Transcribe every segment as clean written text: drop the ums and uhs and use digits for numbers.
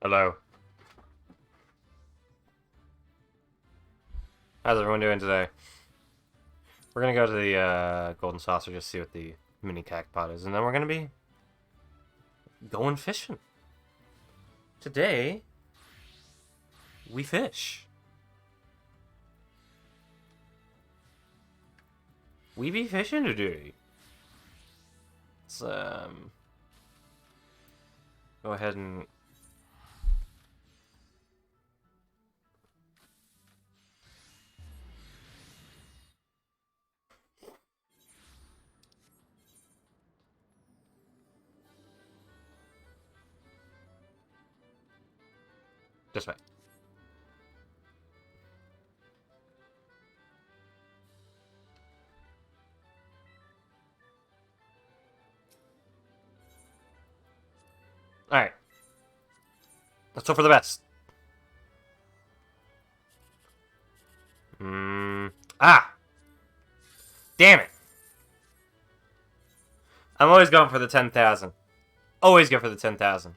Hello. How's everyone doing today? We're gonna go to the Golden Saucer just see what the mini cactpot is, and then we're gonna be going fishing. Today, we fish. We be fishing today. Let's go ahead and just wait. All right. Let's hope for the best. Ah! Damn it! I'm always going for the 10,000. Always go for the 10,000.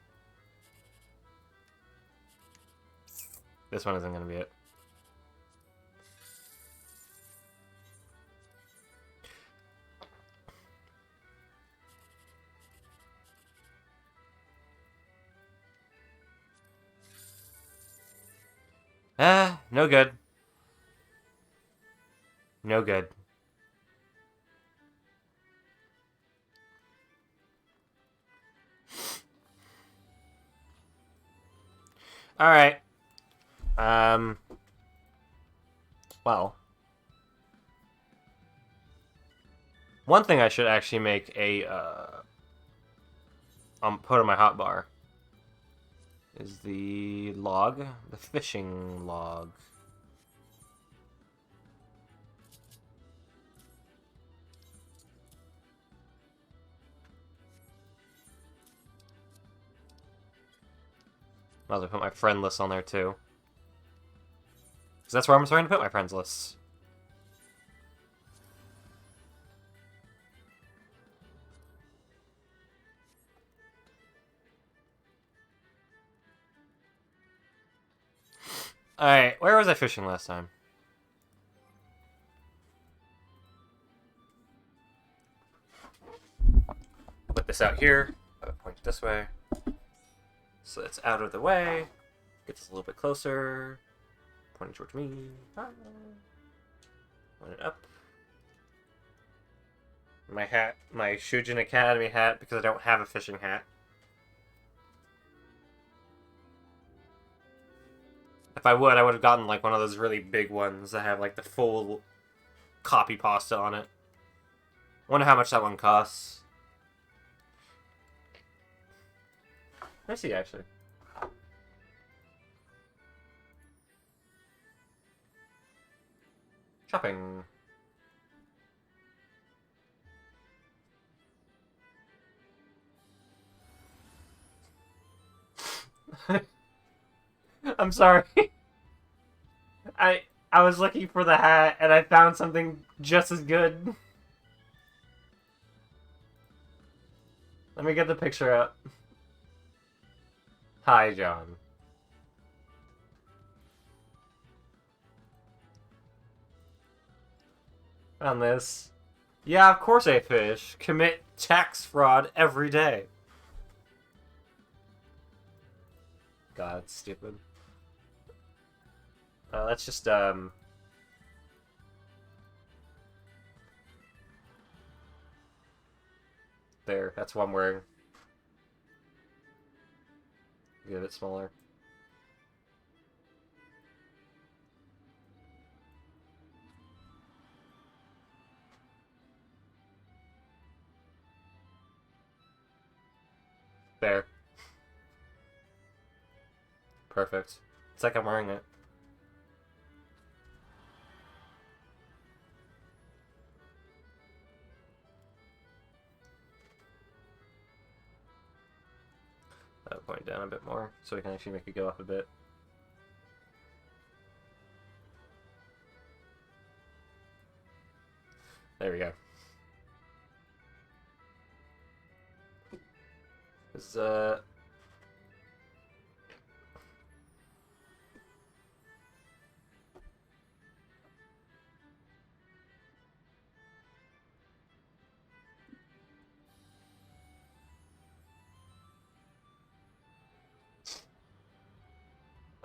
This one isn't gonna be it. Ah, no good. No good. All right. Um. Well, one thing I should actually make a put on my hotbar is the log, the fishing log. Might as well put my friend list on there too, because that's where I'm starting to put my friends lists. All right, where was I fishing last time? Put this out here. Point it this way, so it's out of the way. Gets us a little bit closer. Pointing towards me. Point it up. My hat, my Shujin Academy hat, because I don't have a fishing hat. If I would have gotten like one of those really big ones that have like the full copy pasta on it. Wonder how much that one costs. Let me see actually. Shopping. I'm sorry. I was looking for the hat and I found something just as good. Let me get the picture up. Hi, John. Found this. Yeah, of course I fish. Commit tax fraud every day. God, stupid. Let's just, there, that's what I'm wearing. Get it smaller. There. Perfect. It's like I'm wearing it. Point down a bit more so we can actually make it go up a bit. There we go. This,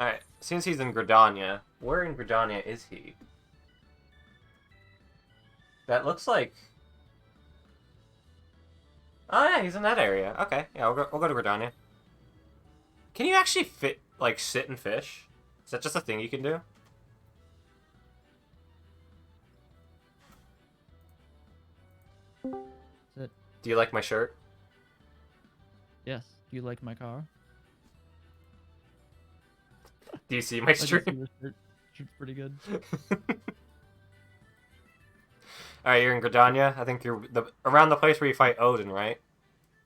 Alright, since he's in Gridania, where in Gridania is he? That looks like... Oh yeah, he's in that area. Okay, yeah, we'll go to Gridania. Can you actually sit and fish? Is that just a thing you can do? That's it. Do you like my shirt? Yes. Do you like my car? Do you see my I did see stream? the shirt. Shirt's pretty good. Alright, you're in Gridania. I think you're around the place where you fight Odin, right?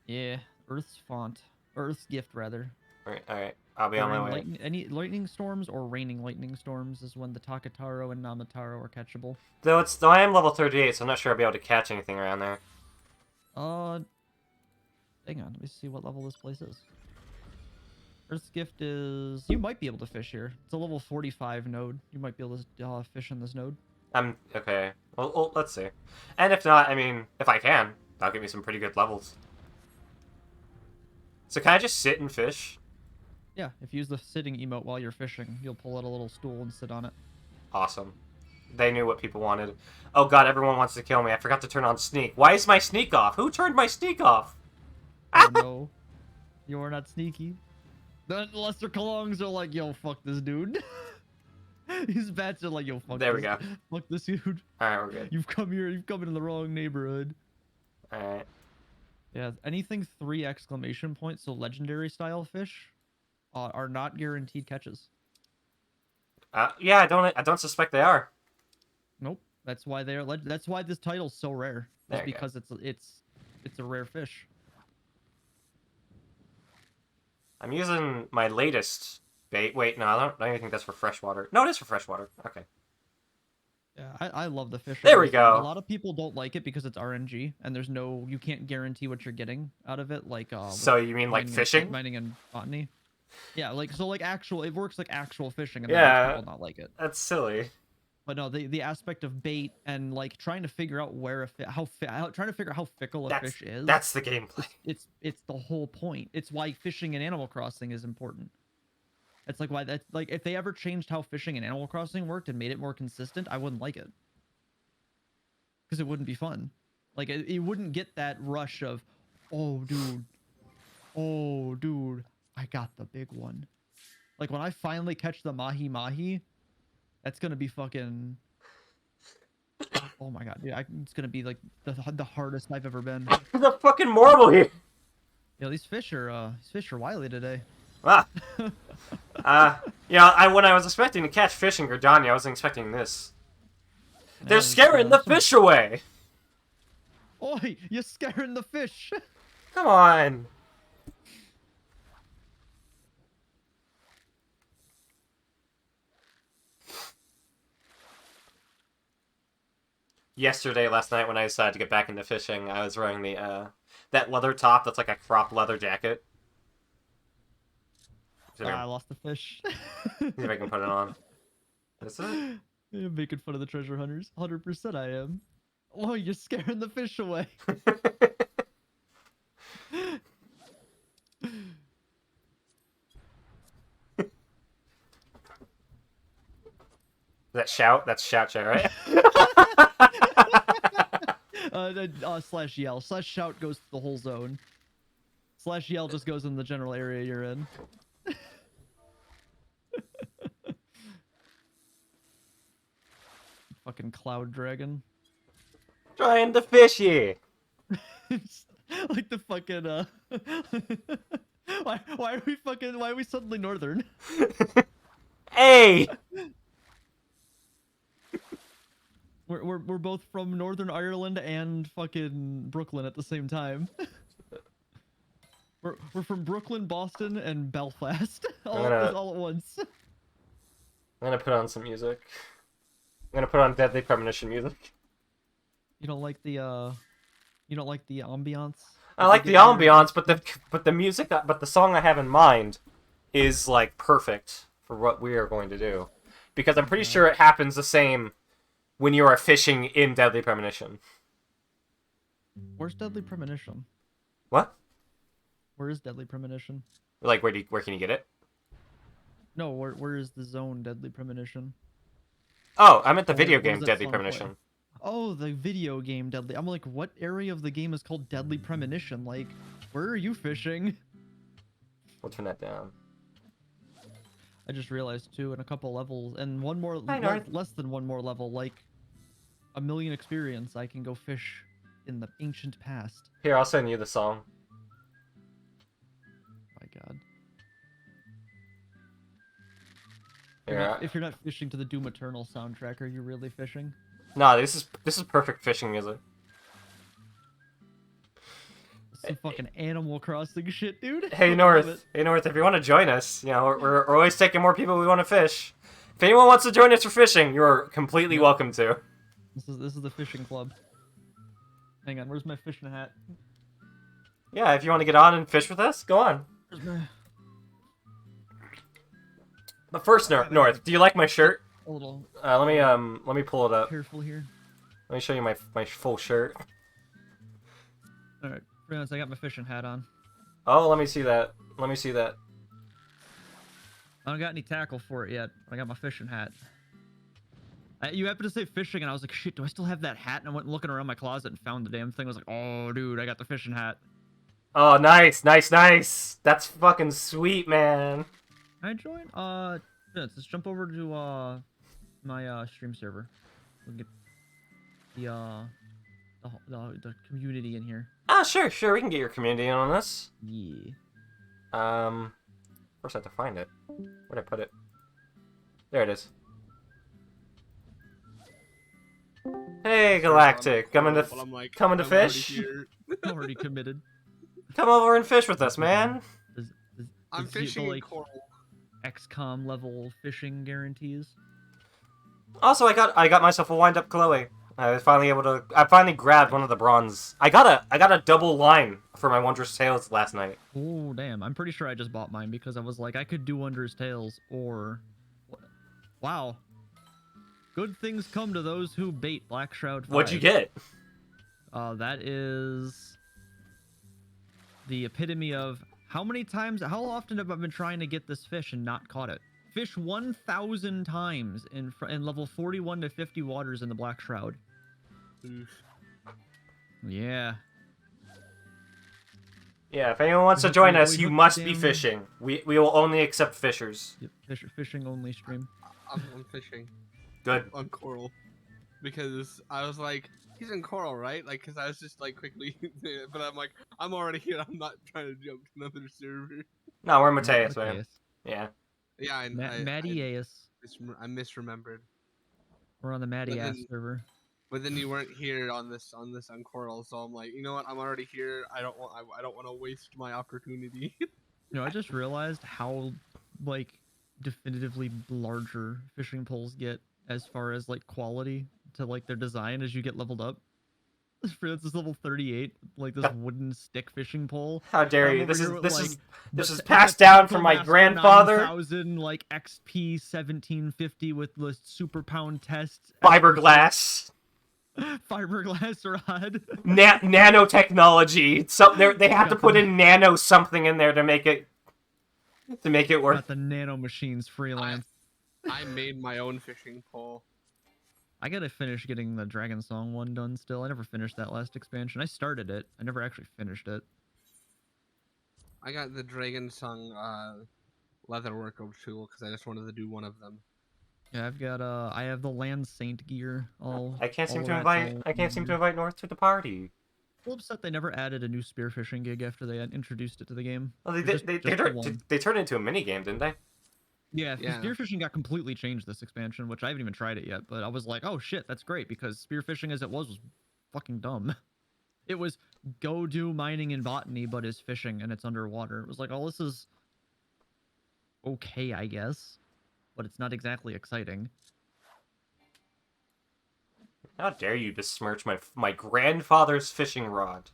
Yeah. Earth's font. Earth's gift, rather. Alright. I'll be on my way. Any lightning storms or raining lightning storms is when the Takataro and Namataro are catchable. Though I am level 38, so I'm not sure I'll be able to catch anything around there. Hang on. Let me see what level this place is. Earth's gift is... You might be able to fish here. It's a level 45 node. You might be able to fish in this node. Okay. Well, let's see. And if not, I mean, if I can, that'll give me some pretty good levels. So can I just sit and fish? Yeah, if you use the sitting emote while you're fishing, you'll pull out a little stool and sit on it. Awesome. They knew what people wanted. Oh god, everyone wants to kill me. I forgot to turn on sneak. Why is my sneak off? Who turned my sneak off? Oh no. You're not sneaky. The Lesser Kalongs are like, yo, fuck this dude. These bats are like, yo, fuck There this. we go. Fuck this dude. Alright, we're good. You've come into the wrong neighborhood. Alright. Yeah, anything 3 exclamation points, so legendary style fish, are not guaranteed catches. Yeah, I don't suspect they are. Nope. That's why that's why this title's so rare. There Is you go. because it's a rare fish. I'm using my latest bait. Wait, no, I don't even think that's for freshwater. No, it is for freshwater. Okay. Yeah, I love the fish. There we go. A lot of people don't like it because it's RNG and you can't guarantee what you're getting out of it. Like So you mean like fishing? Mining and botany. Yeah, it works like actual fishing, and Yeah, people not like it. That's silly. But no, the aspect of bait and like trying to figure out trying to figure out how fickle a fish is. That's the gameplay. It's the whole point. It's why fishing in Animal Crossing is important. It's like why that's like if they ever changed how fishing in Animal Crossing worked and made it more consistent, I wouldn't like it. Because it wouldn't be fun. Like it wouldn't get that rush of, oh dude, I got the big one. Like when I finally catch the mahi mahi, that's gonna be fucking. Oh my god, yeah, it's gonna be like the hardest I've ever been. The fucking marble here. Yo, these fish are wily today. Ah. When I was expecting to catch fish in Gridania, I wasn't expecting this. They're scaring the fish away. Oi, you're scaring the fish. Come on. Last night, when I decided to get back into fishing, I was wearing the that leather top that's like a crop leather jacket. I lost the fish. See if I can put it on. Is it? You're making fun of the treasure hunters. 100% I am. Oh, you're scaring the fish away. That shout? That's shout, right? Slash yell. Slash shout goes to the whole zone. Slash yell just goes in the general area you're in. Fucking cloud dragon. Trying to fish you. Like the fucking why are we suddenly northern? Hey. We're both from Northern Ireland and fucking Brooklyn at the same time. We're from Brooklyn, Boston, and Belfast all at once. I'm gonna put on some music. I'm gonna put on Deadly Premonition music. You don't like the ambiance? I like the ambiance, but the music, but the song I have in mind is like perfect for what we are going to do, because I'm pretty sure it happens the same when you are fishing in Deadly Premonition. Where's Deadly Premonition? What? Where is Deadly Premonition? Like where can you get it? No, where is the zone Deadly Premonition? Oh, I meant the Oh, video where does game that Deadly song play? Premonition. Oh, the video game Deadly. I'm like, what area of the game is called Deadly Premonition? Like, where are you fishing? We'll turn that down. I just realized too, in a couple levels, and one more, Hi, North. less than one more level, like a million experience, I can go fish in the ancient past. Here, I'll send you the song. My God. Here, If you're not fishing to the Doom Eternal soundtrack, are you really fishing? No, this is perfect fishing music. Some fucking Animal Crossing shit, dude. Hey I love North, it. hey North, if you want to join us, you know we're always taking more people we want to fish. If anyone wants to join us for fishing, you're completely Yep. welcome to. This is the fishing club. Hang on, where's my fishing hat? Yeah, if you want to get on and fish with us, go on. Where's my But first, North, do you like my shirt? a little Let me pull it up. careful here? Let me show you my full shirt. All right, friends, I got my fishing hat on. Oh, let me see that. Let me see that. I don't got any tackle for it yet. I got my fishing hat. You happened to say fishing, and I was like, shit, do I still have that hat? And I went looking around my closet and found the damn thing. I was like, oh, dude, I got the fishing hat. Oh, nice, nice, nice. That's fucking sweet, man. Can I join? Let's jump over to my stream server. We'll get the community in here. Ah, sure, we can get your community in on this. Yeah. First I have to find it. Where'd I put it? There it is. Hey, Galactic, coming to I'm already fish? here. Already committed. Come over and fish with us, man. Does I'm does the, fishing in like coral. XCOM level fishing guarantees? Also, I got myself a wind-up Chloe. I finally grabbed one of the bronze. I got a double line for my Wondrous Tales last night. Oh damn! I'm pretty sure I just bought mine because I was like, I could do Wondrous Tales or, wow. Good things come to those who bait Black Shroud 5. What'd you get? That is the epitome of how often have I been trying to get this fish and not caught it? Fish 1,000 times in level 41 to 50 waters in the Black Shroud. Oof. Yeah. Yeah, if anyone wants to We join hooked- us, we you hooked must the be damn- fishing. We will only accept fishers. Yep, fishing only stream. I'm fishing Good. on coral because I was like, he's in coral, right? Like, cause I was just like quickly, but I'm like, I'm already here. I'm not trying to jump to another server. No, we're Mateus, man. Mateus. Yeah. Yeah, Mattias. I misremembered. We're on the Matty ass then- server. But then you weren't here on coral, so I'm like, you know what? I'm already here. I don't want to waste my opportunity. You know, I just realized how like definitively larger fishing poles get as far as like quality to like their design as you get leveled up. For instance, level 38, like this wooden stick fishing pole. How dare I'm you? over This here is with, this like, is this the is te- passed the down from my Technomaster grandfather. 9000 like XP 1750 with the super pound tests. Fiberglass, Fiberglass rod. nanotechnology. They have to put in nano something in there to make it work. Got the nano machines freelance. I made my own fishing pole. I gotta finish getting the Dragon Song one done still. I never finished that last expansion. I started it. I never actually finished it. I got the Dragon Song leatherwork tool because I just wanted to do one of them. Yeah, I have the Land Saint gear. I can't seem to invite North to the party. I'm upset they never added a new spearfishing gig after they had introduced it to the game. Well, they Just- did. just the one. They turned it into a mini game, didn't they? Yeah, Yeah. spearfishing got completely changed this expansion, which I haven't even tried it yet. But I was like, oh shit, that's great because spearfishing as it was fucking dumb. It was go do mining and botany, but is fishing and it's underwater. It was like, oh, this is okay, I guess, but it's not exactly exciting. How dare you besmirch my grandfather's fishing rod?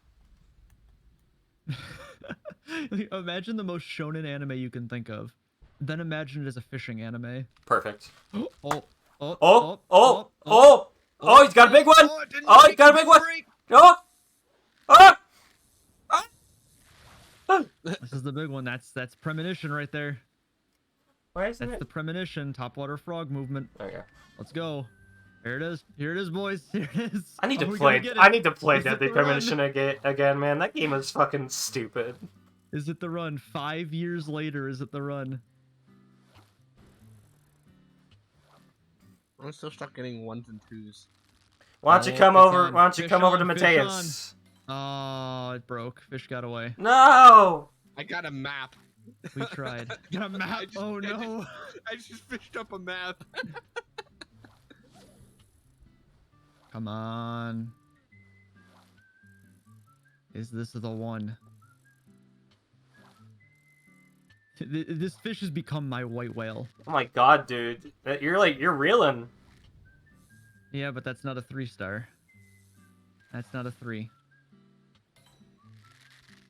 Imagine the most shonen anime you can think of. Then imagine it as a fishing anime. Perfect. Oh, Oh, he's got a big one! Oh, he's got a big one! Oh! Ah! Ah! This is the big one. That's premonition right there. Why isn't That's it? the premonition, topwater frog movement. There you go. Let's go. Here it is. Here it is, boys. Here it is. I need Are to we gonna play. get I it? need to play Is it Deadly the run? Premonition again, man. That game is fucking stupid. Is it the run? 5 years later, is it the run? I'm still stuck getting 1s and 2s. Why don't you Oh, come fish over? on, Why don't you fish come over to on, fish Mateus? Oh, it broke. Fish got away. No. I got a map. We tried. Got a map. Oh no. I just fished up a map. Come on. Is this the one? This fish has become my white whale. Oh my god, dude. You're reeling. Yeah, but that's not a 3-star. That's not a 3.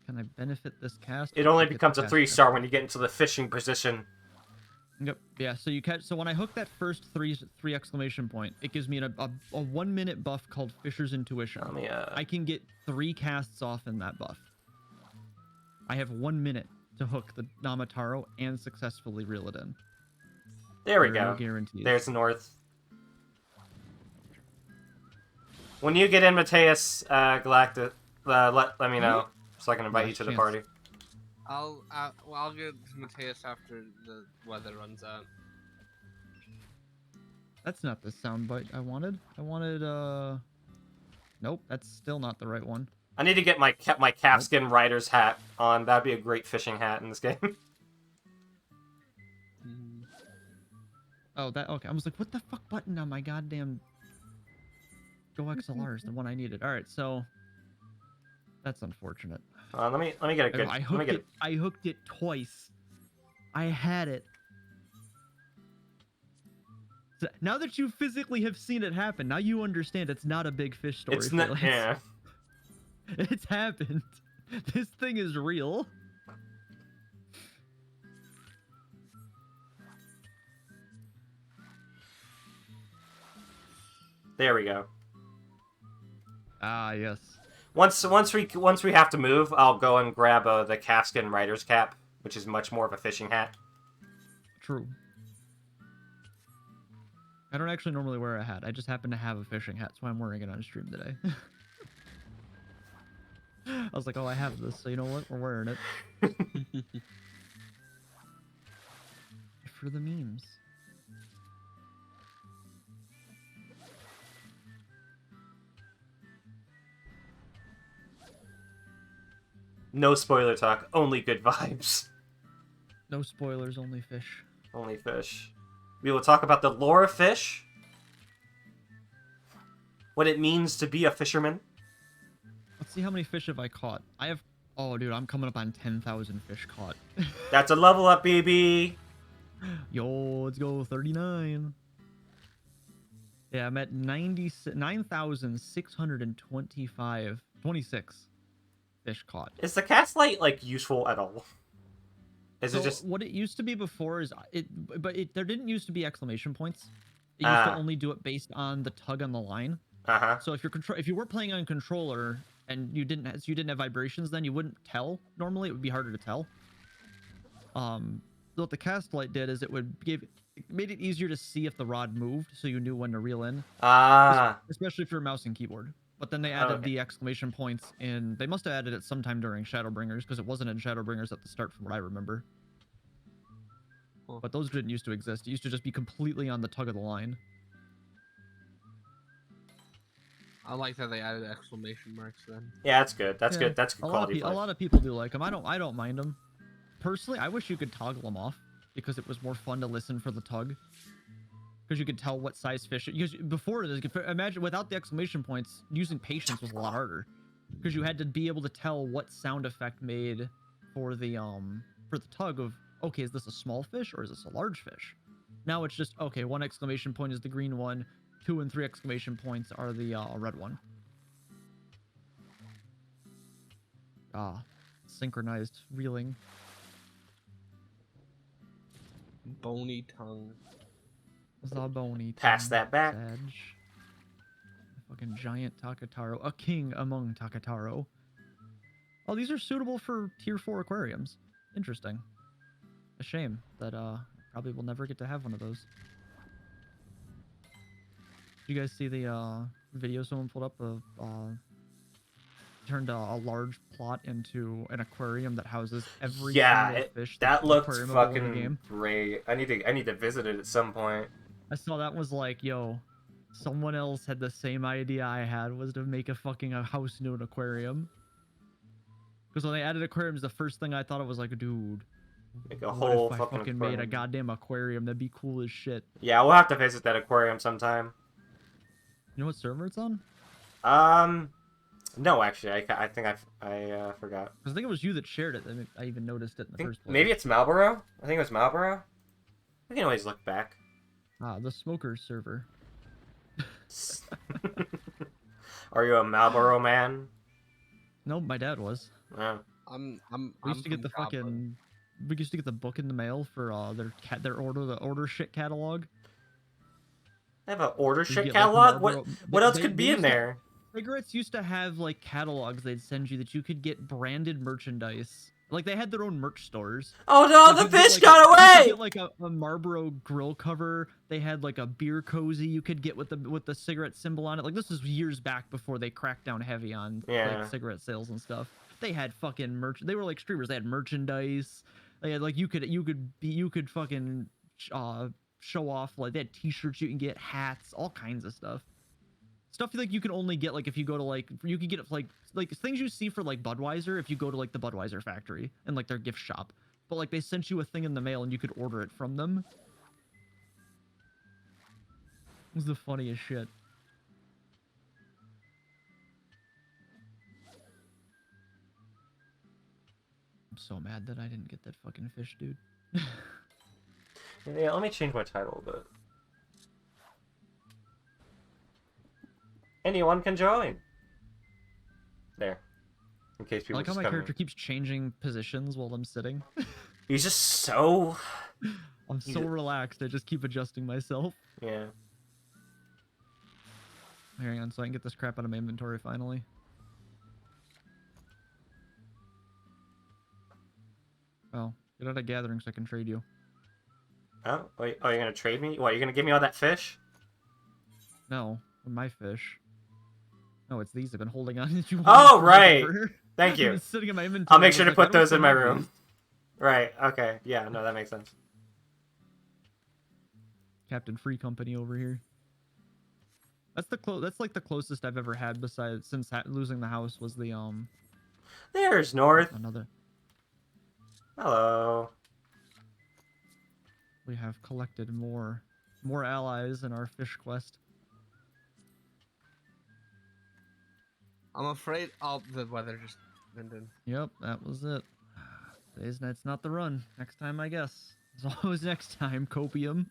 Can I benefit this cast? It only Get the becomes a cast 3-star when you get into the fishing position. Yep. Yeah. So you catch. So when I hook that first three exclamation point, it gives me a 1 minute buff called Fisher's Intuition. Let me, I can get 3 casts off in that buff. I have 1 minute to hook the Namataro and successfully reel it in. There we There are go. no guarantees. There's North. When you get in, Mateus, Galactus, let me know so I can invite you Last to the chance. party. I'll get Mateus after the weather runs out. That's not the soundbite I wanted. I wanted Nope, that's still not the right one. I need to get my calfskin rider's hat on. That'd be a great fishing hat in this game. Oh, that okay. I was like, what the fuck button on my goddamn Go XLR is the one I needed. All right, so that's unfortunate. Let me get a good. I Let me hooked get. it. I hooked it twice. I had it. So now that you physically have seen it happen, now you understand it's not a big fish story. It's not. Felix. Yeah. It's happened. This thing is real. There we go. Ah, yes. Once we have to move, I'll go and grab the calfskin rider's cap, which is much more of a fishing hat. True. I don't actually normally wear a hat. I just happen to have a fishing hat, so I'm wearing it on stream today. I was like, oh, I have this, so you know what? We're wearing it. For the memes. No spoiler talk, only good vibes. No spoilers, only fish. Only fish. We will talk about the lore of fish. What it means to be a fisherman. Let's see how many fish have I caught. I have... Oh, dude, I'm coming up on 10,000 fish caught. That's a level up, baby. Yo, let's go. 39. Yeah, I'm at 26 fish caught. Is the cast light, like, useful at all? Is So it just... what it used to be before is there didn't used to be exclamation points. It used to only do it based on the tug on the line. Uh-huh. So if you were playing on controller and you didn't have vibrations, then you wouldn't tell. Normally, it would be harder to tell. What the cast light did is it made it easier to see if the rod moved, so you knew when to reel in. Especially if you're mouse and keyboard. But then they added the exclamation points in. They must have added it sometime during Shadowbringers, because it wasn't in Shadowbringers at the start, from what I remember. Cool. But those didn't used to exist. It used to just be completely on the tug of the line. I like that they added exclamation marks then. Yeah, that's good. That's Yeah, good. That's good quality. A lot of people do like them. I don't mind them. Personally, I wish you could toggle them off, because it was more fun to listen for the tug. Because you could tell what size fish. Because before this, imagine without the exclamation points, using patience was a lot harder. Because you had to be able to tell what sound effect made for the tug of, okay, is this a small fish or is this a large fish? Now it's just, okay, 1 exclamation point is the green one, 2 and 3 exclamation points are the red one. Synchronized reeling. Bony tongue. Zaboni. Pass that back. Sage. A fucking giant Takataro. A king among Takataro. Oh, these are suitable for tier 4 aquariums. Interesting. A shame that probably will never get to have one of those. Did you guys see the video someone pulled up of turned a large plot into an aquarium that houses every single fish that looked aquariumable in the fucking game? great. I need to visit it at some point. I saw that was like, yo, someone else had the same idea I had, was to make a house into an aquarium. Because when they added aquariums, the first thing I thought of was like, dude, Like a what whole if I fucking made a aquarium. goddamn aquarium? That'd be cool as shit. Yeah, we'll have to visit that aquarium sometime. You know what server it's on? No, actually, I think I forgot. Because I think it was you that shared it. I even noticed it in the first place. Maybe it's Marlboro. I think it was Marlboro. We can always look back. Ah, the smokers server. Are you a Marlboro man? Nope, my dad was. Yeah. I'm We used to get from the Goblin. fucking. We used to get the book in the mail for their order shit catalog. They have an order You shit get, like, catalog. Marlboro- What else they- could they be in used to- there? Cigarettes used to have like catalogs they'd send you that you could get branded merchandise. Like they had their own merch stores. Oh no, Like, the you'd get, fish like, got You could away! get like a Marlboro grill cover. They had like a beer cozy you could get with the cigarette symbol on it. Like this was years back before they cracked down heavy on Yeah. like cigarette sales and stuff. They had fucking merch. They were like streamers. They had merchandise. They had like you could fucking show off, like they had t-shirts you can get, hats, all kinds of stuff. Stuff like you can only get like if you go to like you can get like things you see for like Budweiser if you go to like the Budweiser factory and like their gift shop. But like they sent you a thing in the mail and you could order it from them. It was the funniest shit. I'm so mad that I didn't get that fucking fish, dude. Yeah, let me change my title a bit. Anyone can join. There. In case I people like how just my come character in. keeps changing positions while I'm sitting. He's just so... I'm so relaxed. I just keep adjusting myself. Yeah. Hang on, so I can get this crap out of my inventory finally. Oh, get out of gathering so I can trade you. Oh, wait. Oh, you're gonna trade me? What, you're gonna give me all that fish? No, my fish. No, it's these I've been holding on to. Oh, right. Thank you. It's sitting in my inventory. I'll make I sure was to like, put I don't those in still my have room. these. Right, okay. Yeah, no, that makes sense. Captain Free Company over here. That's that's like the closest I've ever had besides since losing the house was the There's North. another. Hello. We have collected more allies in our fish quest. I'm afraid the weather just ended. Yep, that was it. Today's night's not the run. Next time, I guess. It's always next time, Copium.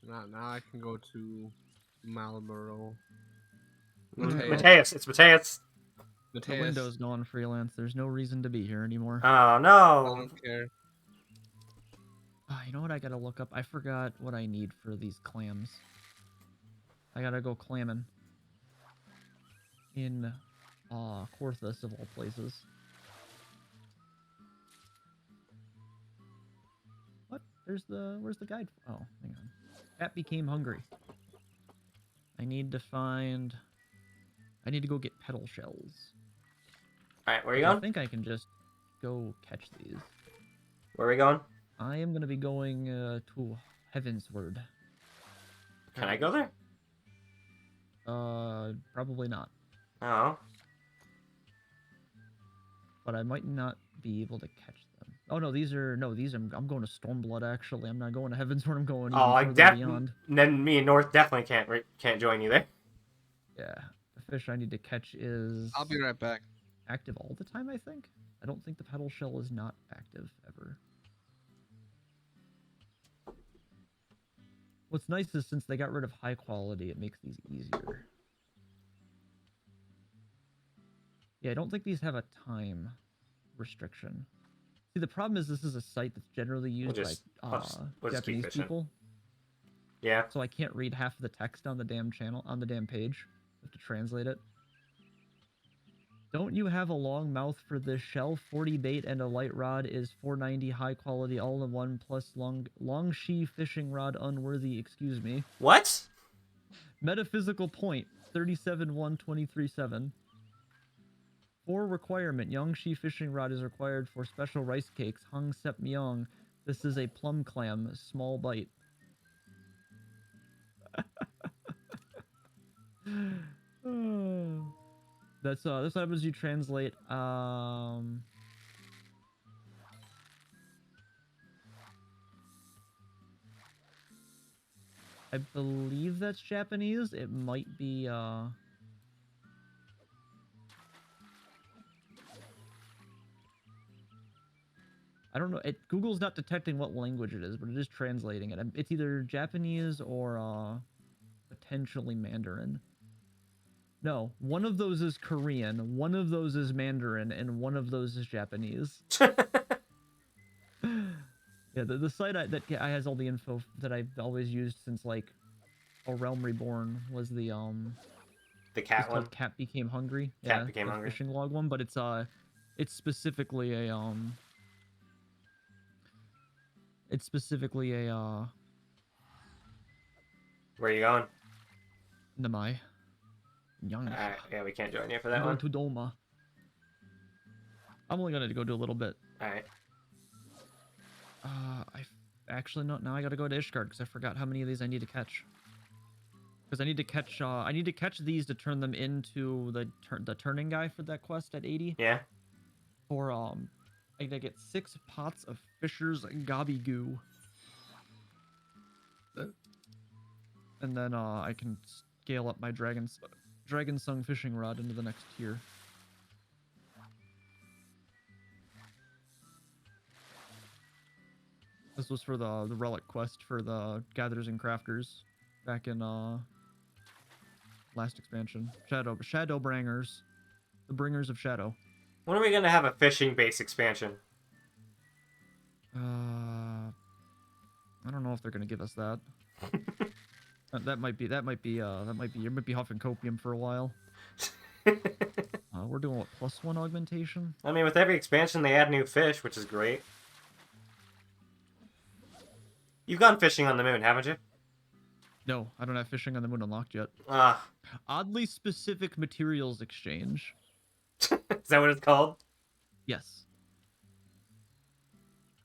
Now I can go to Marlboro. Mateus, it's Mateus. The Mateus. window's gone freelance. There's no reason to be here anymore. Oh I no. don't care. You know what I gotta look up? I forgot what I need for these clams. I gotta go clamming. In Corthus of all places. What? Where's the guide? Oh, hang on. Cat became hungry. I need to go get petal shells. Alright, where are you I going? think I can just go catch these. Where are we going? I am gonna be going to Heavensward. Can I go there? Probably not. Oh. But I might not be able to catch them. Oh no, I'm going to Stormblood actually. I'm not going to Heavensward. I'm going Oh, I even further definitely. beyond. Then me and North definitely can't join you there. Yeah, the fish I need to catch is I'll be right back. active all the time. I think. I don't think the petal shell is not active ever. What's nice is since they got rid of high quality, it makes these easier. Yeah, I don't think these have a time restriction. See, the problem is this is a site that's generally used we'll just by keep Japanese fishing. people, Yeah. so I can't read half of the text on the damn channel, on the damn page. I have to translate it. Don't you have a long mouth for this shell? 40 bait and a light rod is 490 high quality all in one plus long she fishing rod unworthy, excuse me. What? Metaphysical point 371237. For requirement, Yangshi fishing rod is required for special rice cakes. Hung Sep Myong. This is a plum clam, small bite. That's what happens. You translate. I believe that's Japanese. It might be I don't know. Google's not detecting what language it is, but it is translating it. It's either Japanese or potentially Mandarin. No, one of those is Korean, one of those is Mandarin, and one of those is Japanese. Yeah, the site that has all the info that I've always used since like A Realm Reborn was the cat it's one. called Cat Became Hungry. Cat Became the Hungry. fishing log one, but it's specifically a Where are you going? Namai. Young. Yeah, we can't join you for that I'm one. going to Doma. I'm only gonna go do a little bit. Alright. I actually no. Now I gotta go to Ishgard because I forgot how many of these I need to catch. Because I need to catch these to turn them into the turning guy for that quest at 80. Yeah. For I gotta get 6 pots of Fisher's Gobby Goo. And then I can scale up my Dragon Sung fishing rod into the next tier. This was for the relic quest for the Gatherers and Crafters back in last expansion. Shadowbringers, the Bringers of Shadow. When are we gonna have a fishing base expansion? I don't know if they're gonna give us that. That might be you might be huffing copium for a while. We're doing what, +1 augmentation? I mean, with every expansion they add new fish, which is great. You've gone fishing on the moon, haven't you? No, I don't have fishing on the moon unlocked yet. Ah. Oddly specific materials exchange. Is that what it's called? Yes.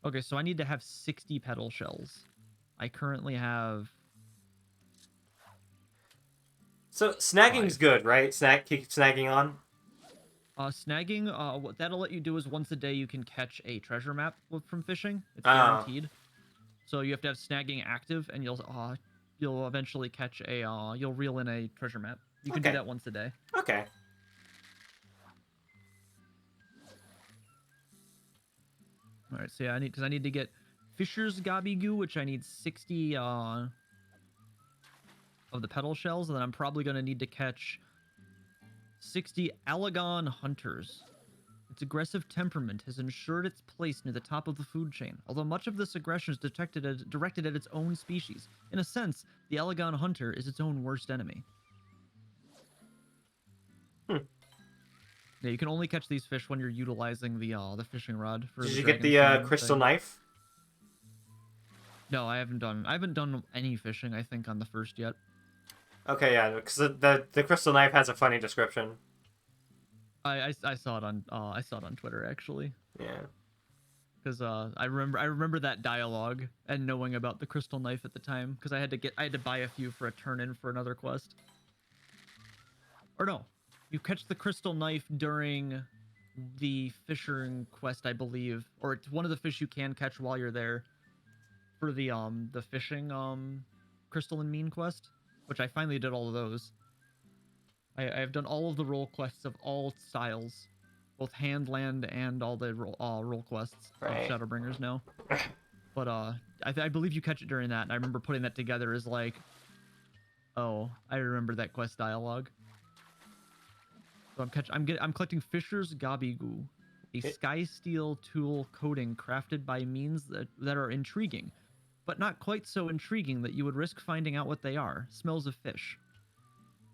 Okay, so I need to have 60 petal shells. I currently have... So, snagging's good, right? Keep snagging on? Snagging, what that'll let you do is once a day you can catch a treasure map from fishing. It's Oh. guaranteed. So you have to have snagging active, and you'll eventually catch a you'll reel in a treasure map. You can do Okay. that once a day. Okay. All right, so yeah, I need to get Fisher's Gobby Goo, which I need 60 of the petal shells, and then I'm probably gonna need to catch 60 Alagon Hunters. Its aggressive temperament has ensured its place near the top of the food chain, although much of this aggression is directed at its own species. In a sense, the Alagon Hunter is its own worst enemy. Yeah, you can only catch these fish when you're utilizing the fishing rod. Did you get the crystal knife? No, I haven't done any fishing, I think, on the first yet. Okay, yeah, because the crystal knife has a funny description. I saw it on Twitter actually. Yeah. Because I remember that dialogue and knowing about the crystal knife at the time, because I had to buy a few for a turn-in for another quest. Or no, you catch the crystal knife during the fishing quest, I believe, or it's one of the fish you can catch while you're there for the fishing crystal and mean quest, which I finally did all of those. I have done all of the role quests of all styles, both hand, land, and all the role quests Right. of Shadowbringers now. But I believe you catch it during that, and I remember putting that together as like, oh, I remember that quest dialogue. So I'm collecting Fisher's Gobby Goo, a sky steel tool coating crafted by means that are intriguing, but not quite so intriguing that you would risk finding out what they are. Smells of fish.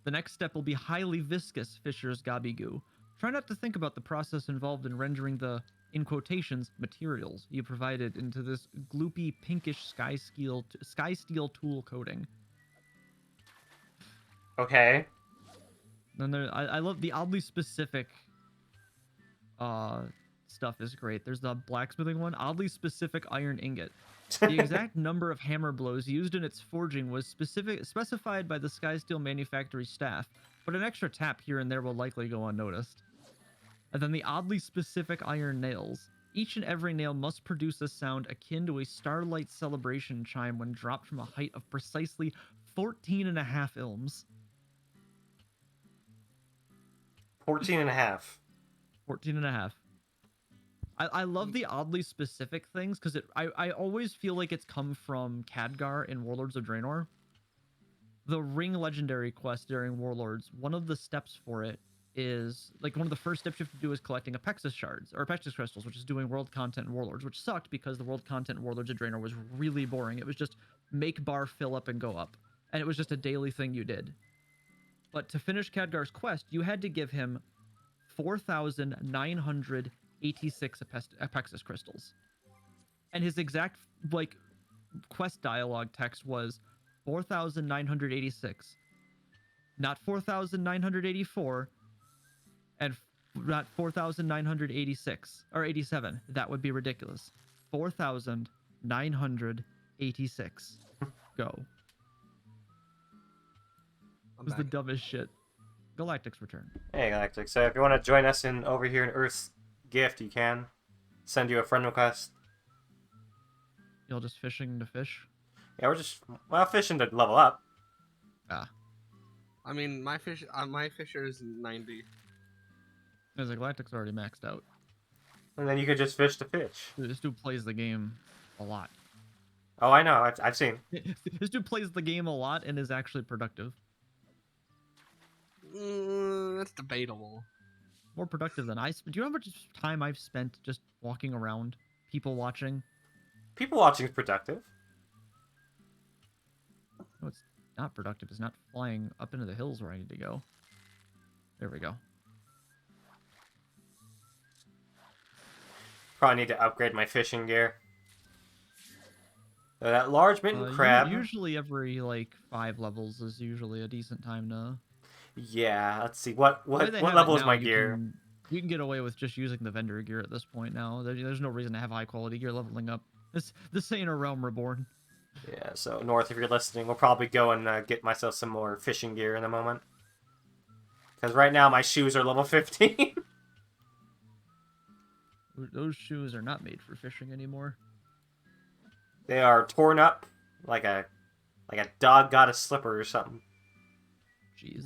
The next step will be highly viscous Fisher's Gobby Goo, Try not to think about the process involved in rendering the, in quotations, materials you provided into this gloopy pinkish sky steel tool coating. Okay. Then I love the oddly specific stuff is great. There's the blacksmithing one, oddly specific iron ingot. The exact number of hammer blows used in its forging was specified by the Skysteel manufactory staff, but an extra tap here and there will likely go unnoticed. And then the oddly specific iron nails. Each and every nail must produce a sound akin to a starlight celebration chime when dropped from a height of precisely 14.5 ilms. 14.5. 14.5. I love the oddly specific things because I always feel like it's come from Khadgar in Warlords of Draenor. The Ring legendary quest during Warlords, one of the steps for it is like one of the first steps you have to do is collecting Apexis shards or Apexis crystals, which is doing world content in Warlords, which sucked because the world content in Warlords of Draenor was really boring. It was just make bar, fill up, and go up, and it was just a daily thing you did. But to finish Khadgar's quest, you had to give him 4,986 Apexis crystals, and his exact like quest dialogue text was 4,986, not 4,984, and not 4,986 or 87. That would be ridiculous. 4,986. Go. It was the dumbest shit. Galactic's return. Hey, Galactic. So if you want to join us in over here in Earth's Gift, you can. Send you a friend request. Y'all just fishing to fish? Yeah, we're just, well, fishing to level up. Ah. I mean, my fisher is 90. Because the Galactic's already maxed out. And then you could just fish to fish. Dude, this dude plays the game a lot. Oh, I know. I've seen. This dude plays the game a lot and is actually productive. That's debatable. More productive than do you know how much time I've spent just walking around, people watching? People watching is productive. No, it's not productive. It's not flying up into the hills where I need to go. There we go. Probably need to upgrade my fishing gear. So that large mitten crab. Usually every like 5 levels is usually a decent time to. Yeah, let's see. What The way they have level it is now, my you gear? You can get away with just using the vendor gear at this point now. There's no reason to have high quality gear leveling up. This ain't a Realm Reborn. Yeah, so North, if you're listening, we'll probably go and get myself some more fishing gear in a moment. Because right now my shoes are level 15. Those shoes are not made for fishing anymore. They are torn up like a dog got a slipper or something. Jeez.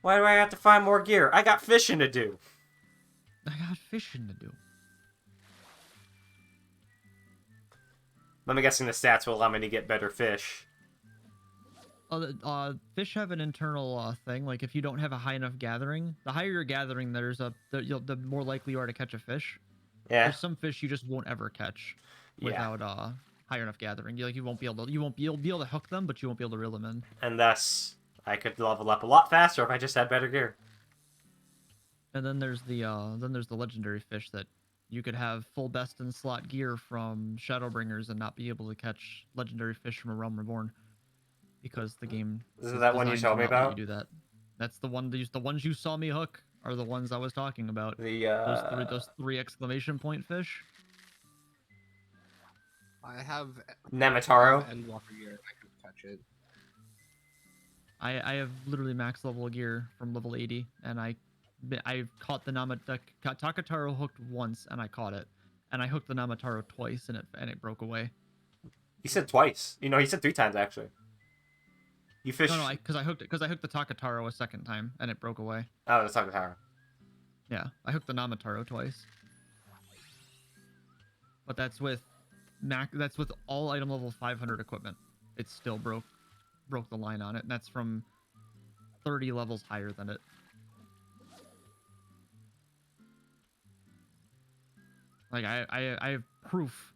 Why do I have to find more gear? I got fishing to do. I got fishing to do. I'm guessing the stats will allow me to get better fish. Fish have an internal thing. Like if you don't have a high enough gathering, the higher your gathering, the more likely you are to catch a fish. Yeah. There's some fish you just won't ever catch without higher enough gathering. You won't be able to hook them, but you won't be able to reel them in. And thus, I could level up a lot faster if I just had better gear. And then there's the legendary fish that you could have full best in slot gear from Shadowbringers and not be able to catch legendary fish from a Realm Reborn because the game. Is that one you designed told to me not let about? you do that. That's the one. The ones you saw me hook are the ones I was talking about. Those three exclamation point fish. I have Nemataro. Endwalker gear. I can touch it. I have literally max level gear from level 80, and I caught the Takataro hooked once, and I caught it, and I hooked the Namataro twice, and it broke away. He said twice. You know, he said 3 times actually. You fish. No, because I hooked the Takataro a second time, and it broke away. Oh, that's Takataro. Yeah, I hooked the Namataro twice. But that's with all item level 500 equipment. It still broke the line on it, and that's from 30 levels higher than it. Like I have proof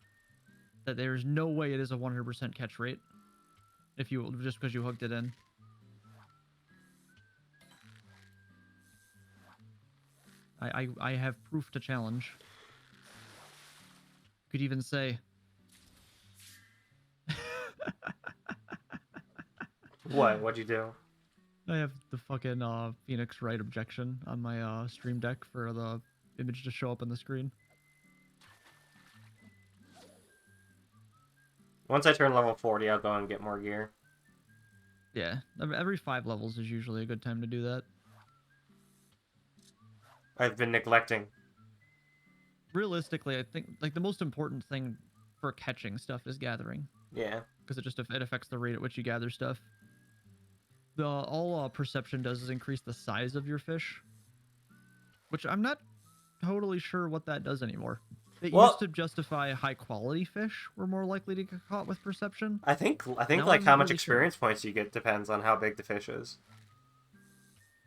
that there's no way it is a 100% catch rate. if you just because you hooked it in. I have proof to challenge. Could even say. What? What'd you do? I have the fucking Phoenix Wright objection on my stream deck for the image to show up on the screen. Once I turn level 40, I'll go and get more gear. Yeah, every 5 levels is usually a good time to do that. I've been neglecting. Realistically, I think like the most important thing for catching stuff is gathering, Yeah. because it affects the rate at which you gather stuff. All perception does is increase the size of your fish, which I'm not totally sure what that does anymore. It Well- used to justify high quality fish were more likely to get caught with perception. I think Now like I'm how not much really experience points you get depends on how big the fish is.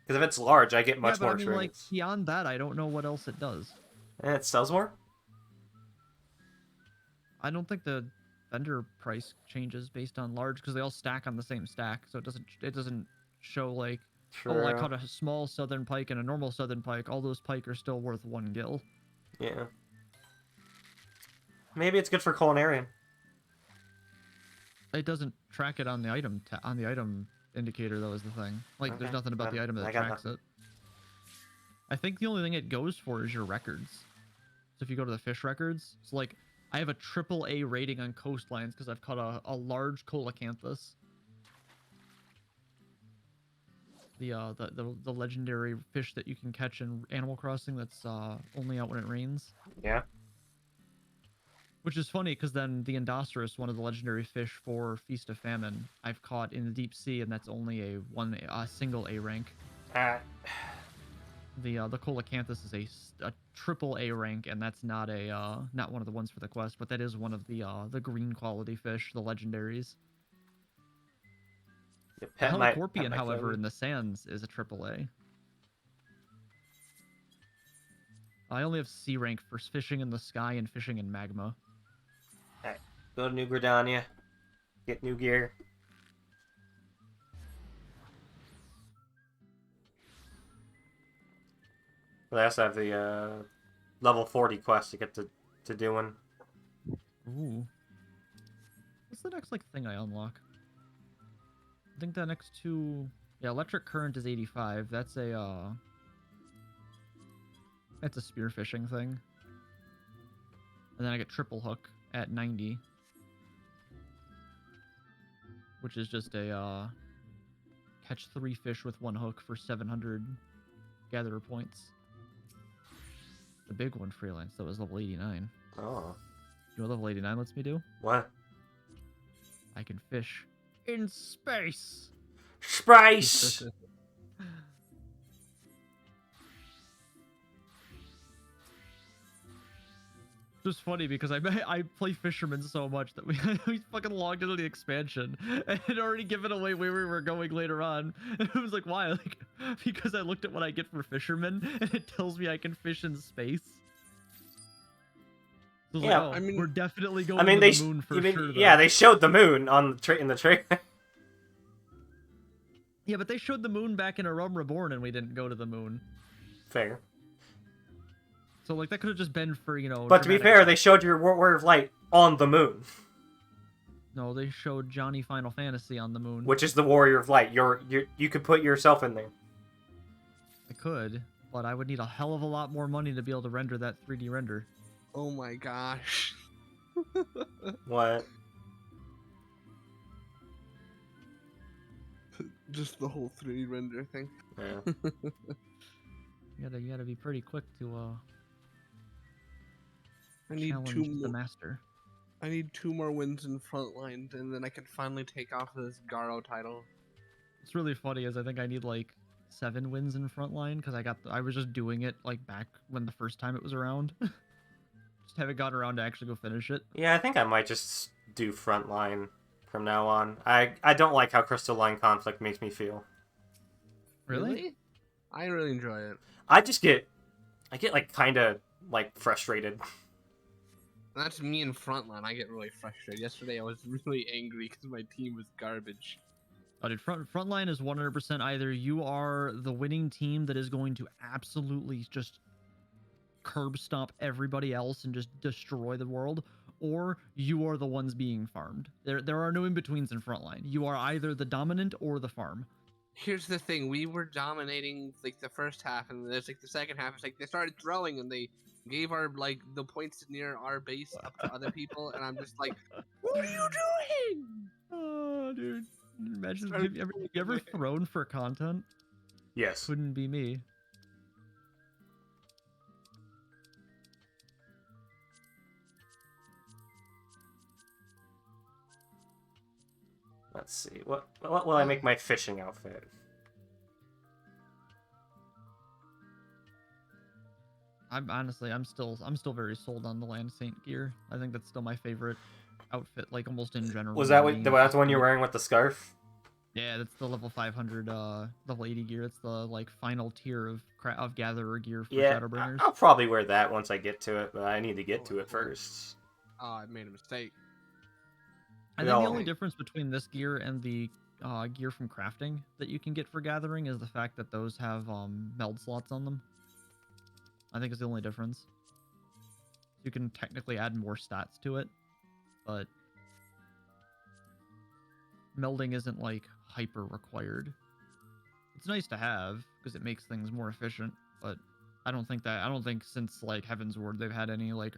Because if it's large, I get much yeah, but more I mean, like experience. beyond that, I don't know what else it does. And it sells more? I don't think the vendor price changes based on large because they all stack on the same stack, so it doesn't show like oh I True. caught a small southern pike and a normal southern pike. All those pike are still worth 1 gil. Yeah. Maybe it's good for culinarian. It doesn't track it on the item indicator though is the thing. Like there's Okay, nothing about the then item I that got tracks it. I think the only thing it goes for is your records. So if you go to the fish records, it's like I have a AAA rating on coastlines because I've caught a large coelacanthus. The legendary fish that you can catch in Animal Crossing that's only out when it rains. Yeah. Which is funny because then the Indosterus, one of the legendary fish for Feast of Famine, I've caught in the deep sea, and that's only a single A rank. The Coelacanthus is a triple A rank, and that's not not one of the ones for the quest, but that is one of the green quality fish, the legendaries. Your The pet might- Helicorpion, pet might however, kill in me. the sands is a triple A. I only have C rank for fishing in the sky and fishing in magma. Go to New Gridania. Get new gear. But I also have the level 40 quest to get to doing. Ooh. What's the next like thing I unlock? I think the next two. Yeah, electric current is 85. That's a spearfishing thing. And then I get triple hook at 90. Which is just a catch 3 fish with 1 hook for 700 gatherer points. The big one freelance that was level 89. Oh. You know what level 89 lets me do? What? I can fish in space. Spice! It's just funny because I play Fisherman so much that we fucking logged into the expansion and had already given away where we were going later on. And it was like, why? Like, because I looked at what I get for Fisherman and it tells me I can fish in space. So it's Yeah, like, oh, I mean- we're definitely going I mean, to the moon for sure. yeah, though. they showed the moon on in the trailer. Yeah, but they showed the moon back in A Realm Reborn and we didn't go to the moon. Fair. So like that could have just been for, you know. But to be dramatic- fair, they showed your Warrior of Light on the moon, No, they showed Johnny Final Fantasy on the moon. which is the Warrior of Light. You could put yourself in there. I could, but I would need a hell of a lot more money to be able to render that 3D render. Oh my gosh. What? Just the whole 3D render thing. Yeah. You gotta be pretty quick to I need challenge two the more. master. I need 2 more wins in Frontline, and then I can finally take off this Garo title. It's really funny as I think I need like 7 wins in frontline because I was just doing it like back when the first time it was around. Just haven't gotten around to actually go finish it. Yeah, I think I might just do Frontline from now on. I don't like how Crystalline Conflict makes me feel. Really? I really enjoy it. I get like kind of like frustrated. That's me in frontline. I get really frustrated. Yesterday I was really angry because my team was garbage. Oh, dude, frontline is 100% either you are the winning team that is going to absolutely just curb stomp everybody else and just destroy the world, or you are the ones being farmed. There are no in-betweens in frontline. You are either the dominant or the farm. Here's the thing: we were dominating like the first half, and there's like the second half. It's like they started throwing, and they gave our like the points near our base up to other people, and I'm just like, what are you doing? Oh, dude. Imagine, Started have you ever thrown for content? Yes. Couldn't be me. Let's see. What will I make my fishing outfit? I'm still very sold on the Land Saint gear. I think that's still my favorite outfit, like almost in general. Was that that's the one you're wearing with the scarf? Yeah, that's the level 500, level 80 gear. It's the like final tier of gatherer gear for Yeah, Shadowbringers. I'll probably wear that once I get to it, but I need to get to it first. Oh, I made a mistake. I think the only difference between this gear and the gear from crafting that you can get for gathering is the fact that those have meld slots on them. I think is the only difference. You can technically add more stats to it, but melding isn't like hyper required. It's nice to have because it makes things more efficient, but I don't think since like Heaven's Ward they've had any like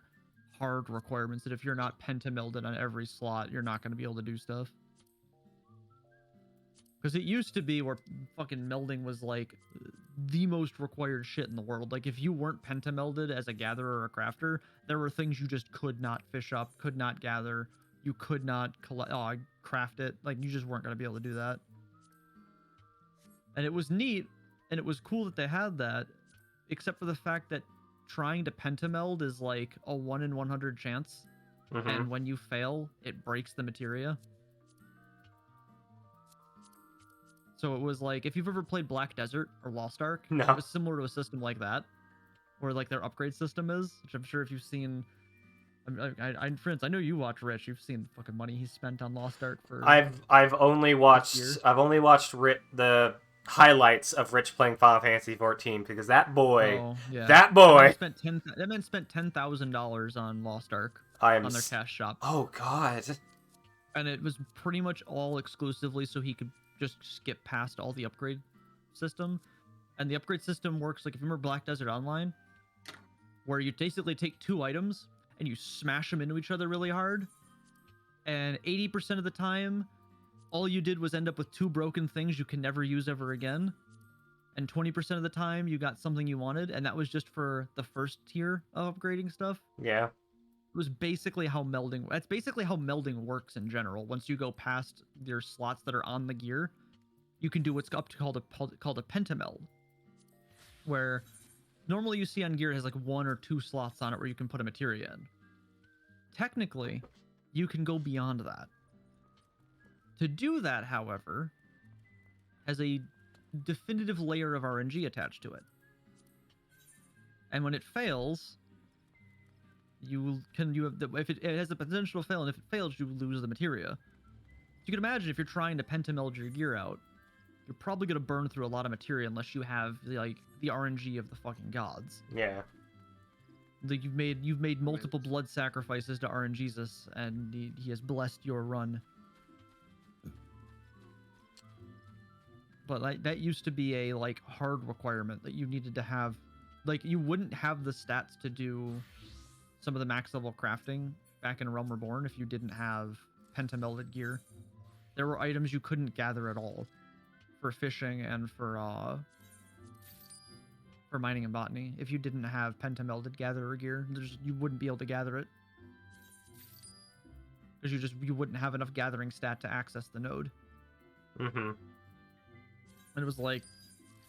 hard requirements that if you're not pentamelded on every slot, you're not going to be able to do stuff. Because it used to be where fucking melding was like the most required shit in the world. Like if you weren't pentamelded as a gatherer or a crafter, there were things you just could not fish up, could not gather, you could not craft it. Like you just weren't going to be able to do that. And it was neat, and it was cool that they had that, except for the fact that trying to pentameld is like a 1 in 100 chance, and when you fail, it breaks the materia. So it was like, if you've ever played Black Desert or Lost Ark, No. it was similar to a system like that, where like their upgrade system is, which I'm sure if you've seen, friends, I know you watch Rich, you've seen the fucking money he's spent on Lost Ark for. I've only watched the highlights of Rich playing Final Fantasy 14 because that boy, that man spent $10,000 on Lost Ark on their cash shop. Oh god. And it was pretty much all exclusively so he could just skip past all the upgrade system. And the upgrade system works like, if you remember Black Desert Online, where you basically take 2 items and you smash them into each other really hard, and 80% of the time all you did was end up with 2 broken things you can never use ever again, and 20% of the time you got something you wanted, and that was just for the first tier of upgrading stuff. Yeah. It was basically how melding. That's basically how melding works in general. Once you go past your slots that are on the gear, you can do what's called a pentameld, where normally you see on gear it has like 1 or 2 slots on it where you can put a materia in. Technically, you can go beyond that. To do that, however, has a definitive layer of RNG attached to it, and when it fails, if it has the potential to fail, and if it fails, you lose the materia. So you can imagine if you're trying to pentameld your gear out, you're probably going to burn through a lot of materia unless you have the RNG of the fucking gods. Yeah. Like you've made multiple blood sacrifices to RNGesus, and he has blessed your run. But like that used to be a like hard requirement that you needed to have. Like you wouldn't have the stats to do some of the max level crafting back in Realm Reborn if you didn't have pentamelded gear. There were items you couldn't gather at all for fishing and for mining and botany. If you didn't have pentamelded gatherer gear, you wouldn't be able to gather it, because you wouldn't have enough gathering stat to access the node. And it was like,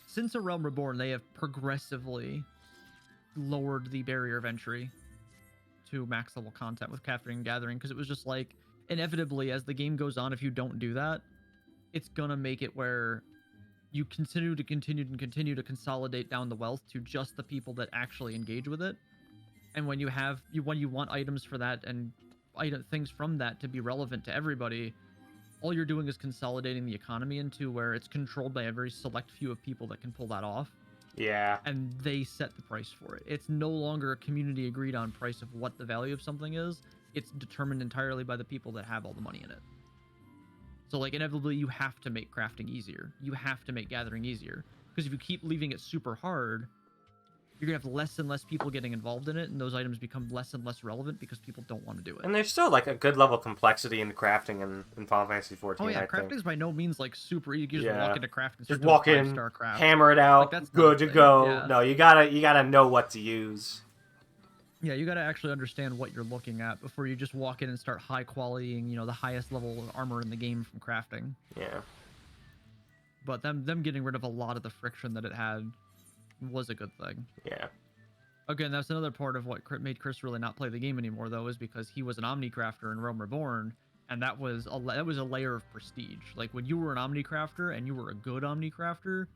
since A Realm Reborn, they have progressively lowered the barrier of entry to max level content with crafting and gathering, because it was just like, inevitably, as the game goes on, if you don't do that, it's gonna make it where you continue to consolidate down the wealth to just the people that actually engage with it. And when you have when you want items for that and things from that to be relevant to everybody, all you're doing is consolidating the economy into where it's controlled by a very select few of people that can pull that off, Yeah. and they set the price for it. It's no longer a community agreed on price of what the value of something is. It's determined entirely by the people that have all the money in it. So like inevitably you have to make crafting easier. You have to make gathering easier. Because if you keep leaving it super hard, you're gonna have less and less people getting involved in it, and those items become less and less relevant because people don't want to do it. And there's still like a good level of complexity in the crafting in Final Fantasy 14. Oh yeah, I crafting think. is by no means like super. You can just Yeah. walk into craft and Just start doing walk in, 5-star craft. hammer it out, that's not good a to thing. go. Yeah. No, you gotta know what to use. Yeah, you gotta actually understand what you're looking at before you just walk in and start high qualitying, you know, the highest level of armor in the game from crafting. Yeah. But them getting rid of a lot of the friction that it had was a good thing. Yeah. Again, that's another part of what made Chris really not play the game anymore, though, is because he was an Omnicrafter in Realm Reborn, and that was a layer of prestige. Like when you were an Omnicrafter and you were a good Omnicrafter,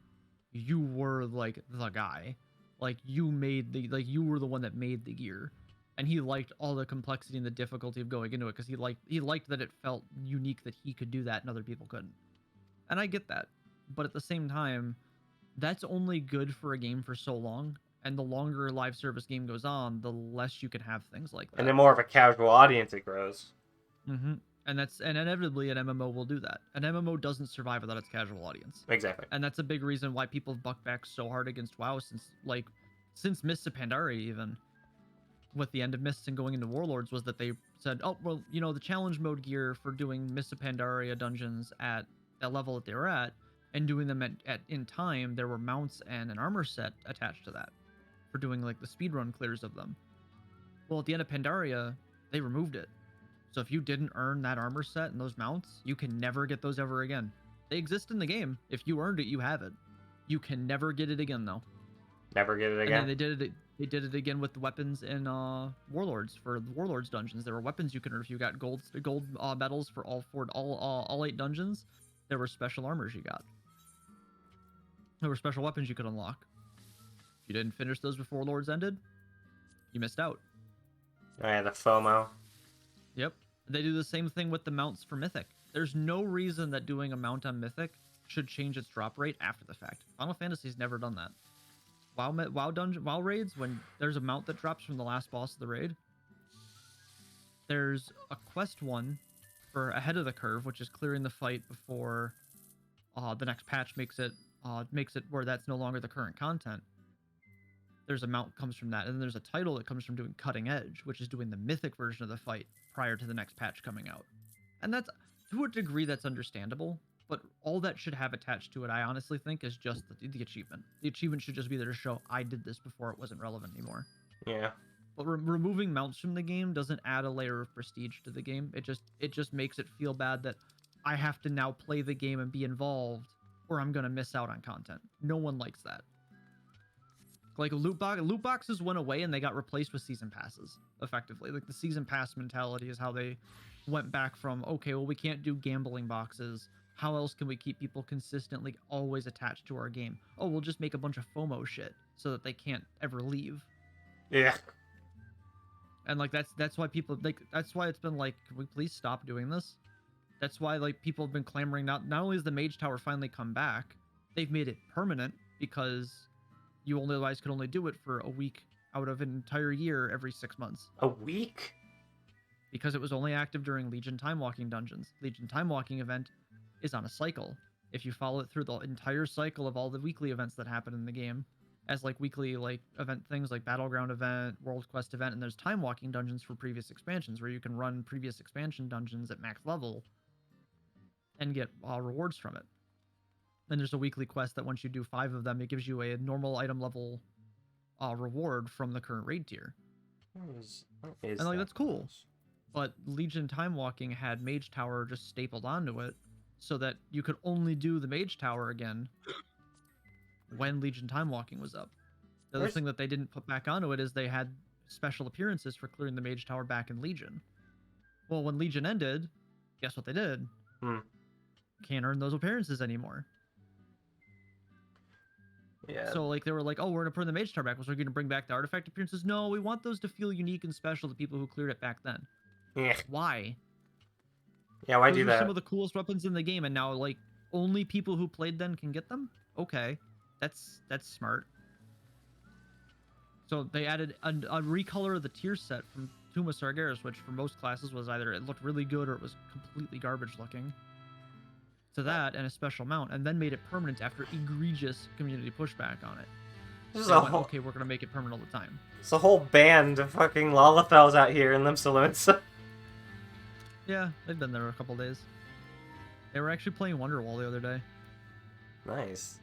you were like the guy. Like you were the one that made the gear, and he liked all the complexity and the difficulty of going into it because he liked that it felt unique that he could do that and other people couldn't. And I get that, but at the same time, that's only good for a game for so long. And the longer a live service game goes on, the less you can have things like that. And the more of a casual audience it grows. Mm-hmm. And inevitably an MMO will do that. An MMO doesn't survive without its casual audience. Exactly. And that's a big reason why people buck back so hard against WoW since Mists of Pandaria, even with the end of Mists and going into Warlords, was that they said, oh well, you know, the challenge mode gear for doing Mists of Pandaria dungeons at that level that they were at and doing them in time, there were mounts and an armor set attached to that for doing like the speedrun clears of them. Well, at the end of Pandaria, they removed it. So if you didn't earn that armor set and those mounts, you can never get those ever again. They exist in the game. If you earned it, you have it. You can never get it again though. Never get it again. And then they did it again with the weapons in Warlords. For the Warlords dungeons, there were weapons you could earn if you got gold medals for all 8 dungeons. There were special armors you got. There were special weapons you could unlock. If you didn't finish those before Lords ended, you missed out. Oh yeah, the FOMO. Yep. They do the same thing with the mounts for Mythic. There's no reason that doing a mount on Mythic should change its drop rate after the fact. Final Fantasy's never done that. WoW raids, when there's a mount that drops from the last boss of the raid, there's a quest one for ahead of the curve, which is clearing the fight before the next patch makes it where that's no longer the current content. There's a mount comes from that, and then there's a title that comes from doing Cutting Edge, which is doing the Mythic version of the fight prior to the next patch coming out. And that's, to a degree, that's understandable, but all that should have attached to it, I honestly think, is just the achievement. The achievement should just be there to show, I did this before it wasn't relevant anymore. Yeah. But removing mounts from the game doesn't add a layer of prestige to the game. It just makes it feel bad that I have to now play the game and be involved, or I'm going to miss out on content. No one likes that. Like loot boxes went away and they got replaced with season passes, effectively. Like the season pass mentality is how they went back from, okay, well, we can't do gambling boxes. How else can we keep people consistently always attached to our game? Oh, we'll just make a bunch of FOMO shit so that they can't ever leave. Yeah. And like that's why people that's why it's been like, can we please stop doing this? That's why like people have been clamoring. Not only has the Mage Tower finally come back, they've made it permanent because you otherwise could only do it for a week out of an entire year every 6 months. A week? Because it was only active during Legion Time Walking dungeons. Legion Time Walking event is on a cycle. If you follow it through the entire cycle of all the weekly events that happen in the game, as like weekly like event things like Battleground event, World Quest event, and there's Time Walking dungeons for previous expansions where you can run previous expansion dungeons at max level and get rewards from it. And there's a weekly quest that once you do 5 of them, it gives you a normal item level reward from the current raid tier. And like that's cool. But Legion Time Walking had Mage Tower just stapled onto it so that you could only do the Mage Tower again when Legion Time Walking was up. The other thing that they didn't put back onto it is they had special appearances for clearing the Mage Tower back in Legion. Well, when Legion ended, guess what they did? Can't earn those appearances anymore. Yeah. So like they were like, oh, we're gonna put in the Mage Tower back, so we're gonna bring back the artifact appearances. No, we want those to feel unique and special to people who cleared it back then. Yeah. Why? Yeah. Why Those do are some that? of the coolest weapons in the game, and now like only people who played then can get them. Okay, that's smart. So they added a recolor of the tier set from Tomb of Sargeras, which for most classes was either it looked really good or it was completely garbage looking. To that and a special mount, and then made it permanent after egregious community pushback on it. This is They a went, whole, okay, we're gonna make it permanent all the time. it's a whole band of fucking Lalafels out here in Limsaloots. Yeah, they've been there a couple days. They were actually playing Wonderwall the other day. Nice.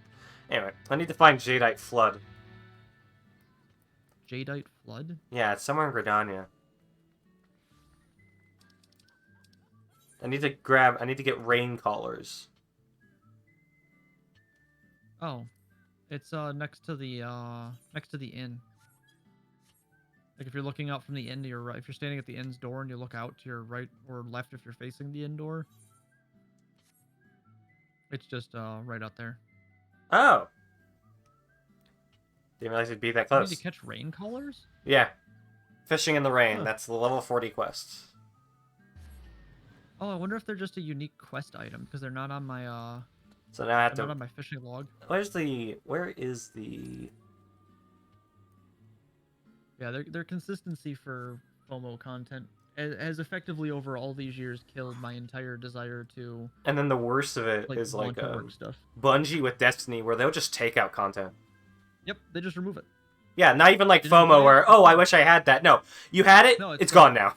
Anyway, I need to find Jadeite Flood. Jadeite Flood? Yeah, it's somewhere in Gridania. I need to get rain collars. Oh, it's next to the inn. Like if you're looking out from the inn to your right, if you're standing at the inn's door and you look out to your right or left if you're facing the inn door, it's just right out there. Oh. Didn't realize it'd be that You need close. to catch rain collars? Yeah. Fishing in the rain. Huh. That's the level 40 quest. Oh, I wonder if they're just a unique quest item because they're not on my So now I have they're not to. on my fishing log. Where is the? Yeah, their consistency for FOMO content has effectively over all these years killed my entire desire to And then the worst of it like is want like to work stuff. Bungie with Destiny, where they'll just take out content. Yep, they just remove it. Yeah, not even like Did you FOMO, play it? where I wish I had that. No, you had it. No, it's it's gone now.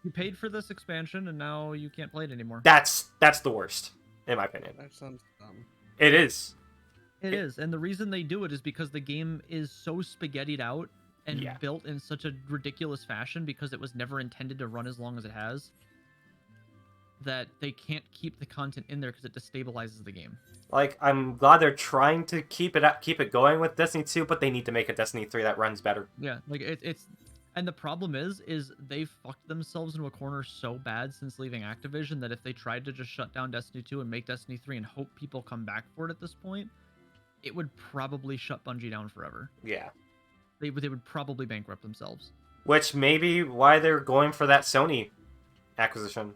You paid for this expansion and now you can't play it anymore. That's the worst, in my opinion. That sounds dumb. It is. It is, and the reason they do it is because the game is so spaghettied out and Yeah. built in such a ridiculous fashion because it was never intended to run as long as it has, that they can't keep the content in there because it destabilizes the game. Like, I'm glad they're trying to keep it going with Destiny 2, but they need to make a Destiny 3 that runs better. Yeah, like it's, and the problem is they fucked themselves into a corner so bad since leaving Activision that if they tried to just shut down Destiny 2 and make Destiny 3 and hope people come back for it at this point, it would probably shut Bungie down forever. Yeah. They would probably bankrupt themselves. Which may be why they're going for that Sony acquisition.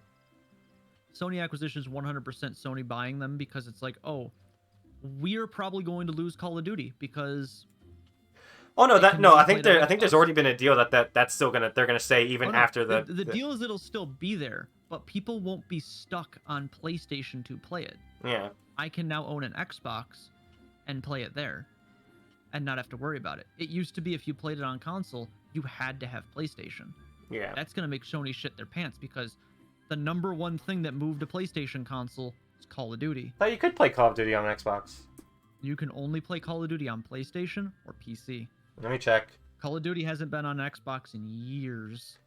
Sony acquisition is 100% Sony buying them because it's like, oh, we're probably going to lose Call of Duty because Oh no, They that can no, only I think play it on I think there's Xbox. already been a deal that's still they're gonna say even Oh, no, after the deal is it'll still be there, but people won't be stuck on PlayStation to play it. Yeah. I can now own an Xbox and play it there and not have to worry about it. It used to be if you played it on console, you had to have PlayStation. Yeah. That's going to make Sony shit their pants because the number one thing that moved to PlayStation console is Call of Duty. Thought you could play Call of Duty on Xbox. You can only play Call of Duty on PlayStation or PC. Let me check. Call of Duty hasn't been on Xbox in years.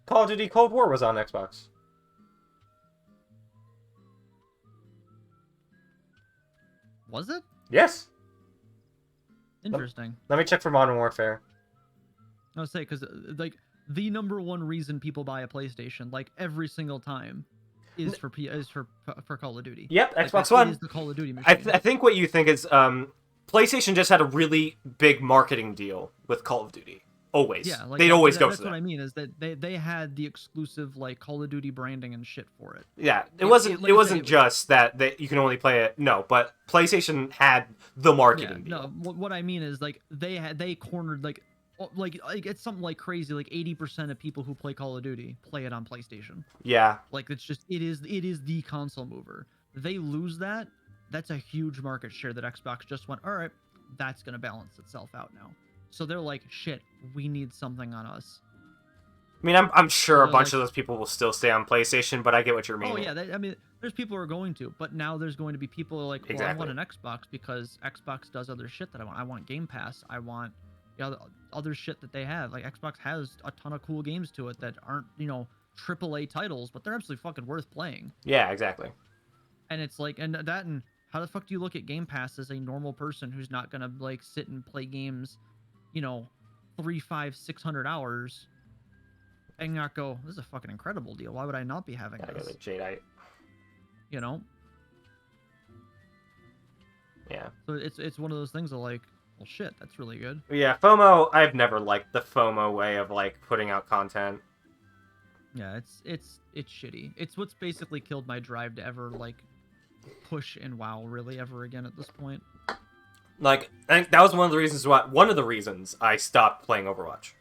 Call of Duty Cold War was on Xbox. Was it? Yes. Interesting. Let me check for Modern Warfare. I was say because like the number one reason people buy a PlayStation, like every single time, is for Call of Duty. Yep, Like, Xbox it One. is the Call of Duty machine. I think what you think is PlayStation just had a really big marketing deal with Call of Duty. Always. Yeah, like They'd always go that's for what that. I mean is that they had the exclusive like Call of Duty branding and shit for it. Yeah, it like wasn't I said, just that you can only play it. No, but PlayStation had the marketing Yeah, deal. no, what I mean is like they cornered like it's something like crazy like 80% of people who play Call of Duty play it on PlayStation. Yeah. Like it's just it is the console mover. They lose that, that's a huge market share that Xbox just went, all right, that's gonna balance itself out now. So they're like, shit, we need something on us. I mean, I'm sure a So, bunch like- of those people will still stay on PlayStation, but I get what you're Oh meaning. yeah, I mean, there's people who are going to, but now there's going to be people who are like, well, Exactly. I want an Xbox because Xbox does other shit that I want. I want Game Pass. I want other shit that they have. Like Xbox has a ton of cool games to it that aren't AAA titles, but they're absolutely fucking worth playing. Yeah, exactly. And it's like, and how the fuck do you look at Game Pass as a normal person who's not gonna like sit and play games, 300, 500, 600 hours, and not go, this is a fucking incredible deal. Why would I not be having Gotta go this? to Jadeite. You know? Yeah. So it's one of those things of like, Well, shit, that's really good. Yeah, FOMO. I've never liked the FOMO way of like putting out content. Yeah, it's shitty. It's what's basically killed my drive to ever like push in WoW really ever again at this point. Like, I think that was one of the reasons I stopped playing Overwatch.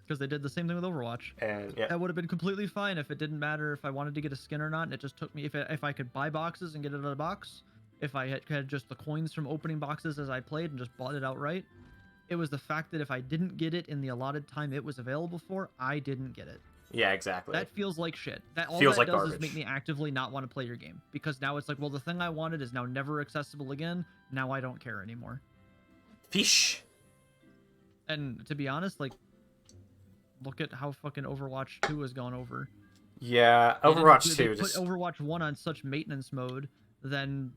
Because they did the same thing with Overwatch. And yeah, That would have been completely fine if it didn't matter if I wanted to get a skin or not. And it just took me if I could buy boxes and get it in a box, if I had just the coins from opening boxes as I played and just bought it outright. It was the fact that if I didn't get it in the allotted time it was available for, I didn't get it. yeah, exactly. That feels like shit. That all Feels that like does garbage. is make me actively not want to play your game because now it's like, well, the thing I wanted is now never accessible again. Now I don't care anymore. Fish. And to be honest, like, look at how fucking Overwatch 2 has gone over. Yeah, They didn't Overwatch they 2 put just Overwatch 1 on such maintenance mode, then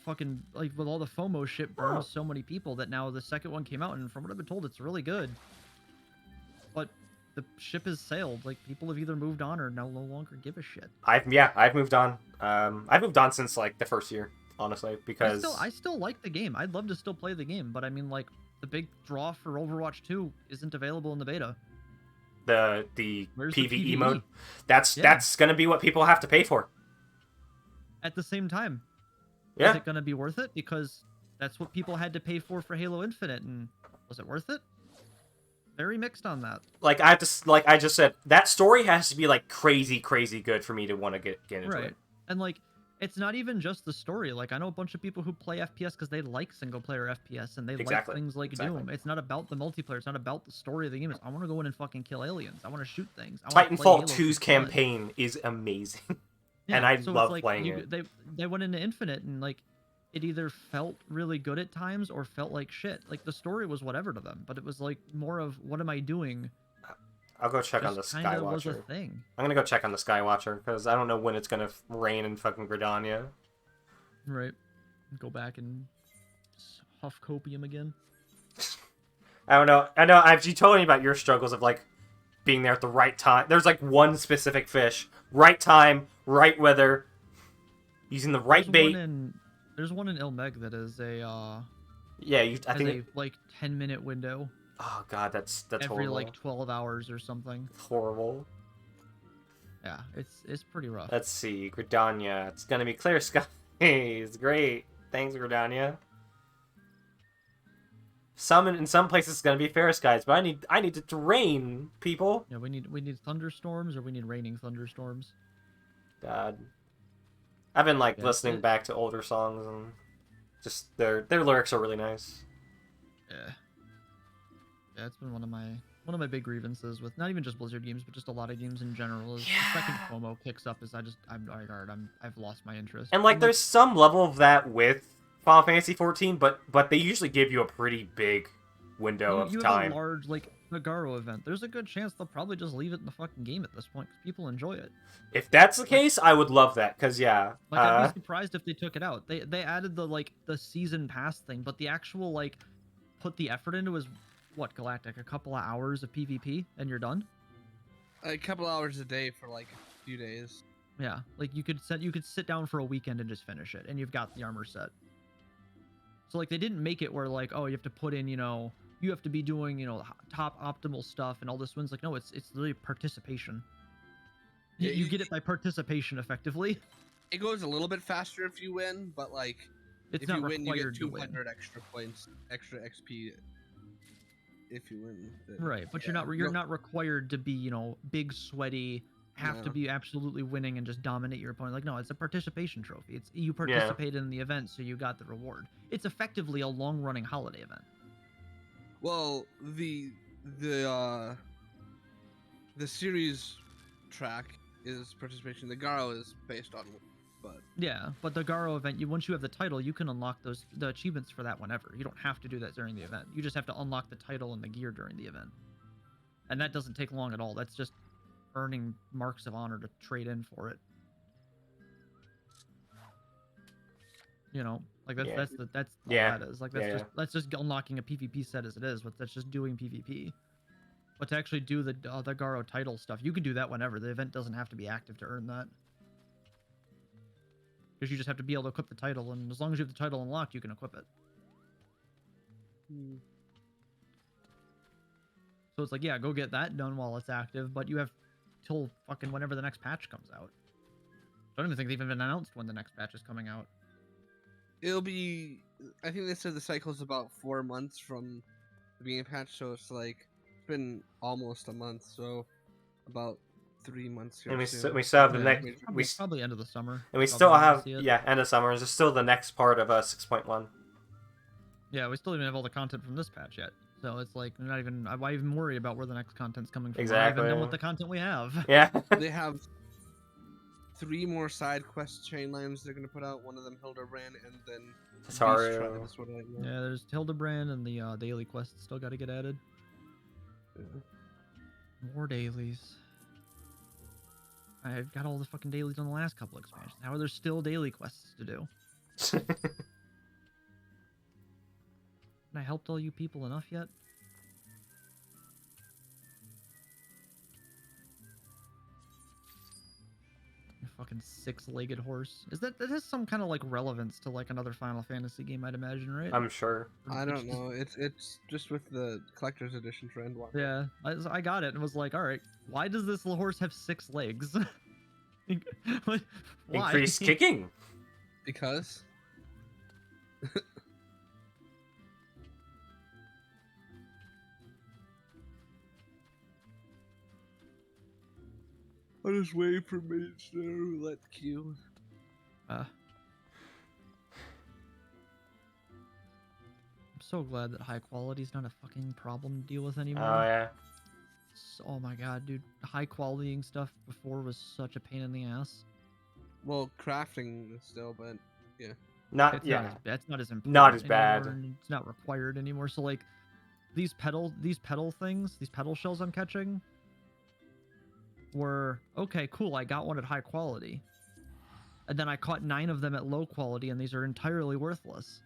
fucking like with all the FOMO shit burns so many people that now the second one came out, and from what I've been told, it's really good. But the ship has sailed. Like, people have either moved on or no longer give a shit. I've moved on. I've moved on since like the first year, honestly, because I still like the game. I'd love to still play the game, but I mean, like, the big draw for Overwatch 2 isn't available in the beta. the Where's the PvE PvE? mode, that's Yeah. gonna be what people have to pay for. At the same time, Yeah, is it gonna be worth it? Because that's what people had to pay for Halo Infinite, and was it worth it? Very mixed on that. like I just said, that story has to be like crazy good for me to want to get into Right. it. And like, it's not even just the story. Like, I know a bunch of people who play FPS because they like single player FPS and they Exactly. like things like Doom. It's not about the multiplayer. It's not about the story of the game. It's, I want to go in and fucking kill aliens. I want to shoot things. I wanna play Titanfall Halo 2's for fun. campaign is amazing. Yeah, and I so it's love like playing it. They went into Infinite and like, it either felt really good at times or felt like shit. Like, the story was whatever to them, but it was like more of, what am I doing? I'll go check on the Just kinda was a Skywatcher. thing. I'm gonna go check on the Skywatcher because I don't know when it's gonna rain in fucking Gridania. Right. Go back and huff copium again. I don't know. I know. You told me about your struggles of like being there at the right time. There's like one specific fish, right time, right weather, using the right bait. There's one in Ilmeg that is a Yeah, I has think. a like 10-minute window Oh god, that's every horrible. like 12 hours or something. Horrible. Yeah, it's pretty rough. Let's see, Gridania. It's gonna be clear skies. Great. Thanks, Gridania. In some places it's gonna be fair skies, but I need it to rain, people. Yeah, we need thunderstorms or we need raining thunderstorms. God. I've been like Yeah, listening back to older songs and just their lyrics are really nice. Yeah. Yeah, it's been one of my big grievances with not even just Blizzard games, but just a lot of games in general. Is the second FOMO kicks up, is I've lost my interest. And like there's some level of that with Final Fantasy 14, but they usually give you a pretty big window of you time. have a large like Nagaro event. There's a good chance they'll probably just leave it in the fucking game at this point because people enjoy it. If that's the case, I would love that because yeah, Like, I'd be surprised if they took it out. They added the season pass thing, but the actual like put the effort into is what, Galactic, a couple of hours of PvP and you're done. A couple hours a day for like a few days. Yeah, like you could sit down for a weekend and just finish it, and you've got the armor set. So like they didn't make it where like, oh, you have to put in, you have to be doing, top optimal stuff and all this wins. Like, no, it's literally participation. Yeah, You get it by participation effectively. It goes a little bit faster if you win, but like It's if not you win, you required get to win. 200 extra points, extra XP. If you win, Right, but yeah, you're not required to be, big, sweaty, have to No. be absolutely winning and just dominate your opponent. Like, no, it's a participation trophy. It's you participated in the event, so you got the reward. It's effectively a long-running holiday event. Well, the series track is participation. The Garo is based on, but Yeah, but the Garo event, once you have the title, you can unlock the achievements for that whenever. You don't have to do that during the event. You just have to unlock the title and the gear during the event. And that doesn't take long at all. That's just earning marks of honor to trade in for it. Like that's Yeah. that's all Yeah. that is. Like Yeah, that's just unlocking a PvP set as it is. But that's just doing PvP. But to actually do the Garo title stuff, you can do that whenever. The event doesn't have to be active to earn that. because you just have to be able to equip the title, and as long as you have the title unlocked, you can equip it. So it's like, yeah, go get that done while it's active, but you have till fucking whenever the next patch comes out. I don't even think they've even announced when the next patch is coming out. It'll be. I think they said the cycle is about 4 months from being patched, so it's like it's been almost a month, so about 3 months here. And we soon. we still have the Yeah, next Probably end of the summer. and we Probably still when have see it. end of summer. There's still the next part of 6.1. Yeah, we still even have all the content from this patch yet. So it's like, we're not even. Why even worry about where the next content's coming from? We're not even done Exactly. with the content we have. Yeah. They have 3 more side quest chain lines they're gonna put out. One of them Hildebrand, and then Beast Tasaru. Tribe is what I know. Yeah, there's Hildebrand and the daily quests still got to get added. More dailies. I've got all the fucking dailies on the last couple expansions. How are there still daily quests to do? Haven't I helped all you people enough yet? You fucking 6-legged horse. That has some kind of like relevance to like another Final Fantasy game, I'd imagine, right? I'm sure. I It's don't just- know. It's just with the collector's edition for Endwalker. Yeah, I got it and was like, all right, why does this little horse have 6 legs? Why? Increased kicking. Because I'll just wait for minutes to roulette queue. I'm so glad that high quality is not a fucking problem to deal with anymore. Oh yeah. Oh my god, dude. High quality stuff before was such a pain in the ass. Well, crafting is still, but Not It's yeah. not as bad. It's not as important. Not as bad. anymore, and it's not required anymore. So like these petal things, these petal shells I'm catching were okay, cool. I got one at high quality. And then I caught 9 of them at low quality, and these are entirely worthless.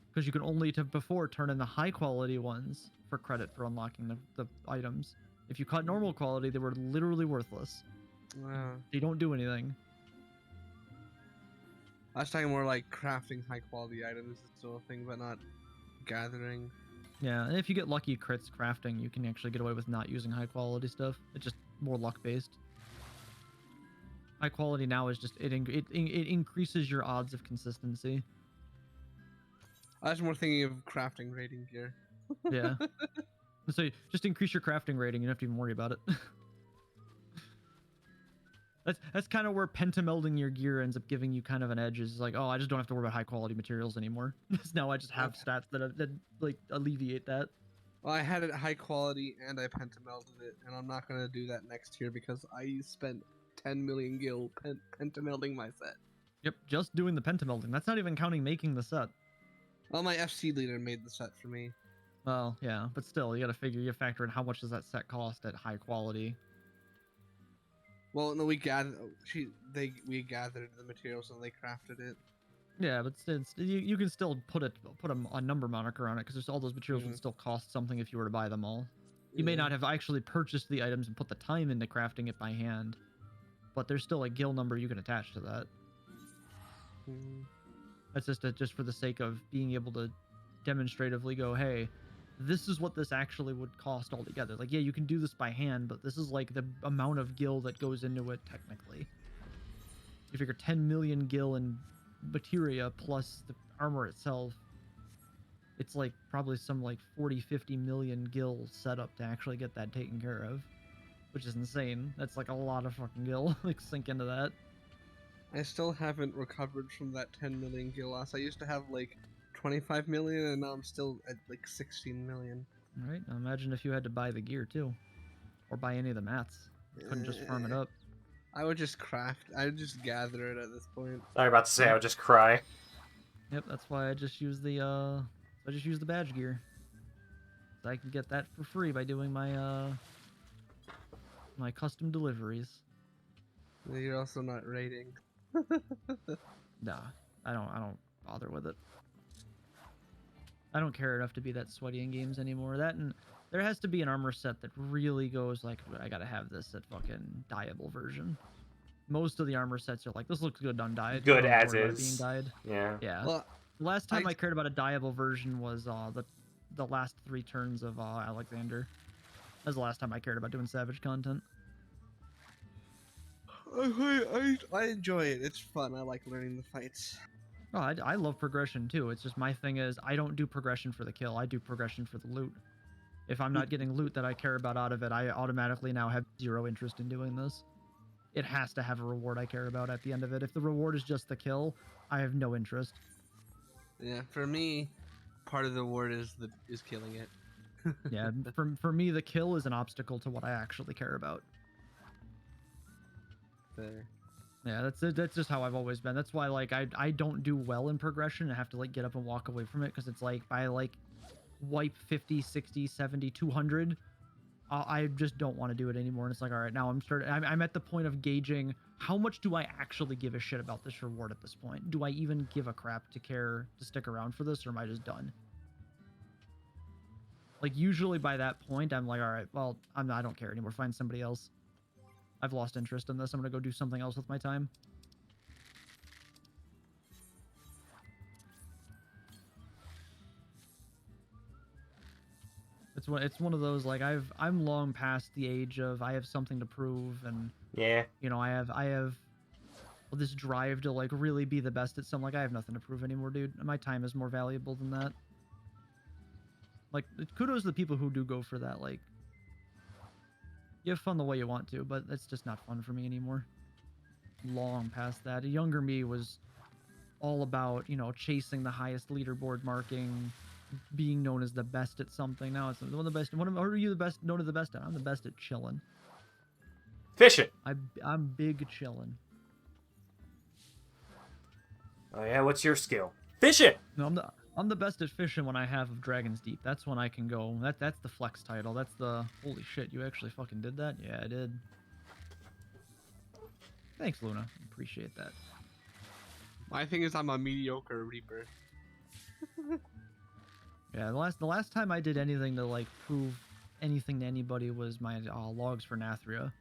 Because you can only before turn in the high quality ones for credit for unlocking the items. If you caught normal quality, they were literally worthless. They don't do anything. I was talking more like crafting high quality items is still a thing, but not gathering. Yeah, and if you get lucky crits crafting, you can actually get away with not using high quality stuff. It's just more luck based. High quality now is just it increases your odds of consistency. I was more thinking of crafting rating gear. Yeah. So you just increase your crafting rating. You don't have to even worry about it. That's kind of where pentamelding your gear ends up giving you kind of an edge. Is like, oh, I just don't have to worry about high quality materials anymore. Now I just have stats that like alleviate that. Well, I had it high quality and I pentamelded it, and I'm not gonna do that next year because I spent 10 million gil pentamelding my set. Yep, just doing the pentamelding. That's not even counting making the set. Well, my FC leader made the set for me. Well, yeah, but still, you gotta factor in how much does that set cost at high quality. Well, no, we gathered. We gathered the materials and they crafted it. Yeah, but you can still put a number moniker on it because all those materials would still cost something if you were to buy them all. You may not have actually purchased the items and put the time into crafting it by hand, but there's still a gil number you can attach to that. That's just for the sake of being able to demonstratively go, hey, this is what this actually would cost altogether. Like, yeah, you can do this by hand, but this is like the amount of gil that goes into it technically. You figure 10 million gil in materia plus the armor itself, it's like probably some like 40-50 million gil setup to actually get that taken care of, which is insane. That's like a lot of fucking gil. Like, sink into that. I still haven't recovered from that 10 million gil loss. I used to have like 25 million, and now I'm still at like 16 million. All right, now imagine if you had to buy the gear too, or buy any of the mats. You couldn't just farm it up. I would just craft. I would just gather it at this point. I was about to say I would just cry. Yep, that's why I just use the badge gear. So I can get that for free by doing my my custom deliveries. You're also not rating. Nah, I don't bother with it. I don't care enough to be that sweaty in games anymore. That, and there has to be an armor set that really goes like, I gotta have this at fucking dyeable version. most of the armor sets are like, this looks good undyed. Good I don't as worry about it is. being dyed. Yeah. Yeah. Well, The last time I- I cared about a dyeable version was the last 3 turns of Alexander. That was the last time I cared about doing Savage content. I enjoy it. It's fun. I like learning the fights. Oh, I love progression too. It's just my thing is I don't do progression for the kill. I do progression for the loot. If I'm not getting loot that I care about out of it, I automatically now have 0 interest in doing this. It has to have a reward I care about at the end of it. If the reward is just the kill, I have no interest. Yeah, for me, part of the reward is killing it. Yeah, for me, the kill is an obstacle to what I actually care about. There. Yeah, that's just how I've always been. That's why like I don't do well in progression. I have to like get up and walk away from it because it's like I like wipe 50, 60, 70, 200. I just don't want to do it anymore. And it's like, all right, now I'm at the point of gauging how much do I actually give a shit about this reward at this point? Do I even give a crap to care to stick around for this, or am I just done? Like usually by that point, I'm like, all right, well, I don't care anymore. Find somebody else. I've lost interest in this. I'm gonna go do something else with my time. It's one of those like I'm long past the age of I have something to prove, and Yeah. you know I have this drive to like really be the best at something. Like I have nothing to prove anymore, dude. My time is more valuable than that. Like kudos to the people who do go for that. Like you have fun the way you want to, but it's just not fun for me anymore. Long past that. A younger me was all about, you know, chasing the highest leaderboard marking, being known as the best at something. Now it's one of the best. What are you the best? Known as the best at? I'm the best at chilling. Fishing. I'm big chilling. Oh yeah, what's your skill? Fishing. No, I'm the best at fishing when I have of Dragon's Deep. That's when I can go. That's the flex title. That's the holy shit. You actually fucking did that? Yeah, I did. Thanks, Luna. Appreciate that. My thing is I'm a mediocre reaper. Yeah, the last time I did anything to like prove anything to anybody was my logs for Nathria.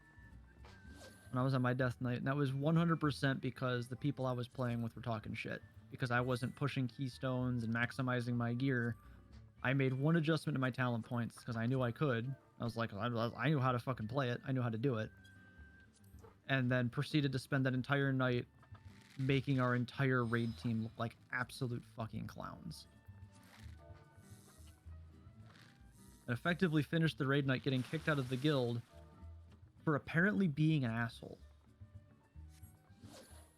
When I was on my death knight, and that was 100% because the people I was playing with were talking shit. Because I wasn't pushing keystones and maximizing my gear. I made one adjustment to my talent points because I knew I could. I was like, I knew how to fucking play it. I knew how to do it. And then proceeded to spend that entire night making our entire raid team look like absolute fucking clowns. And effectively finished the raid night getting kicked out of the guild for apparently being an asshole.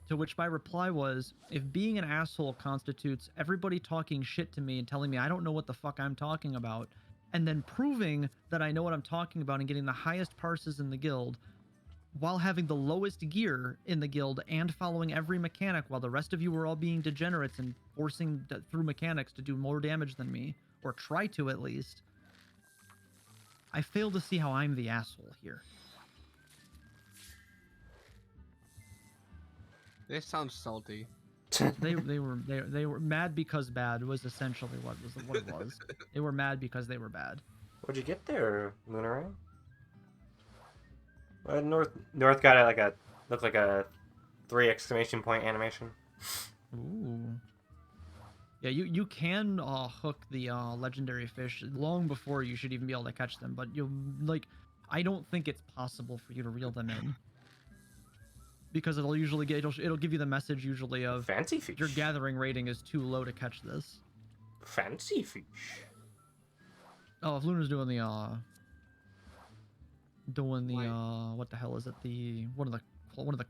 To which my reply was, if being an asshole constitutes everybody talking shit to me and telling me I don't know what the fuck I'm talking about, and then proving that I know what I'm talking about and getting the highest parses in the guild, while having the lowest gear in the guild and following every mechanic while the rest of you were all being degenerates and forcing through mechanics to do more damage than me, or try to at least, I fail to see how I'm the asshole here. This sounds salty. They were mad because bad was essentially what it was. They were mad because they were bad. What'd you get there, Lunaray? Well, North got looked like a 3 exclamation point animation. Ooh. Yeah, you can hook the legendary fish long before you should even be able to catch them, but I don't think it's possible for you to reel them in. Because it'll usually it'll give you the message usually of Fancy fish. your gathering rating is too low to catch this. Fancy fish. Oh, if Luna's doing the what the hell is it? The one of the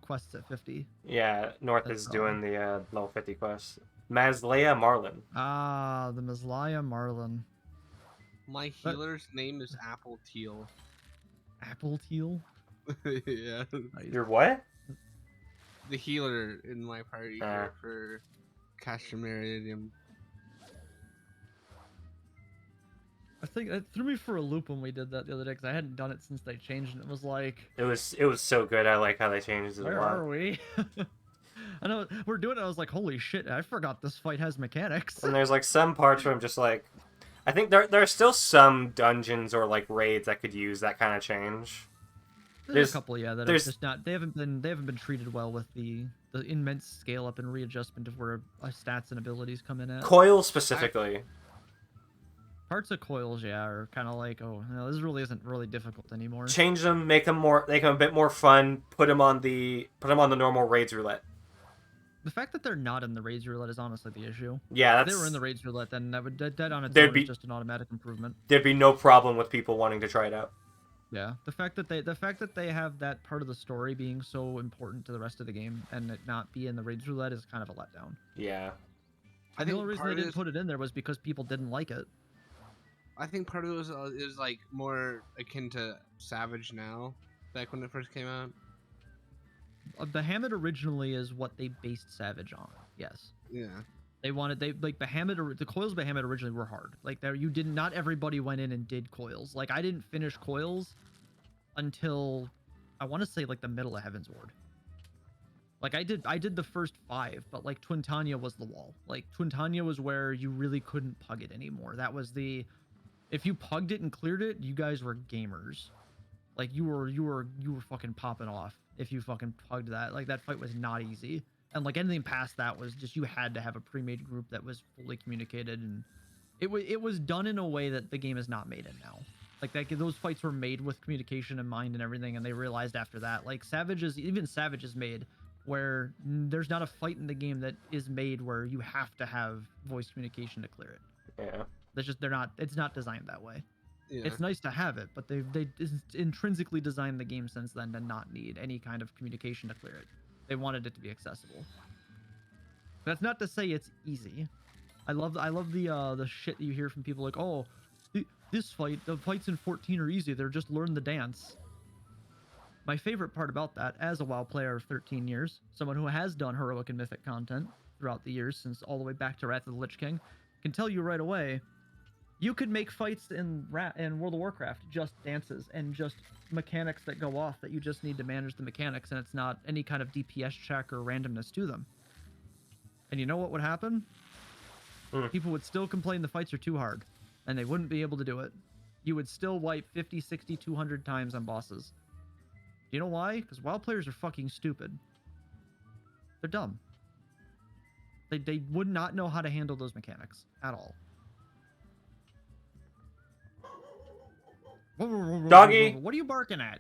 quests at 50. Yeah, North That's is doing the level 50 quest. Maslea Marlin. Ah, the Maslea Marlin. My healer's name is Apple Teal. Apple Teal? Yeah. Your what? The healer in my party here for Castramaridium. I think it threw me for a loop when we did that the other day because I hadn't done it since they changed it. It was like, It was so good. I like how they changed it a where lot. are we? I know we're doing it. I was like, holy shit! I forgot this fight has mechanics. And there's like some parts where I'm just like, I think there are still some dungeons or like raids that could use that kind of change. There's- a couple, yeah, that are there's- just not. They haven't been treated well with the immense scale up and readjustment of where stats and abilities come in at. Coil specifically. Parts of coils, yeah, are kind of like, oh, no, this really isn't really difficult anymore. Change them, make them a bit more fun. Put them on the normal raids roulette. The fact that they're not in the raids roulette is honestly the issue. Yeah, If that's they were in the raids roulette, then that on its There'd own be- is just an automatic improvement. there'd be no problem with people wanting to try it out. Yeah, the fact that they have that part of the story being so important to the rest of the game and it not be in the raids roulette is kind of a letdown. Yeah. I The think only reason part they of didn't this, put it in there was because people didn't like it. I think part of it is like more akin to Savage now, back when it first came out. Bahamut originally is what they based Savage on. Yes. Yeah. They Bahamut, the coils Bahamut originally were hard. Like there, not everybody went in and did coils. Like I didn't finish coils until I want to say like the middle of Heaven's Ward. Like I did the first 5, but like Twintania was the wall. Like Twintania was where you really couldn't pug it anymore. That was if you pugged it and cleared it, you guys were gamers. Like you were fucking popping off if you fucking pugged that. Like that fight was not easy. And like anything past that was just you had to have a pre-made group that was fully communicated, and it was done in a way that the game is not made in now. Like those fights were made with communication in mind and everything, and they realized after that, like Savage is made where there's not a fight in the game that is made where you have to have voice communication to clear it. Yeah. It's not designed that way. Yeah. It's nice to have it, but they intrinsically designed the game since then to not need any kind of communication to clear it. They wanted it to be accessible. That's not to say it's easy. I love the shit that you hear from people like, oh, the fights in 14 are easy. They're just learn the dance. My favorite part about that, as a WoW player of 13 years, someone who has done heroic and mythic content throughout the years, since all the way back to Wrath of the Lich King, can tell you right away, you could make fights in World of Warcraft just dances and just mechanics that go off that you just need to manage the mechanics, and it's not any kind of DPS check or randomness to them. And you know what would happen? People would still complain the fights are too hard, and they wouldn't be able to do it. You would still wipe 50, 60, 200 times on bosses. Do you know why? Because WoW players are fucking stupid. They're dumb. They would not know how to handle those mechanics at all. Doggy! What are you barking at?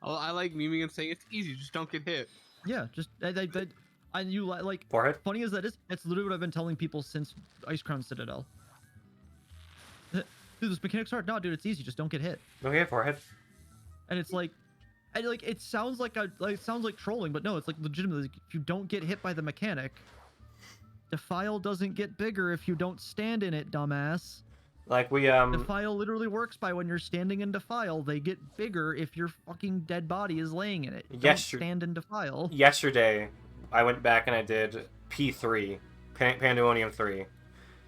Oh, I like memeing and saying it's easy, just don't get hit. Yeah, just and you like. Forehead. Funny as that is, that's literally what I've been telling people since Ice Crown Citadel. Dude, this mechanic's hard. No, dude, it's easy. Just don't get hit. Okay, forehead. And it's like, it sounds like trolling, but no, it's like legitimately. Like, if you don't get hit by the mechanic, Defile doesn't get bigger if you don't stand in it, dumbass. Like we Defile literally works by when you're standing in Defile, they get bigger if your fucking dead body is laying in it. Don't stand in Defile. Yesterday, I went back and I did P3, Pandemonium 3,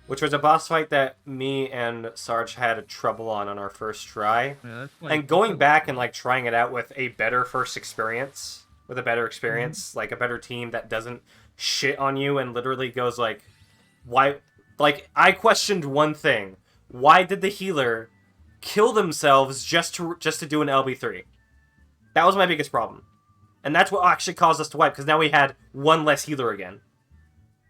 which was a boss fight that me and Sarge had trouble on our first try. Yeah, And going back and like trying it out with a better first experience, like a better team that doesn't shit on you and literally goes like, why? Like I questioned one thing: why did the healer kill themselves just to do an LB3? That was my biggest problem, and that's what actually caused us to wipe because now we had one less healer again.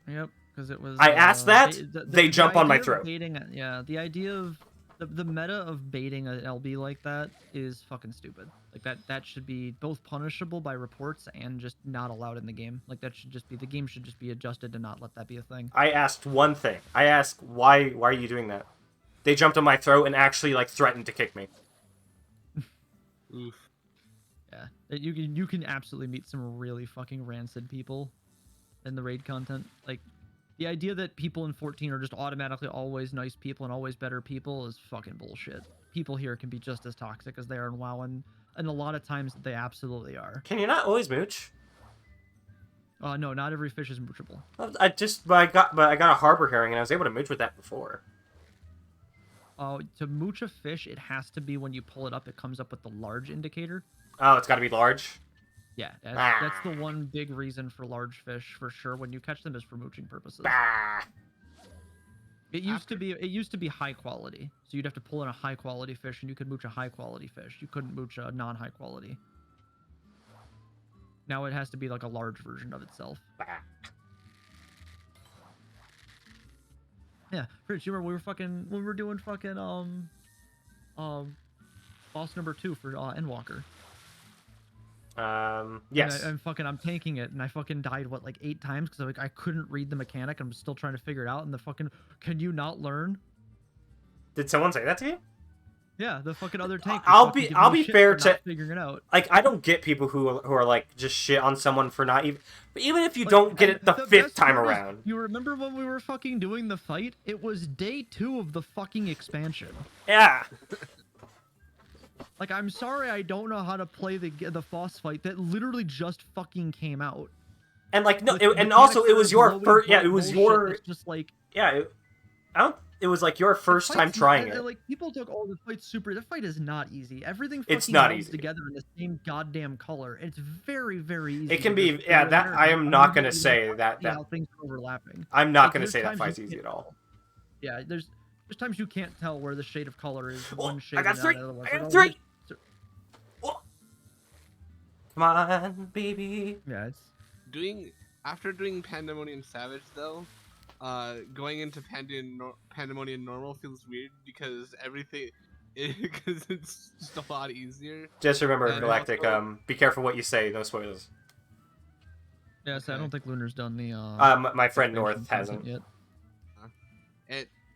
Yep, because it was. I asked that, they jump on my idea of throat. The idea of the meta of baiting an LB like that is fucking stupid. Like that should be both punishable by reports and just not allowed in the game. Like that should just be, the game should just be adjusted to not let that be a thing. I asked one thing. I asked why are you doing that? They jumped on my throat and actually like threatened to kick me. Oof. Yeah, you can absolutely meet some really fucking rancid people in the raid content. Like the idea that people in 14 are just automatically always nice people and always better people is fucking bullshit. People here can be just as toxic as they are in WoW, and a lot of times they absolutely are. Can you not always mooch? No, not every fish is moochable. But I got a harbor herring and I was able to mooch with that before. To mooch a fish, it has to be when you pull it up, it comes up with the large indicator. Oh, it's got to be large. Yeah, that's the one big reason for large fish for sure. When you catch them is for mooching purposes. Bah. It used to be high quality. So you'd have to pull in a high quality fish, and you could mooch a high quality fish. You couldn't mooch a non high quality. Now it has to be like a large version of itself. Yeah, Rich, you remember we were doing fucking boss number 2 for Endwalker. Yes. And I'm tanking it, and I fucking died what, like 8 times because like I couldn't read the mechanic. I'm still trying to figure it out. And the fucking, can you not learn? Did someone say that to you? Yeah, the fucking other tank. I'll be shit fair for not to figuring it out. like, I don't get people who are like just shit on someone for not even. But even if you Like, don't get it the best 5th time part is, around. you remember when we were fucking doing the fight? It was day 2 of the fucking expansion. Yeah. Like, I'm sorry I don't know how to play the boss fight that literally just fucking came out. And like no, With and also it was your glowing first. Yeah, it butt was bullshit your. that's just like. Yeah, I don't. It was like your first The time fight's trying not- it. Like, people took all the fights super. The fight is not easy. Everything It's fucking not melds easy. together in the same goddamn color. It's very, very easy. It can to be. just Yeah, throw that in I there am and not gonna immediately say see that. how things are overlapping. I'm not Like, gonna there's say that times fight's you easy can't at all. tell. Yeah, there's times you can't tell where the shade of color is Oh, one shade I got and 3. not another one. I It's got like, 3. oh, Oh. Come on, baby. yeah, it's After doing Pandemonium Savage though, going into Pandemonium Normal feels weird because because it's just a lot easier. Just remember, And Galactic. also- Be careful what you say. No spoilers. yeah. So I Okay. don't think Lunar's done the. My friend expansion North content hasn't. yet.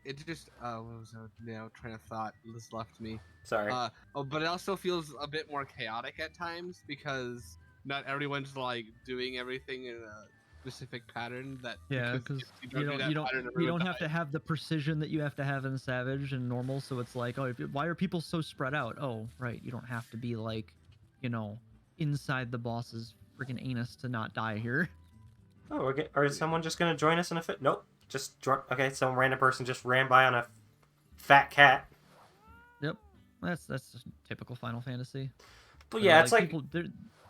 It just what was that now train of thought just left me. Sorry. But it also feels a bit more chaotic at times because not everyone's like doing everything in a specific pattern. Yeah, because because if you do that don't pattern, you everyone don't have to dies. have the precision that you have to have in Savage and Normal. So it's like, oh, why are people so spread out? Oh, right, you don't have to be like, inside the boss's freaking anus to not die here. Oh, or is someone just gonna join us in a fit? Nope. Just okay. Some random person just ran by on a fat cat. Yep, that's just typical Final Fantasy. But yeah, it's like people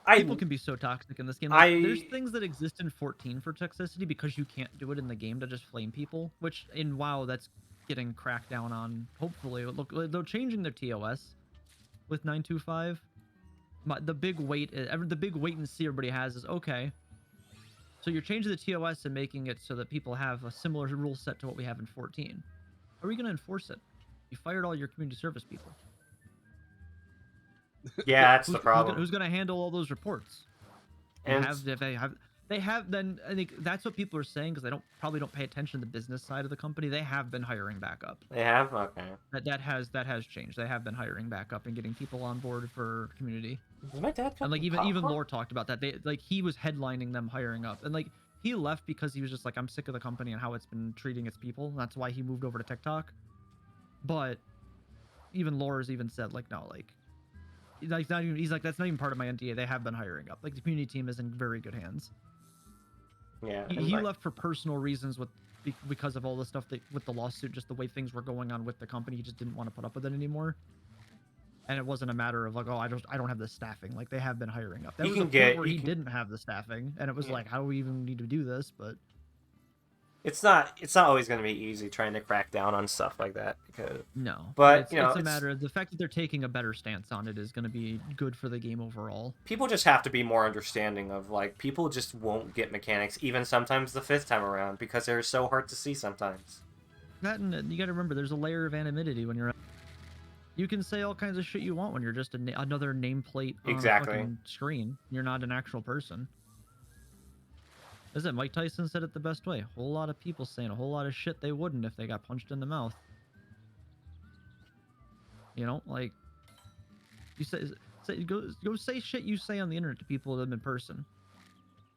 I people can be so toxic in this game. There's things that exist in 14 for toxicity because you can't do it in the game to just flame people, which in WoW that's getting cracked down on. Hopefully, look, they're changing their TOS with 925. The big wait and see everybody has is okay. So you're changing the TOS and making it so that people have a similar rule set to what we have in 14. How are you going to enforce it? You fired all your community service people. yeah, that's the problem. Who's going to handle all those reports? And They have. Then I think that's what people are saying because they probably don't pay attention to the business side of the company. They have been hiring back up. they have okay. That has changed. They have been hiring back up and getting people on board for community. Does my dad come And like from even Papa? Lore talked about that. He was headlining them hiring up, and like he left because he was just like, I'm sick of the company and how it's been treating its people. And that's why he moved over to TikTok. But even Lore has even said like, no, like he's like that's not even part of my NDA. They have been hiring up. Like the community team is in very good hands. Yeah, He left for personal reasons because of all the stuff with the lawsuit, just the way things were going on with the company. He just didn't want to put up with it anymore. And it wasn't a matter of like, oh, I don't have the staffing. Like they have been hiring up. That was a point where he didn't have the staffing, and it was like, how do we even need to do this? But it's not always going to be easy trying to crack down on stuff like that because no. But, it's a matter of the fact that they're taking a better stance on it is going to be good for the game overall. people just have to be more understanding of like people just won't get mechanics even sometimes the 5th time around because they're so hard to see sometimes. That and you got to remember, there's a layer of anonymity when you're. You can say all kinds of shit you want when you're just another nameplate on a fucking screen. You're not an actual person. Is it Mike Tyson said it the best way? A whole lot of people saying a whole lot of shit they wouldn't if they got punched in the mouth. Like you go say shit you say on the internet to people in person.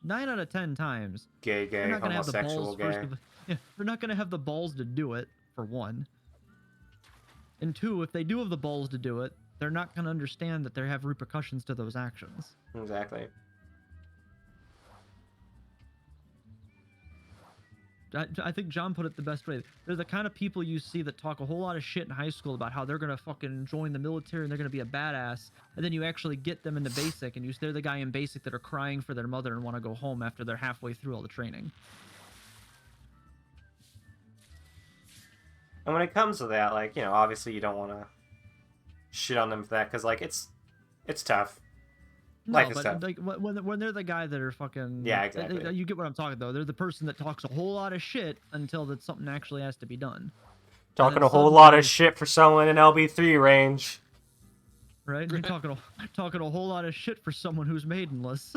9 out of 10 times, Gay, they're not gonna have the homosexual, balls. gay. They're not gonna have the balls to do it for one. And 2, if they do have the balls to do it, they're not going to understand that there have repercussions to those actions. Exactly. I think John put it the best way. They're the kind of people you see that talk a whole lot of shit in high school about how they're going to fucking join the military and they're going to be a badass. And then you actually get them into basic and they're the guy in basic that are crying for their mother and want to go home after they're halfway through all the training. And when it comes to that, like, you know, obviously you don't want to shit on them for that, because, like, it's tough. No, Life is but tough. like when they're the guy that are fucking Yeah, exactly. you get what I'm talking though. They're the person that talks a whole lot of shit until that something actually has to be done. Talking then a whole lot suddenly- of shit for someone in LB3 range. Right? You're talking a whole lot of shit for someone who's maidenless.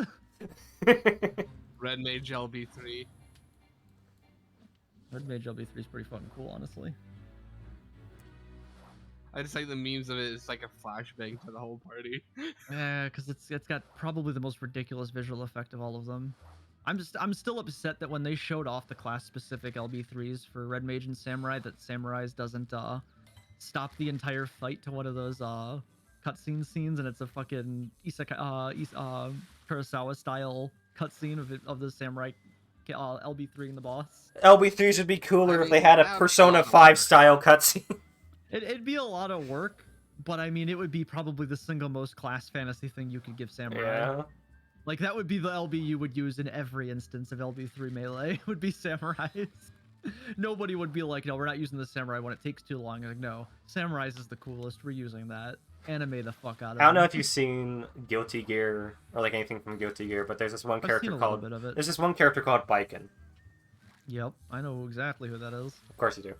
Red Mage LB3. Red Mage LB3 is pretty fucking cool, honestly. I just like the memes of it. It's like a flashbang to the whole party. Yeah, because it's got probably the most ridiculous visual effect of all of them. I'm still upset that when they showed off the class specific LB3s for Red Mage and Samurai, that Samurai's doesn't stop the entire fight to one of those cutscene scenes, and it's a fucking Isekai Kurosawa style cutscene of the Samurai LB3 and the boss. LB3s would be cooler I if they mean, had a that'd be a Persona lot of 5 work. style cutscene. It'd be a lot of work, but I mean, it would be probably the single most class fantasy thing you could give Samurai. Yeah. Like, that would be the LB you would use in every instance of LB3 Melee, would be Samurais. Nobody would be like, no, we're not using the Samurai when it takes too long. Like, no, Samurais is the coolest. We're using that. Anime the fuck out of it. I don't know if you've seen Guilty Gear or like anything from Guilty Gear, but there's this one I've seen character a little called bit of it. there's this one character called Biken. Yep, I know exactly who that is. Of course you do.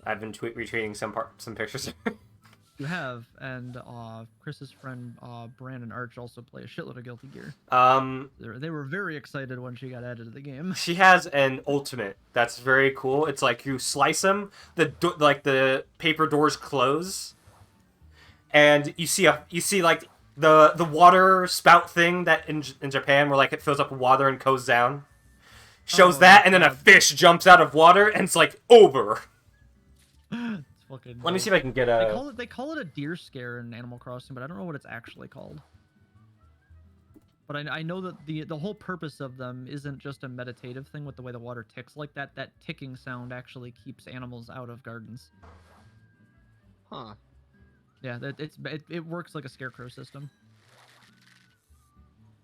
I've been retweeting some pictures. You have, and Chris's friend Brandon Arch also play a shitload of Guilty Gear. They were very excited when she got added to the game. She has an ultimate that's very cool. It's like you slice them, the paper doors close, and you see like the water spout thing that in Japan where like it fills up with water and goes down. Shows Oh, that, and then a God. fish jumps out of water, and it's like over. It's fucking. Let me see if I can get They call it a deer scare in Animal Crossing, but I don't know what it's actually called. But I know that the whole purpose of them isn't just a meditative thing with the way the water ticks like that. That ticking sound actually keeps animals out of gardens. Huh. Yeah, it works like a scarecrow system.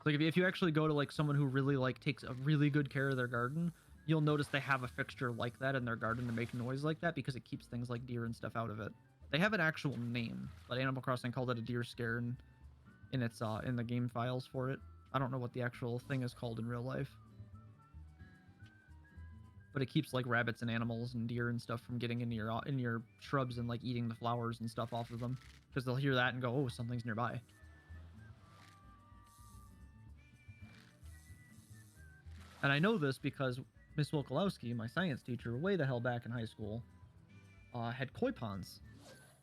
Like if you actually go to like someone who really like takes a really good care of their garden, you'll notice they have a fixture like that in their garden to make noise like that because it keeps things like deer and stuff out of it. They have an actual name, but Animal Crossing called it a deer scare in its in the game files for it. I don't know what the actual thing is called in real life. But it keeps like rabbits and animals and deer and stuff from getting in your shrubs and like eating the flowers and stuff off of them because they'll hear that and go, "Oh, something's nearby." And I know this because Miss Wilkolowski, my science teacher, way the hell back in high school, had koi ponds,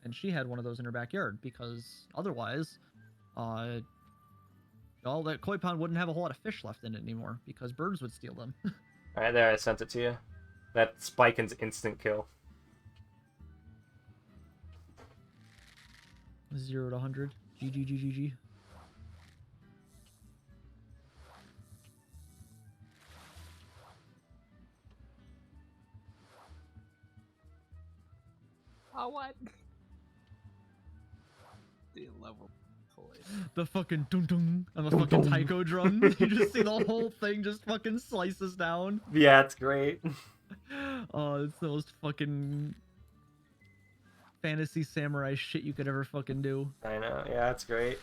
and she had one of those in her backyard because otherwise, well, that koi pond wouldn't have a whole lot of fish left in it anymore because birds would steal them. Alright, there, I sent it to you. That's Biken's instant kill. 0 to 100. GG. Oh, what? The level fully. The fucking dun dun and the fucking taiko drum. You just see the whole thing just fucking slices down. Yeah, it's great. Oh, it's the most fucking fantasy samurai shit you could ever fucking do. I know, yeah, it's great.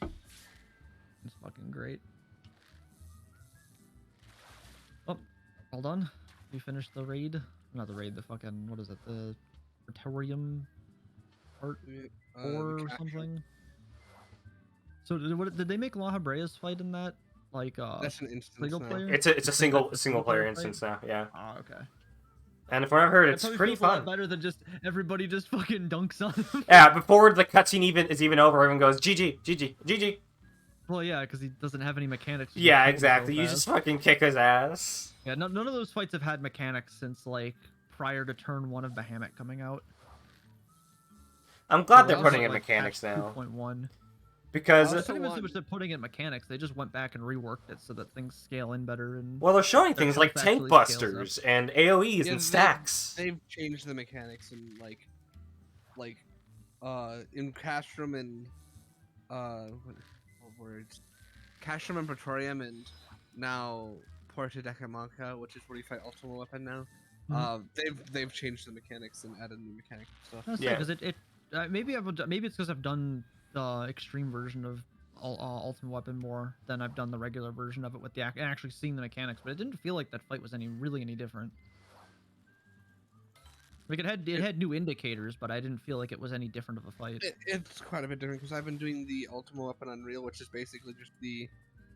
It's fucking great. Oh, hold on. We finished the raid. Not the raid, the fucking, what is it? The Praetorium Part 4 or something? So did they make La Habrea's fight in that? Like, That's an instance single now. player? It's a That's single the single player fight? instance now, yeah. Oh, okay. And if I've heard, That it's probably pretty feels a lot fun. better than just everybody just fucking dunks on him. Yeah, before the cutscene is even over, everyone goes GG. Well, yeah, because he doesn't have any mechanics. to Yeah, kill him so exactly. You fast. just fucking kick his ass. Yeah, none of those fights have had mechanics since like prior to turn 1 of Bahamut coming out. I'm glad So they're that putting was, in like, mechanics patch now 2.1. because Also- It's not even so one- much that putting in mechanics, they just went back and reworked it so that things scale in better and well, they're showing their things like health tank actually scales up. busters and AOE's Yeah, and stacks. They've changed the mechanics and in Castrum and what words? Castrum and Praetorium and now Porta Decamanca, which is where you fight Ultima Weapon now. They've changed the mechanics and added new mechanics and stuff. Yeah. because maybe maybe it's because I've done the extreme version of Ultimate Weapon more than I've done the regular version of it with the actually seeing the mechanics, but it didn't feel like that fight was really any different. Like it had new indicators, but I didn't feel like it was any different of a fight. It's quite a bit different because I've been doing the Ultimate Weapon Unreal, which is basically just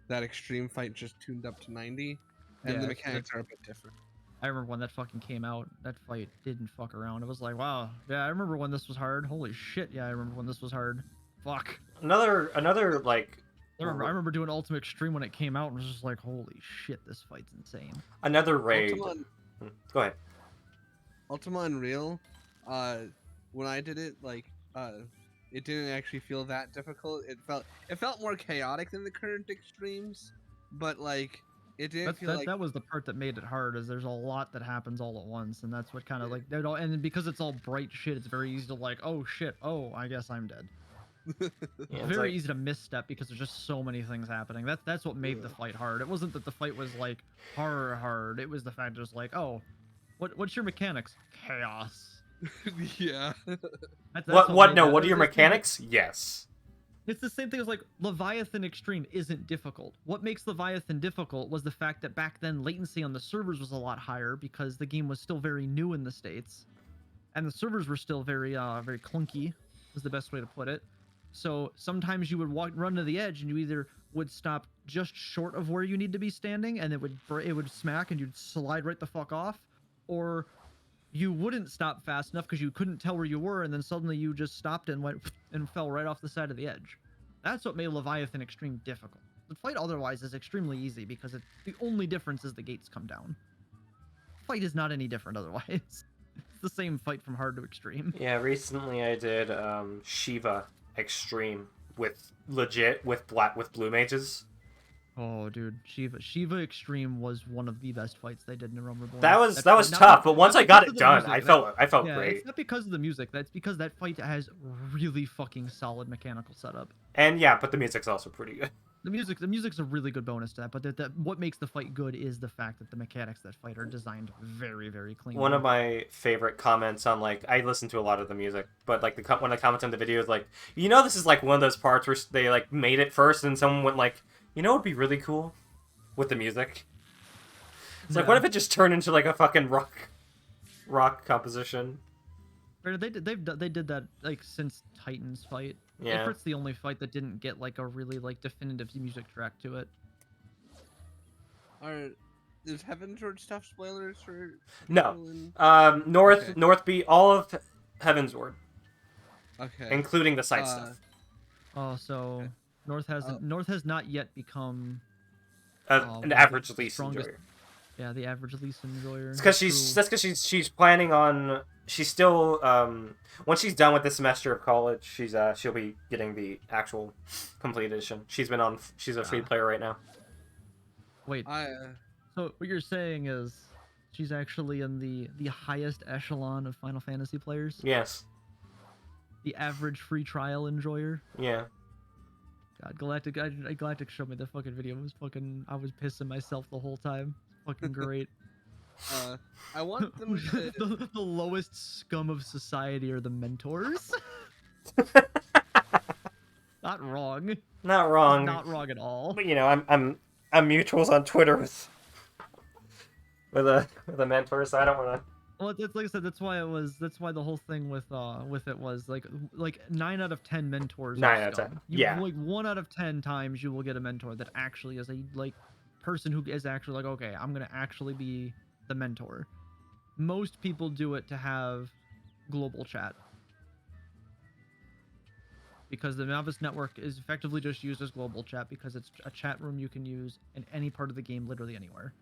that extreme fight just tuned up to 90, and Yeah, the mechanics are a bit different. I remember when that fucking came out, that fight didn't fuck around. It was like, wow, yeah, I remember when this was hard. Holy shit, yeah, I remember when this was hard. Fuck. Another like I remember doing Ultimate Extreme when it came out and was just like, holy shit, this fight's insane. another raid. Ultima, Go ahead. Ultima Unreal, when I did it, like, it didn't actually feel that difficult. It felt more chaotic than the current extremes, but like it didn't feel like that was the part that made it hard. Is there's a lot that happens all at once, and that's what kind of like and then because it's all bright shit, it's very easy to like, oh shit, oh I guess I'm dead. Yeah, It's it's very like- easy to misstep because there's just so many things happening. That's what made the fight hard. It wasn't that the fight was like hard. It was the fact just like, oh, what's your mechanics? Chaos. yeah. That's What? made No. that. What are your It's- mechanics? Yes. It's the same thing as like Leviathan Extreme isn't difficult. What makes Leviathan difficult was the fact that back then latency on the servers was a lot higher because the game was still very new in the States. And the servers were still very very clunky, is the best way to put it. So sometimes you would run to the edge and you either would stop just short of where you need to be standing and it would smack and you'd slide right the fuck off, or you wouldn't stop fast enough because you couldn't tell where you were, and then suddenly you just stopped and went and fell right off the side of the edge. That's what made Leviathan Extreme difficult. The fight otherwise is extremely easy because the only difference is the gates come down. The fight is not any different otherwise. It's the same fight from hard to extreme. Yeah. Recently, I did Shiva Extreme with blue mages. Oh, dude, Shiva Extreme was one of the best fights they did in Realm Reborn. That was That's tough, not- but once not I got because it of the done, music. I felt Yeah, great. it's not because of the music. That's because that fight has really fucking solid mechanical setup. And yeah, but the music's also pretty good. The music's a really good bonus to that, but what makes the fight good is the fact that the mechanics of that fight are designed very, very clean. One of my favorite comments on like I listen to a lot of the music, but like one of the comments on the video is like, this is like one of those parts where they like made it first, and someone went like, it'd be really cool with the music. It's like, what if it just turned into like a fucking rock composition? They did that like since Titan's fight. Yeah. Ifrit's the only fight that didn't get like a really like definitive music track to it. Is Heavensward stuff spoilers for No. people in- North Okay. be all of Heavensward, Okay. including the side stuff. Oh, so North has not yet become An the average lease strongest- enjoyer. yeah the average lease enjoyer. It's because True. she's planning on she's still once she's done with this semester of college, she'll be getting the actual complete edition. She's a free player right now. Wait. So what you're saying is she's actually in the highest echelon of Final Fantasy players? Yes. The average free trial enjoyer? Yeah. God, Galactic showed me the fucking video. I was pissing myself the whole time. Fucking great. I want them to. the lowest scum of society are the mentors. Not wrong. Not wrong. Not wrong at all. But I'm mutuals on Twitter with a mentor, so I don't want to. Well, it's like I said. That's why the whole thing with it was like 9 out of 10 mentors. 9 are out of 10. scum. Yeah. Like 1 out of 10 times you will get a mentor that actually is a like person who is actually like, okay, I'm gonna actually be the mentor. Most people do it to have global chat. Because the Novice Network is effectively just used as global chat because it's a chat room you can use in any part of the game, literally anywhere.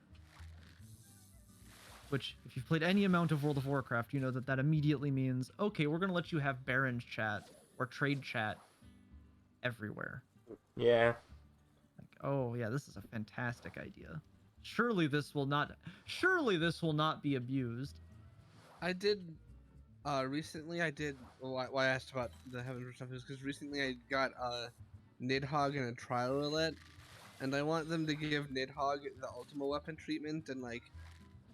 Which, if you've played any amount of World of Warcraft, you know that immediately means, okay, we're going to let you have Baron's chat or trade chat everywhere. Yeah. Like, oh yeah, this is a fantastic idea. Surely this will not be abused. I did. Recently I did. Why I asked about the Heavensward stuff is because recently I got Nidhogg in a trial roulette, and I want them to give Nidhogg the Ultima Weapon treatment and like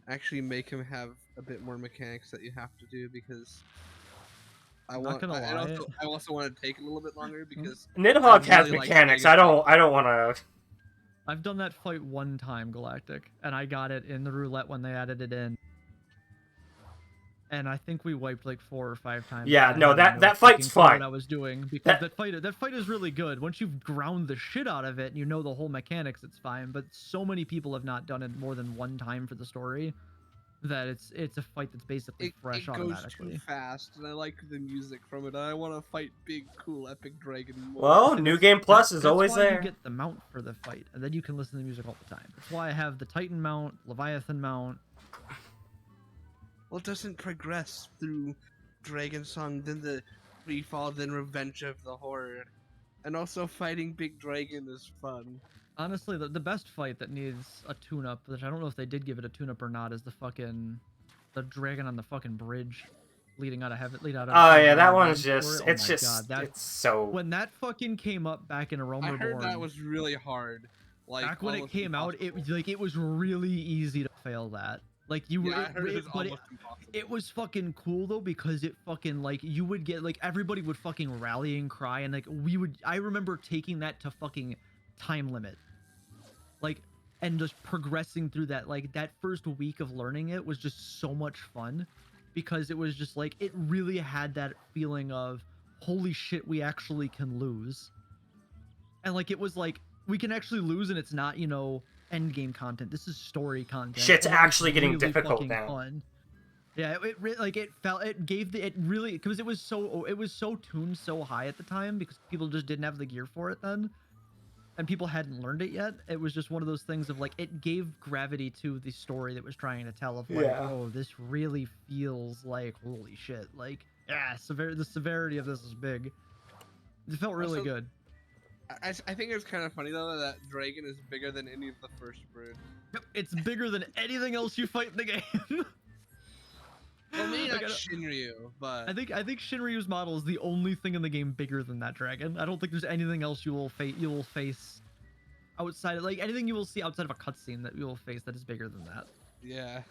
actually make him have a bit more mechanics that you have to do because I Not want. gonna I lie. also want to take a little bit longer because Nidhogg I has really like mechanics. Dragon I don't want to. I've done that fight one time, Galactic, and I got it in the roulette when they added it in. And I think we wiped like 4 or 5 times. Yeah, and I no, had that fucking fight's clue what fine. I was doing because That- that fight is really good. Once you've ground the shit out of it and you know the whole mechanics, it's fine. But so many people have not done it more than one time for the story that it's a fight that's basically fresh it goes automatically. too fast, and I like the music from it. I want to fight big, cool, epic dragon more. Well, See, New that's- Game Plus that's is always why there. You get the mount for the fight, and then you can listen to the music all the time. That's why I have the Titan mount, Leviathan mount. Well, it doesn't progress through Dragon Song, then the Free Fall, then Revenge of the Horde. And also fighting Big Dragon is fun. Honestly, the best fight that needs a tune-up, which I don't know if they did give it a tune-up or not, is the dragon on the fucking bridge leading out of heaven. Oh yeah, that one one's just. It's just. It's so. When that fucking came up back in Aroma I Reborn, heard that was really hard. Like back when it almost came out, impossible. it was really easy to fail that. Like you were, Yeah, I heard it was but almost impossible. it was fucking cool though because it fucking like you would get like everybody would fucking rally and cry and like I remember taking that to fucking time limit, like, and just progressing through that. Like that first week of learning it was just so much fun because it was just like it really had that feeling of holy shit, we actually can lose. And like it was like we can actually lose and it's not, you know, end game content. This is story content. Shit's and it was actually getting really difficult fucking now. fun. Yeah, it really, because it was so tuned so high at the time because people just didn't have the gear for it then, and people hadn't learned it yet. It was just one of those things of like it gave gravity to the story that was trying to tell of like, Yeah. oh, this really feels like holy shit. Like, yeah, the severity of this is big. It felt really Also, good. I think it's kind of funny though that Dragon is bigger than any of the first brood. Yep, it's bigger than anything else you fight in the game. Well, maybe Like, not Shinryu, but I think Shinryu's model is the only thing in the game bigger than that dragon. I don't think there's anything else you will face outside of like anything you will see outside of a cutscene that you will face that is bigger than that. yeah.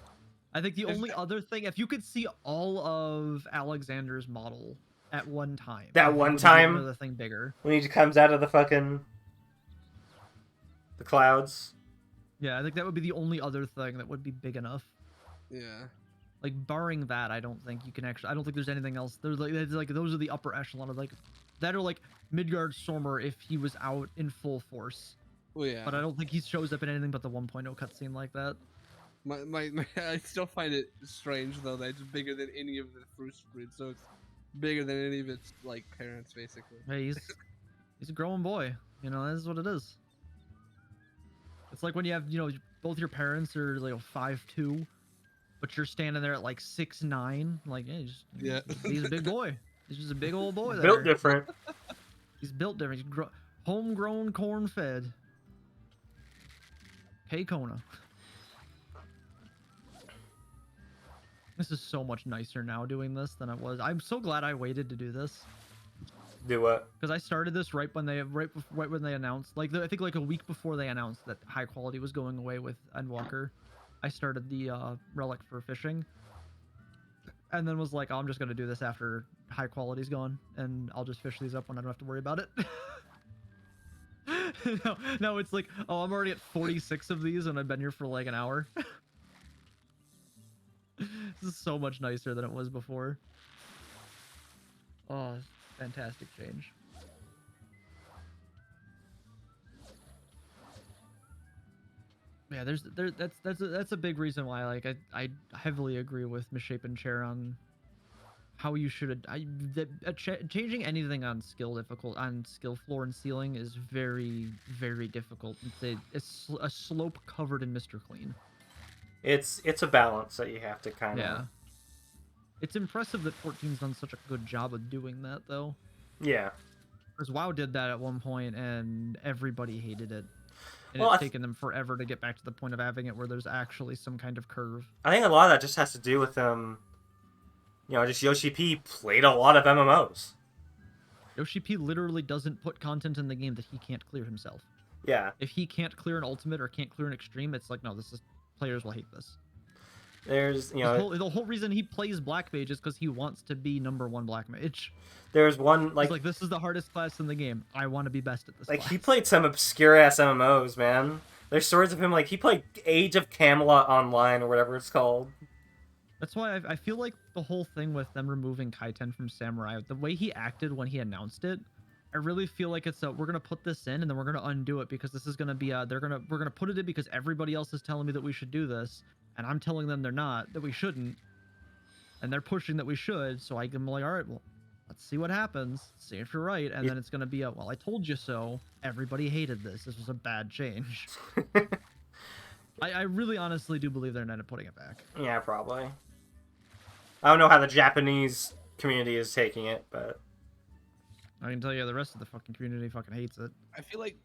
I think the If only other thing, if you could see all of Alexander's model at one time, That I think one would be time? another thing bigger. When he comes out of the clouds. Yeah, I think that would be the only other thing that would be big enough. Yeah. Like barring that, I don't think you can actually. I don't think there's anything else. There's like those are the upper echelon of like that are like Midgard Stormer if he was out in full force. Well, yeah. But I don't think he shows up in anything but the 1.0 cutscene like that. My I still find it strange though that it's bigger than any of the first brood, so it's bigger than any of its like parents basically. Hey, he's a growing boy. You know, that's what it is. It's like when you have, you know, both your parents are like 5'2", but you're standing there at like 6'9". Like, yeah, he's a big boy. He's just a big old boy there. Built different. He's built different. He's homegrown, corn-fed. K-Kona. This is so much nicer now doing this than it was. I'm so glad I waited to do this Do what? because I started this right when they announced, like I think like a week before they announced that high quality was going away with Endwalker. I started the relic for fishing, and then was like, oh, I'm just gonna do this after high quality's gone, and I'll just fish these up when I don't have to worry about it. No, it's like, oh, I'm already at 46 of these, and I've been here for like an hour. This is so much nicer than it was before. Oh, fantastic change. Yeah, that's a big reason why like I heavily agree with Misshapen Chair on how you should changing anything on skill floor and ceiling is very difficult. It's a slope covered in Mr. Clean. It's a balance that you have to kind of. Yeah. It's impressive that 14's done such a good job of doing that though. Yeah. Because WoW did that at one point and everybody hated it. And Well, it's taken them forever to get back to the point of having it where there's actually some kind of curve. I think a lot of that just has to do with just Yoshi P played a lot of MMOs. Yoshi P literally doesn't put content in the game that he can't clear himself. Yeah. If he can't clear an ultimate or can't clear an extreme, it's like, no, players will hate this. There's, you know, The whole reason he plays Black Mage is because he wants to be #1 Black Mage. there's one He's like like, this is the hardest class in the game. I want to be best at this like class. he played some obscure ass MMOs, man. There's stories of him like he played Age of Camelot Online or whatever it's called. That's why I feel like the whole thing with them removing Kaiten from Samurai, the way he acted when he announced it, I really feel like it's we're gonna put this in and then we're gonna undo it because this is gonna be we're gonna put it in because everybody else is telling me that we should do this and I'm telling them they're not, that we shouldn't, and they're pushing that we should. So I'm like, all right, well, let's see what happens, see if you're right, and then it's gonna be well, I told you so. Everybody hated this. This was a bad change. I really honestly do believe they're gonna end up putting it back. Yeah, probably. I don't know how the Japanese community is taking it, but I can tell you the rest of the fucking community fucking hates it. I feel like,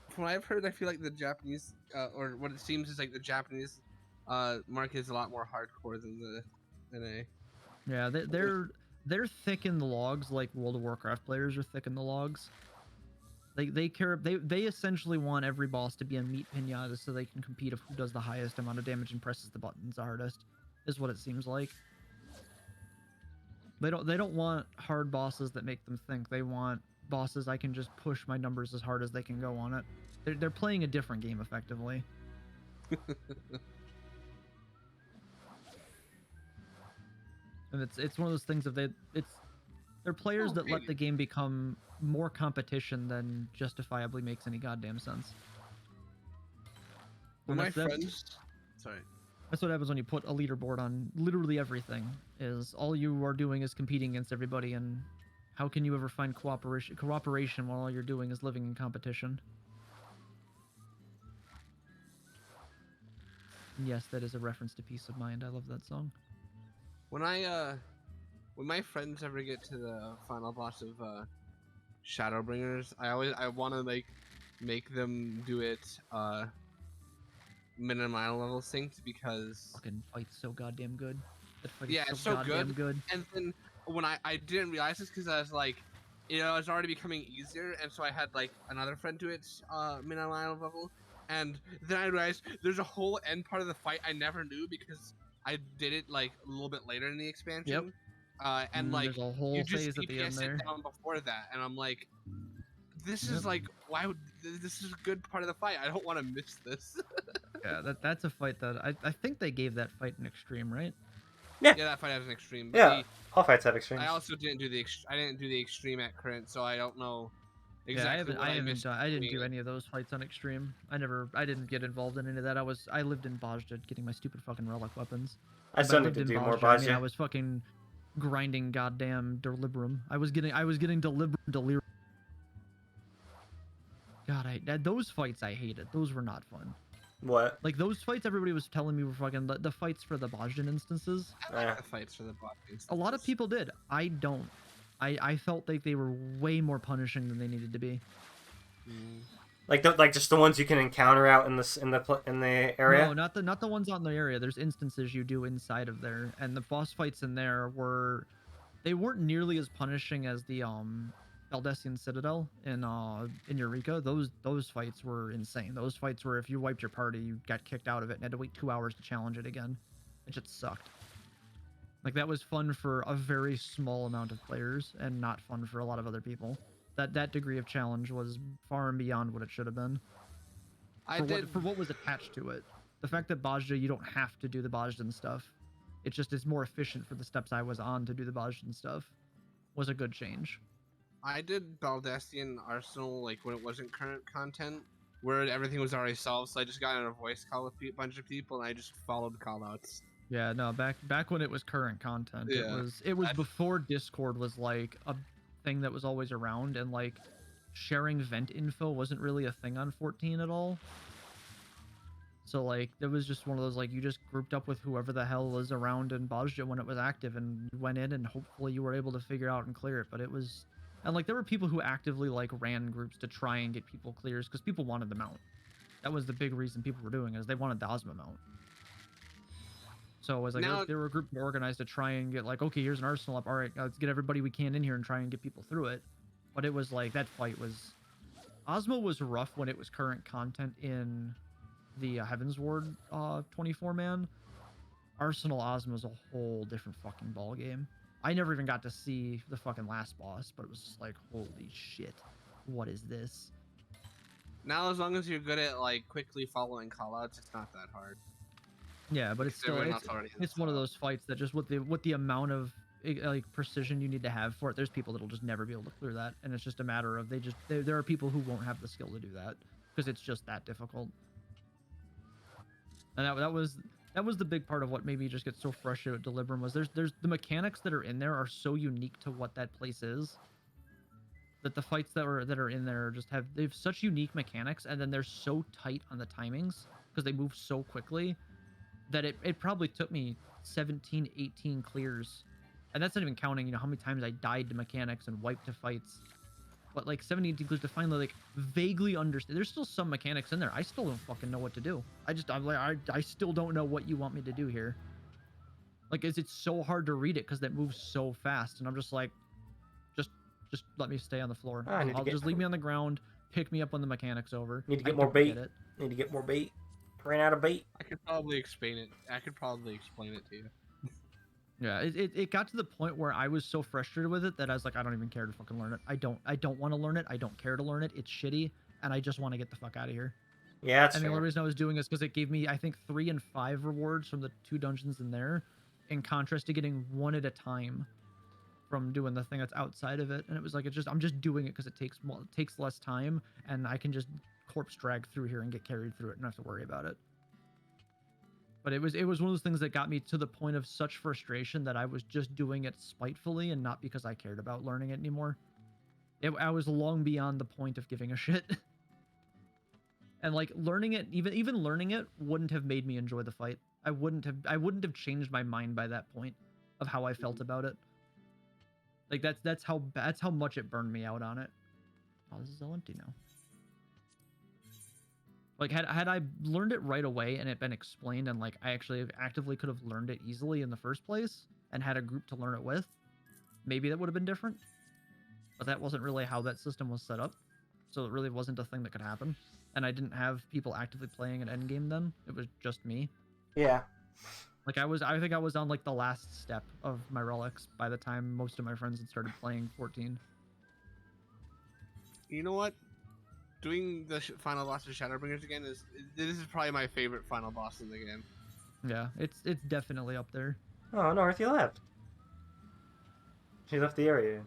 from what I've heard, I feel like the Japanese, or what it seems is like the Japanese market is a lot more hardcore than the NA. Yeah, they're thick in the logs like World of Warcraft players are thick in the logs. They essentially want every boss to be a meat pinata so they can compete of who does the highest amount of damage and presses the buttons the hardest, is what it seems like. They don't want hard bosses that make them think. They want bosses I can just push my numbers as hard as they can go on it. They're playing a different game effectively. And it's one of those things of they're players that let the game become more competition than justifiably makes any goddamn sense. Well, And my that's- friends, sorry. That's what happens when you put a leaderboard on literally everything. Is all you are doing is competing against everybody, and how can you ever find cooperation while all you're doing is living in competition? And yes, that is a reference to Peace of Mind. I love that song. When when my friends ever get to the final boss of Shadowbringers, I want to like make them do it minimum level synced because Fucking fight's so goddamn good. That fight Yeah, is it's so so goddamn good. good. and then when I didn't realize this because I was like, you know, it's already becoming easier, and so I had like another friend do it minimum level, and then I realized there's a whole end part of the fight I never knew because I did it like a little bit later in the expansion. And like there's a whole you just phase at the end DPS there. it down before that, and I'm like, this Yep. is like, why would this is a good part of the fight? I don't want to miss this. Yeah, that's a fight that I think they gave that fight an extreme, right? Yeah, that fight has an extreme. But yeah, all fights have extremes. I also didn't do the I didn't do the extreme at current, so I don't know Yeah, exactly what I haven't missed. I didn't do between- any of those fights on extreme. I didn't get involved in any of that. I lived in Bajda getting my stupid fucking relic weapons. I By still need lived to in do more Bajda, I mean, I Bajia. was fucking grinding goddamn Delibrum. I was getting Delirium. God, those fights I hated. Those were not fun. What? Like those fights, everybody was telling me were fucking the fights for the Bajdan instances. I like Yeah. the fights for the bosses. A lot of people did. I don't. I felt like they were way more punishing than they needed to be. Like just the ones you can encounter out in the area. No, not the ones out in the area. There's instances you do inside of there, and the boss fights in there weren't nearly as punishing as the Baldessian Citadel in Eureka. Those fights were insane. Those fights were if you wiped your party, you got kicked out of it and had to wait 2 hours to challenge it again. It just sucked. Like that was fun for a very small amount of players and not fun for a lot of other people. That degree of challenge was far and beyond what it should have been. For what was attached to it. The fact that Bajda, you don't have to do the Bajdan stuff. It just is more efficient for the steps I was on to do the Bajdan stuff. Was a good change. I did Baldessian Arsenal like when it wasn't current content, where everything was already solved. So I just got in a voice call with a bunch of people, and I just followed callouts. Yeah, no, back when it was current content, Yeah. it was before Discord was like a thing that was always around, and like sharing vent info wasn't really a thing on 14 at all. So like there was just one of those like you just grouped up with whoever the hell was around in Bajda when it was active, and you went in and hopefully you were able to figure out and clear it. But it was, and like there were people who actively like ran groups to try and get people clears because people wanted the mount. That was the big reason people were doing it, is they wanted the Ozma mount. So it was like Now- there were a group organized to try and get like, okay, here's an arsenal up. All right, let's get everybody we can in here and try and get people through it. But it was like that fight was, Ozma was rough when it was current content in the Heavens Ward 24 man. Arsenal Ozma is a whole different fucking ball game. I never even got to see the fucking last boss, but it was just like, holy shit, what is this? Now, as long as you're good at like quickly following callouts, it's not that hard. Yeah, but it's still Everyone else already has it's one of that. those fights that just with the amount of like precision you need to have for it, there's people that'll just never be able to clear that, and it's just a matter of there are people who won't have the skill to do that because it's just that difficult. And that was the big part of what made me just get so frustrated with Delibram was there's the mechanics that are in there are so unique to what that place is that the fights that are in there just they have such unique mechanics, and then they're so tight on the timings because they move so quickly that it probably took me 17 18 clears, and that's not even counting how many times I died to mechanics and wiped to fights, but like 17 18 clears to finally like vaguely understand. There's still some mechanics in there I still don't fucking know what to do. I'm like I still don't know what you want me to do here. Like it's so hard to read it because that moves so fast, and I'm just like just let me stay on the floor. I need to Just leave me on the ground, pick me up when the mechanic's over. Need to I get more don't bait. get it. Need to get more bait. Ran out of bait. I could probably explain it. I could probably explain it to you. Yeah, it got to the point where I was so frustrated with it that I was like, I don't even care to fucking learn it. I don't want to learn it. I don't care to learn it. It's shitty, and I just want to get the fuck out of here. Yeah, that's And the fair. only reason I was doing this because it gave me, I think, 3 and 5 rewards from the 2 dungeons in there, in contrast to getting 1 at a time from doing the thing that's outside of it. And it was like, I'm just doing it because it takes less time, and I can just corpse drag through here and get carried through it and not have to worry about it. But it was one of those things that got me to the point of such frustration that I was just doing it spitefully and not because I cared about learning it anymore. I was long beyond the point of giving a shit. And like learning it, even learning it wouldn't have made me enjoy the fight. I wouldn't have changed my mind by that point of how I felt about it. Like that's how much it burned me out on it. Oh, this is all empty now. Like had I learned it right away and it been explained, and like I actually actively could have learned it easily in the first place and had a group to learn it with, maybe that would have been different. But that wasn't really how that system was set up, so it really wasn't a thing that could happen. And I didn't have people actively playing an endgame then. It was just me. Yeah. Like I think I was on like the last step of my relics by the time most of my friends had started playing 14. You know what? Doing the final boss of Shadowbringers again this is probably my favorite final boss in the game. Yeah, it's definitely up there. Oh, North, you left. She left the area.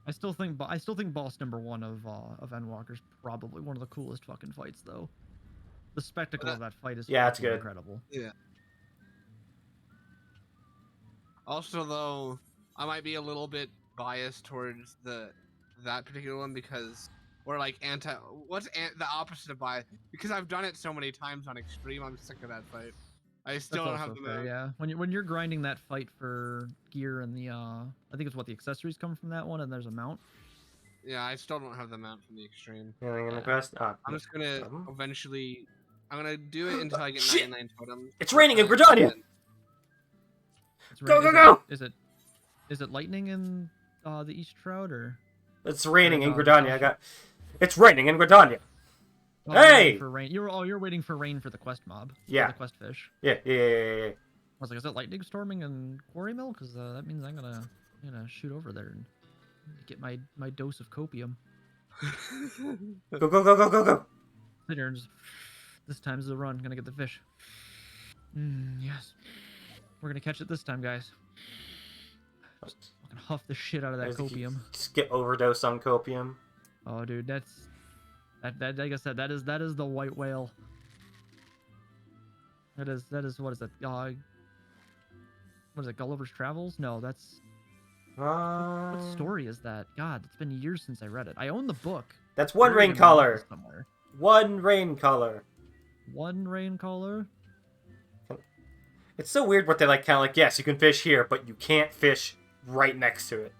I still think boss number 1 of Endwalker's probably one of the coolest fucking fights though. The spectacle of that fight is Yeah, it's fucking good. incredible. Yeah. Also, though, I might be a little bit biased towards that particular one because we're like the opposite of bias, because I've done it so many times on extreme. I'm sick of that fight. I still That's don't have also the fair, mount. yeah. When you're grinding that fight for gear and the I think it's what the accessories come from that one, and there's a mount. Yeah, I still don't have the mount from the extreme. Anything in the Yeah. quest? Oh, I'm just gonna problem. eventually. I'm gonna do it until I get Shit! 99 totems. It's raining in Gridania! It's Go, rain- go, is it- go! Is it lightning in the East Shroud or? It's raining in Or, Gridania. It's raining in Gridania. Oh, you're waiting Hey! For rain. You're waiting for rain for the quest mob. Yeah. For the quest fish. Yeah. I was like, is it lightning storming in Quarry Mill? Because that means I'm gonna shoot over there and get my dose of copium. Go, go, go, go, go, go! Sit here and just, this time's the run. Gonna get the fish. Yes. We're gonna catch it this time, guys. Fucking huff the shit out of that copium. Just get overdose on copium. Oh, dude, that like I said, that is the white whale. That is what is it? What is it? Gulliver's Travels? No, that's what story is that? God, it's been years since I read it. I own the book. That's one Buried rain in my color. office somewhere. One rain color. One rain color. It's so weird what they're like, kind of like, yes, you can fish here, but you can't fish right next to it.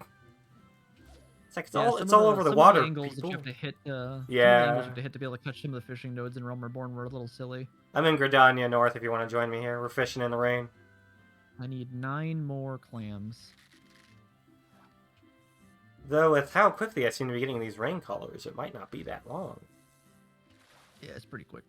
It's like it's all over the water. Some of the angles that you People. have to hit. Some of the Yeah. angles you have to hit to be able to catch some of the fishing nodes in Realm Reborn were a little silly. I'm in Gridania North if you want to join me here. We're fishing in the rain. I need 9 more clams. Though with how quickly I seem to be getting these rain colors, it might not be that long. Yeah, it's pretty quick.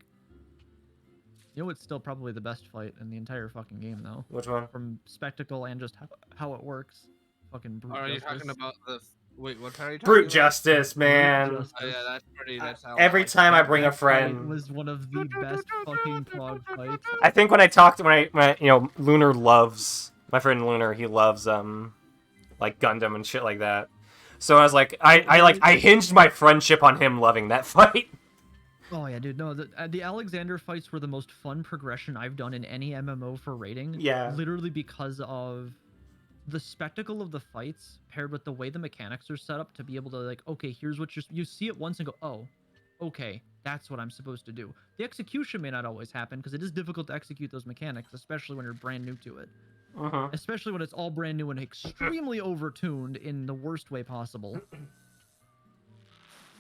You know what's still probably the best fight in the entire fucking game though, Which one? from spectacle and just how it works. Fucking brute Are you justice. talking about the? Wait, what are you talking Brute about? justice, man. Justice. Oh, yeah, that's pretty. That's how Every I time I like bring a That fight friend, was one of the best fucking prog fights. I think when I you know, Lunar loves my friend Lunar. He loves like Gundam and shit like that. So I was like, I hinged my friendship on him loving that fight. Oh yeah, dude. No, the Alexander fights were the most fun progression I've done in any MMO for rating. Yeah. Literally because of the spectacle of the fights paired with the way the mechanics are set up to be able to like, okay, here's what you see it once and go, oh, okay, that's what I'm supposed to do. The execution may not always happen because it is difficult to execute those mechanics, especially when you're brand new to it. Especially when it's all brand new and extremely overtuned in the worst way possible.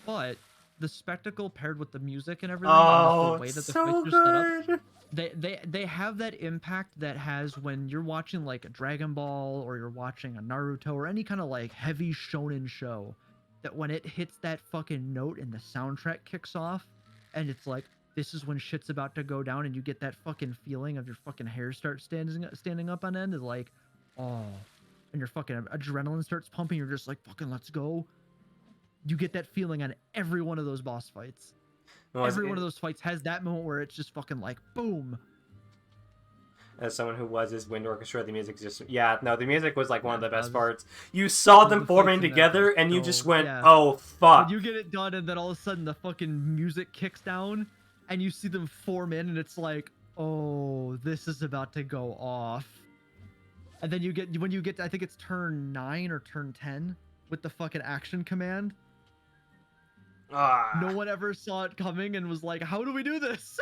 But the spectacle paired with the music and everything, and Oh, just the way that the so fights are set up, good. they have that impact that has when you're watching like a Dragon Ball or you're watching a Naruto or any kind of like heavy shonen show, that when it hits that fucking note and the soundtrack kicks off and it's like, this is when shit's about to go down and you get that fucking feeling of your fucking hair starts standing up on end, is like, oh, and your fucking adrenaline starts pumping, you're just like, fucking let's go. You get that feeling on every one of those boss fights. Every one of those fights has that moment where it's just fucking like, boom. As someone who was his wind orchestra, the music just the music was like one of the best was. parts. You saw them The forming fights in that together, were and you so- just went, yeah. "Oh fuck!" When you get it done, and then all of a sudden the fucking music kicks down, and you see them form in, and it's like, oh, this is about to go off. And then when you get to, I think it's turn 9 or turn 10 with the fucking action command. Ah. No one ever saw it coming and was like, how do we do this?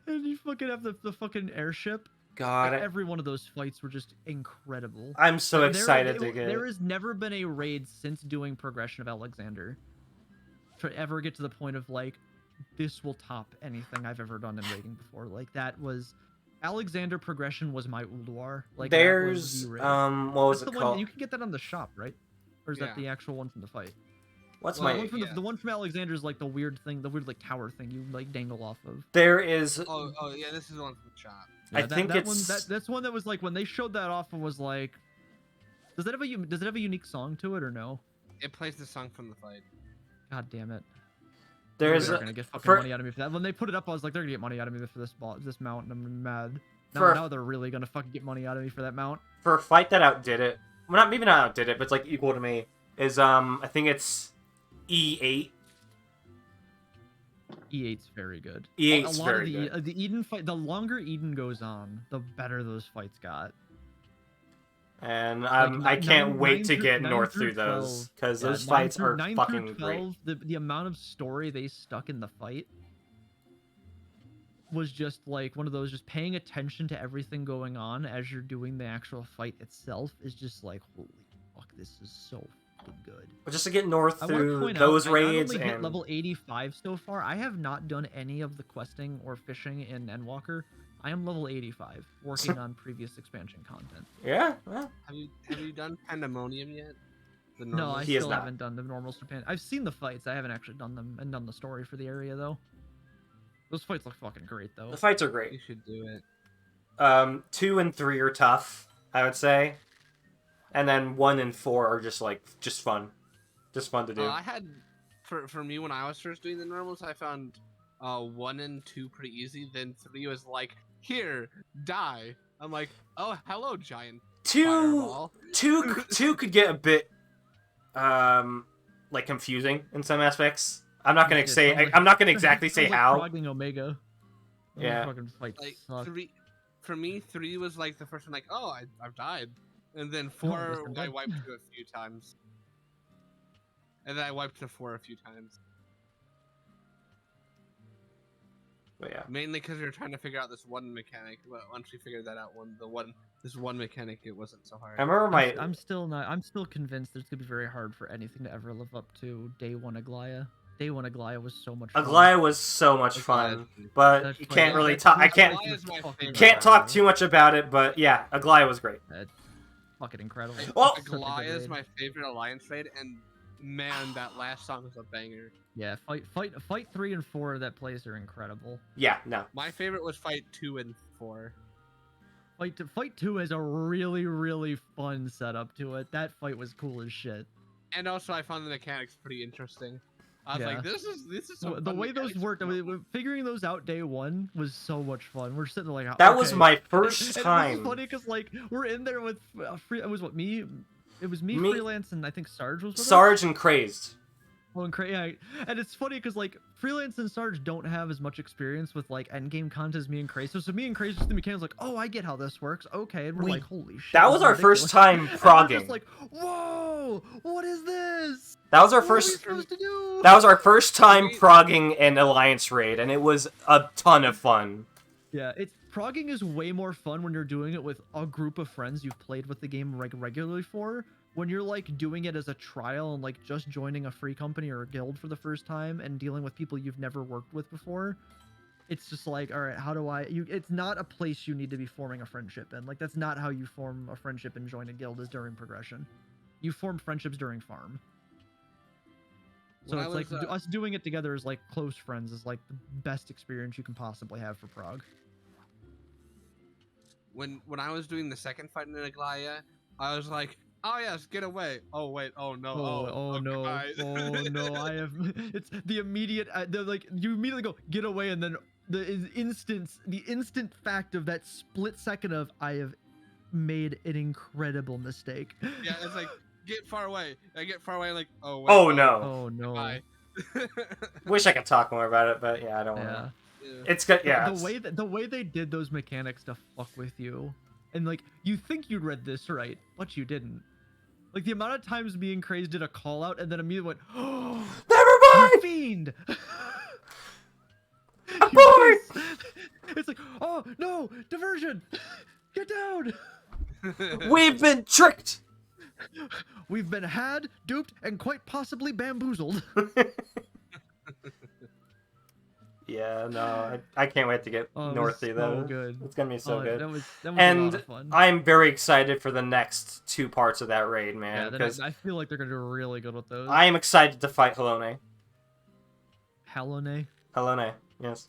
And you fucking have the fucking airship. God, Every one of those fights were just incredible. I'm so There- excited there- to get. There has never been a raid since doing Progression of Alexander to ever get to the point of like, this will top anything I've ever done in raiding before. Like that was Alexander Progression was my Ulduar. Like that was There's the raid. what was That's it the called? one you can get that on the shop, right? Or is Yeah. that the actual one from the fight? What's Well, my? one from The one from Alexander is like the weird thing, the weird like tower thing you like dangle off of. There is. Oh, yeah, this is the one from the shop. I think that it's- that's one that was like when they showed that off and was like, does it have a unique song to it or no? It plays the song from the fight. God damn it! There's They're a, gonna get fucking for- money out of me for that. When they put it up, I was like, they're gonna get money out of me for this mount, and I'm mad. For- Now they're really gonna fucking get money out of me for that mount. for a fight that outdid it. Well, maybe not outdid it, but it's like equal to me. Is I think it's E8. E8's very good. E8's a lot very of good. the Eden fight, the longer Eden goes on, the better those fights got. And Like, I can't nine- wait nine to through- get nine north through through those 12. because Yeah, those fights are 9 fucking through great. 12, the amount of story they stuck in the fight was just like one of those, just paying attention to everything going on as you're doing the actual fight itself is just like, holy fuck, this is so fucking good. But just to get north I want to through point those out, I raids not only hit and level 85 so far. I have not done any of the questing or fishing in Endwalker. I am level 85, working on previous expansion content. yeah, well, Have you done Pandemonium yet? The No, normal- I He has still not. haven't done the normal Japan. I've seen the fights. I haven't actually done them and done the story for the area though. Those fights look fucking great though. the fights are You great. should do it. 2 and 3 are tough, I would say, and then 1 and 4 are just fun, just fun to do. I had for me when I was first doing the normals, I found 1 and 2 pretty easy. Then 3 was like, here, die. I'm like, oh, hello, giant fireball. Two could get a bit like confusing in some aspects. I'm not gonna Yeah, say. sounds like- I'm not gonna exactly say Sounds like how. Progging Omega. Those Yeah. fucking fights Like suck. 3, for me, 3 was like the first one, like, oh, I've died, and then 4 guess I'm I dead. wiped to a few times, and then I wiped to 4 a few times. But yeah, Mainly because we were trying to figure out this one mechanic, but once we figured that out, this one mechanic, it wasn't so hard. I remember my. I'm still convinced that it's gonna be very hard for anything to ever live up to Day 1 Aglaya. Day 1 Aglaya was so much fun. Aglaya was so much fun, but That's you like- can't really that's talk. I too can't. Aglaya is my favorite. Can't talk too much about it, but yeah, Aglaya was great. Fucking incredible. Oh! Such a good Aglaya is raid. my favorite alliance raid, and Man, that last song is a banger. Yeah, fight 3 and 4 of that place are incredible. Yeah, no. My favorite was fight 2 and 4. Fight 2 has a really fun setup to it. That fight was cool as shit. And also, I found the mechanics pretty interesting. I was Yeah. like, this is some The fun way those mechanics. worked, I mean, figuring those out day one was so much fun. We're sitting there like, That was okay. my And first it time. was funny because like we're in there with it was what me, it was me, Me- Freelance, and I think Sarge was with us. Sarge and Crazed. Oh, and yeah. And it's funny because like Freelance and Sarge don't have as much experience with like endgame content as me and Crazy. So me and Crazy just the mechanics like, oh, I get how this works. Okay, and we're We- like, holy shit. That this was is our first ridiculous. time And we're progging. just like, whoa, what is this? That was our What are we first. supposed to do? That was our first time progging an Alliance raid, and it was a ton of fun. Yeah, progging is way more fun when you're doing it with a group of friends you've played with the game regularly for. When you're like doing it as a trial and like just joining a free company or a guild for the first time and dealing with people you've never worked with before, it's just like, all right, how do it's not a place you need to be forming a friendship in. Like that's not how you form a friendship and join a guild, is during progression. You form friendships during farm. So When I it's like was, us doing it together as like close friends is like the best experience you can possibly have for prog. when I was doing the second fight in Aglaya, I was like, oh yes, get away. Oh wait, oh no, Oh no, goodbye. oh no! I have. It's the immediate. Like you immediately go get away, and then the instant fact of that split second of I have made an incredible mistake. Yeah, it's like get far away. I get far away, like oh wait, Oh no! Oh no! goodbye. Wish I could talk more about it, but yeah, I don't want Yeah. to. Yeah. It's good. Yeah. The way they did those mechanics to fuck with you, and like you think you read this right, but you didn't. Like the amount of times me and Craze did a call out and then immediately went, oh, Never you mind. fiend! Abort! It's like, oh no, diversion! Get down! We've been tricked. We've been had, duped, and quite possibly bamboozled. Yeah, no, I can't wait to get Oh, it was Northy so though. good. It's gonna be so Oh, good. That was a lot And of fun. I'm very excited for the next 2 parts of that raid, Yeah, man, then because I feel like they're gonna do really good with those. I am excited to fight Halone. Halone. Halone, yes.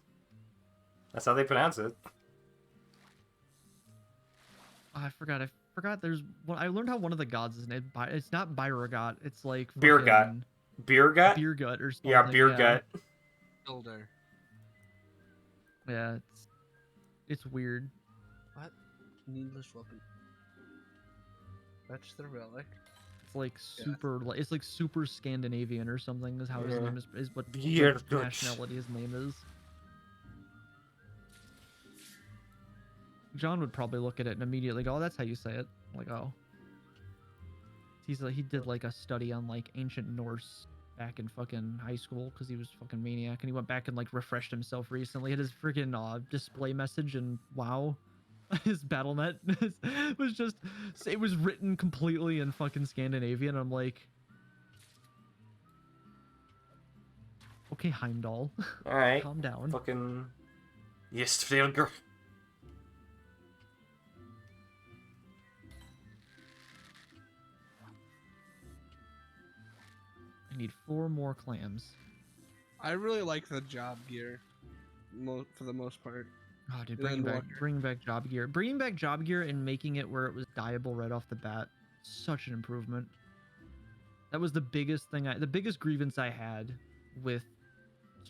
That's how they pronounce it. Oh, I forgot. There's one. I learned how one of the gods is named. It's not Byragot. It's like Beer gut. fucking Beer gut? Beer gut or something. Yeah, beer gut. Builder. Yeah, it's weird. What? Needless weapon. Fetch the relic. It's like Yeah. super. It's like super Scandinavian or something. Is how his Yeah. name is. What Beer gut. nationality his name is. John would probably look at it and immediately go, "Oh, that's how you say it." I'm like, oh. He did like a study on like ancient Norse back in fucking high school because he was fucking maniac, and he went back and like refreshed himself recently. Had his freaking display message and WoW, his BattleNet was just, it was written completely in fucking Scandinavian. I'm like, okay, Heimdall, Alright. calm down. Fucking... Yes, Fjellgr. I need 4 more clams. I really like the job gear, for the most part. Oh, dude, And then bring back job gear. Bringing back job gear and making it where it was dyeable right off the bat, such an improvement. That was the biggest thing. The biggest grievance I had with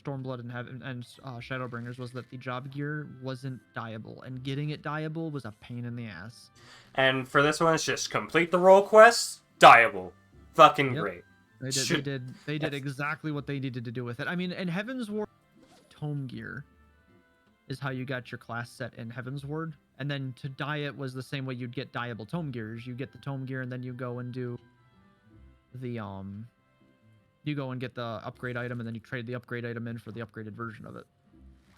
Stormblood and Shadowbringers was that the job gear wasn't dyeable, and getting it dyeable was a pain in the ass. And for this one, it's just complete the role quest, dyeable. Fucking Yep. great. They Should- did exactly what they needed to do with it. I mean, in Heaven's Ward, tome gear is how you got your class set in Heaven's Ward, and then to dye it was the same way you'd get dyeable tome gears. You get the tome gear, and then you go and do the you go and get the upgrade item, and then you trade the upgrade item in for the upgraded version of it,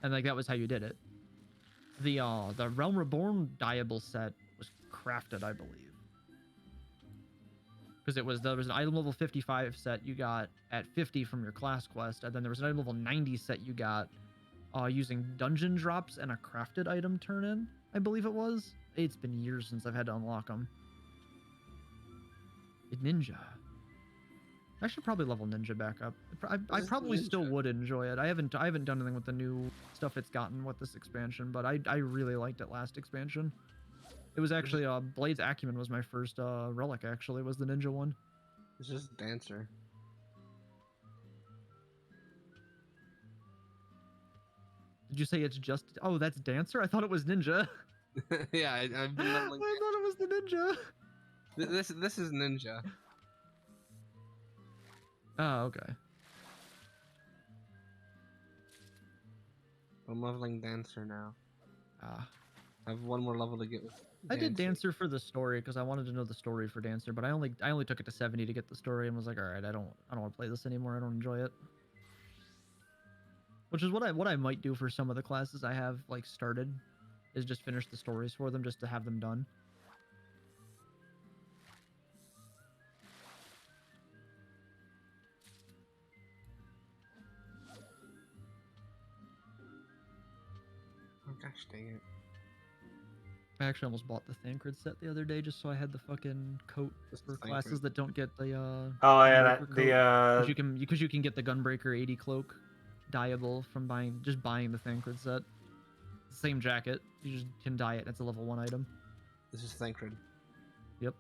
and like that was how you did it. The Realm Reborn dyeable set was crafted, I believe. Because there was an item level 55 set you got at 50 from your class quest, and then there was an item level 90 set you got using dungeon drops and a crafted item turn-in, I believe it was. It's been years since I've had to unlock them. Ninja. I should probably level Ninja back up. I This is probably still Ninja. would enjoy it. I haven't done anything with the new stuff it's gotten with this expansion, but I really liked it last expansion. It was actually Blade's Acumen was my first relic. Actually, was the Ninja one. It's just Dancer. Did you say it's just? Oh, that's Dancer. I thought it was Ninja. Yeah, I've been I leveling. thought it was the Ninja. This is Ninja. Oh, okay. I'm leveling Dancer now. Ah. I have one more level to get with. I did Dancer for the story because I wanted to know the story for Dancer, but I only took it to 70 to get the story and was like, all right, I don't want to play this anymore. I don't enjoy it. Which is what I might do for some of the classes I have like started, is just finish the stories for them just to have them done. Oh gosh, dang it! I actually almost bought the Thancred set the other day just so I had the fucking coat Just for the classes Thancred. that don't get the Oh yeah, Gunbreaker that coat. the Because you can get the Gunbreaker 80 cloak dyeable from buying the Thancred set. Same jacket. You just can dye it. It's a level 1 item. This is Thancred. Yep.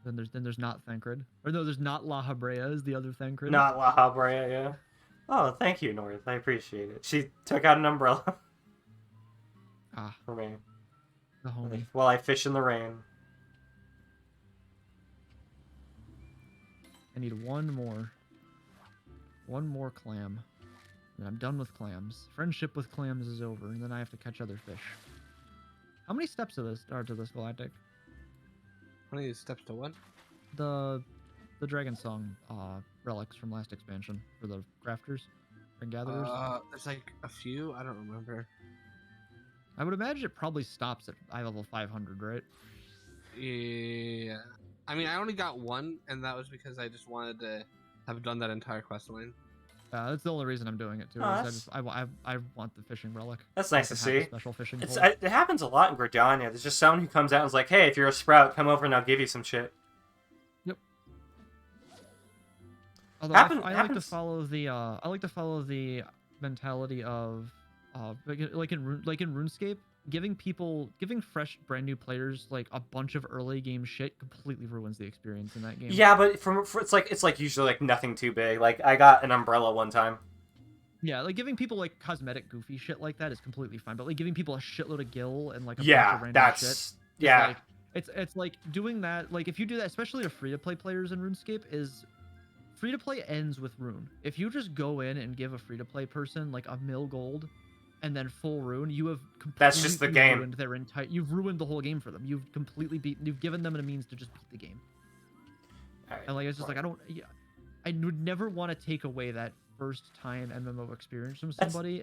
Then there's not Thancred. Or no, there's not La Habrea is the other Thancred. not La Habrea, yeah. Oh, thank you, North. I appreciate it. She took out an umbrella Ah, for me the homie. while I fish in the rain. I need one more. One more clam. And I'm done with clams. Friendship with clams is over, and then I have to catch other fish. How many steps are to this Galactic? How many steps to what? The Dragon Song relics from last expansion for the crafters and gatherers. There's like a few. I don't remember. I would imagine it probably stops at eye level 500, right? Yeah. I mean, I only got one, and that was because I just wanted to have done that entire quest line. That's the only reason I'm doing it too. Oh, Is I want the fishing relic. That's I nice to can have a see. special fishing It's pole. it happens a lot in Gridania. There's just someone who comes out and is like, "Hey, if you're a sprout, come over and I'll give you some shit." Although Happen- I like to happens- follow the mentality of like in RuneScape, giving fresh brand new players like a bunch of early game shit completely ruins the experience in that game. Yeah, but it's like usually like nothing too big. Like I got an umbrella one time. Yeah, like giving people like cosmetic goofy shit like that is completely fine, but like giving people a shitload of gil and like a bunch Yeah, of random that's shit is, yeah. like, it's like doing that. Like if you do that, especially to free to play players in RuneScape, is free to play ends with Rune. If you just go in and give a free to play person like a mil gold and then full Rune, you have completely That's just the game. ruined their entire. You've ruined the whole game for them. You've completely you've given them a means to just beat the game. All right, And like it's just like I would never want to take away that first time MMO experience from That's- somebody.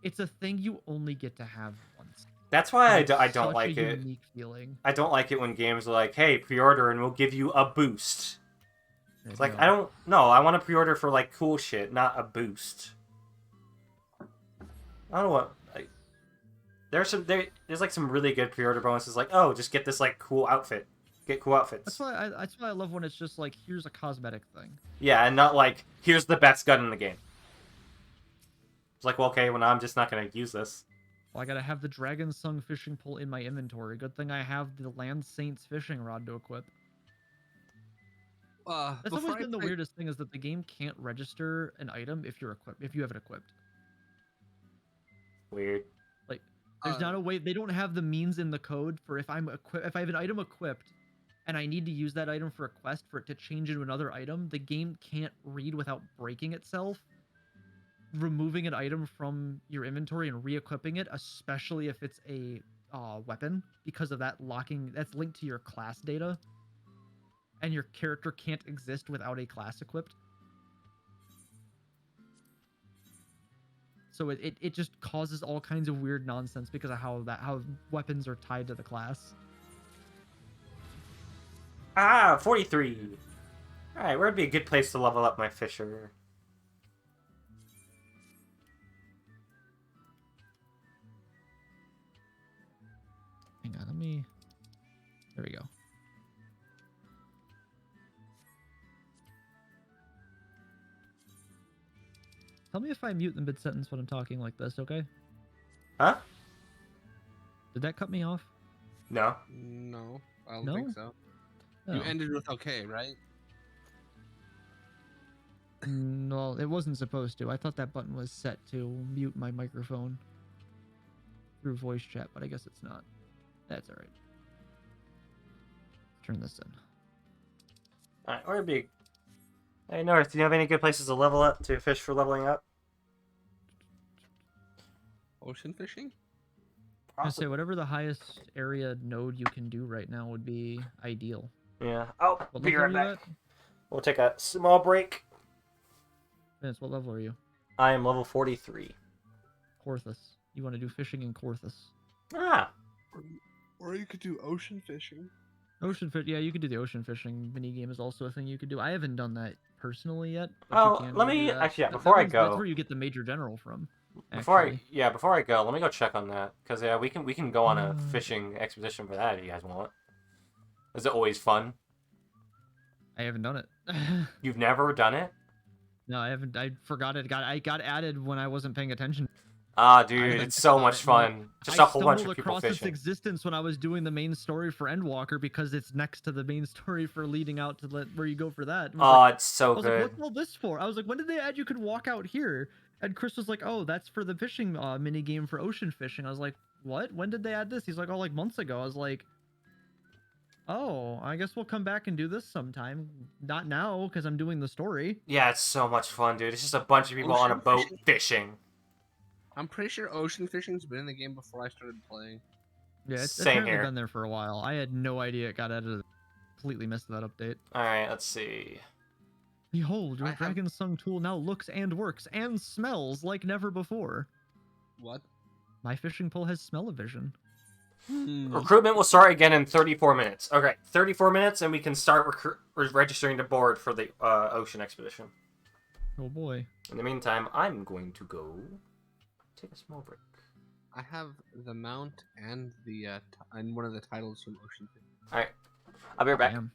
It's a thing you only get to have once. That's why And I it's don't such like a it. unique feeling. I don't like it when games are like, "Hey, pre-order and we'll give you a boost." It's like No. I don't know. I want to pre-order for like cool shit, not a boost. I don't know what. Like, there's like some really good pre-order bonuses. Like, oh, just get this like cool outfit. Get cool outfits. That's why I love when it's just like here's a cosmetic thing. Yeah, and not like here's the best gun in the game. It's like, well, okay, well, now I'm just not gonna use this. Well, I gotta have the Dragon Sung fishing pole in my inventory. Good thing I have the Land Saints fishing rod to equip. That's Before always I been the play- weirdest thing is that the game can't register an item if you have it equipped. Weird. There's uh, not a way. They don't have the means in the code for if I have an item equipped, and I need to use that item for a quest for it to change into another item. The game can't read without breaking itself, removing an item from your inventory and re-equipping it, especially if it's a weapon, because of that locking. That's linked to your class data, and your character can't exist without a class equipped. So it just causes all kinds of weird nonsense because of how weapons are tied to the class. Ah, 43. All right, where'd be a good place to level up my fisher? Hang on, let me. There we go. Tell me if I mute in mid-sentence when I'm talking like this, okay? Huh? Did that cut me off? No. No, I don't No? think so. No. You ended with okay, right? No, it wasn't supposed to. I thought that button was set to mute my microphone through voice chat, but I guess it's not. That's alright. Turn this in. Alright, or big. Hey, North, do you have any good places to level up, to fish for leveling up? Ocean fishing? I say whatever the highest area node you can do right now would be ideal. Yeah. Oh, What be level right are you back. at? We'll take a small break. Vince, what level are you? I am level 43. Corthus. You want to do fishing in Corthus. Ah. Or you could do ocean fishing. Ocean fish, yeah, you could do the ocean fishing mini game is also a thing you could do. I haven't done that personally yet. But Oh, you can let go do me that. actually, yeah. That Before I one's- go, that's where you get the Major General from. before Actually. I go, let me go check on that because yeah, we can go on a Mm. fishing expedition for that if you guys want. Is it always fun? I haven't done it. You've never done it? No, I haven't. I forgot it. I got added when I wasn't paying attention. Ah, I dude, haven't it's so thought much it. No, fun. Just I a whole bunch of stumbled people across its fishing. existence when I was doing the main story for Endwalker because it's next to the main story for leading out to where you go for that. It was Oh, like, it's so I was like, good. what's all this for? I was like, when did they add you could walk out here? And Chris was like, oh, that's for the fishing mini game for ocean fishing. I was like, what? When did they add this? He's like, oh, like months ago. I was like, oh, I guess we'll come back and do this sometime. Not now because I'm doing the story. Yeah, it's so much fun, dude. It's just a bunch of people on a Ocean boat fishing? fishing. I'm pretty sure ocean fishing's been in the game before I started playing. Yeah, it's Same apparently here. been there for a while. I had no idea it got added. Completely missed that update. Alright, let's see. Behold, your I have- Dragon Sung tool now looks and works and smells like never before. What? My fishing pole has smell-o-vision. Recruitment will start again in 34 minutes. Okay, 34 minutes and we can start registering to board for the ocean expedition. Oh boy. In the meantime, I'm going to go take a small break. I have the mount and the and one of the titles from Ocean Fishing. Alright, I'll be right back. Damn.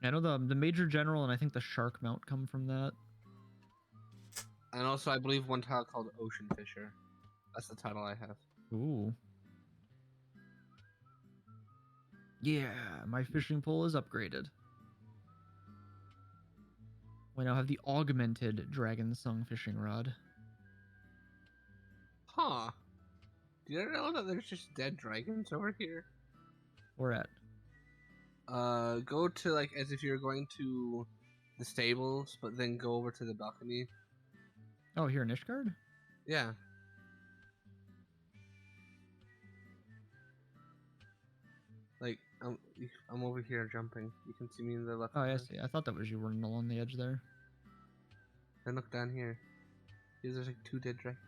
I know the Major General and I think the Shark mount come from that. And also, I believe one title called Ocean Fisher. That's the title I have. Ooh. Yeah, my fishing pole is upgraded. We now have the augmented Dragon Sung fishing rod. Huh. Do you know that there's just dead dragons over here? Where at? Go to, like, as if you're going to the stables, but then go over to the balcony. Oh, here in Ishgard? Yeah. Like, I'm over here jumping. You can see me in the left Oh, yeah, I corner. see. I thought that was you running along the edge there. Then look down here. See, there's like 2 dead dragons.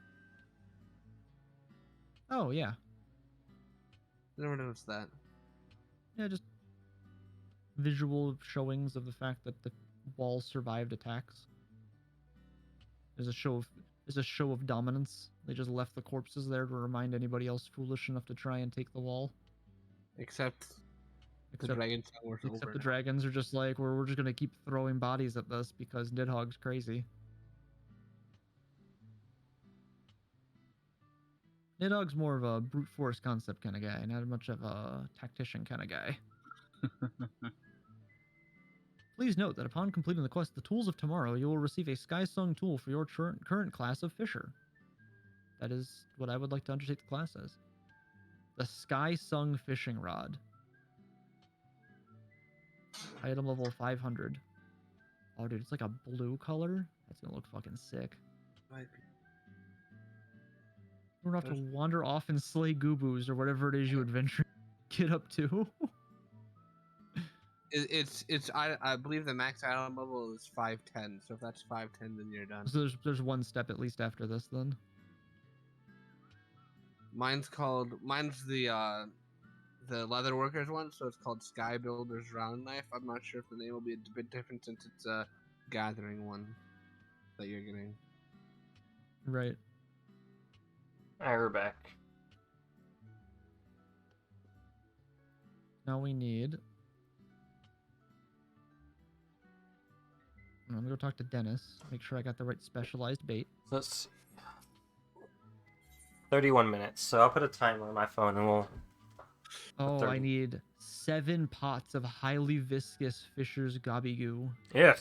Oh, yeah. I never noticed that. Yeah, just visual showings of the fact that the wall survived attacks. There's a show of dominance. They just left the corpses there to remind anybody else foolish enough to try and take the wall. Except the Except, dragon tower's except over the now. dragons are just like, we're just gonna keep throwing bodies at this because Nidhogg's crazy. Nidhogg's more of a brute force concept kind of guy, not much of a tactician kind of guy. Please note that upon completing the quest, The Tools of Tomorrow, you will receive a Skysung tool for your current class of Fisher. That is what I would like to undertake the class as. The Skysung Fishing Rod. Item level 500. Oh, dude, it's like a blue color? That's gonna look fucking sick. Might be. We're gonna have to wander off and slay Goobos or whatever it is you adventure get up to. I believe the max item level is 510. So if that's 510, then you're done. So there's one step at least after this then. Mine's the leather workers one, so it's called Sky Builder's Round Knife. I'm not sure if the name will be a bit different since it's a gathering one that you're getting. Right. Alright, we're back. Now we need I'm gonna go talk to Dennis. Make sure I got the right specialized bait. Let's see. 31 minutes. So I'll put a timer on my phone and we'll. Oh, 30. I need 7 pots of highly viscous Fisher's Gobby Goo. Yeah.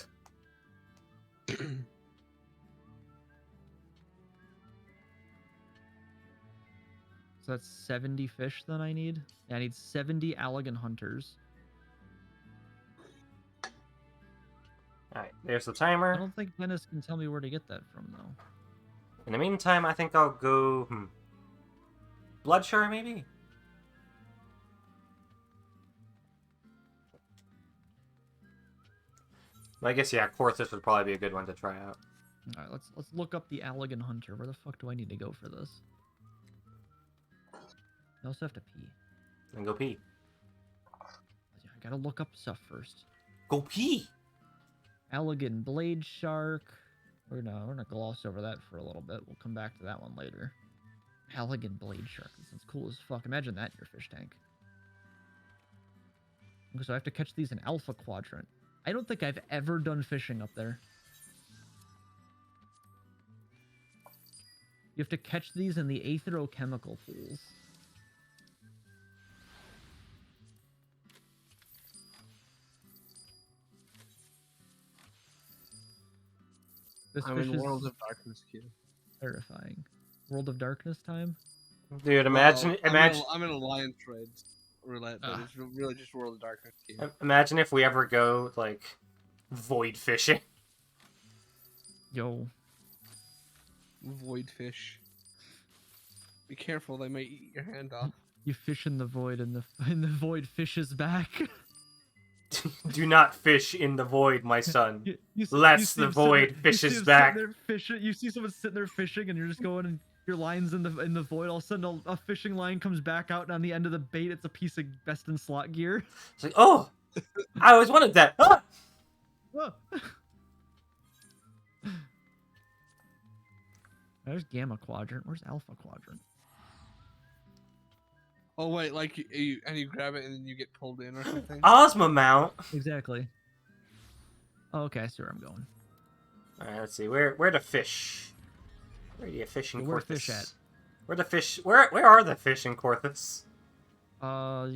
So that's 70 fish that I need. Yeah, I need 70 Allagan Hunters. Alright, there's the I timer. don't think Dennis can tell me where to get that from, though. In the meantime, I think I'll go. Bloodshire, maybe? I guess, yeah, Corthus would probably be a good one to try out. All right, let's look up the Allagan Hunter. Where the fuck do I need to go for this? I also have to pee. Then go pee. I gotta look up stuff first. Go pee! Allagan Blade Shark. We're gonna gloss over that for a little bit. We'll come back to that one later. Allagan Blade Shark. This sounds cool as fuck. Imagine that in your fish tank. Okay, so I have to catch these in Alpha Quadrant. I don't think I've ever done fishing up there. You have to catch these in the aetherochemical pools. This I'm fish in is World of Darkness queue. terrifying. World of Darkness time? Dude, imagine. Well, I'm in Alliance Raids roulette, but Ah. it's really just World of Darkness queue. Imagine if we ever go, like, void fishing. Yo. Void fish. Be careful, they may eat your hand off. You fish in the void and the void fishes back. Do not fish in the void, my son. You Lest see the him void you see fishes him sitting back. there fishing. You see someone sitting there fishing, and you're just going, and your line's in the void. All of a sudden, a fishing line comes back out, and on the end of the bait, it's a piece of best in slot gear. It's like, oh, I always wanted that. Ah! Whoa. There's Gamma Quadrant. Where's Alpha Quadrant? Oh wait, like you grab it and then you get pulled in or something. Ozma mount. Exactly. Oh, okay, I see where I'm going. Alright, let's see. Where to fish? Where do you fish in Where Corthus? fish at? Where the fish? Where are the fish in Corthus? You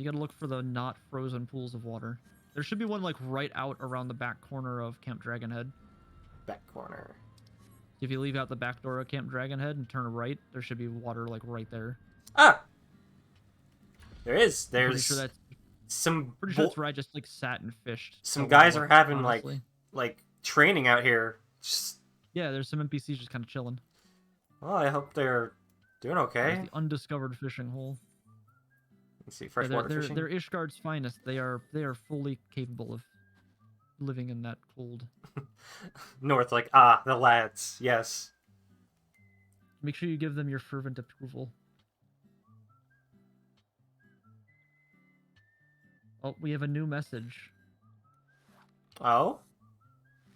gotta look for the not frozen pools of water. There should be one like right out around the back corner of Camp Dragonhead. Back corner. If you leave out the back door of Camp Dragonhead and turn right, there should be water like right there. Ah. There is. I'm pretty There's sure that's some. pretty sure that's where I just like sat and fished. Some a guys while are ago, having honestly. like training out here. Just, Yeah, there's some NPCs just kind of chilling. well, I hope they're doing There's okay. the undiscovered fishing hole. Let's see, Yeah, freshwater they're fishing. Ishgard's finest. They are fully capable of living in that cold. North, like the lads. Yes. Make sure you give them your fervent approval. Oh, we have a new message. Oh.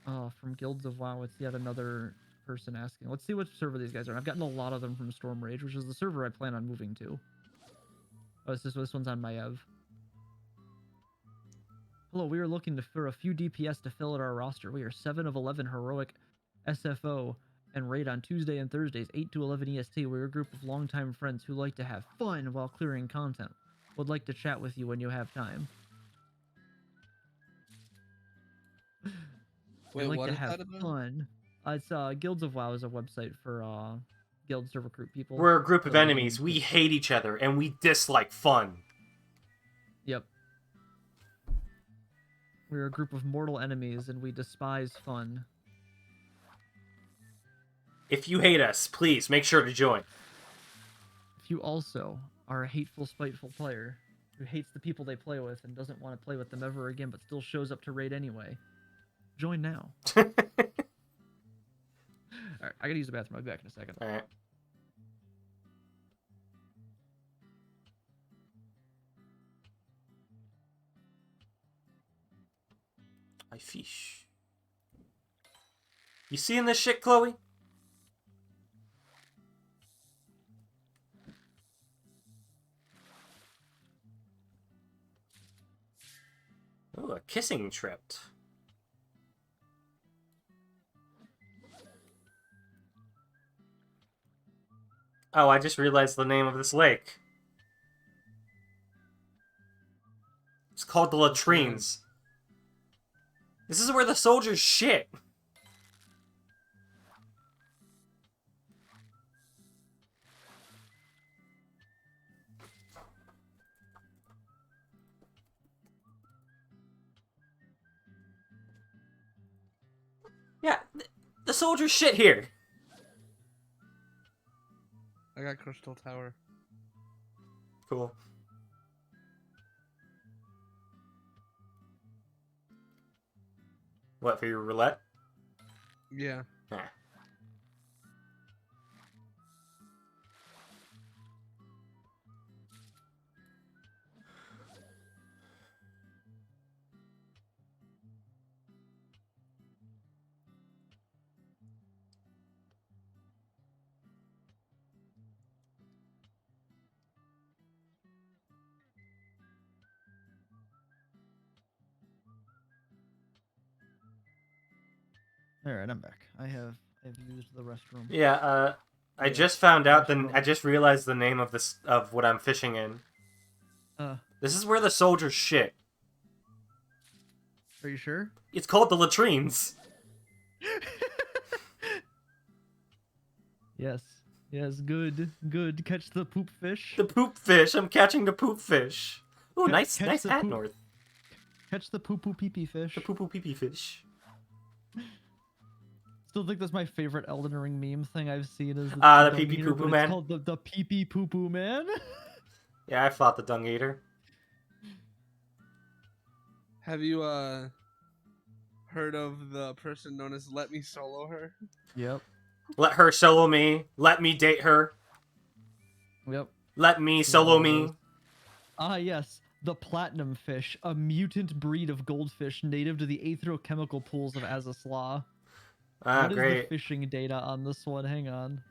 Oh, from Guilds of WoW. It's yet another person asking. Let's see what server these guys are. I've gotten a lot of them from Storm Rage, which is the server I plan on moving to. Oh, this one's on Maiev. Hello, we are looking for a few DPS to fill out our roster. We are 7 of 11 heroic SFO and raid on Tuesday and Thursdays, 8 to 11 EST. We're a group of longtime friends who like to have fun while clearing content. Would like to chat with you when you have time. Wait, I'd like what to is have that about? fun. It's Guilds of WoW is a website for guilds to recruit people. We're a group of So, enemies. We hate each other and we dislike fun. Yep. We're a group of mortal enemies and we despise fun. If you hate us, please make sure to join. If you also are a hateful, spiteful player who hates the people they play with and doesn't want to play with them ever again but still shows up to raid anyway, join now. Alright, I gotta use the bathroom. I'll be back in a second. Alright. I fish. You seeing this shit, Chloe? Oh, a kissing trip. Oh, I just realized the name of this lake. It's called the Latrines. This is where the soldiers shit. Yeah, the soldiers shit here. I got Crystal Tower. Cool. What, for your roulette? Yeah. Nah. All right, I'm back. I've used the restroom. Yeah, I Yeah, just found out restroom. I just realized the name of this of what I'm fishing in. This is where the soldiers shit. Are you sure? It's called the latrines. Yes. Yes, good. Good. Catch the poop fish. The poop fish. I'm catching the poop fish. Ooh, nice catch the hat, poop- North. Catch the poo poo pee pee fish. The poo poo pee pee fish. Still think that's my favorite Elden Ring meme thing I've seen is The dung pee pee eater, poo poo but man? It's called the pee pee poo poo man. Yeah, I fought the dung eater. Have you heard of the person known as Let Me Solo Her? Yep. Let her solo me. Let me date her. Yep. Let me Yeah, solo all me. those. Ah, yes. The platinum fish, a mutant breed of goldfish native to the aetherochemical pools of Azazla. Ah, What is great. the fishing data on this one? Hang on.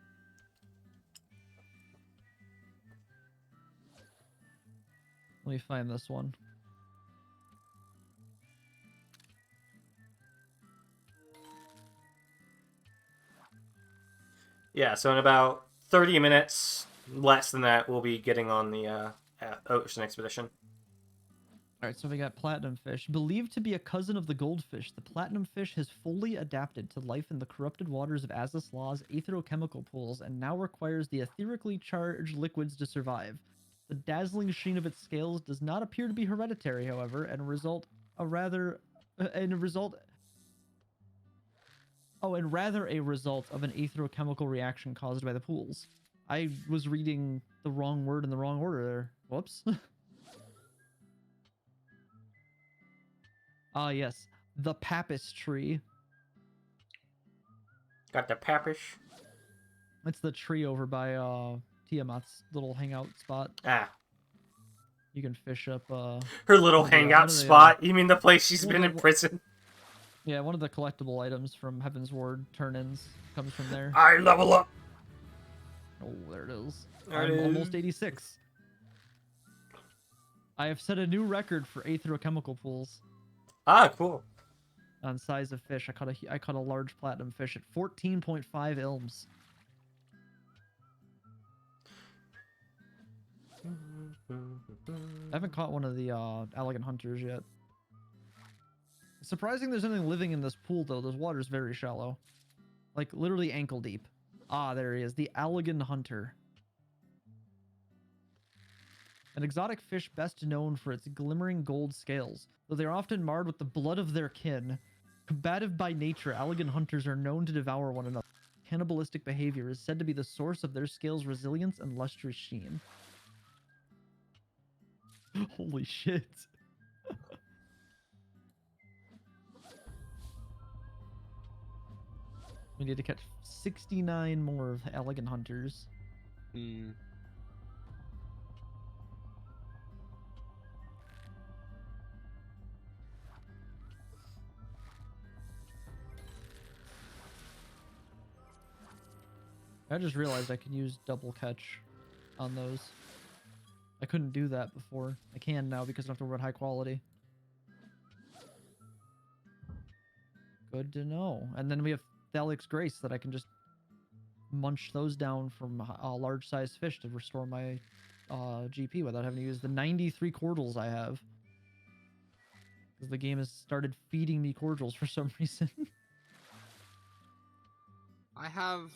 Let me find this one. Yeah, so in about 30 minutes, less than that, we'll be getting on the ocean expedition. Alright, so we got platinum fish. Believed to be a cousin of the goldfish, the platinum fish has fully adapted to life in the corrupted waters of Azasla's aetherochemical pools and now requires the etherically charged liquids to survive. The dazzling sheen of its scales does not appear to be hereditary, however, and rather a result of an aetherochemical reaction caused by the pools. I was reading the wrong word in the wrong order there. Whoops. Ah, yes. The Papis tree. Got the papish. It's the tree over by Tiamat's little hangout spot. Ah, You can fish up her little one of the, hangout spot. You mean the place she's one been of in the- prison? yeah, one of the collectible items from Heaven's Ward turn-ins comes from there. I level up. Oh, there it is. There it I'm is. almost 86. I have set a new record for aetherochemical pools Ah, cool. on size of fish. I caught a large platinum fish at 14.5 ilms. I haven't caught one of the elegant hunters yet. Surprising there's anything living in this pool though. This water's very shallow. Like literally ankle deep. Ah, there he is. The elegant hunter. An exotic fish best known for its glimmering gold scales. Though they are often marred with the blood of their kin. Combative by nature, elegant hunters are known to devour one another. Cannibalistic behavior is said to be the source of their scales' resilience and lustrous sheen. Holy shit. We need to catch 69 more of elegant hunters. Hmm. I just realized I can use double catch on those. I couldn't do that before. I can now because I don't have to worry about high quality. Good to know. And then we have Thalix Grace that I can just munch those down from large size fish to restore my GP without having to use the 93 cordials I have. Because the game has started feeding me cordials for some reason. I have.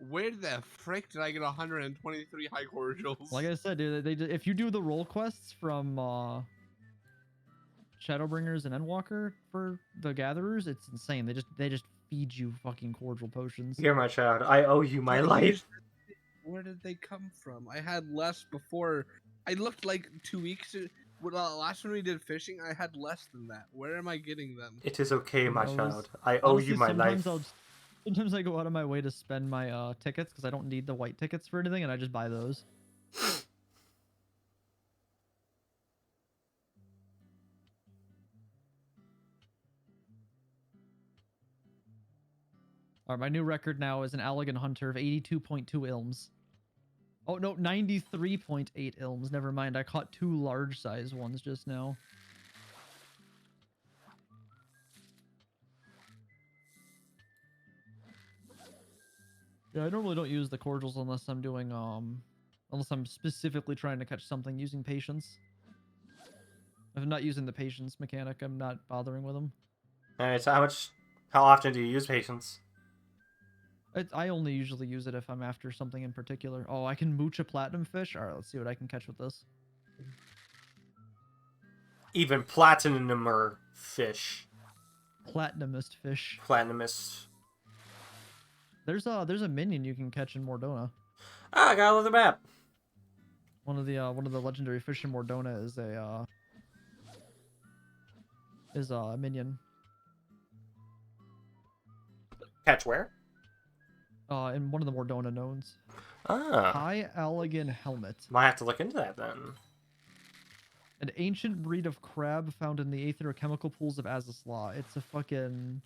Where the frick did I get 123 high cordials? Like I said, dude, if you do the role quests from Shadowbringers and Endwalker for the Gatherers, it's insane. They just feed you fucking cordial potions. You're my child. I owe you my But life. here's the thing, where did they come from? I had less before. I looked like 2 weeks. Last when we did fishing, I had less than that. Where am I getting them? It is okay, my knows? child. I owe Honestly, you my life. Sometimes I go out of my way to spend my tickets because I don't need the white tickets for anything, and I just buy those. Alright, my new record now is an Allegan Hunter of 82.2 ilms. Oh no, 93.8 ilms. Never mind, I caught 2 large size ones just now. Yeah, I normally don't use the cordials unless I'm doing unless I'm specifically trying to catch something using patience. If I'm not using the patience mechanic, I'm not bothering with them. Alright, so how often do you use patience? I only usually use it if I'm after something in particular. Oh, I can mooch a platinum fish? Alright, let's see what I can catch with this. Even platinumer fish. Platinumist fish. Platinumist. There's a minion you can catch in Mordona. Ah, I got another map. One of the legendary fish in Mordona is a minion. Catch where? In one of the Mordona nodes. Ah. High Allegan helmet. Might have to look into that then. An ancient breed of crab found in the aetherochemical pools of Azazla. It's a fucking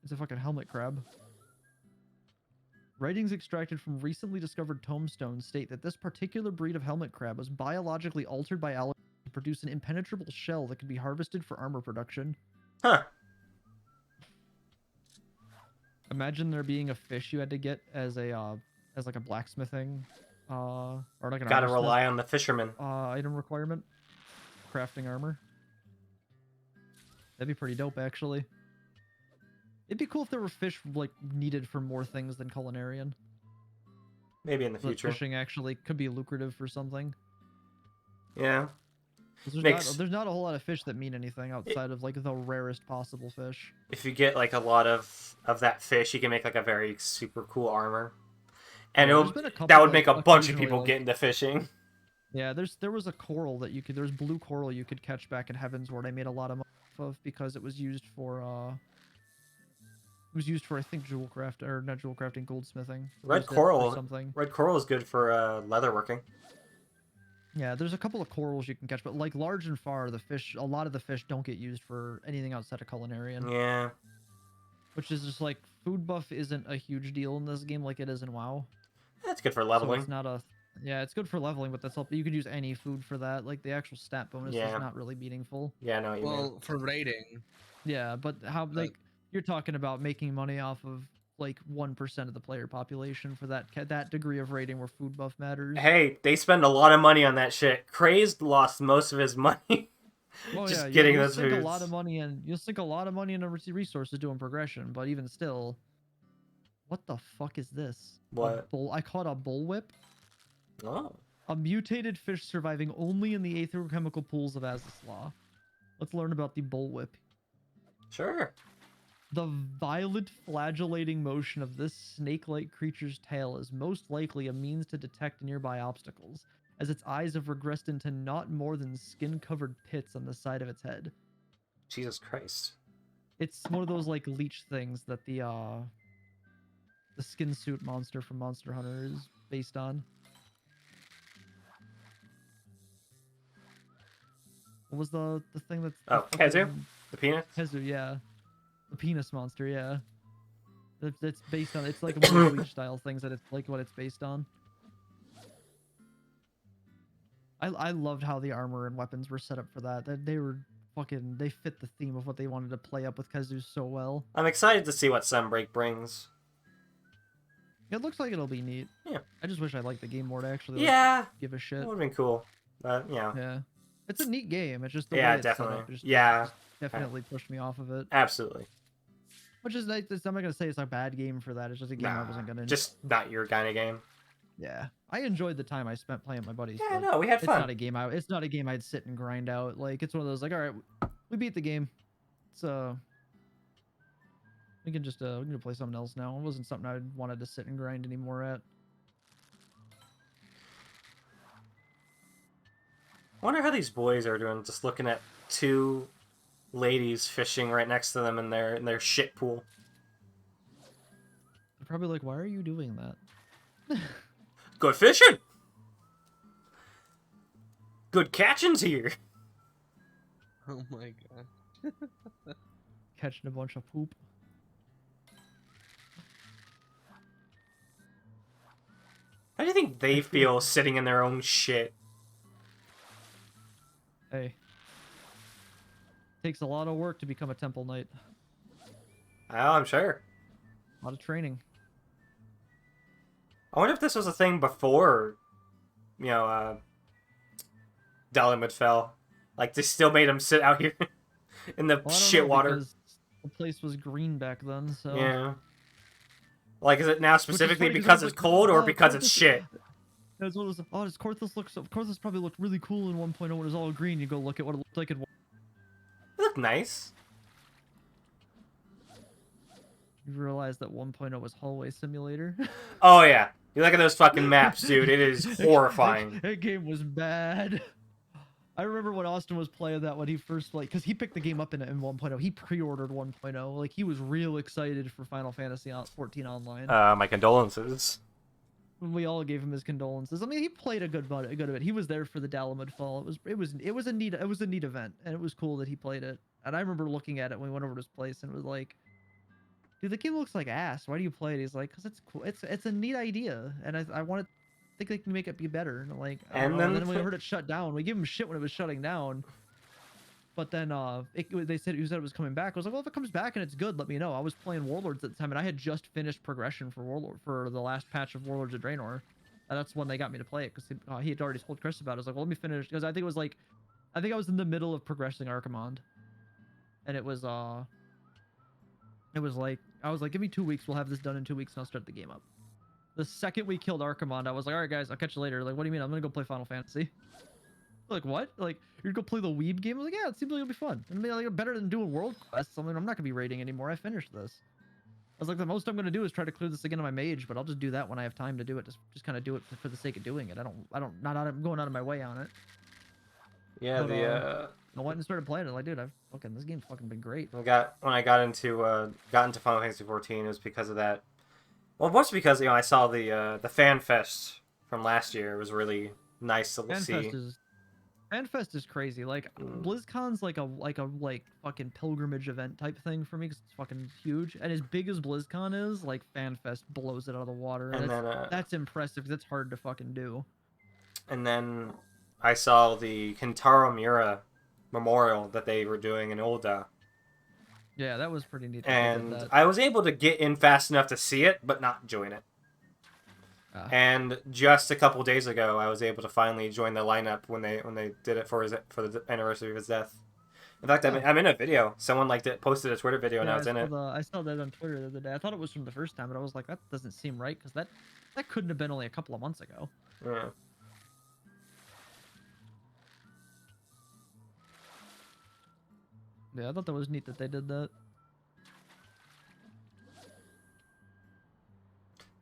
it's a fucking helmet crab. Writings extracted from recently discovered tombstones state that this particular breed of helmet crab was biologically altered by Allegan to produce an impenetrable shell that could be harvested for armor production. Huh. Imagine there being a fish you had to get as like a blacksmithing or like an Gotta armorsmith, rely on the fisherman. item requirement. Crafting armor. That'd be pretty dope, actually. It'd be cool if there were fish like needed for more things than culinarian. Maybe in the But future. fishing actually could be lucrative for something. Yeah. 'Cause Makes- there's not a whole lot of fish that mean anything outside of like the rarest possible fish. If you get like a lot of that fish, you can make like a very super cool armor. And Yeah, it'll, there's been a couple that would that make a bunch of occasionally, people like- get into fishing. Yeah, there was a coral that there was blue coral you could catch back in Heavensward. I made a lot of money off of because it was used for I think jewel craft or not jewel crafting, goldsmithing. Red Used it for coral. something. Red coral is good for leather working. Yeah, there's a couple of corals you can catch, but like large and far, a lot of the fish don't get used for anything outside of culinarian. Yeah. Which is just like food buff isn't a huge deal in this game like it is in WoW. That's good for So leveling. it's not yeah, it's good for leveling, but you could use any food for that. Like the actual stat bonus Yeah. is not really meaningful. Yeah, I know what you mean. Well, for rating, Yeah, but how like you're talking about making money off of like 1% of the player population for that degree of rating where food buff matters. Hey, they spend a lot of money on that shit. Crazed lost most of his money. Well, just yeah, getting you'll those sink a foods. lot of money in you'll sink a lot of money into resources doing progression, but even still, what the fuck is this? What? I caught a bullwhip. Oh. A mutated fish surviving only in the aetherochemical pools of Azazla. Let's learn about the bullwhip. Sure. The violent flagellating motion of this snake-like creature's tail is most likely a means to detect nearby obstacles, as its eyes have regressed into not more than skin-covered pits on the side of its head. Jesus Christ. It's one of those like leech things that the skin suit monster from Monster Hunter is based on. What was the thing that's Oh, Kezu? The peanut? Kezu, yeah. The penis monster, yeah. That's based on it's like one of those leech style things that it's like what it's based on. I loved how the armor and weapons were set up for that. They were fucking they fit the theme of what they wanted to play up with Kazoo so well. I'm excited to see what Sunbreak brings. It looks like it'll be neat. Yeah. I just wish I liked the game more to actually like, Yeah, give a shit. that would have been cool. But, you know. Yeah. It's a neat game. It's just the Yeah, way it's definitely. set up. Just, Yeah. just definitely pushed me off of it. Absolutely. Which is nice. I'm not gonna say it's a bad game for that. It's just a game I wasn't gonna. Just not your kind of game. Yeah, I enjoyed the time I spent playing with my buddies. Yeah, but no, we had it's fun. not a game. It's not a game I'd sit and grind out. Like it's one of those like, all right, we beat the game. So we can just play something else now. It wasn't something I wanted to sit and grind anymore at. I wonder how these boys are doing, just looking at two ladies fishing right next to them in their shit pool. They're probably like, why are you doing that? Good fishing. Good catchings here. Oh my god. Catching a bunch of poop. How do you think they feel sitting in their own shit? Hey. Takes a lot of work to become a temple knight. Oh, I'm sure. A lot of training. I wonder if this was a thing before, you know, Dalimud fell. Like, they still made him sit out here in the Well, I don't shit know, water. because the place was green back then, so. Yeah. Like, is it now Which is specifically funny, because I was it's like, cold or "Oh, because it's Korthos- shit? That's what it was. Oh, does Korthos look so? Korthos probably looked really cool in 1.0 when it was all green. You go look at what it looked like in. It looked nice. You realize that 1.0 was hallway simulator. Oh, yeah. You look at those fucking maps, dude. It is horrifying. That game was bad. I remember when Austin was playing that when he first like, because he picked the game up in 1.0. He pre-ordered 1.0. Like he was real excited for Final Fantasy 14 Online. My condolences. We all gave him his condolences. I mean, he played a good bit. He was there for the Dalimud fall. It was a neat event, and it was cool that he played it. And I remember looking at it when we went over to his place, and it was like, dude, the game looks like ass. Why do you play it? He's like, 'cause it's cool. It's a neat idea, and I want to think they can make it be better. And I'm like, I don't know. And then we heard it shut down. We gave him shit when it was shutting down. But then they said it was coming back. I was like, well, if it comes back and it's good, let me know. I was playing Warlords at the time, and I had just finished progression for the last patch of Warlords of Draenor. And that's when they got me to play it because he had already told Chris about it. I was like, well, let me finish because I think I was in the middle of progressing Archimonde, and it was like I was like, give me 2 weeks. We'll have this done in 2 weeks, and I'll start the game up. The second we killed Archimonde, I was like, all right, guys, I'll catch you later. Like, what do you mean? I'm gonna go play Final Fantasy. Like, what? Like, you're gonna go play the Weeb game? I was like, yeah, it seems like it'll be fun. I mean, like, better than doing world quests. I mean, I'm not gonna be raiding anymore. I finished this. I was like, the most I'm gonna do is try to clear this again on my mage, but I'll just do that when I have time to do it. Just kind of do it for the sake of doing it. I'm going out of my way on it. Yeah, But, I went and started playing it. Like, dude, this game's fucking been great. when I got into Final Fantasy 14, it was because of that. Well, mostly because I saw the Fan Fest from last year. It was really nice to see. FanFest is crazy. Like BlizzCon's like a fucking pilgrimage event type thing for me because it's fucking huge. And as big as BlizzCon is, like FanFest blows it out of the water. And then that's impressive because it's hard to fucking do. And then I saw the Kentaro Miura memorial that they were doing in Ul'dah. Yeah, that was pretty neat. And I was able to get in fast enough to see it, but not join it. And just a couple days ago, I was able to finally join the lineup when they did it for the anniversary of his death. In fact, I'm in a video. Someone posted a Twitter video, and I was in it. I saw that on Twitter the other day. I thought it was from the first time, but I was like, that doesn't seem right because that couldn't have been only a couple of months ago. Yeah. Yeah, I thought that was neat that they did that.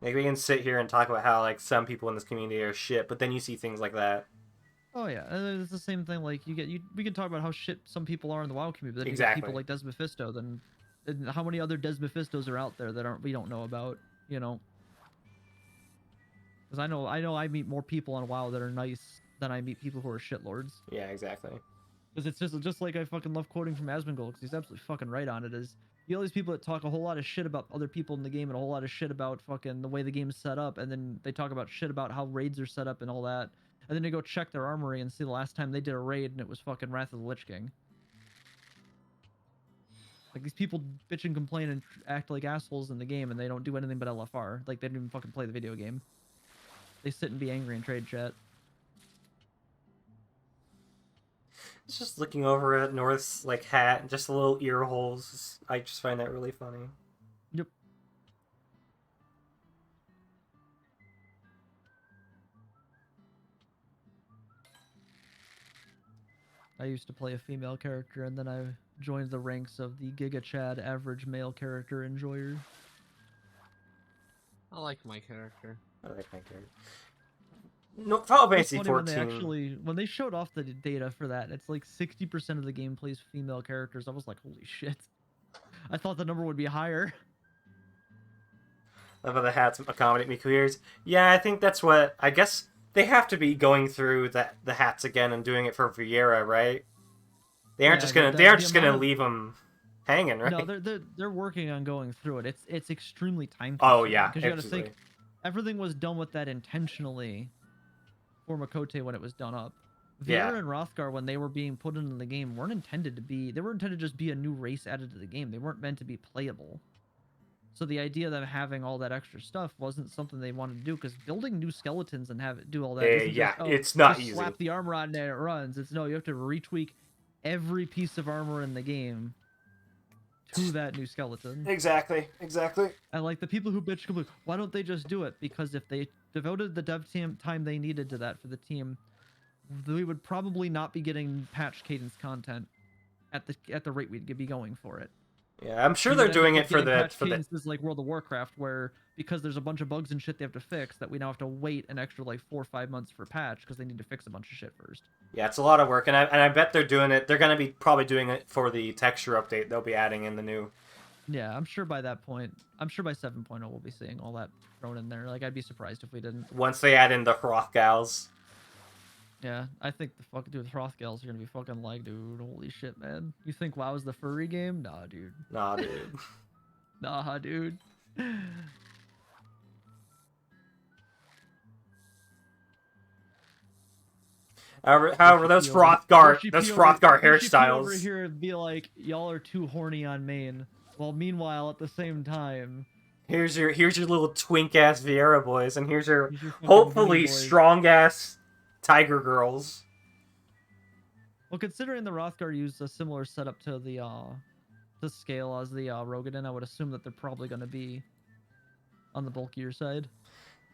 Like, we can sit here and talk about how some people in this community are shit, but then you see things like that. Oh yeah, it's the same thing. Like we can talk about how shit some people are in the WoW community, but then Exactly. you get people like Des Mephisto. Then how many other Des Mephistos are out there that we don't know about? You know, because I know I meet more people on WoW that are nice than I meet people who are shitlords. Yeah, exactly. Because it's just like I fucking love quoting from Asmongold because he's absolutely fucking right on it. Is you get all these people that talk a whole lot of shit about other people in the game and a whole lot of shit about fucking the way the game's set up, and then they talk about shit about how raids are set up and all that, and then they go check their armory and see the last time they did a raid and it was fucking Wrath of the Lich King. Like these people bitch and complain and act like assholes in the game, and they don't do anything but LFR. Like they don't even fucking play the video game. They sit and be angry in trade chat. It's just looking over at North's like hat and just the little ear holes. I just find that really funny. Yep. I used to play a female character, and then I joined the ranks of the Giga Chad average male character enjoyer. I like my character. I like my character. No, Final It's Fantasy funny when 14. when they showed off the data for that, it's like 60% of the game plays female characters. I was like, holy shit. I thought the number would be higher. Of the hats accommodate Miku ears. Yeah, I think that's what. I guess they have to be going through the hats again and doing it for Vieira, right? They aren't Yeah, just gonna. the- They aren't the just gonna amount of- leave them hanging, right? No, they're working on going through it. It's extremely time Oh consuming. yeah, Because you got to absolutely. think everything was done with that intentionally for Makote when it was done up. Yeah. Vieira and Rothgar, when they were being put into the game, weren't intended to be. They were intended to just be a new race added to the game. They weren't meant to be playable. So the idea of them having all that extra stuff wasn't something they wanted to do, because building new skeletons and have it do all that. isn't Yeah, just, oh, it's not just easy. slap the armor on there, it runs. It's no, you have to retweak every piece of armor in the game to that new skeleton. Exactly. And like the people who bitch complain, why don't they just do it? Because if they devoted the dev team time they needed to that for the team, we would probably not be getting patch cadence content at the rate we'd be going for it. Yeah, I'm sure We they're would end doing up it for getting the patch cadences like World of Warcraft, where because there's a bunch of bugs and shit they have to fix, that we now have to wait an extra like 4 or 5 months for patch because they need to fix a bunch of shit first. Yeah, it's a lot of work, and I bet they're doing it. They're gonna be probably doing it for the texture update. They'll be adding in the new. Yeah, I'm sure by that point, I'm sure by 7.0 we'll be seeing all that thrown in there. Like I'd be surprised if we didn't. Once they add in the Hrothgals. Yeah, I think the fuck dude, Hrothgals are gonna be fucking like, dude, holy shit, man. You think WoW's the furry game? Nah, dude. Nah, dude. Nah, dude. However, those Hrothgar Yoshi over hairstyles. here and be like, y'all are too horny on main. Well, meanwhile, at the same time, Here's your little twink ass Vieira boys, and here's your here's your fucking hopefully horny boys. strong ass Tiger girls. Well, considering the Rothgar used a similar setup to the scale as the Rogadin, I would assume that they're probably going to be on the bulkier side.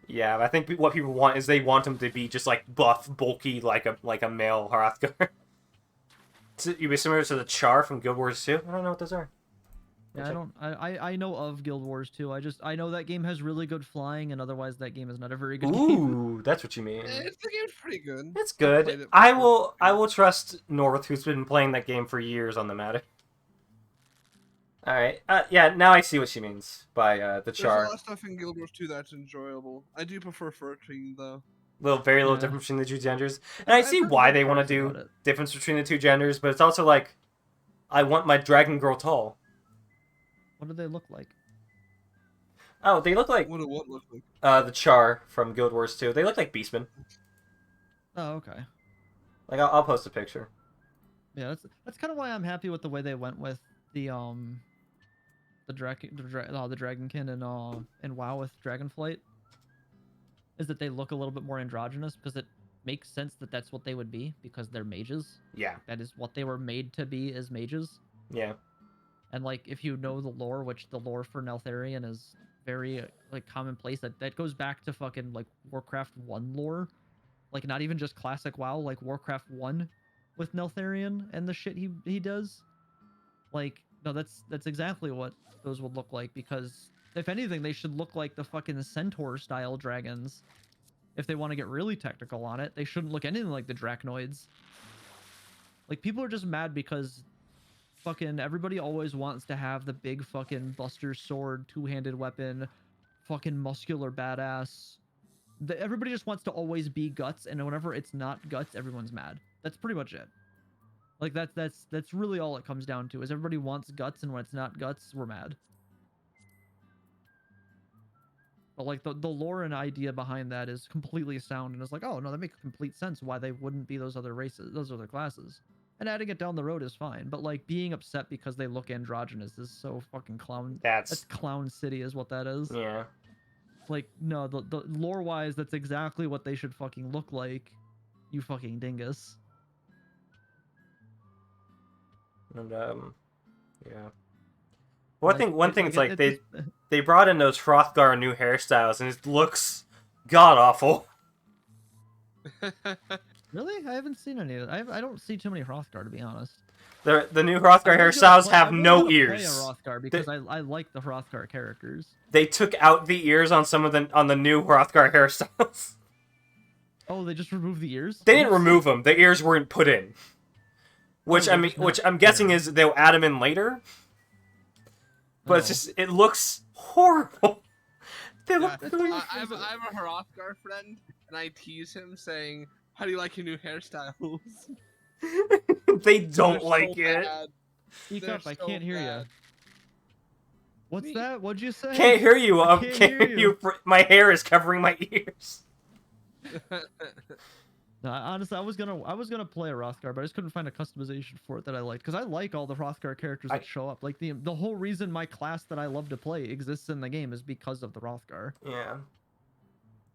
Yeah, I think what people want is they want them to be just like buff, bulky, like a male Hrothgar. So you'd be similar to the Char from Guild Wars 2. I don't know what those are. Yeah, I know of Guild Wars 2. I know that game has really good flying, and otherwise that game is not a very good game. Ooh, that's what you mean. The game's pretty good. It's played good. it I before. will trust North, who's been playing that game for years on the matter. All right. Yeah. Now I see what she means by the There's a Char. lot of stuff in Guild Wars 2 that's enjoyable. I do prefer 13 though. Very little Yeah. difference between the two genders, and I I've see heard why good they want to things do about it. difference between the two genders, but it's also like, I want my dragon girl tall. What do they look like? Oh, they look like What do what look like? the Char from Guild Wars 2. They look like Beastmen. Oh, okay. Like I'll post a picture. Yeah, that's kind of why I'm happy with the way they went with the Dragonkin and WoW with Dragonflight. Is that they look a little bit more androgynous, because it makes sense that that's what they would be, because they're mages. Yeah. That is what they were made to be, as mages. Yeah. And like, if you know the lore, which the lore for Neltharion is very like commonplace, that goes back to fucking like Warcraft 1 lore, like not even just classic WoW, like Warcraft 1 with Neltharion and the shit he does. Like, no, that's exactly what those would look like, because if anything, they should look like the fucking centaur style dragons. If they want to get really technical on it, they shouldn't look anything like the Drachnoids. Like, people are just mad because fucking everybody always wants to have the big fucking Buster Sword, two-handed weapon, fucking muscular badass. Everybody just wants to always be Guts, and whenever it's not Guts, everyone's mad. That's pretty much it. Like, that's really all it comes down to, is everybody wants Guts, and when it's not Guts, we're mad. But like, the lore and idea behind that is completely sound, and it's like, oh no, that makes complete sense why they wouldn't be those other races, those other classes. And adding it down the road is fine, but like being upset because they look androgynous is so fucking clown. That's That's Clown City is what that is. yeah. Like, no, the lore wise, that's exactly what they should fucking look like. You fucking dingus. And yeah. One Like, thing it's like it's- they brought in those Hrothgar new hairstyles and it looks god awful. Really? I haven't seen any of it. I don't see too many Hrothgar, to be honest. The new Hrothgar I was gonna hairstyles play- I have was no gonna play a ears. Hrothgar because I like the Hrothgar characters. They took out the ears on some of the new Hrothgar hairstyles. Oh, they just removed the ears? They didn't Oops. remove them. The ears weren't put in. Which Oh, I they're mean, just not which I'm guessing there. is they'll add them in later. But it's Oh. just it looks horrible. They Yeah, look really. I have a Hrothgar friend, and I tease him saying, "How do you like your new hairstyles?" They They're don't so like it. bad. Speak They're up, I so can't hear bad. you. What's Me. that? What'd you say? Can't hear you. Can't Can't hear hear you. My hair is covering my ears. No, honestly, I was gonna play a Hrothgar, but I just couldn't find a customization for it that I liked. Because I like all the Hrothgar characters that show up. Like the whole reason my class that I love to play exists in the game is because of the Hrothgar. Yeah.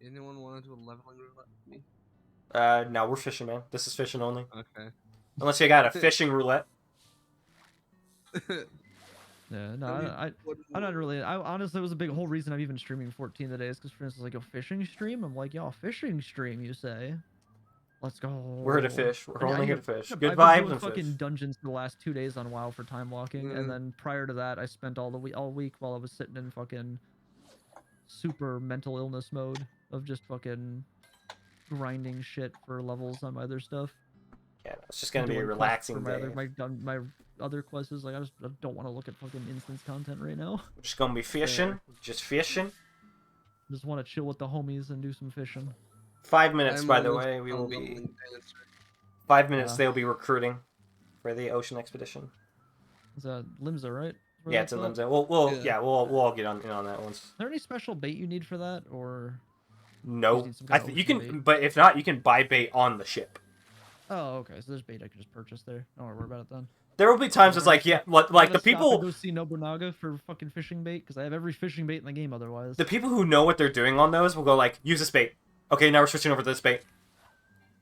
Anyone want to do a leveling roulette with me? No, we're fishing, man. This is fishing only. Okay. Unless you got a fishing roulette. Yeah, no, I mean, I'm not really. I honestly, it was a big whole reason I'm even streaming 14 today is because for instance, like a fishing stream. I'm like, yo, fishing stream, you say? Let's go. We're here to fish. We're Yeah, only I here have- to fish. I've Good been vibes doing and fucking fish. dungeons for the last 2 days on WoW for time walking, Mm. and then prior to that, I spent all week while I was sitting in fucking super mental illness mode of just fucking grinding shit for levels on my other stuff. Yeah, it's just gonna be a Doing quests relaxing for day. my other quests is like I don't want to look at fucking instance content right now. We're just gonna be fishing. Just fishing. Just want to chill with the homies and do some fishing. 5 minutes, by the almost way. We a will be leveling dancer. 5 minutes. Yeah. They'll be recruiting for the ocean expedition. Is that Limsa, right? Where Yeah, that's it's in at? Limsa. We'll Yeah. we'll all get on in on that once. Is there any special bait you need for that, or? No, need some I kind of you ocean can, bait. but if not, you can buy bait on the ship. Oh, okay. So there's bait I can just purchase there. Don't worry about it then. There will be times it's like yeah, like I'm the gonna stop and people go see Nobunaga for fucking fishing bait because I have every fishing bait in the game otherwise. the people who know what they're doing on those will go like use this bait. Okay, now we're switching over to this bait.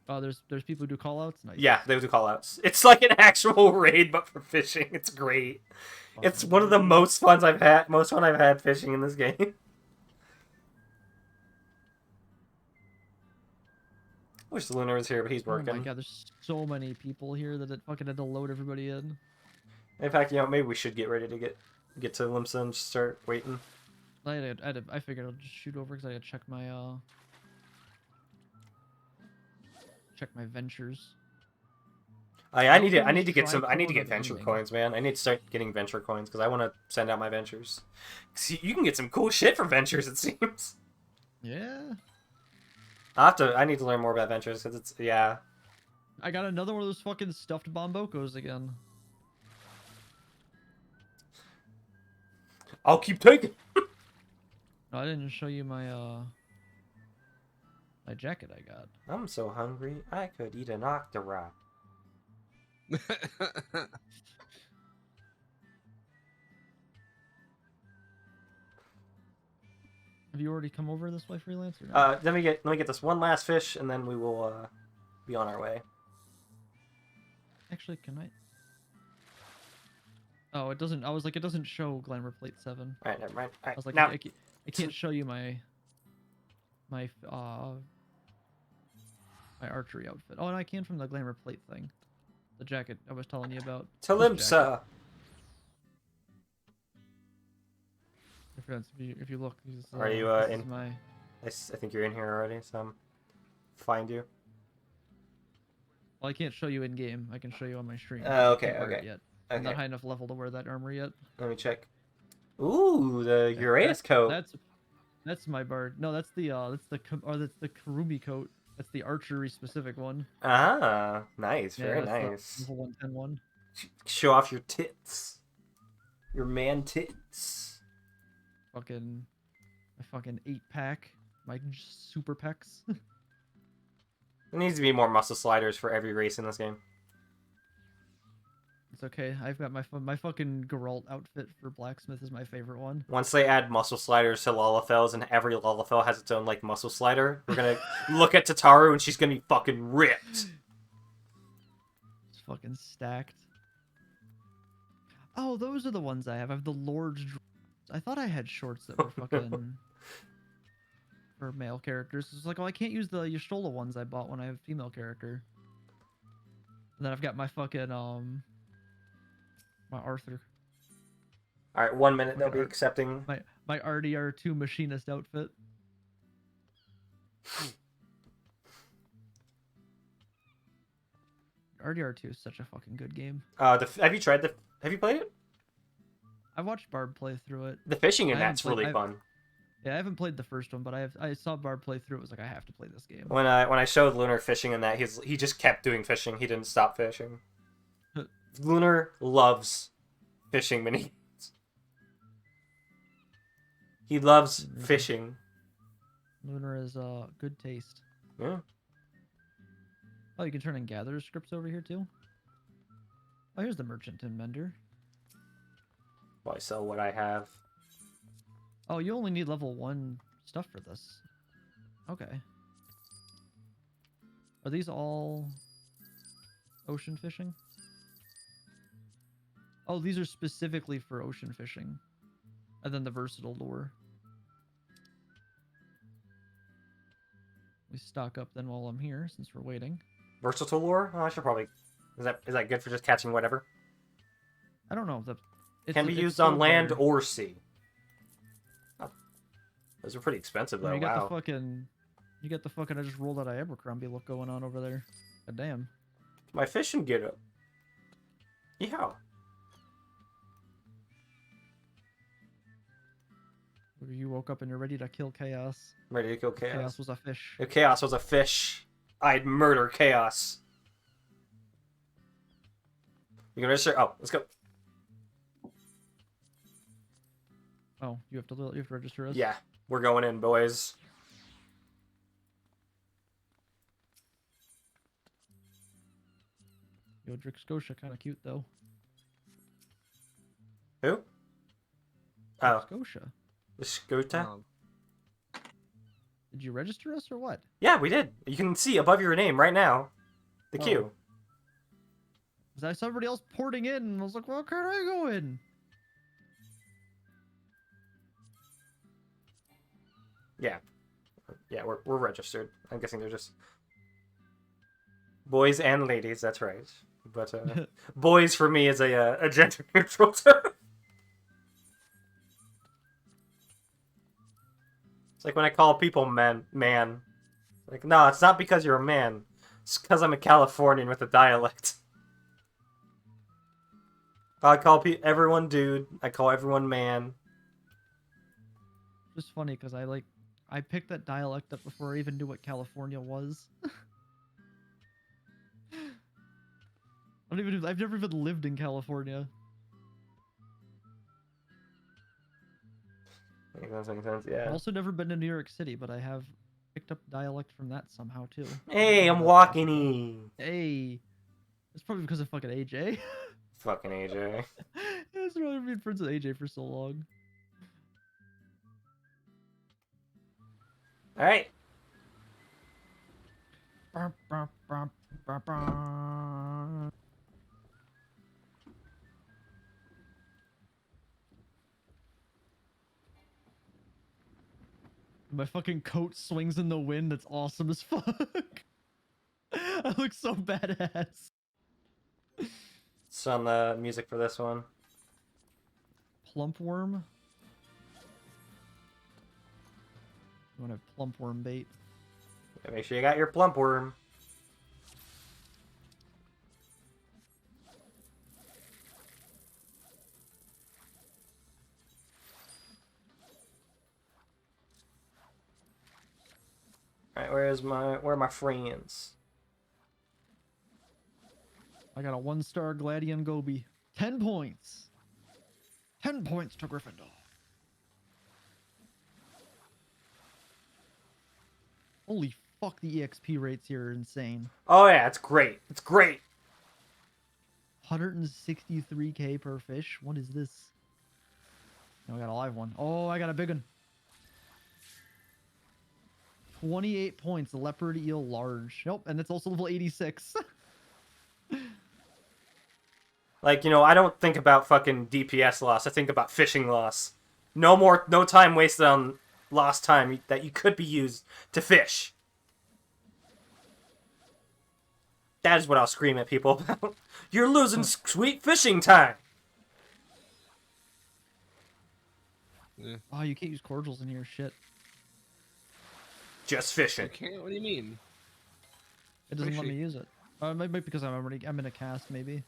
Oh, there's people who do call outs. Nice. Yeah, they do call outs. It's like an actual raid but for fishing. It's great. It's one of the most fun I've had fishing in this game. Wish the Lunar was here, but he's Oh working. my god, there's so many people here that it fucking had to load everybody in. In fact, maybe we should get ready to get to Limsa and just start waiting. I figured I'll just shoot over because I gotta check my ventures. I need to almost get tried I need to calling get it venture gaming. coins, man. I need to start getting venture coins because I want to send out my ventures. See, you can get some cool shit from ventures. It seems. Yeah. I need to learn more about ventures because it's yeah. I got another one of those fucking stuffed Bombocos again. I'll keep taking. No, I didn't show you my my jacket I got. I'm so hungry. I could eat an octorok. Have you already come over this way, freelance? Or no? Let me get this one last fish and then we will be on our way. Actually, can I? Oh, it doesn't. I was like, it doesn't show Glamour Plate 7. All right, never mind. All I right, was like, now I can't show you my archery outfit. Oh, and I can from the Glamour Plate thing, the jacket I was telling you about. to This jacket. Limsa. If you look, this is, Are you, this in- is my. I think you're in here already, so I'm find you. Well, I can't show you in game. I can show you on my stream. Oh, I okay, can't wear it okay. Yet. I'm Okay, not high enough level to wear that armor yet. let me check. Ooh, the Yeah, Uraeus coat. That's my bard. No, that's the Karumi coat. That's the archery specific one. Ah, nice, Yeah, very that's the nice. level 110 one. Show off your tits. Your man tits. Fucking my fucking 8-pack. My super pecs. There needs to be more muscle sliders for every race in this game. It's okay. I've got my fucking Geralt outfit for blacksmith is my favorite one. Once they add muscle sliders to Lalafels and every Lalafell has its own like muscle slider, we're gonna look at Tataru and she's gonna be fucking ripped. It's fucking stacked. Oh, those are the ones I have. I have the Lord's. I thought I had shorts that were fucking for male characters. It's like, oh, I can't use the Y'shtola ones I bought when I have a female character. And then I've got my fucking my Arthur, All right, 1 minute they'll be Art- accepting. my RDR2 machinist outfit. RDR2 is such a fucking good game. Have you tried the? Have you played it? I watched Barb play through it. The fishing in I haven't that's played- really fun. Yeah, I haven't played the first one, but I saw Barb play through it. Was like, I have to play this game. When I showed Lunar fishing in that, he just kept doing fishing. He didn't stop fishing. Lunar loves fishing mini. He loves fishing. Lunar is good taste. Yeah. Oh, you can turn in gather scripts over here too. Oh, here's the merchant and mender. Well, I sell what I have. Oh, you only need level 1 stuff for this. Okay. Are these all ocean fishing? Oh, these are specifically for ocean fishing. And then the versatile lure. We stock up then while I'm here, since we're waiting. Versatile lure? Oh, I should probably. Is that good for just catching whatever? I don't know. Can be used on land or sea. Oh. Those are pretty expensive though. You got Wow. the fucking. You got the fucking. I just rolled out of Abercrombie look going on over there. God damn. My fishing get up. Yeah. You woke up and you're ready to kill chaos. I'm ready to kill chaos. Chaos was a fish. If chaos was a fish, I'd murder chaos. You can register. Oh, let's go. Oh, you have to register us? Yeah, we're going in, boys. Yo, Drick Scotia, kind of cute though. Who? Oh, Scotia. the Skota? Did you register us or what? Yeah, we did. You can see above your name right now. The queue. 'Cause I saw everybody else porting in, and I was like, well, can't I go in? Yeah. Yeah, we're registered. I'm guessing they're just boys and ladies, that's right. But boys for me is a gender neutral term. It's like when I call people man. Like, no, it's not because you're a man. It's because I'm a Californian with a dialect. I call everyone dude. I call everyone man. Just funny because I picked that dialect up before I even knew what California was. I've never even lived in California. Makes sense, yeah. I've also never been to New York City, but I have picked up dialect from that somehow too. Hey, I'm walking. Hey, it's probably because of fucking AJ. Fucking AJ. That's why I've been friends with AJ for so long. All right. My fucking coat swings in the wind. It's awesome as fuck. I look so badass. It's on the music for this one. Plump worm. You want to have plump worm bait? Yeah, make sure you got your plump worm. Alright, where are my friends? I got a 1-star Gladion Gobi. 10 points. 10 points to Gryffindor. Holy fuck, the EXP rates here are insane. Oh yeah, it's great. It's great. 163k per fish. What is this? No, I got a live one. Oh, I got a big one. 28 points. Leopard eel large. Nope, and it's also level 86. Like, you know, I don't think about fucking DPS loss. I think about fishing loss. No time wasted on lost time that you could be used to fish. That is what I'll scream at people about. You're losing sweet fishing time. Yeah. Oh, you can't use cordials in here. Shit. Just I fishing. can't. What do you mean? It doesn't let Fishy. me use it. Maybe because I'm in a cast, maybe.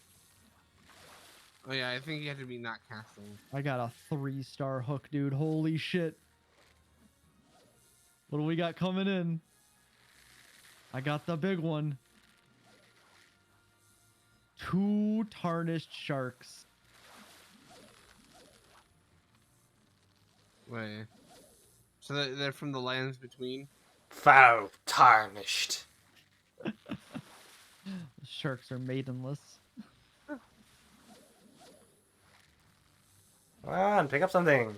Oh yeah, I think you have to be not casting. I got a 3-star hook, dude. Holy shit. What do we got coming in? I got the big one. 2 tarnished sharks. Wait. So they're from the lands between. Foul tarnished. The sharks are maidenless. Come on, pick up something.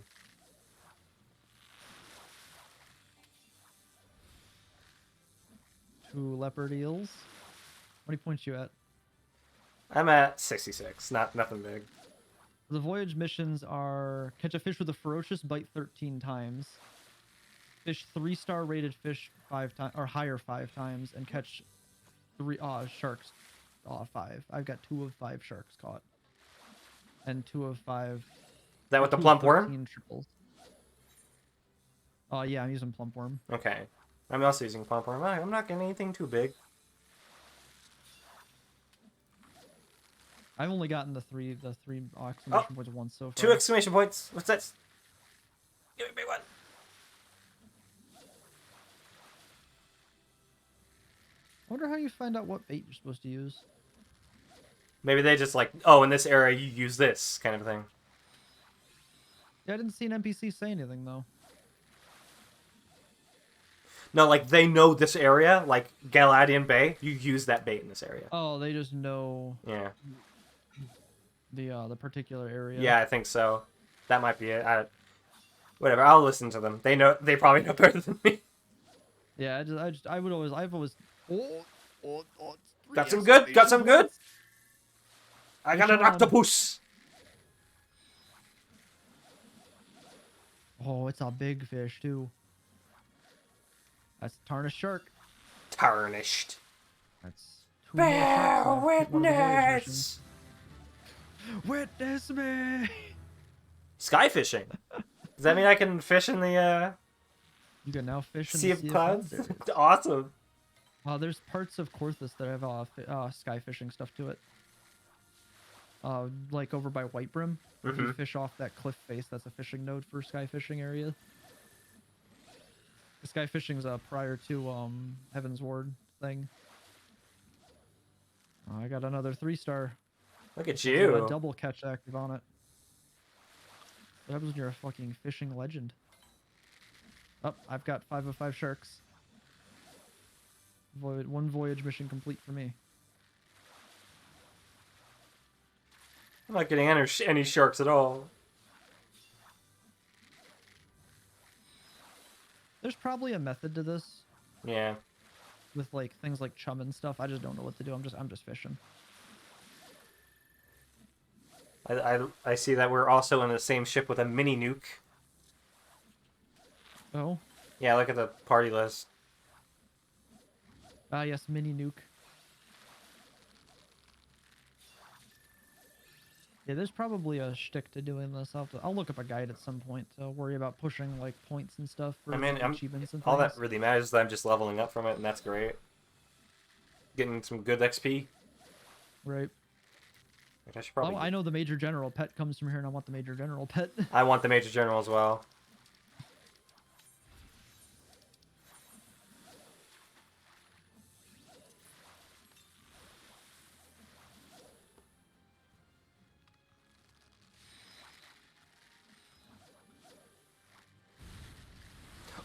Two leopard eels. How many points you at? I'm at 66. Nothing big. The voyage missions are catch a fish with a ferocious bite 13 times. Fish 3-star rated fish 5 times or higher 5 times, and catch sharks 5. I've got 2 of 5 sharks caught. And 2 of 5. Is that with the 2 of plump worm? 13 triples. Yeah, I'm using plump worm. Okay. I'm also using plump worm. I'm not getting anything too big. I've only gotten the three exclamation points once so far. 2 exclamation points. What's that? Give me a big one. I wonder how you find out what bait you're supposed to use. Maybe they just like, oh, in this area you use this kind of thing. Yeah, I didn't see an NPC say anything though. No, like they know this area, like Galadian Bay. You use that bait in this area. Oh, they just know Yeah. the particular area. Yeah, I think so. That might be it. Whatever. I'll listen to them. They know. They probably know better than me. Yeah, I've always. Got some good. Got some good. I got an Fish on. octopus. Oh, it's a big fish too. That's tarnished shark. Tarnished. That's 2 more Bear sharks left. One of the voyage missions. witness. Witness me. Sky fishing. Does that mean I can fish in the You can now fish in sea the of Sea clouds? Clouds area. Awesome. There's parts of Korthus that have sky fishing stuff to it. Like over by White Brim, if you Mhm. fish off that cliff face, that's a fishing node for sky fishing area. The sky fishing's prior to Heaven's Ward thing. Oh, I got another 3-star. Look at A you. double catch active on it. What happens when you're a fucking fishing legend? Oh, I've got 5 of 5 sharks. One voyage mission complete for me. I'm not getting any sharks at all. There's probably a method to this Yeah. with like things like chum and stuff. I just don't know what to do. I'm just fishing. I see that we're also in the same ship with a mini nuke. Oh, Yeah, look at the party list. yes, mini nuke. Yeah, there's probably a shtick to doing this. I'll look up a guide at some point to worry about pushing like points and stuff for I mean, achievements and all things. that really matters is that I'm just leveling up from it, and that's great. Getting some good XP. Right. Which I should probably. Oh, I know the Major General pet comes from here, and I want the Major General pet. I want the Major General as well.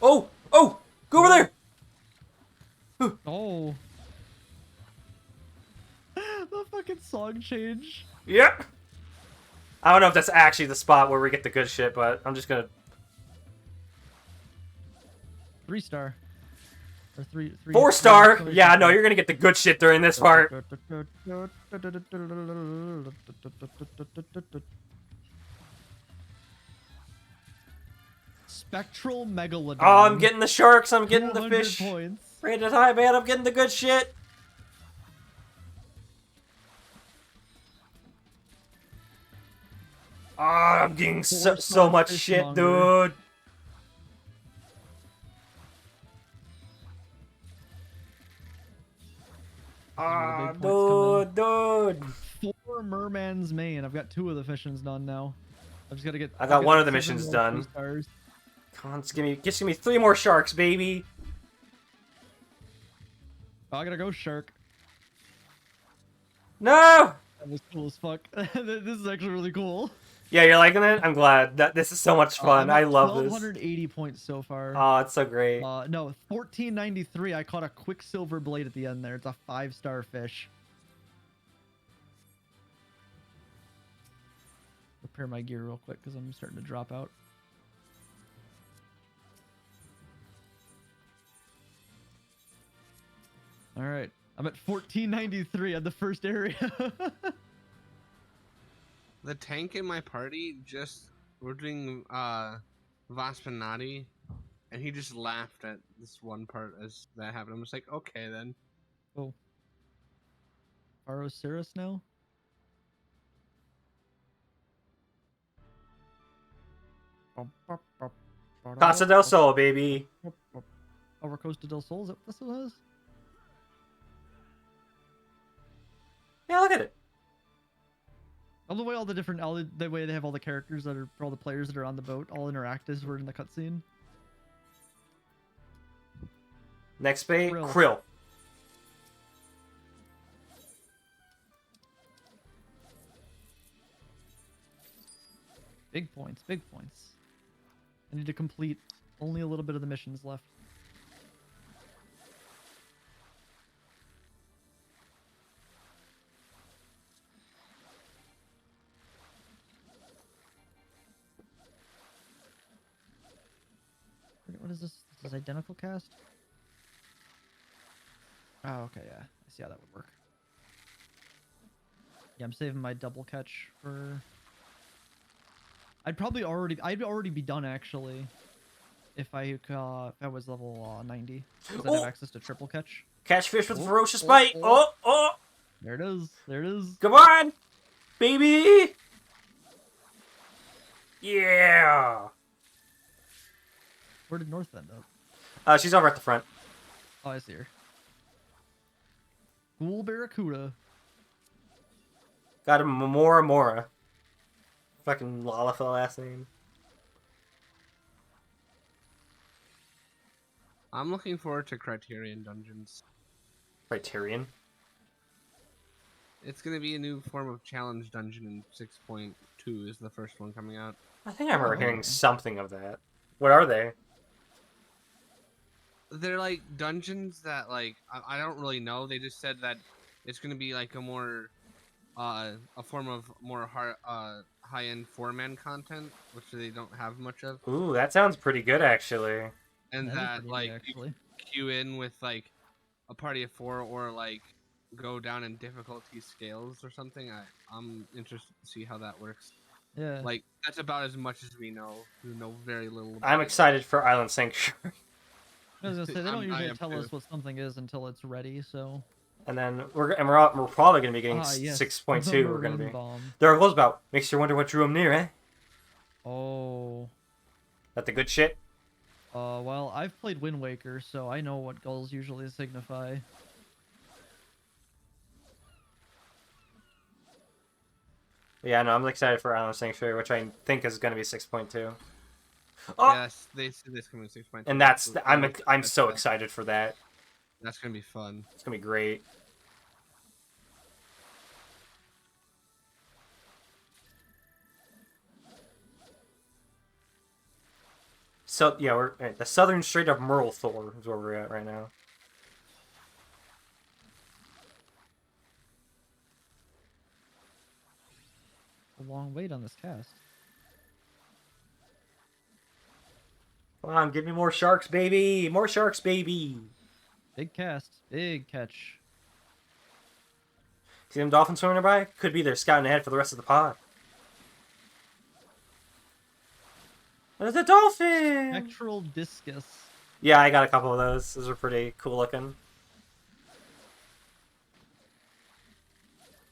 Oh! Oh! Go over there! Oh. The fucking saw log change. Yep. I don't know if that's actually the spot where we get the good shit, but I'm just gonna 3-star. Or three. 4-star. Yeah, no, you're gonna get the good shit during this part. Spectral Megalodon. Oh, I'm getting the sharks. I'm getting the 200 fish. points. Rated high, man. I'm getting the good shit. Ah, I'm getting so 4-star much shit, fishmonger. dude. Ah, big points dude. 4 Merman's Mane. I've got 2 of the missions done now. I've just got to get. I got I've one of the 7 missions more done. 2-stars. Come on, just give me 3 more sharks, baby. Oh, I gotta go shark. No. That was cool as fuck. This is actually really cool. Yeah, you're liking it? I'm glad. This is so much fun. I'm I at love this. 1280 points so far. Oh, it's so great. No, 1493. I caught a quicksilver blade at the end there. It's a 5-star fish. Repair my gear real quick because I'm starting to drop out. All right, I'm at 1493 on the first area. The tank in my party we're doing Vaspinati, and he just laughed at this one part as that happened. I'm just like, okay then. Oh. Cirrus now? Casa del Sol, baby. Over Costa del Sol, is that what this was? Yeah, look at it. All the way, the way they have all the characters that are, for all the players that are on the boat, all interact as we're in the cutscene. Next bait, Krill. krill. Big points, big points. I need to complete only a little bit of the missions left. What is this? This is identical cast? Oh, okay, yeah. I see how that would work. Yeah, I'm saving my double catch for... I'd already be done actually, if I was level 90, because I'd have access to triple catch. Catch fish with Oh, ferocious oh, bite. oh. Oh. There it is. There it is. Come on, baby. Yeah. Where did North end up? She's over at the front. Oh, I see her. Ghoul Barracuda. Got a Mora. Fucking Lala for the last name. I'm looking forward to Criterion Dungeons. Criterion. It's gonna be a new form of challenge dungeon in 6.2 is the first one coming out. I think I remember Oh. hearing something of that. What are they? They're like dungeons that I don't really know. They just said that it's gonna be like a more a form of more high-end 4-man content, which they don't have much of, Ooh, that sounds pretty good actually. and That is that pretty like good, you actually. queue in with like a party of 4 or like go down in difficulty scales or something. I'm interested to see how that works. Yeah. Like that's about as much as we know. We know very little. I'm excited for Island Sanctuary. I was gonna say they don't I usually am tell too. us what something is until it's ready. So. And then we're probably gonna be getting Yes, 6.2. the We're gonna Maroon be. Bomb. There are goals about. Makes you wonder what drew him near, eh? Oh. That the good shit. Well, I've played Wind Waker, so I know what gulls usually signify. Yeah, no, I'm excited for Island Sanctuary, which I think is gonna be 6.2. Oh, Yes, they said this coming 6.2. and that's I'm That's so fun. excited for that. That's gonna be fun. It's gonna be great. So yeah, we're at the southern strait of Merlthor is where we're at right now. a long wait on this cast. Come on, give me more sharks, baby! More sharks, baby! Big cast. Big catch. See them dolphins swimming by? Could be they're scouting ahead for the rest of the pod. There's a dolphin! Spectral discus. Yeah, I got a couple of those. Those are pretty cool looking.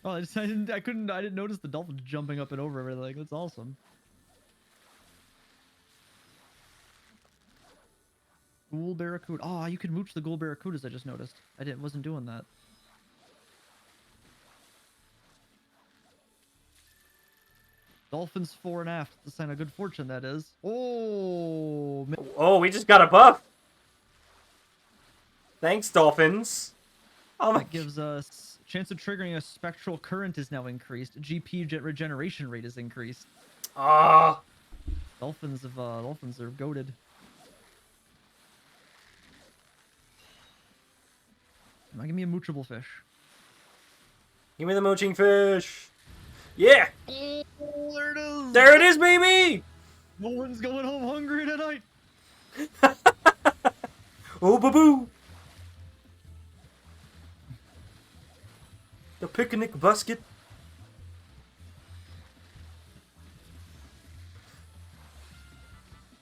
Oh, I didn't notice the dolphin jumping up and over everything. That's awesome. Ghoul barracuda. Oh, you could mooch the ghoul barracudas. I just noticed. Wasn't doing that. Dolphins fore and aft. It's a sign of good fortune, that is. Oh, Oh, we just got a buff! Thanks, dolphins! Oh my... that gives us chance of triggering a spectral current is now increased. GP regeneration rate is increased. Ah! Dolphins are goated. Come on, give me a moochable fish. Give me the mooching fish! Yeah! Oh, there it is! There it is, baby! No one's going home hungry tonight! Oh, boo-boo! The picnic basket.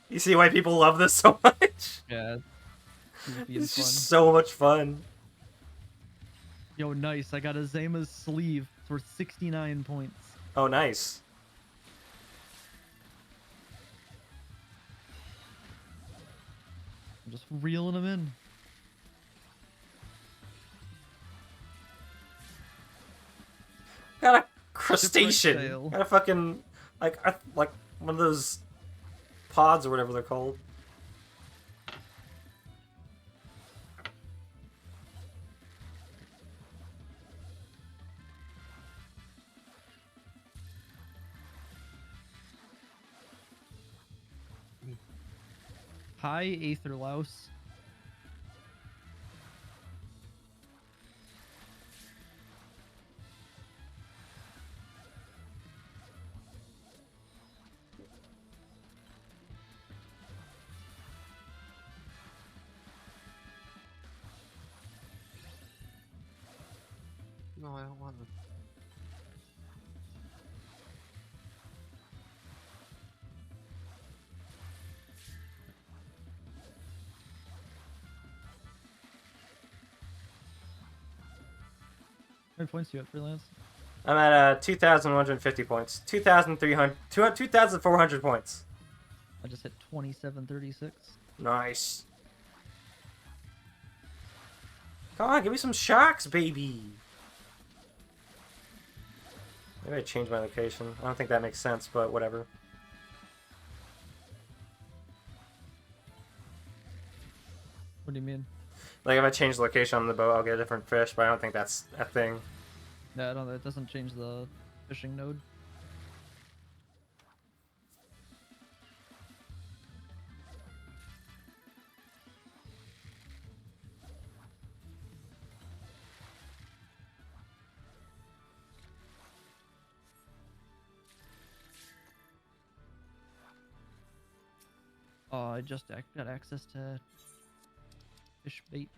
You see why people love this so much? Yeah. Being It's fun. just so much fun. Yo, nice. I got a Zama's sleeve. It's worth 69 points. Oh, nice. I'm just reeling them in. Got a crustacean. tail. Got a fucking like one of those pods or whatever they're called. Hi, Aether Louse. No, I don't want them. How many points do you have, Freelance? I'm at 2,150 points. 2,400 points. I just hit 2736. Nice. Come on, give me some sharks, baby. Maybe I changed my location. I don't think that makes sense, but whatever. What do you mean? Like, if I change the location on the boat, I'll get a different fish, but I don't think that's a thing. No, I don't. It doesn't change the fishing node. Oh, I just got access to fish bait.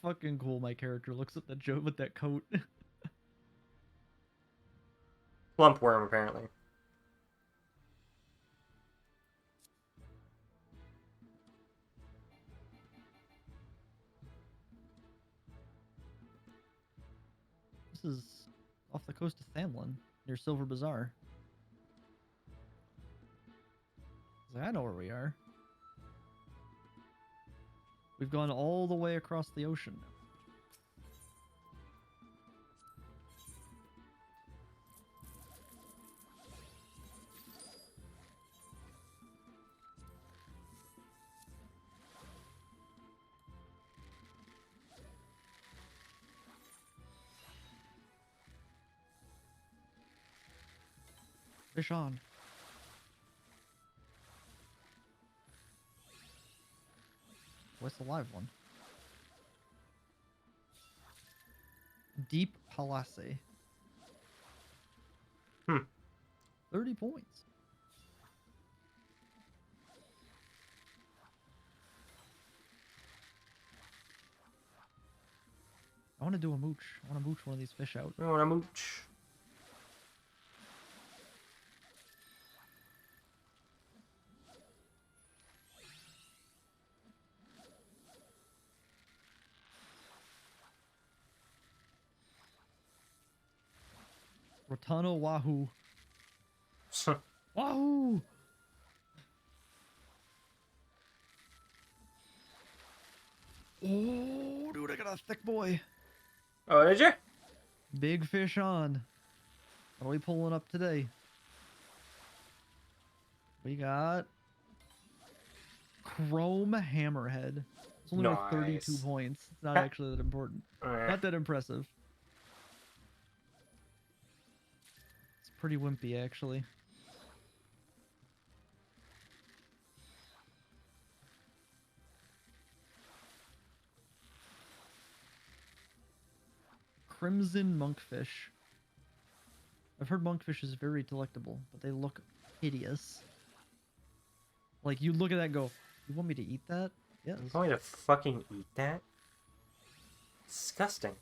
Fucking cool. My character looks at the joke with that coat. Plump worm, apparently. This is off the coast of Thamlin, near Silver Bazaar. I know where we are. We've gone all the way across the ocean. fish on. What's the live one? Deep Palace. Hmm. 30 points. I want to do a mooch. I want to mooch one of these fish out. I want to mooch. Rotano Wahoo. Wahoo! Oh, dude, I got a thick boy. Oh, did you? Big fish on. What are we pulling up today? We got Chrome Hammerhead. It's only worth 32 Nice. points. It's not actually that important. Not that impressive. It's pretty wimpy, actually. Crimson Monkfish. I've heard monkfish is very delectable, but they look hideous. Like, you look at that and go, you want me to eat that? Yes. You want me to fucking eat that? Disgusting.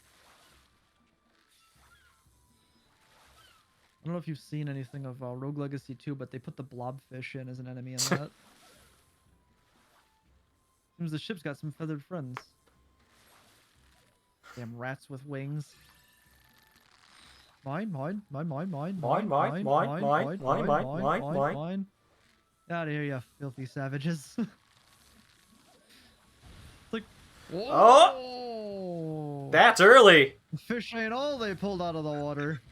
I don't know if you've seen anything of Rogue Legacy 2, but they put the blobfish in as an enemy in that. Seems the ship's got some feathered friends. Damn rats with wings. Mine. Out of here, you filthy savages. It's like, whoa! That's early. Fish ain't all they pulled out of the water.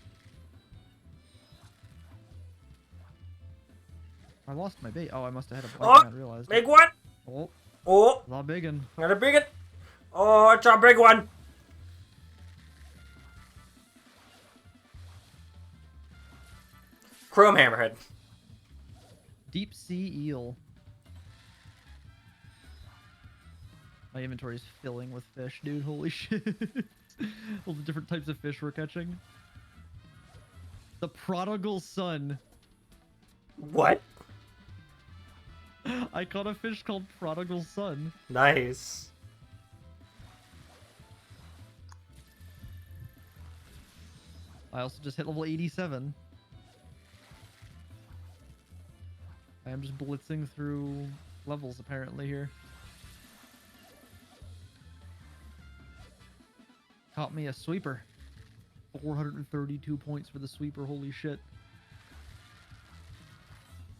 I lost my bait. Oh, I must have had a bite and I realized. Big one. Oh, Oh, a lot biggin'. got a big one. Oh, it's a big one. Chrome Hammerhead. Deep sea eel. My inventory is filling with fish, dude. Holy shit. All the different types of fish we're catching. The prodigal son. What? I caught a fish called prodigal son. Nice. I also just hit level 87. I am just blitzing through levels apparently here. Caught me a sweeper. 432 points for the sweeper, holy shit.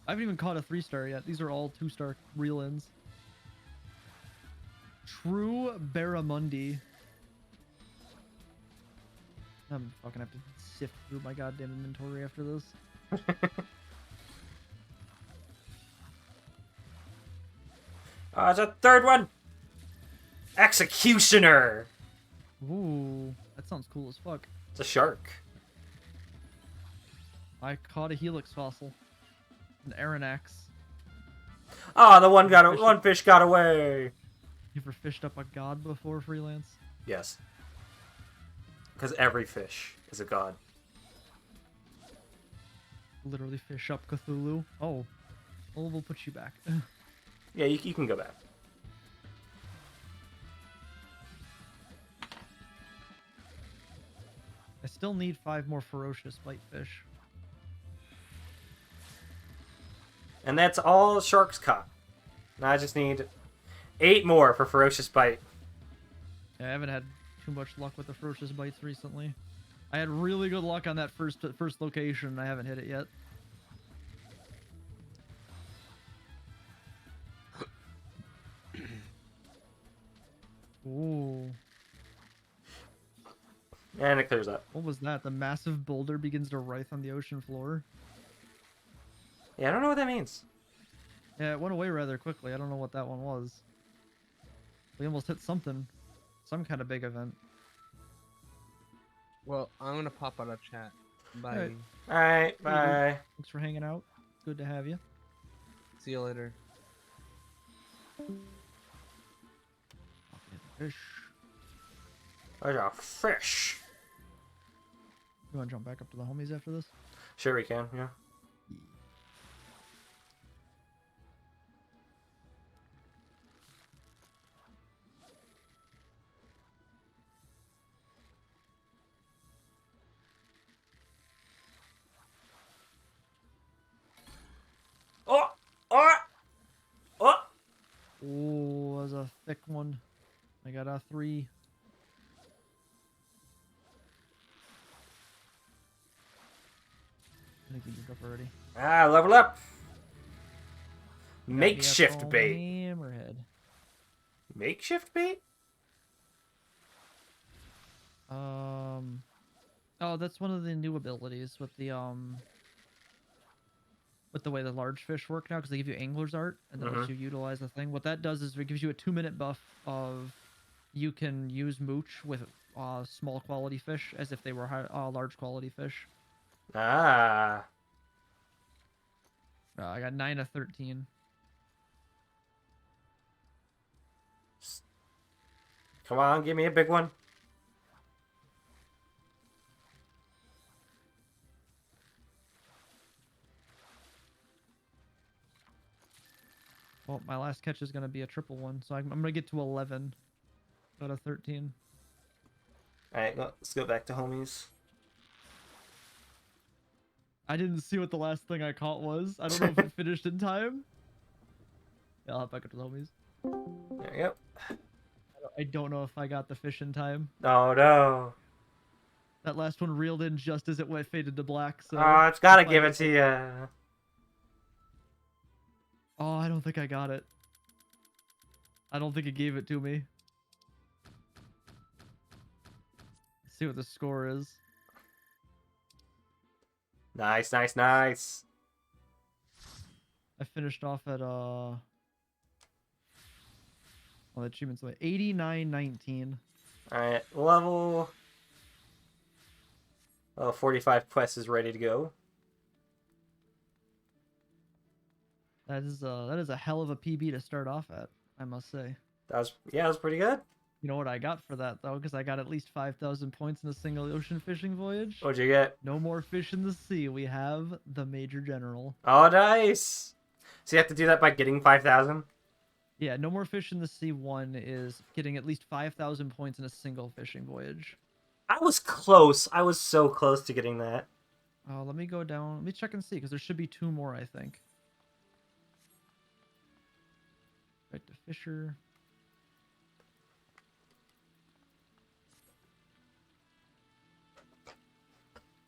I haven't even caught a 3-star yet. These are all 2-star reel-ins. True Barramundi. I'm fucking have to sift through my goddamn inventory after this. There's a third one. Executioner. Ooh, that sounds cool as fuck. It's a shark. I caught a helix fossil. An Aranax. Oh, the one fish got away. You ever fished up a god before, Freelance? Yes. Because every fish is a god. Literally fish up Cthulhu. Oh. Well, we'll put you back. Yeah, you can go back. I still need 5 more ferocious bite fish. And that's all sharks caught. Now I just need 8 more for ferocious bite. Yeah, I haven't had too much luck with the ferocious bites recently. I had really good luck on that first location, and I haven't hit it yet. Ooh. And it clears up. What was that? The massive boulder begins to writhe on the ocean floor. Yeah, I don't know what that means. Yeah, it went away rather quickly. I don't know what that one was. We almost hit something. Some kind of big event. Well, I'm gonna pop out of chat. Bye. Alright. All right, dude. bye. Thanks for hanging out. Good to have you. See you later. Fish. There's a fish. You want to jump back up to the homies after this? Sure, we can. Yeah. Oh! Oh! Oh! Oh, that's a thick one. I got a 3. I think we moved up already. Ah, level up. Got me a Makeshift bait. Hammerhead. Makeshift bait? Oh, that's one of the new abilities with the way the large fish work now, because they give you angler's art and then lets you utilize the thing. What that does is it gives you a 2-minute buff of you can use mooch with small quality fish as if they were large quality fish. Ah. I got 9 of 13. Come on, give me a big one. Well, my last catch is going to be a triple one, so I'm going to get to 11 out of 13. Alright, let's go back to homies. I didn't see what the last thing I caught was. I don't know if it finished in time. Yeah, I'll hop back up to the homies. There you go. I don't know if I got the fish in time. Oh no. That last one reeled in just as it went faded to black. So Oh, it's gotta if give I- it to you. Oh, I don't think I got it. I don't think it gave it to me. Let's see what the score is. Nice, nice, nice. I finished off at well, the achievement's like 89-19. Alright, level 45 quest is ready to go. That is a hell of a PB to start off at, I must say. That was pretty good. You know what I got for that though, because I got at least 5,000 points in a single ocean fishing voyage. What'd you get? No more fish in the sea. We have the Major General. Oh, nice. So you have to do that by getting 5,000? Yeah, no more fish in the sea. 1 is getting at least 5,000 points in a single fishing voyage. I was close. I was so close to getting that. Let me go down. Let me check and see, because there should be 2 more, I think. Right to Fisher.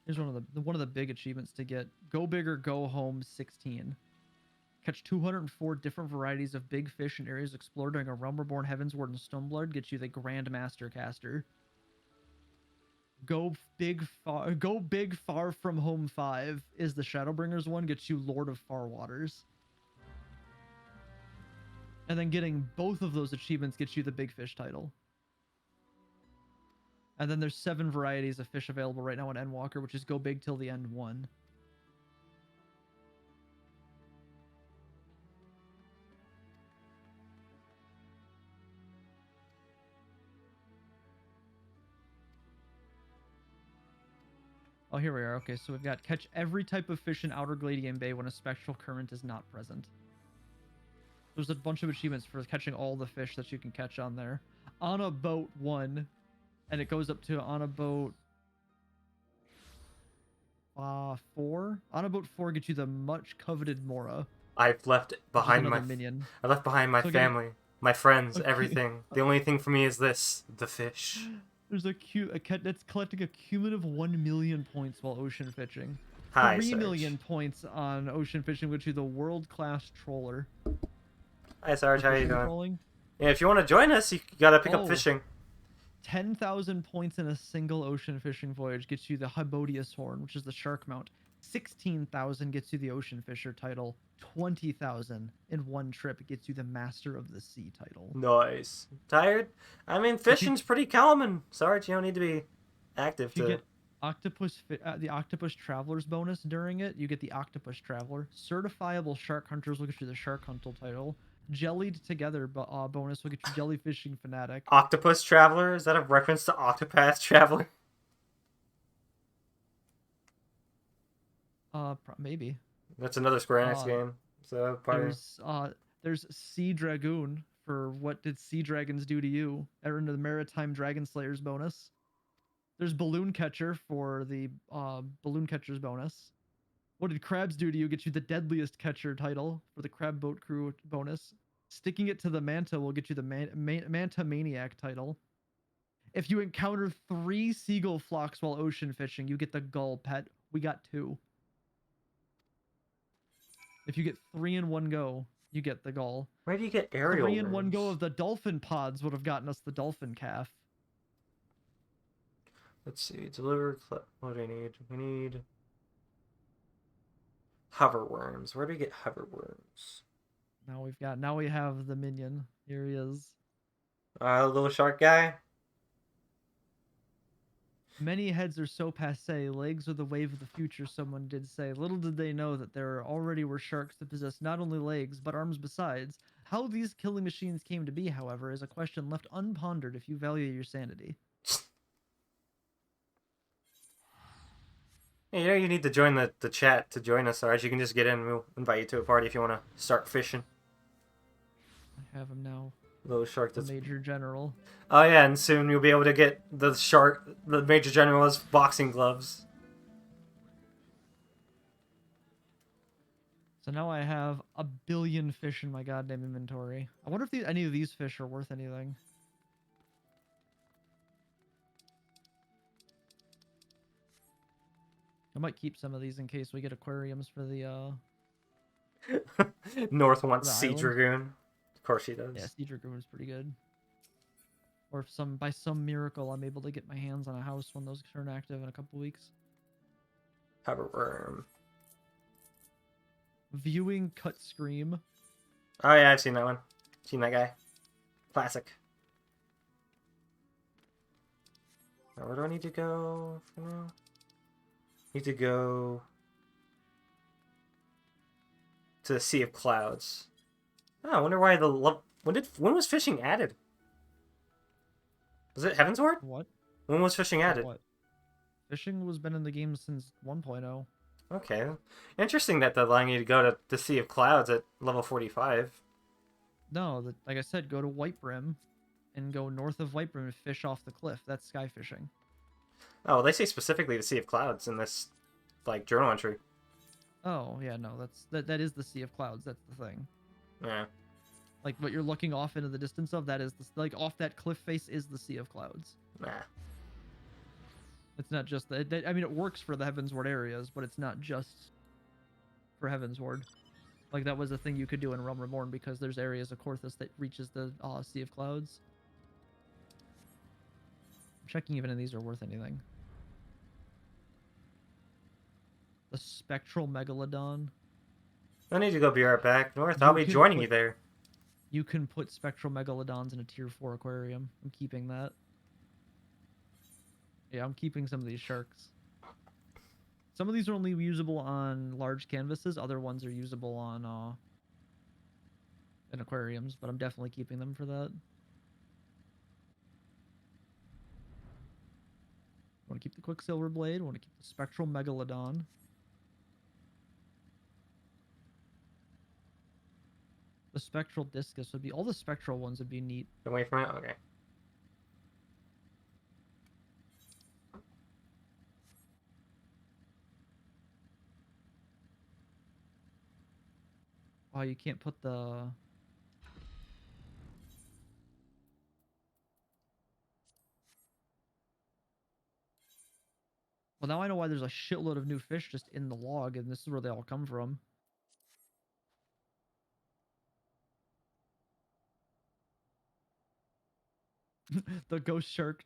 Here's one of the big achievements to get. Go big or go home 16. Catch 204 different varieties of big fish in areas explored during a Realm Reborn Heavensward and Stoneblood gets you the Grandmaster Caster. Go big far from home 5 is the Shadowbringers one, gets you Lord of Far Waters. And then getting both of those achievements gets you the Big Fish title. And then there's 7 varieties of fish available right now in Endwalker, which is go big till the end 1. Oh, here we are. Okay, so we've got catch every type of fish in Outer Gladian Bay when a spectral current is not present. There's a bunch of achievements for catching all the fish that you can catch on there. On a boat 1, and it goes up to on a boat 4. On a boat 4 gets you the much coveted Mora. I've left behind another my minion. I left behind my So family, my friends, Okay. everything. The only thing for me is this, the fish. There's a cat that's collecting a cumulative 1 million points while ocean fishing. Hi, 3 Sarge. million points on ocean fishing, which is the world-class troller. Hi, Sarge. How you Fishing doing? trolling. Yeah, if you want to join us, you gotta pick up Oh. fishing. 10,000 points in a single ocean fishing voyage gets you the Hybodius Horn, which is the shark mount. 16,000 gets you the Ocean Fisher title. 20,000 in one trip gets you the Master of the Sea title. Nice. Tired? I mean, fishing's pretty common. Sarge, you don't need to be active If you to... get The octopus travelers bonus during it, you get the octopus traveler. Certifiable shark hunters will get you the shark hunter title. Jellied together bonus will get you jellyfishing fanatic. Octopus Traveler? Is that a reference to Octopath Traveler? Maybe. That's another Square Enix Uh, game. So probably. there's Sea Dragoon for what did sea dragons do to you? Earn the Maritime Dragon Slayers bonus. There's Balloon Catcher for the Balloon Catcher's bonus. What did crabs do to you? Get you the Deadliest Catcher title for the Crab Boat Crew bonus. Sticking it to the Manta will get you the Manta Maniac title. If you encounter 3 seagull flocks while ocean fishing, you get the Gull pet. We got 2. If you get 3 in one go, you get the Gull. Where do you get aerial 3 in one go worms? of the Dolphin Pods would have gotten us the Dolphin Calf. Let's see. Deliver. What do I need? We need hover worms. Where do we get hover worms? Now we have the minion. Here he is. Little shark guy. Many heads are so passe, legs are the wave of the future, someone did say. Little did they know that there already were sharks that possess not only legs, but arms besides. How these killing machines came to be, however, is a question left unpondered if you value your sanity. Hey, you know you need to join the chat to join us, Sarge. You can just get in. We'll invite you to a party if you want to start fishing. I have him now. Little shark The that's... Major General. Oh yeah, and soon you'll be able to get the shark, the Major General's boxing gloves. So now I have a billion fish in my goddamn inventory. I wonder if any of these fish are worth anything. I might keep some of these in case we get aquariums for the North wants The Sea island? Dragoon. Of course she does. Yeah, Sea Dragoon is pretty good. Or if by some miracle I'm able to get my hands on a house when those turn active in a couple weeks. Hover worm. Viewing Cut Scream. Oh yeah, I've seen that one. Seen that guy. Classic. Now, where do I need to go for now? Need to go to the Sea of Clouds. Oh, I wonder why when was fishing added? Was it Heavensward? What? When was fishing added? What? Fishing was been in the game since 1.0. Okay. Interesting that they're allowing you to go to the Sea of Clouds at level 45. No, like I said, go to White Brim and go north of White Brim and fish off the cliff. That's sky fishing. Oh, they say specifically the Sea of Clouds in this, like, journal entry. Oh, yeah, no, that is the Sea of Clouds. That's the thing. Yeah. Like what you're looking off into the distance of, that is like off that cliff face is the Sea of Clouds. Nah. It's not just I mean, it works for the Heavensward areas, but it's not just for Heavensward. Like that was a thing you could do in Realm Reborn because there's areas of Korthus that reaches the Sea of Clouds. I'm checking even if these are worth anything. The Spectral Megalodon. I need to go be right back. North, You I'll be can joining put- you there. You can put Spectral Megalodons in a tier 4 aquarium. I'm keeping that. Yeah, I'm keeping some of these sharks. Some of these are only usable on large canvases. Other ones are usable on in aquariums, but I'm definitely keeping them for that. Want to keep the Quicksilver Blade. Want to keep the Spectral Megalodon. The Spectral Discus would be... All the Spectral ones would be neat. Away from it? Okay. Oh, you can't put the... Well, now I know why there's a shitload of new fish just in the log, and this is where they all come from. The ghost shark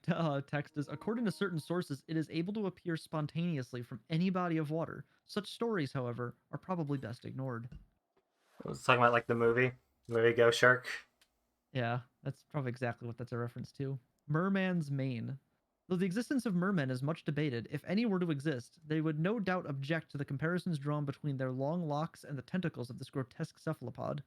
text is, according to certain sources, it is able to appear spontaneously from any body of water. Such stories, however, are probably best ignored. I was talking about, like, the movie Ghost Shark. Yeah, that's probably exactly what that's a reference to. Merman's Mane. Though the existence of mermen is much debated, if any were to exist, they would no doubt object to the comparisons drawn between their long locks and the tentacles of this grotesque cephalopod.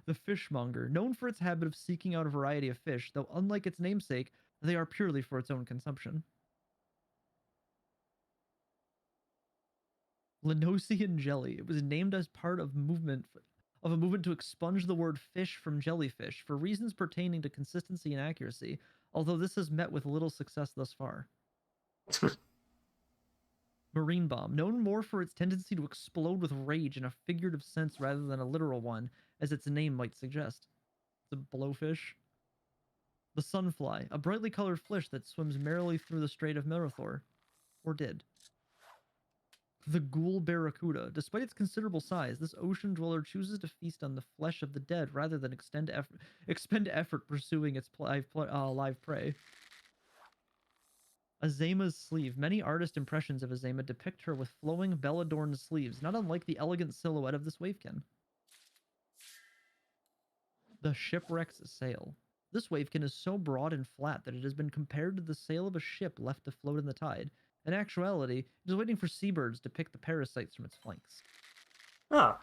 The fishmonger, known for its habit of seeking out a variety of fish, though unlike its namesake, they are purely for its own consumption. Linosian jelly. It was named as part of a movement to expunge the word fish from jellyfish for reasons pertaining to consistency and accuracy, although this has met with little success thus far. Marine bomb, known more for its tendency to explode with rage in a figurative sense rather than a literal one, as its name might suggest. It's a blowfish. The sunfly, a brightly colored fish that swims merrily through the Strait of Marathor. Or did. The ghoul barracuda. Despite its considerable size, this ocean dweller chooses to feast on the flesh of the dead rather than expend effort pursuing its live prey. Azema's sleeve. Many artist impressions of Azema depict her with flowing, bell-adorned sleeves, not unlike the elegant silhouette of this wavekin. The shipwreck's sail. This wavekin is so broad and flat that it has been compared to the sail of a ship left to float in the tide. In actuality, it is waiting for seabirds to pick the parasites from its flanks. Oh.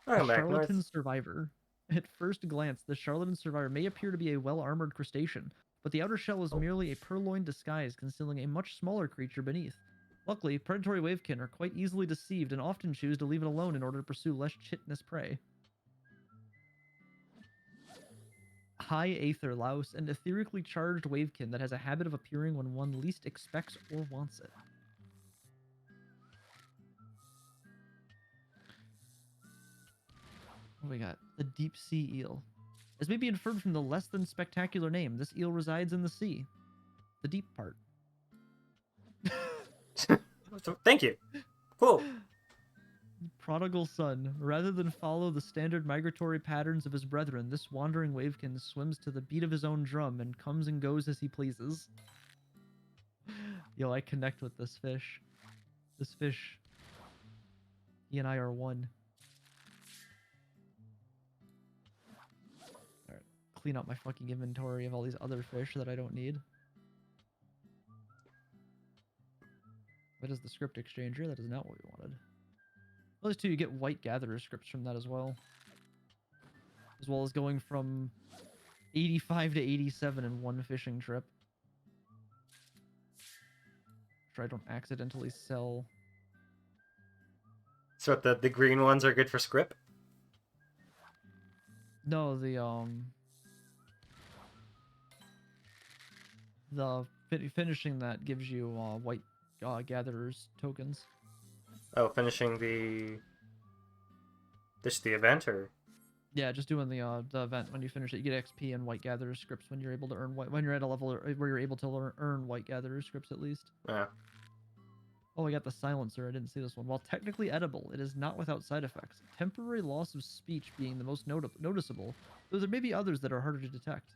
A charlatan survivor. At first glance, the charlatan survivor may appear to be a well-armored crustacean, but the outer shell is merely a purloined disguise concealing a much smaller creature beneath. Luckily, predatory wavekin are quite easily deceived and often choose to leave it alone in order to pursue less chitinous prey. High aether louse, an etherically charged wavekin that has a habit of appearing when one least expects or wants it. What do we got? The deep sea eel. As may be inferred from the less than spectacular name, this eel resides in the sea. The deep part. Thank you. Cool. Prodigal son. Rather than follow the standard migratory patterns of his brethren, this wandering wavekin swims to the beat of his own drum and comes and goes as he pleases. Yo, I connect with this fish. This fish. He and I are one. Alright. Clean up my fucking inventory of all these other fish that I don't need. That is the script exchanger. That is not what we wanted. Those two, you get white gatherer scripts from that as well. As well as going from 85 to 87 in one fishing trip. Sure I don't accidentally sell. So the green ones are good for script? No, finishing that gives you white gatherers tokens. Oh, finishing the event, or yeah, just doing the event. When you finish it, you get XP and white gatherer scripts when you're able to earn when you're at a level where you're able to earn white gatherer scripts at least. yeah. Oh, I got the silencer. I didn't see this one. While technically edible, it is not without side effects. Temporary loss of speech being the most noticeable, though there may be others that are harder to detect.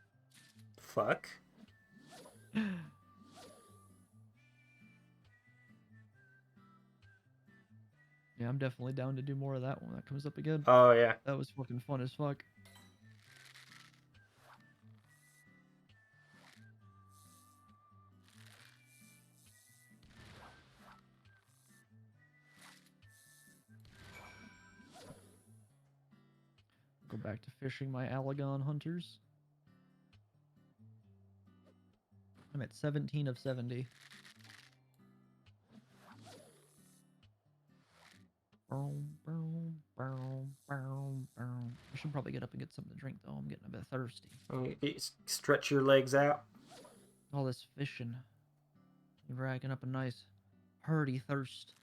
Fuck. Yeah, I'm definitely down to do more of that when that comes up again. Oh yeah. That was fucking fun as fuck. Go back to fishing my Alagon hunters. I'm at 17 of 70. I should probably get up and get something to drink, though. I'm getting a bit thirsty. Stretch your legs out. All this fishing. You're racking up a nice hearty thirst.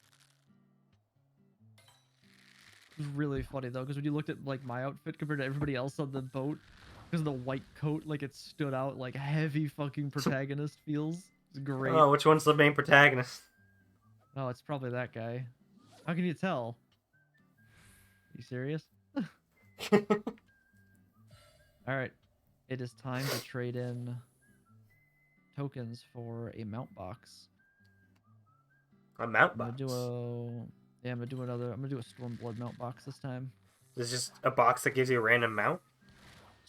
It was really funny, though, because when you looked at like my outfit compared to everybody else on the boat, because of the white coat, like it stood out like heavy fucking protagonist feels. It's great. Oh, which one's the main protagonist? Oh, it's probably that guy. How can you tell? You serious? Alright. It is time to trade in tokens for a mount box. A mount I'm box. gonna do a Stormblood mount box this time. This is just a box that gives you a random mount?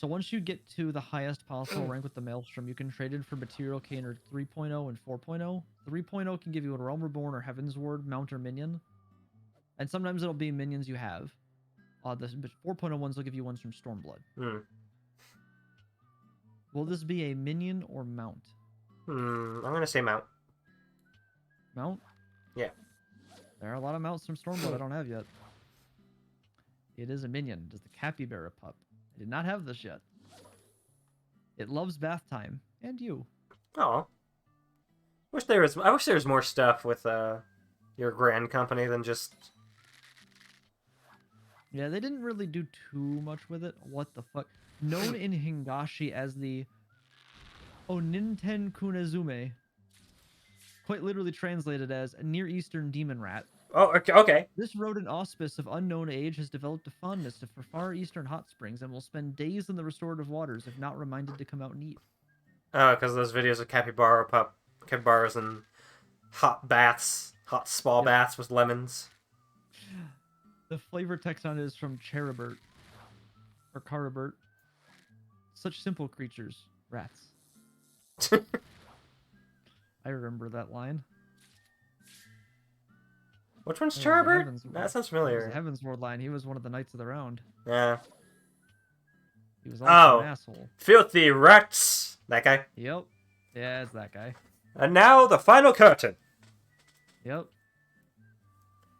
So once you get to the highest possible rank with the Maelstrom, you can trade in for Material Canner 3.0 and 4.0. 3.0 can give you a Realm Reborn or Heavensward mount or minion. And sometimes it'll be minions you have. The 4.0 ones will give you ones from Stormblood. Hmm. Will this be a minion or mount? I'm gonna say mount. Mount? Yeah. There are a lot of mounts from Stormblood I don't have yet. It is a minion. It is the Capybara pup. I did not have this yet. It loves bath time. And you. Oh. I wish there was more stuff with your grand company than just. Yeah, they didn't really do too much with it. What the fuck? Known in Hingashi as the Oninten Kunazume. Quite literally translated as a Near Eastern demon rat. Oh, okay. This rodent auspice of unknown age has developed a fondness for far eastern hot springs and will spend days in the restorative waters if not reminded to come out and eat. Oh, because those videos of capybaras and hot baths, hot spa Yep. baths with lemons. The flavor text on it is from Charibert. Or Caribert. Such simple creatures. Rats. I remember that line. Which one's That was the Charibert? Heavensward. That sounds That was familiar. the Heavensward line. He was one of the Knights of the Round. Yeah. He was also Oh. an asshole. Filthy rats! That guy. Yep. Yeah, it's that guy. And now the final curtain. Yep.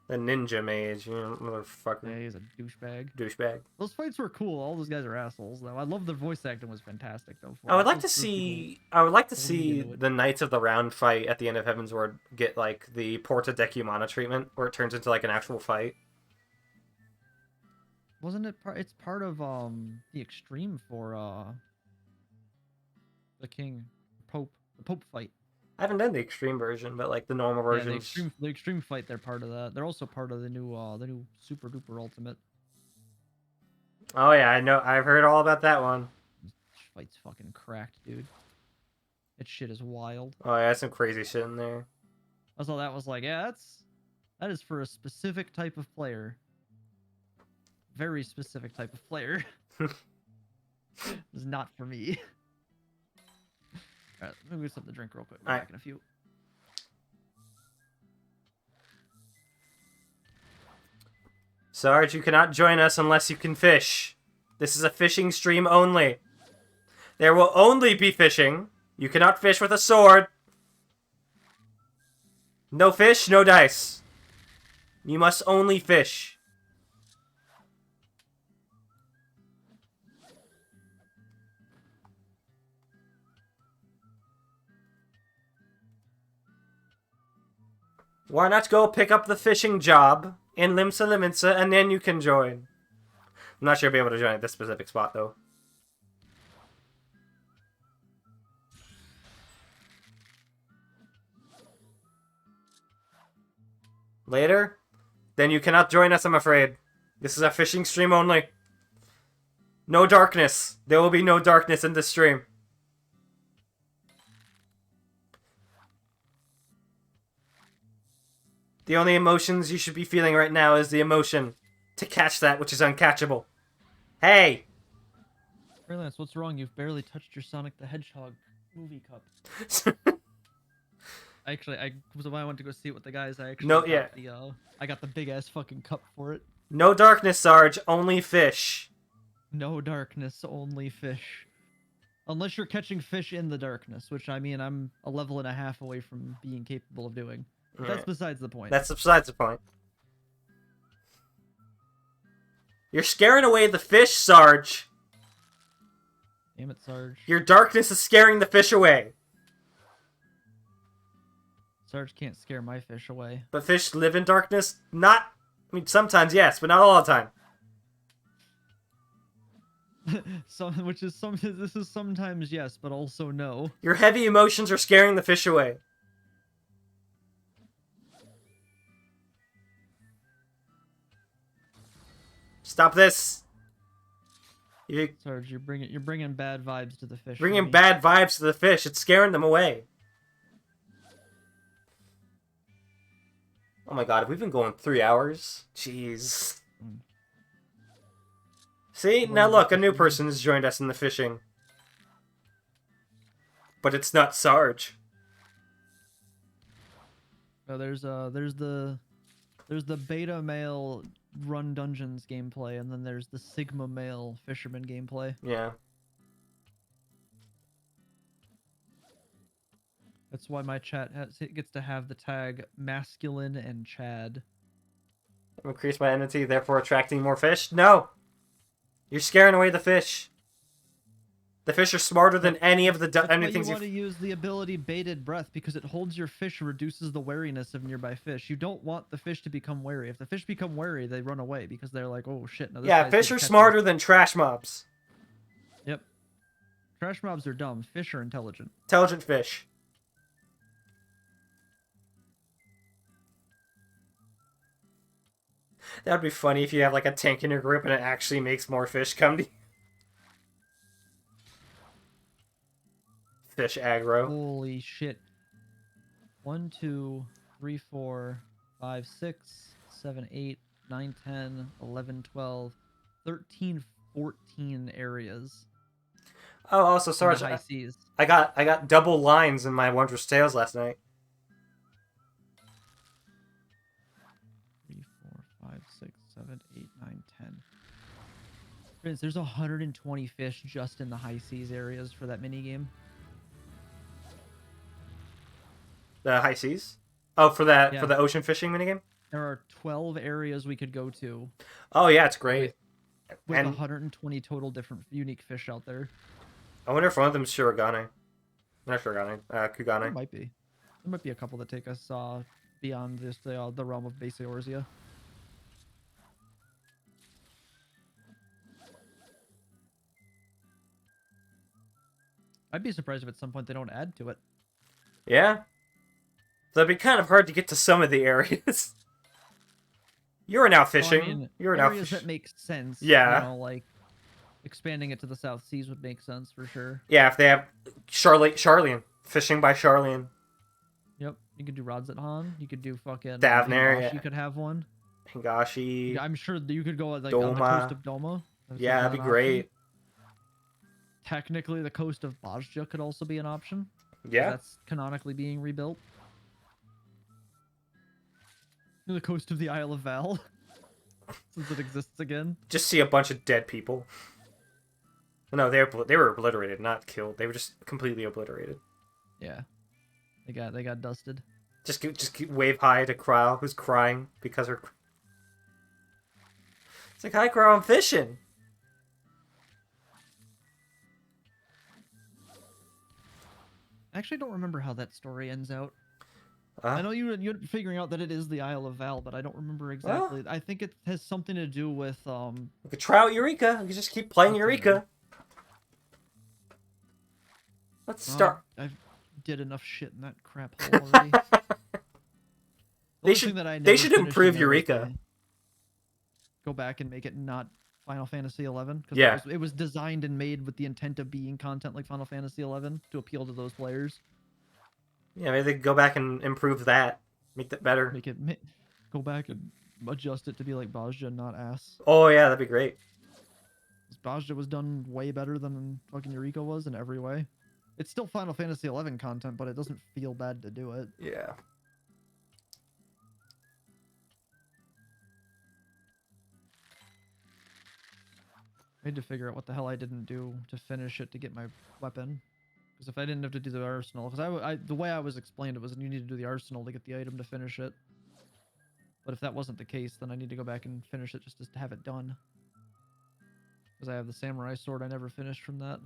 The ninja mage, you know, motherfucker. Yeah, he's a douchebag. Douchebag. Those fights were cool. All those guys are assholes, though. I love the voice acting was fantastic, though. I would like to Those people- see. I would like to lead see into it. the Knights of the Round fight at the end of Heavensward get like the Porta Decumana treatment, where it turns into like an actual fight. Wasn't it part? It's part of the extreme for the king, the Pope fight. I haven't done the extreme version, but like the normal Yeah, version. the extreme fight. They're part of that. They're also part of the new Super Duper Ultimate. Oh yeah, I know. I've heard all about that one. This fight's fucking cracked, dude. That shit is wild. Oh yeah, some crazy shit in there. I saw that was like, yeah, that is for a specific type of player. Very specific type of player. It's not for me. Alright, let me get something to drink real quick. Be Alright. back in a few. Sarge, you cannot join us unless you can fish. This is a fishing stream only. There will only be fishing. You cannot fish with a sword. No fish, no dice. You must only fish. Why not go pick up the fishing job in Limsa Liminsa and then you can join? I'm not sure I'll be able to join at this specific spot though. Later? Then you cannot join us, I'm afraid. This is a fishing stream only. No darkness. There will be no darkness in this stream. The only emotions you should be feeling right now is the emotion to catch that which is uncatchable. Hey! Freelance, what's wrong? You've barely touched your Sonic the Hedgehog movie cup. Actually, I was why I went to go see it with the guys. I actually No, got yeah. I got the big ass fucking cup for it. No darkness, Sarge. Only fish. No darkness, only fish. Unless you're catching fish in the darkness, which I mean, I'm a level and a half away from being capable of doing. But that's Yeah. besides the point. That's besides the point. You're scaring away the fish, Sarge. Damn it, Sarge. Your darkness is scaring the fish away. Sarge can't scare my fish away. But fish live in darkness? Not... I mean, sometimes yes, but not all the time. This is sometimes yes, but also no. Your heavy emotions are scaring the fish away. Stop this. You're Sarge, you're bringing bad vibes to the fish. for bringing me. bad vibes to the fish. It's scaring them away. Oh my god, have we been going 3 hours? Jeez. See, What now is it, look, a new fisherman? person has joined us in the fishing. But it's not Sarge. Oh, there's the beta male run dungeons gameplay, and then there's the sigma male fisherman gameplay. Yeah. That's why my chat gets to have the tag masculine and Chad. Increase my enmity, therefore attracting more fish? No! You're scaring away the fish. The fish are smarter than any of the That's why you anything want to use the ability Baited Breath, because it holds your fish and reduces the wariness of nearby fish. You don't want the fish to become wary. If the fish become wary, they run away because they're like, oh shit. No, this Yeah, guy's fish gonna are catch us." smarter than trash mobs. Yep. Trash mobs are dumb. Fish are intelligent. Intelligent fish. That would be funny if you have like a tank in your group and it actually makes more fish come to you. Fish aggro. Holy shit. 1, 2, 3, 4, 5, 6, 7, 8, 9, 10, 11, 12, 13, 14 areas. Oh, also, in the Sarge, high seas. I got double lines in my Wondrous Tales last night. 3, 4, 5, 6, 7, 8, 9, 10. Friends, there's 120 fish just in the high seas areas for that mini game. The high seas? Oh, for that Yeah. for the ocean fishing minigame? There are 12 areas we could go to Oh yeah, it's great. with And 120 total different unique fish out there. I wonder if one of them is Shirogane. Not Shirogane, There Kugane. might be. There might be a couple that take us beyond just the realm of basic Orzia. I'd be surprised if at some point they don't add to it. Yeah. That'd be kind of hard to get to some of the areas. You're now fishing. Well, I mean, You're now areas that make sense. Yeah. You know, like expanding it to the South Seas would make sense for sure. Yeah, if they have Charlian. Fishing by Charlian. Yep. You could do Rods at Han. You could do fucking Davner, Hingashi yeah. You could have one. Hingashi. I'm sure that you could go like on the Doma. coast of Doma. Yeah, that'd be great. Technically, the coast of Bajja could also be an option. 'Cause Yeah. that's canonically being rebuilt. The coast of the Isle of Val, since it exists again. Just see a bunch of dead people. No, they were obliterated, not killed. They were just completely obliterated. Yeah, they got dusted. Just wave hi to Kryle, who's crying because her. It's like, hi, Kryle, I'm fishing. I actually don't remember how that story ends out. Uh, I know you're figuring out that it is the Isle of Val, but I don't remember exactly. I think it has something to do with we could try out Eureka. We could just keep playing What's Eureka. Let's start. I did enough shit in that crap hole already. They should improve Eureka. Go back and make it not Final Fantasy 11 because Yeah. it was designed and made with the intent of being content like Final Fantasy 11 to appeal to those players. Yeah, maybe they could go back and improve that. Make that better. Make it go back and adjust it to be like Bajja, not ass. Oh, yeah, that'd be great. 'Cause Bajja was done way better than fucking Eureka was in every way. It's still Final Fantasy 11 content, but it doesn't feel bad to do it. Yeah. I need to figure out what the hell I didn't do to finish it to get my weapon. Because if I didn't have to do the arsenal, because the way I was explained it was you need to do the arsenal to get the item to finish it. But if that wasn't the case, then I need to go back and finish it just to have it done. Because I have the samurai sword I never finished from that.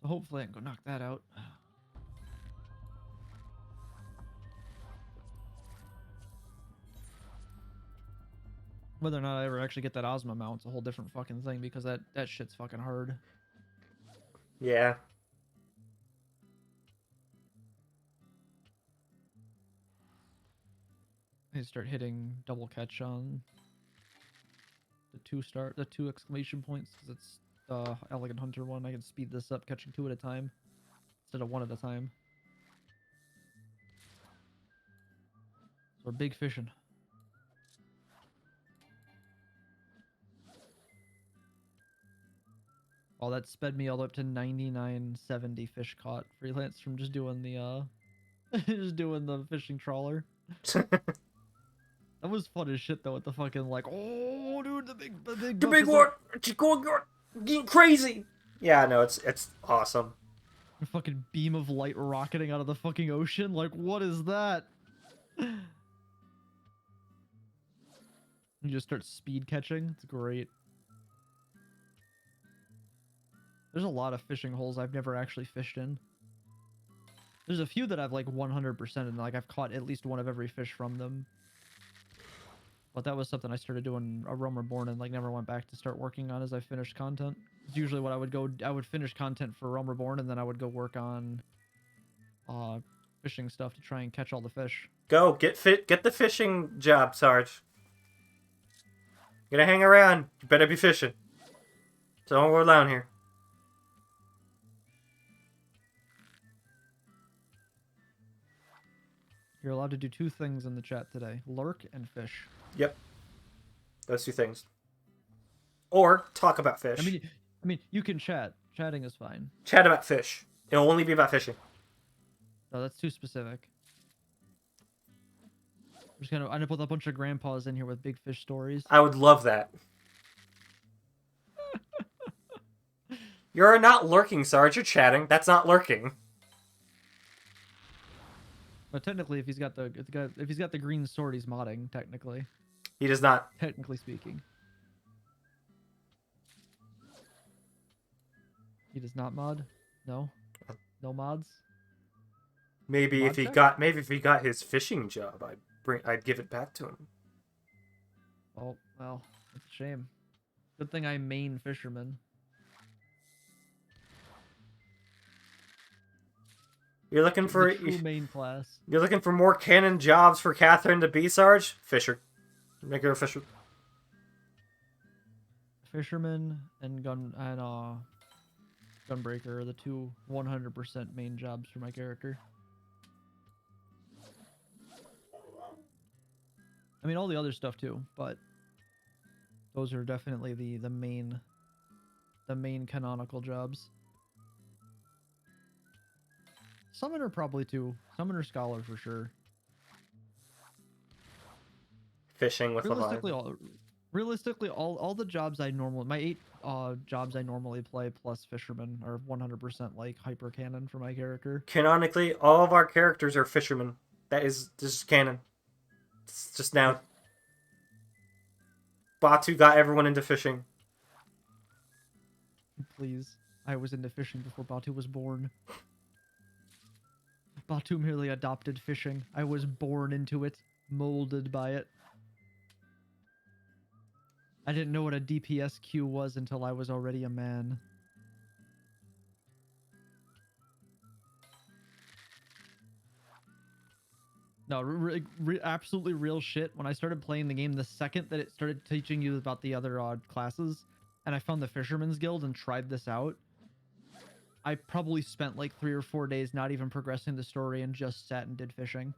So hopefully I can go knock that out. Whether or not I ever actually get that Ozma mount's a whole different fucking thing because that shit's fucking hard. Yeah. I start hitting double catch on the two exclamation points because it's the Elegant Hunter one. I can speed this up, catching 2 at a time instead of 1 at a time. We're big fishing. Oh, that sped me all up to 99.70 fish caught freelance from just doing the just doing the fishing trawler. That was fun as shit though with the fucking like, oh dude, the big The buck big is one, it's getting crazy. Yeah, no, it's awesome. a fucking beam of light rocketing out of the fucking ocean. Like, what is that? You just start speed catching. It's great. There's a lot of fishing holes I've never actually fished in. There's a few that I've like 100% and like I've caught at least one of every fish from them. But that was something I started doing a Realm Reborn and like never went back to start working on as I finished content. It's usually what I would finish content for Realm Reborn and then I would go work on fishing stuff to try and catch all the fish. Go get the fishing job, Sarge. You're gonna hang around. You better be fishing. Don't go down here. You're allowed to do two things in the chat today: lurk and fish. Yep. Those two things. Or talk about fish. I mean, you can chat. Chatting is fine. Chat about fish. It'll only be about fishing. No, that's too specific. I'm just gonna end up with a bunch of grandpas in here with big fish stories. I would love that. You're not lurking, Sarge. You're chatting. That's not lurking. But technically, if he's got the green sword, he's modding. Technically, He does not. technically speaking, he does not mod. No, no mods. Maybe Mod if he check? got his fishing job, I'd give it back to him. Oh well, that's a shame. Good thing I'm main fisherman. You're looking The for true main class. you're looking for more canon jobs for Catherine to be, Sarge? Fisher. Make her a fisher. Fisherman and gunbreaker are the two 100% main jobs for my character. I mean, all the other stuff too, but those are definitely the main canonical jobs. Summoner probably too. Summoner scholar for sure. Fishing with a line. Realistically, all the jobs I normally my 8 jobs I normally play plus fisherman are 100% like hyper canon for my character. Canonically, all of our characters are fishermen. That is just canon. It's just now. Batu got everyone into fishing. Please, I was into fishing before Batu was born. Batu merely adopted fishing. I was born into it, molded by it. I didn't know what a DPS queue was until I was already a man. No, absolutely real shit. When I started playing the game, the second that it started teaching you about the other classes, and I found the Fisherman's Guild and tried this out, I probably spent like 3 or 4 days not even progressing the story and just sat and did fishing.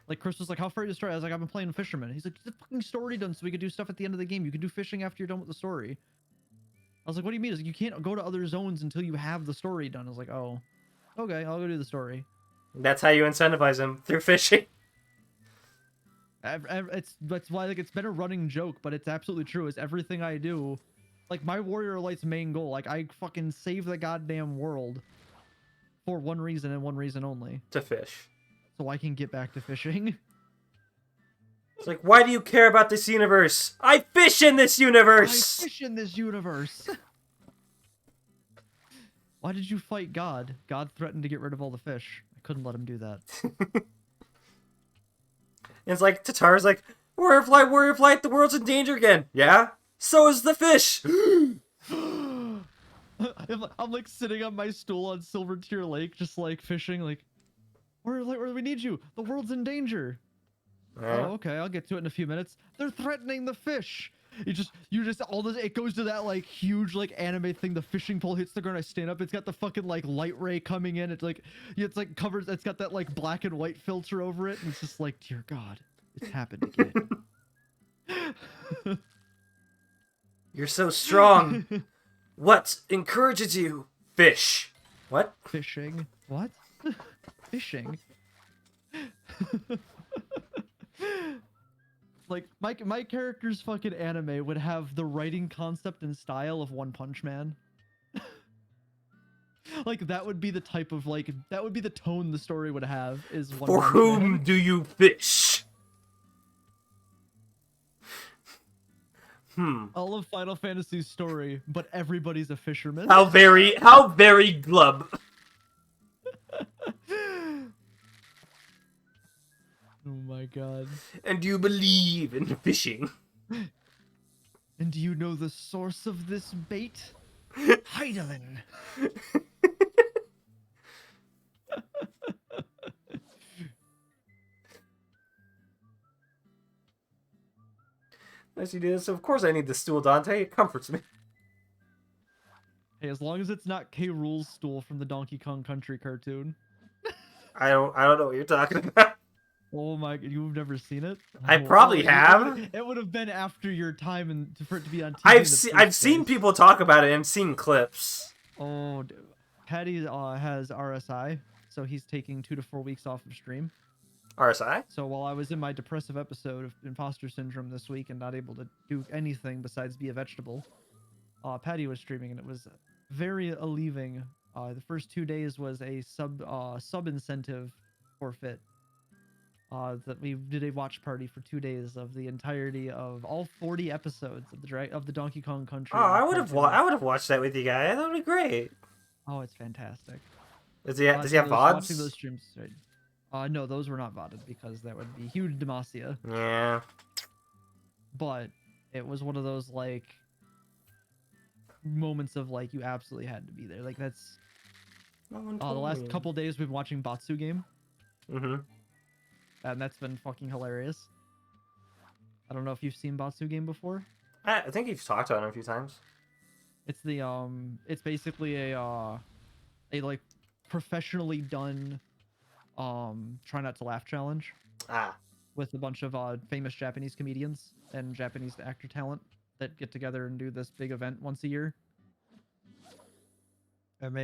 Like, Chris was like, how far are you to story? I was like, I've been playing Fisherman. He's like, the fucking story done so we could do stuff at the end of the game. You can do fishing after you're done with the story. I was like, what do you mean? He's like, you can't go to other zones until you have the story done. I was like, oh, okay, I'll go do the story. That's how you incentivize him, through fishing. That's why like it's been a running joke, but it's absolutely true. Is everything I do, like my Warrior Light's main goal, like I fucking save the goddamn world for one reason and one reason only. To fish. So I can get back to fishing. It's like, why do you care about this universe? I fish in this universe! I fish in this universe. Why did you fight God? God threatened to get rid of all the fish. I couldn't let him do that. And it's like, Tatar's like, Warrior of Light, the world's in danger again. Yeah? So is the fish! I'm like sitting on my stool on Silver Tear Lake, just like fishing, like, where do we need you? The world's in danger. Oh, okay, I'll get to it in a few minutes. They're threatening the fish. You just all this, it goes to that like huge like anime thing. The fishing pole hits the ground. I stand up. It's got the fucking like light ray coming in. It's like covered. It's got that like black and white filter over it. And it's just like, dear God, it's happened again. You're so strong. What encourages you? Fish. What? Fishing. What? Fishing. Like my character's fucking anime would have the writing concept and style of One Punch Man. Like that would be the type of like that would be the tone the story would have is One For Punch whom Man. do you fish? All of Final Fantasy's story, but everybody's a fisherman. How very glub. Oh my God. And you believe in fishing. And do you know the source of this bait? Heidelin. As you do this, of course I need the stool, Dante. It comforts me. Hey, as long as it's not K. Rool's stool from the Donkey Kong Country cartoon. I don't know what you're talking about. Oh my! You've never seen it? I Oh, probably have. It would have been after your time and for it to be on TV. I've seen people talk about it and seen clips. Oh, Patty has RSI, so he's taking 2 to 4 weeks off of stream. RSI? So while I was in my depressive episode of imposter syndrome this week and not able to do anything besides be a vegetable, Patty was streaming and it was very relieving. The first 2 days was a sub incentive forfeit. That we did a watch party for 2 days of the entirety of all 40 episodes of the Donkey Kong Country. Oh, I would have watched that with you guys. That would be great. Oh, it's fantastic. Does he have VODs? Watching those streams. No, those were not VODed because that would be huge Demacia. Yeah. But it was one of those like moments of like you absolutely had to be there. Like that's the last couple days we've been watching Batsu Game. Mm-hmm. And that's been fucking hilarious. I don't know if you've seen Batsu Game before. I think you've talked about it a few times. It's the it's basically a like professionally done try not to laugh challenge with a bunch of famous Japanese comedians and Japanese actor talent that get together and do this big event once a year. And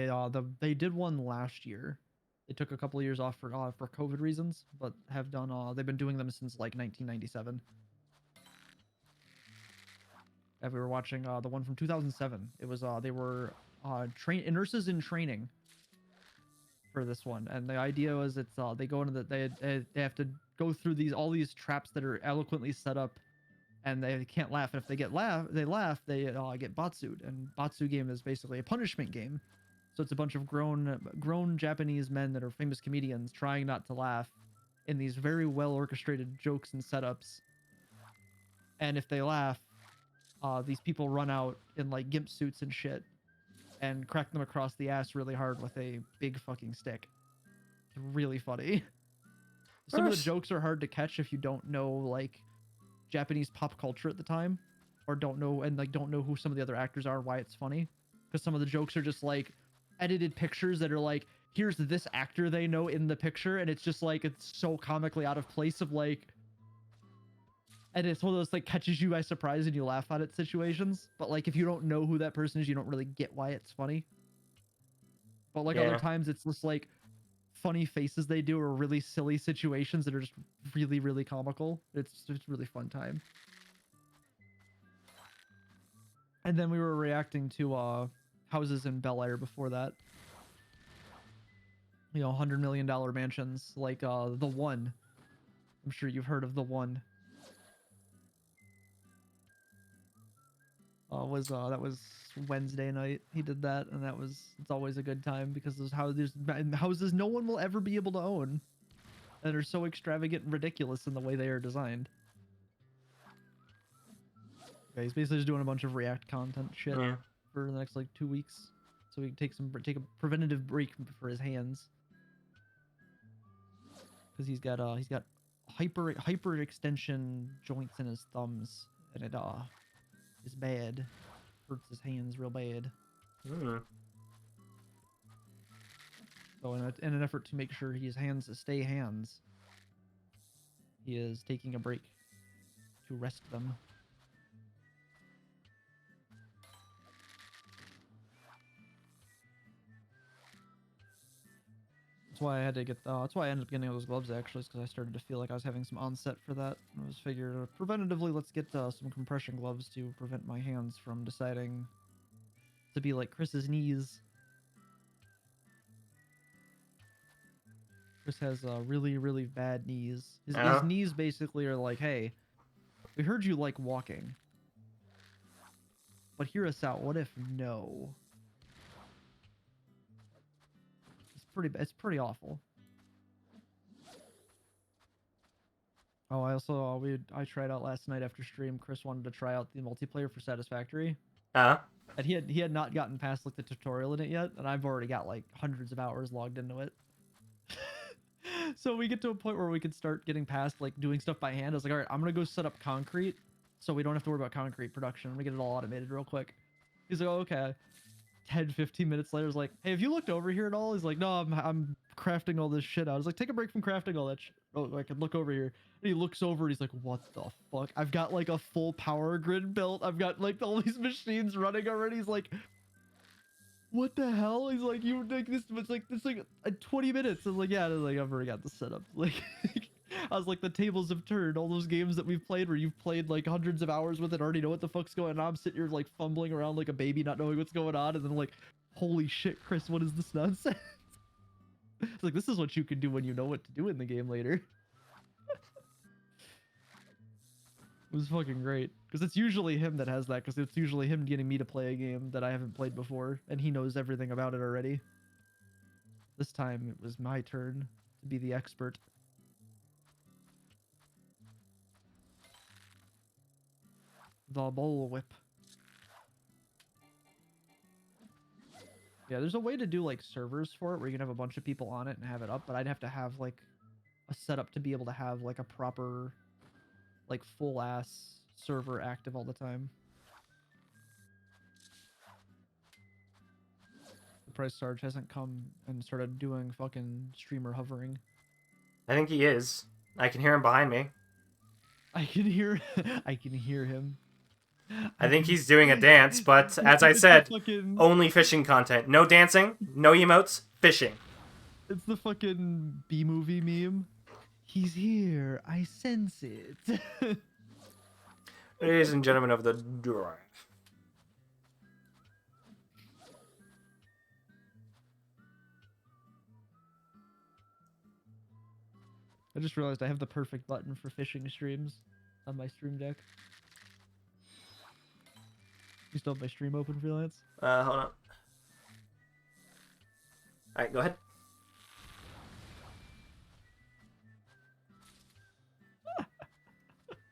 they did one last year. They took a couple of years off for COVID reasons, but have done they've been doing them since like 1997. And we were watching the one from 2007. It was they were nurses in training for this one, and the idea was it's they go into they have to go through all these traps that are eloquently set up, and they can't laugh. And if they get they get batsued, and Batsu Game is basically a punishment game. So it's a bunch of grown Japanese men that are famous comedians trying not to laugh in these very well orchestrated jokes and setups. And if they laugh, these people run out in like gimp suits and shit and crack them across the ass really hard with a big fucking stick. It's really funny. Some of the jokes are hard to catch if you don't know like Japanese pop culture at the time, or don't know who some of the other actors are, why it's funny. Because some of the jokes are just like edited pictures that are like, here's this actor they know in the picture, and it's just like it's so comically out of place of like, and it's one of those like catches you by surprise and you laugh at it situations. But like if you don't know who that person is, you don't really get why it's funny. But like other times it's just like funny faces they do or really silly situations that are just really, really comical. It's really fun time. And then we were reacting to houses in Bel Air before that. You know, $100 million mansions like The One. I'm sure you've heard of The One. That was Wednesday night. He did that, and it's always a good time because there's houses no one will ever be able to own, and are so extravagant and ridiculous in the way they are designed. Okay, he's basically just doing a bunch of React content shit for the next like 2 weeks, so he can take a preventative break for his hands because he's got hyper extension joints in his thumbs, and is bad. Hurts his hands real bad. Hmm. So in an effort to make sure his hands stay hands, he is taking a break to rest them. That's why I had to get. That's why I ended up getting those gloves actually, because I started to feel like I was having some onset for that. I was figured preventatively, let's get some compression gloves to prevent my hands from deciding to be like Chris's knees. Chris has really, really bad knees. His knees basically are like, hey, we heard you like walking, but hear us out. What if no? It's pretty awful. Oh, I also I tried out last night after stream. Chris wanted to try out the multiplayer for Satisfactory, Uh, and he had not gotten past like the tutorial in it yet, and I've already got like hundreds of hours logged into it. So we get to a point where we can start getting past like doing stuff by hand. I was like, all right, I'm gonna go set up concrete, so we don't have to worry about concrete production. We get it all automated real quick. He's like, oh, okay. 10-15 minutes later, I was like, hey, have you looked over here at all? He's like, no, I'm crafting all this shit out. I was like, take a break from crafting all that shit. Oh, I can look over here. And he looks over and he's like, what the fuck? I've got like a full power grid built. I've got like all these machines running already. He's like, what the hell? He's like, you like this? It's like 20 minutes. I was like, yeah. I was like, I've already got the setup. Like, I was like, the tables have turned. All those games that we've played, where you've played like hundreds of hours with it, already know what the fuck's going on. I'm sitting here like fumbling around like a baby, not knowing what's going on, and then like, holy shit, Chris, what is this nonsense? It's like, this is what you can do when you know what to do in the game later. It was fucking great, because it's usually him that has that, because it's usually him getting me to play a game that I haven't played before, and he knows everything about it already. This time it was my turn to be the expert. The bullwhip. Yeah, there's a way to do like servers for it where you can have a bunch of people on it and have it up, but I'd have to have like a setup to be able to have like a proper, like full ass server active all the time. The Price Sarge hasn't come and started doing fucking streamer hovering. I think he is. I can hear him behind me. I can hear him. I think he's doing a dance, but as I said, only fishing content. No dancing, no emotes, fishing. It's the fucking B-movie meme. He's here. I sense it. Ladies and gentlemen of the drive. I just realized I have the perfect button for fishing streams on my stream deck. You still have my stream open, Freelance? Hold on. Alright, go ahead.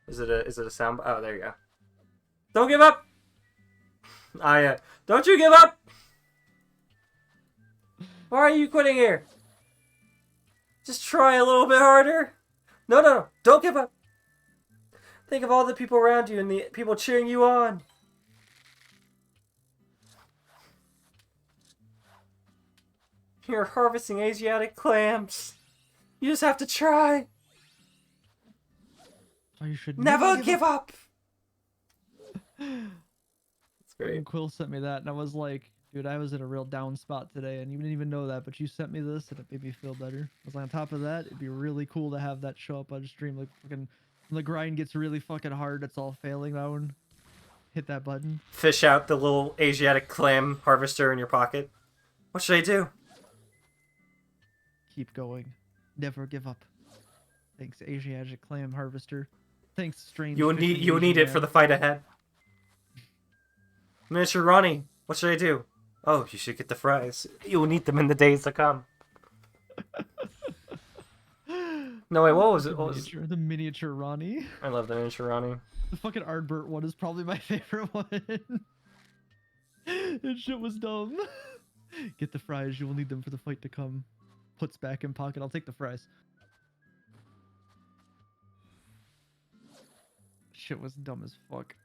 Is it a sound? Oh, there you go. Don't give up! Don't you give up! Why are you quitting here? Just try a little bit harder. No, don't give up. Think of all the people around you and the people cheering you on. You're harvesting Asiatic clams. You just have to try. Oh, you should never give up. It's great. And Quill sent me that, and I was like, dude, I was in a real down spot today, and you didn't even know that, but you sent me this, and it made me feel better. I was like, on top of that, it'd be really cool to have that show up on stream. Like, fucking, when the grind gets really fucking hard, it's all failing down. Hit that button. Fish out the little Asiatic clam harvester in your pocket. What should I do? Keep going. Never give up. Thanks, Asiatic clam harvester. Thanks, strange. You will need it for the fight ahead. Miniature Ronnie, what should I do? Oh, you should get the fries. You will need them in the days to come. No, wait, what was it? The miniature Ronnie. I love the miniature Ronnie. The fucking Ardbert one is probably my favorite one. That shit was dumb. Get the fries, you will need them for the fight to come. Puts back in pocket, I'll take the fries. Shit was dumb as fuck.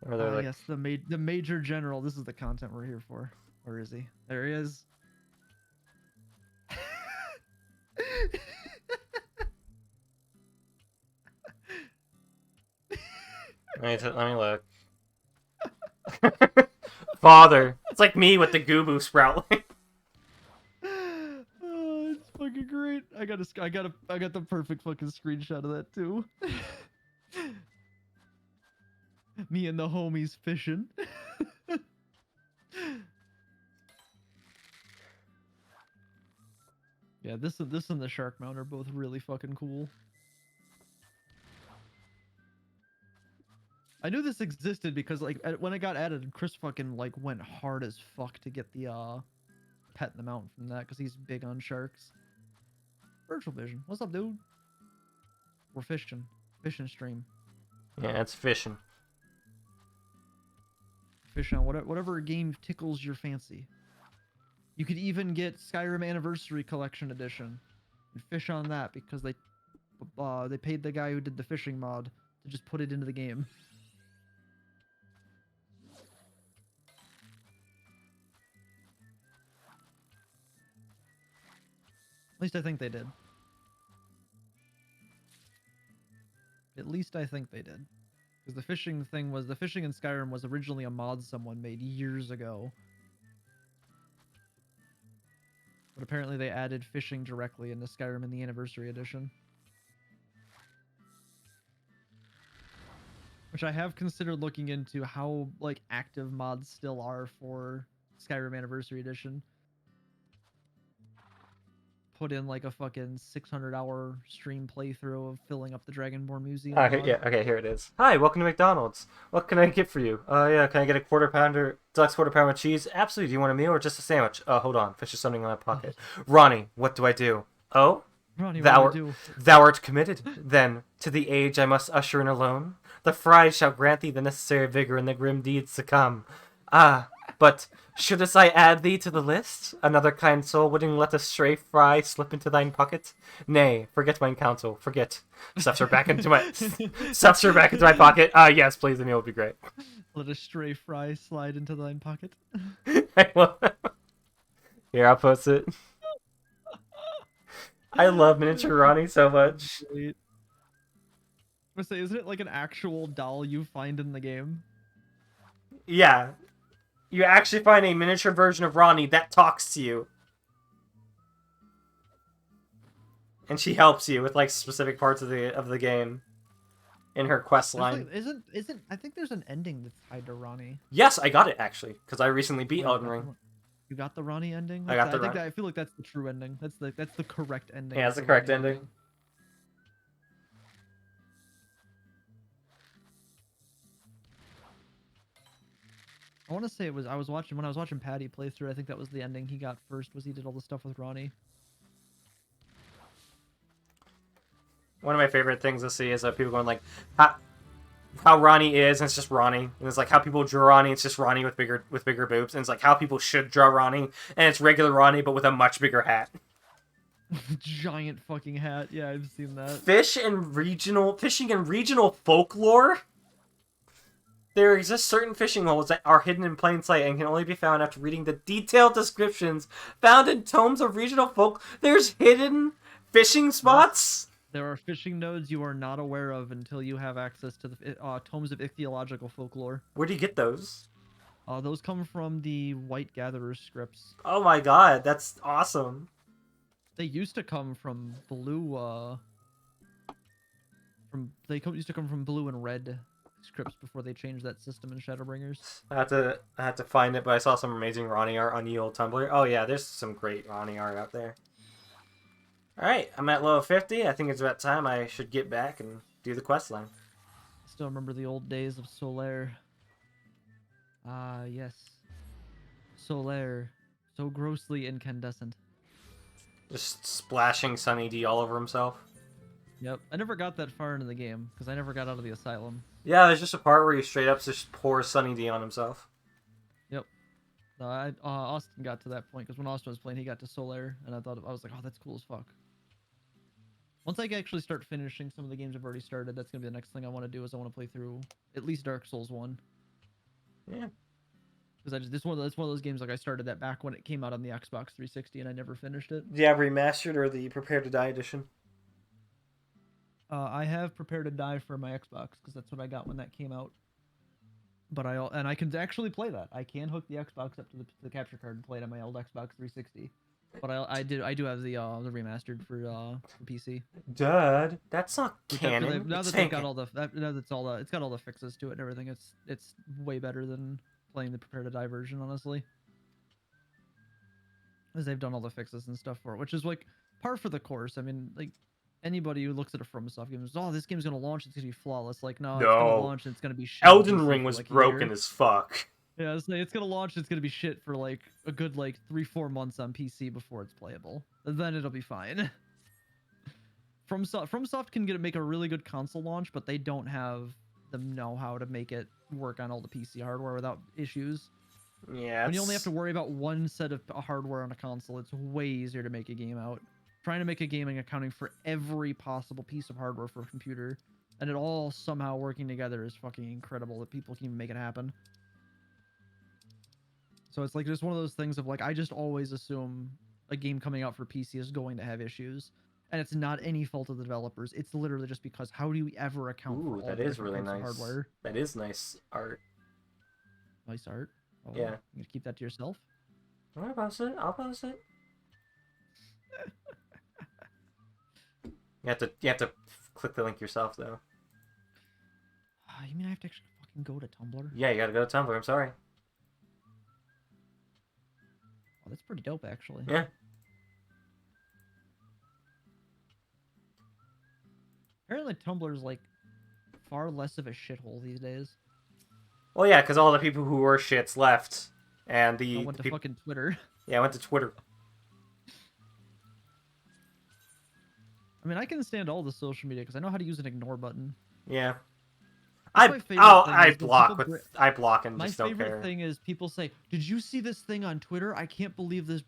Or they're like, Yes, the Major General. This is the content we're here for. Where is he? There he is. let me look. Father. It's like me with the Goobu Sproutling. Oh, it's fucking great. I got the perfect fucking screenshot of that too. Me and the homies fishing. Yeah, this and the shark mount are both really fucking cool. I knew this existed because like when it got added, Chris fucking like went hard as fuck to get the pet in the mountain from that because he's big on sharks. Virtual Vision, what's up, dude? We're fishing stream. Yeah, it's fishing. Fish on whatever game tickles your fancy. You could even get Skyrim Anniversary Collection Edition and fish on that because they paid the guy who did the fishing mod to just put it into the game. At least I think they did. At least I think they did. Because the fishing in Skyrim was originally a mod someone made years ago. But apparently they added fishing directly into Skyrim in the Anniversary Edition. Which I have considered looking into how like active mods still are for Skyrim Anniversary Edition. Put in like a fucking 600-hour stream playthrough of filling up the Dragonborn Museum. Yeah, okay, here it is. Hi, welcome to McDonald's. What can I get for you? Yeah, can I get a quarter pounder, deluxe quarter pounder with cheese? Absolutely. Do you want a meal or just a sandwich? Hold on. Fish is something in my pocket. Ronnie, what do I do? Oh? Ronnie, thou what do you do? Thou art committed, then, to the age I must usher in alone. The fries shall grant thee the necessary vigor in the grim deeds to come. Ah, but shouldst I add thee to the list? Another kind soul wouldn't let a stray fry slip into thine pocket? Nay, forget mine counsel, forget. Stuffs her back into my pocket. Yes, please, the meal would be great. Let a stray fry slide into thine pocket. Here, I'll post it. I love miniature Ronnie so much. I'm gonna say, isn't it like an actual doll you find in the game? Yeah. You actually find a miniature version of Ronnie that talks to you. And she helps you with like specific parts of the game in her quest line. Like, isn't I think there's an ending that's tied to Ronnie. Yes, I got it actually because I recently beat Elden Ring. You got the Ronnie ending? I got the Ronnie. I feel like that's the true ending. That's the correct ending. Yeah, that's the correct ending. I want to say when I was watching Patty play through. I think that was the ending he got first. Was he did all the stuff with Ronnie. One of my favorite things to see is that people going like, how Ronnie is, and it's just Ronnie. And it's like how people draw Ronnie, it's just Ronnie with bigger boobs. And it's like how people should draw Ronnie, and it's regular Ronnie but with a much bigger hat. Giant fucking hat. Yeah, I've seen that. Fishing in regional folklore. There exist certain fishing holes that are hidden in plain sight and can only be found after reading the detailed descriptions found in tomes of regional folk. There's hidden fishing spots. There are fishing nodes you are not aware of until you have access to the tomes of ichthyological folklore. Where do you get those? Those come from the White Gatherer scripts. Oh my god, that's awesome. They used to come from blue. Used to come from blue and red scripts before they changed that system in Shadowbringers. I had to find it, but I saw some amazing Ronnie art on the old Tumblr. Oh yeah, there's some great Ronnie art out there. Alright, I'm at level 50. I think it's about time I should get back and do the quest line. Still remember the old days of Solaire. Ah, yes. Solaire. So grossly incandescent. Just splashing Sunny D all over himself. Yep. I never got that far into the game, because I never got out of the asylum. Yeah, there's just a part where he straight up just pours Sunny D on himself. Yep. No, Austin got to that point, because when Austin was playing, he got to Solaire, and I was like, oh, that's cool as fuck. Once I actually start finishing some of the games I've already started, that's going to be the next thing I want to do, is I want to play through at least Dark Souls 1. Yeah. Because it's one of those games like I started that back when it came out on the Xbox 360 and I never finished it. Do you have remastered or the Prepare to Die edition? I have Prepare to Die for my Xbox because that's what I got when that came out. But I can actually play that. I can hook the Xbox up to the capture card and play it on my old Xbox 360. But I do have the remastered for PC. Dad, that's not Which canon. now It's that they've got canon. all the now that's all the it's got all the fixes to it and everything. It's way better than playing the Prepare to Die version, honestly. As they've done all the fixes and stuff for it, which is like par for the course. I mean, like anybody who looks at a FromSoft game is, oh, this game's gonna launch, it's gonna be flawless. Like, no, it's gonna No. launch and it's gonna be shit on Elden PC Ring for, was like, a broken year. as fuck. Yeah, it's gonna launch, it's gonna be shit for like a good like 3-4 months on PC before it's playable. And then it'll be fine. FromSoft can make a really good console launch, but they don't have the know-how to make it work on all the PC hardware without issues. Yeah. When you only have to worry about one set of hardware on a console, it's way easier to make a game out. Trying to make a game and accounting for every possible piece of hardware for a computer, and it all somehow working together is fucking incredible that people can even make it happen. So it's like just one of those things of like, I just always assume a game coming out for PC is going to have issues. And it's not any fault of the developers. It's literally just because how do you ever account for Ooh, all that the is different really types of nice. hardware? That is nice art. Nice art. Oh, Yeah. You gonna keep that to yourself? I'll post it. I'll post it. You have to click the link yourself though. You mean I have to actually fucking go to Tumblr? Yeah, you gotta go to Tumblr. I'm sorry. Oh, that's pretty dope, actually. Yeah. Apparently Tumblr's like far less of a shithole these days. Well, yeah, because all the people who were shits left, and I the went to people. fucking Twitter. Yeah, I went to Twitter. I mean, I can stand all the social media because I know how to use an ignore button. Yeah. That's my favorite thing I is when block people with I block and My just don't favorite care. thing is people say, "Did you see this thing on Twitter? I can't believe that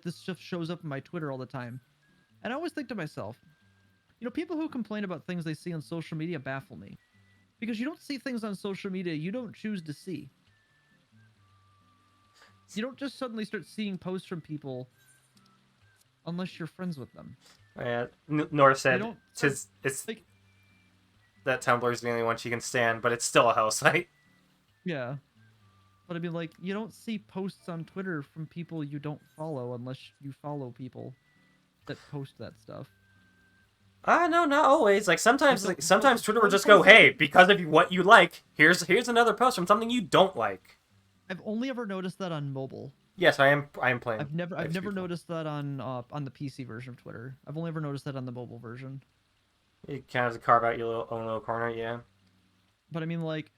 this stuff shows up in my Twitter all the time." And I always think to myself, you know, people who complain about things they see on social media baffle me. Because you don't see things on social media you don't choose to see. You don't just suddenly start seeing posts from people unless you're friends with them. Nora said don't it's like- that Tumblr is the only one she can stand, but it's still a hell site. Yeah. But I mean, like, you don't see posts on Twitter from people you don't follow unless you follow people that post that stuff. No, not always. Like sometimes, There's a- sometimes Twitter will well, just of course go, "Hey, because of what you like, here's another post from something you don't like." I've only ever noticed that on mobile. Yes, I am playing. I've never People. noticed that on the PC version of Twitter. I've only ever noticed that on the mobile version. You kind of carve out your own little corner, yeah. But I mean, like,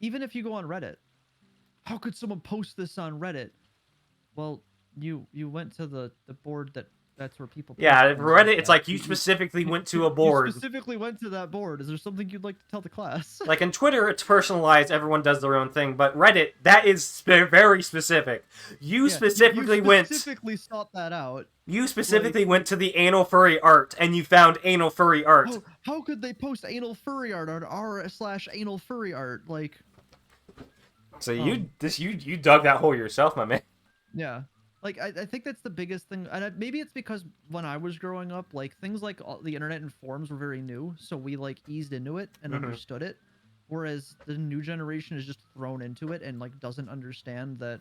even if you go on Reddit, how could someone post this on Reddit? Well, you went to the board that's where people. Yeah, post things Reddit. like It's that. like you specifically went to a board. You specifically went to that board. Is there something you'd like to tell the class? Like in Twitter, it's personalized. Everyone does their own thing. But Reddit, that is very specific. You Yeah, specifically you specifically sought that out. You specifically went to the anal furry art, and you found anal furry art. Oh, how could they post anal furry art on r/anal furry art? Like, So you dug that hole yourself, my man. yeah. Like, I think that's the biggest thing. And maybe it's because when I was growing up, like, things like the internet and forums were very new. So we, like, eased into it and understood it. Whereas the new generation is just thrown into it and, like, doesn't understand that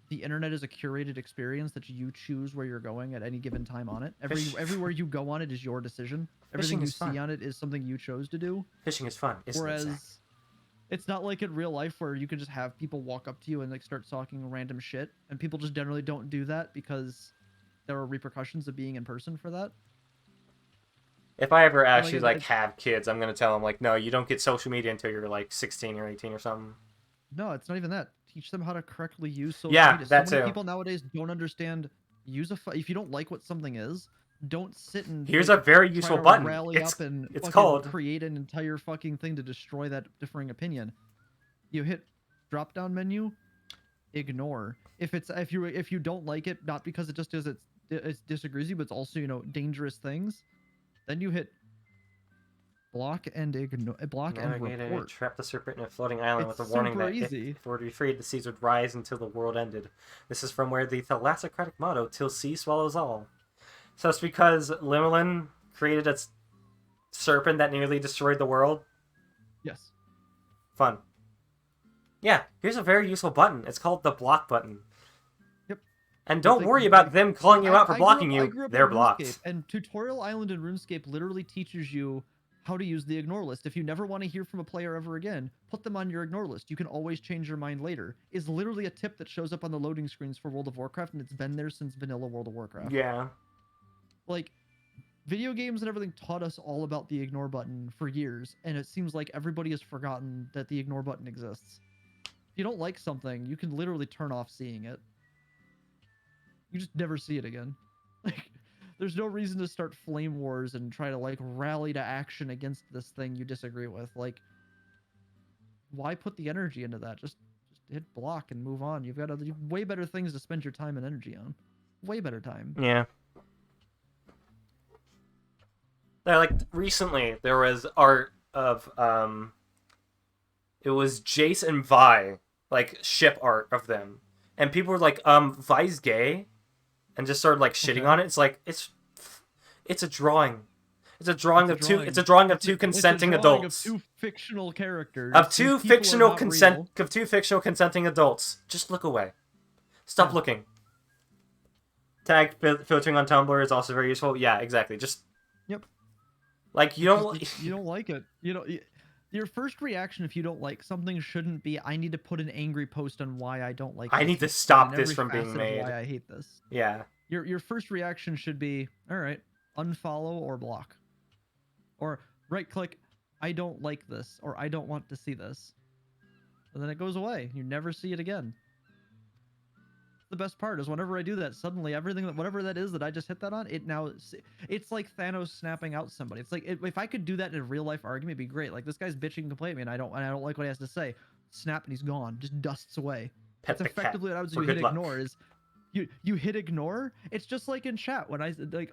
the internet is a curated experience that you choose where you're going at any given time on it. Everywhere you go on it is your decision. Everything you see on it is something you chose to do. Fishing is fun. Whereas it's not like in real life where you can just have people walk up to you and like start talking random shit, and people just generally don't do that because there are repercussions of being in person for that. If I ever actually have kids, I'm gonna tell them like, no, you don't get social media until you're like 16 or 18 or something. No, it's not even that. Teach them how to correctly use social media. That so many too. people nowadays don't understand. If you don't like what something is, don't sit and here's a very try useful to button. Rally up and it's fucking called create an entire fucking thing to destroy that differing opinion. You hit drop down menu, ignore. If you don't like it, not because it just does it disagrees you, but it's also, you know, dangerous things. Then you hit Block and ignore. Block and Navigate it, report. trap the serpent in a floating island It's with a warning super that easy. if it were to be freed, the seas would rise until the world ended. This is from where the thalassocratic motto, till sea swallows all. So it's because Limolin created a serpent that nearly destroyed the world? Yes. Fun. Yeah, here's a very useful button. It's called the block button. Yep. And don't like- worry about like- them calling you out for I blocking grew up you. in They're RuneScape, blocked. And Tutorial Island in RuneScape literally teaches you how to use the ignore list. If you never want to hear from a player ever again, put them on your ignore list. You can always change your mind later. Is literally a tip that shows up on the loading screens for World of Warcraft, and it's been there since vanilla World of Warcraft. Yeah. Like, video games and everything taught us all about the ignore button for years, and it seems like everybody has forgotten that the ignore button exists. If you don't like something, you can literally turn off seeing it. You just never see it again. Like, there's no reason to start flame wars and try to like rally to action against this thing you disagree with. Like, why put the energy into that? Just hit block and move on. You've got other way better things to spend your time and energy on. Way better time. Yeah. Like recently there was art of it was Jace and Vi, like ship art of them. And people were like, Vi's gay, and just started like shitting Okay. on it. It's like it's a drawing. It's a drawing It's of a two drawing. it's a drawing of It's two a consenting drawing adults. Of two fictional characters. Of These two people are fictional not consent real. of two fictional consenting adults. Just look away. Stop Yeah. looking. Tag filtering on Tumblr is also very useful. Yeah, exactly. Just Yep. like you don't You don't like it. Your first reaction if you don't like something shouldn't be, I need to put an angry post on why I don't like I this need to and stop explain this every from being facet of made. why I hate this. Yeah. Your first reaction should be, all right, unfollow or block. Or right click, I don't like this, or I don't want to see this. And then it goes away. You never see it again. The best part is whenever I do that, suddenly everything that whatever that is that I just hit that on, it's like Thanos snapping out somebody. It's like if I could do that in a real life argument, it'd be great. Like this guy's bitching and complaining, and I don't like what he has to say. Snap and he's gone, just dusts away. Pet That's the cat. effectively what I was for doing. good Hit luck. ignore is you hit ignore. It's just like in chat when I like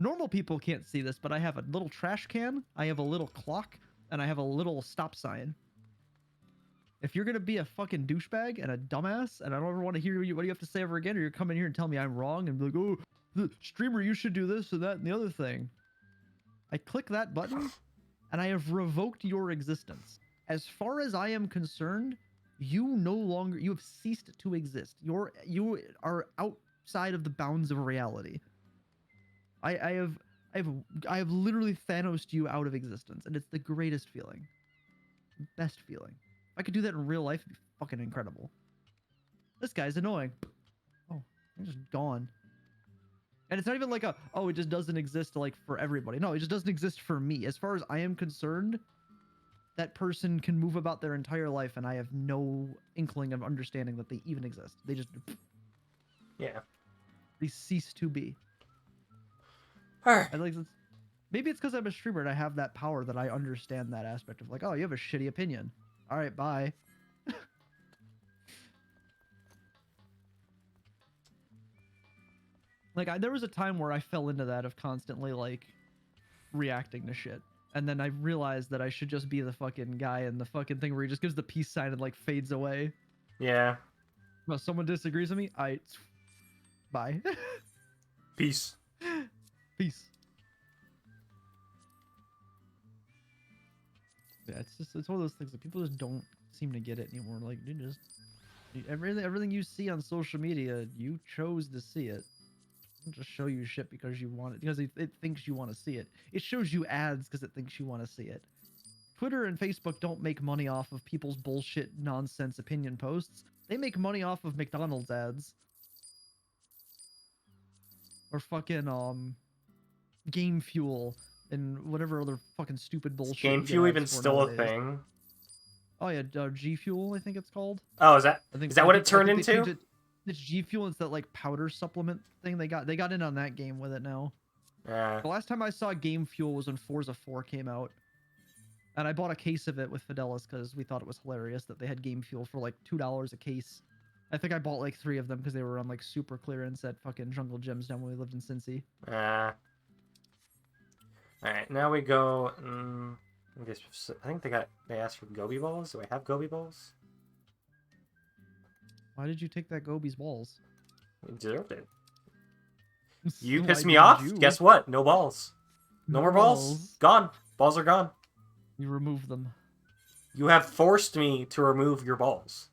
normal people can't see this, but I have a little trash can, I have a little clock, and I have a little stop sign. If you're gonna be a fucking douchebag and a dumbass, and I don't ever want to hear what you have to say ever again, or you're coming here and tell me I'm wrong and be like, oh, the streamer, you should do this and that and the other thing. I click that button, and I have revoked your existence. As far as I am concerned, you have ceased to exist. You are outside of the bounds of reality. I have literally Thanos'd you out of existence, and it's the greatest feeling. Best feeling. If I could do that in real life, it'd be fucking incredible. This guy's annoying. Oh, he's just gone. And it's not even like it just doesn't exist like for everybody. No, it just doesn't exist for me. As far as I am concerned, that person can move about their entire life, and I have no inkling of understanding that they even exist. They just, Yeah. they cease to be. Alright. I like maybe it's because I'm a streamer and I have that power that I understand that aspect of like, oh, you have a shitty opinion. All right, bye. Like, there was a time where I fell into that of constantly like reacting to shit, and then I realized that I should just be the fucking guy in the fucking thing where he just gives the peace sign and like fades away. Yeah. Well, someone disagrees with me, bye. Peace. Peace. Yeah, it's one of those things that people just don't seem to get it anymore. Like, everything you see on social media, you chose to see it. It doesn't just show you shit because you want it, because it thinks you want to see it. It shows you ads because it thinks you want to see it. Twitter and Facebook don't make money off of people's bullshit nonsense opinion posts. They make money off of McDonald's ads. Or fucking Game Fuel and whatever other fucking stupid bullshit. Game you get Fuel ads even for still a nowadays. thing? Oh yeah, G Fuel I think it's called. Oh, is that what it turned they into? changed it. It's G Fuel. It's that like powder supplement thing. They got in on that game with it now. Yeah. The last time I saw Game Fuel was when Forza 4 came out, and I bought a case of it with Fidelis because we thought it was hilarious that they had Game Fuel for like $2 a case. I think I bought like 3 of them because they were on like super clearance at fucking Jungle Gyms down when we lived in Cincy. All right, now we go. I think they asked for goby balls. Do I have goby balls? Why did you take that Gobi's balls? We deserved it. You Why pissed me did off. you? Guess what? No balls. No more balls. Gone. Balls are gone. You remove them. You have forced me to remove your balls.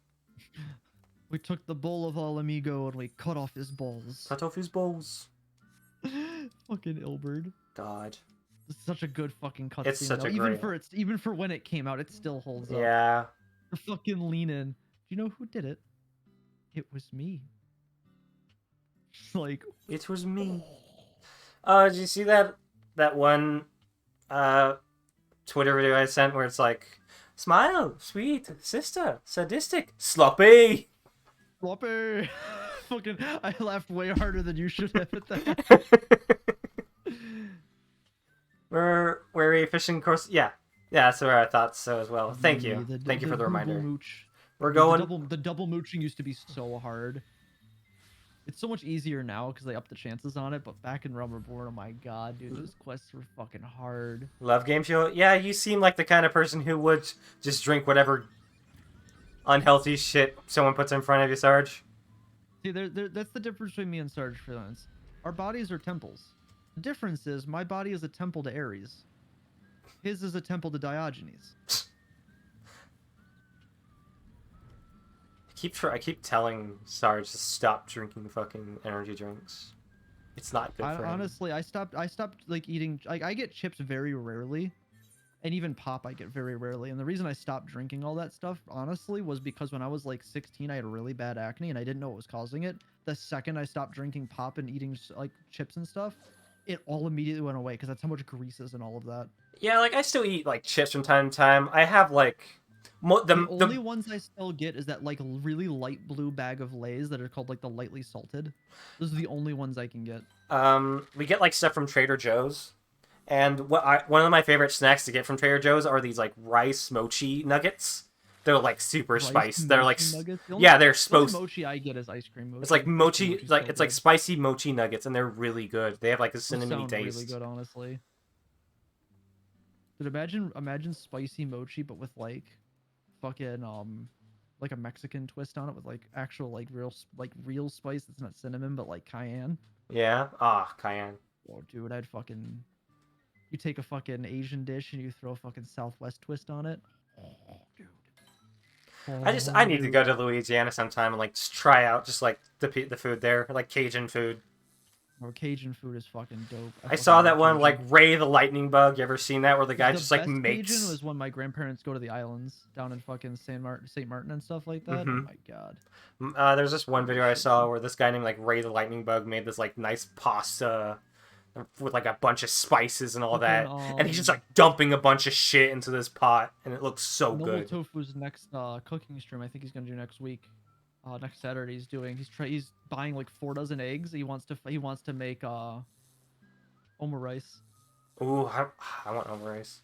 We took the bull of All Amigo and we cut off his balls. Cut off his balls. Fucking Ilberd. God. It's such a good fucking cutscene. It's such though. a even great- even for when it came out, it still holds up. Yeah. The fucking lean in. Do you know who did it? It was me. Like, It was me. Did you see that one Twitter video I sent where it's like, smile, sweet, sister, sadistic, sloppy. floppy. Fucking, I laughed way harder than you should have at that. Were we fishing course? Yeah. Yeah, that's where I thought so as well. Thank you. The- Thank you for the double reminder. mooch. We're The going. double mooching used to be so hard. It's so much easier now because they upped the chances on it, but back in Realm Reborn, oh my god, dude, those quests were fucking hard. Love game show. Yeah, you seem like the kind of person who would just drink whatever unhealthy shit someone puts in front of you, Sarge. See, that's the difference between me and Sarge Freelance. Our bodies are temples. The difference is my body is a temple to Ares. His is a temple to Diogenes. I keep telling Sarge to stop drinking fucking energy drinks. It's not good for him. Honestly, I stopped like eating. Like, I get chips very rarely, and even pop I get very rarely. And the reason I stopped drinking all that stuff, honestly, was because when I was like 16, I had really bad acne, and I didn't know what was causing it. The second I stopped drinking pop and eating like chips and stuff, it all immediately went away because that's how much grease is and all of that. Yeah, like I still eat like chips from time to time. I have like The only ones I still get is that like really light blue bag of Lay's that are called like the lightly salted. Those are the only ones I can get. we get like stuff from Trader Joe's, and one of my favorite snacks to get from Trader Joe's are these like rice mochi nuggets. They're like super Rice spiced. They're like mochi nuggets? The only- yeah, they're the only supposed. mochi I get is ice cream mochi. It's like mochi, Mochi's like so it's like good. spicy mochi nuggets, and they're really good. They have like a Those cinnamony sound taste. really good, honestly. Dude, imagine spicy mochi, but with like fucking like a Mexican twist on it with like actual like real spice that's not cinnamon but like cayenne. Yeah. Cayenne. Oh, dude, you take a fucking Asian dish and you throw a fucking Southwest twist on it. Oh, dude. I need to go to Louisiana sometime and like just try out just like the food there, like Cajun food. Or Cajun food is fucking dope. I fucking saw love that one Cajun. like Ray the Lightning Bug. You ever seen that where the guy The just like best makes? Cajun was when my grandparents go to the islands down in fucking Saint Martin and stuff like that. Oh Mhm. my god. There's this one video I saw where this guy named like Ray the Lightning Bug made this like nice pasta with like a bunch of spices and all that, Fucking, and he's just like dumping a bunch of shit into this pot, and it looks so Noble good. Tofu's next cooking stream, I think he's gonna do next week. Next Saturday he's buying like 4 dozen eggs. He wants to make omurice. Ooh, I want omurice.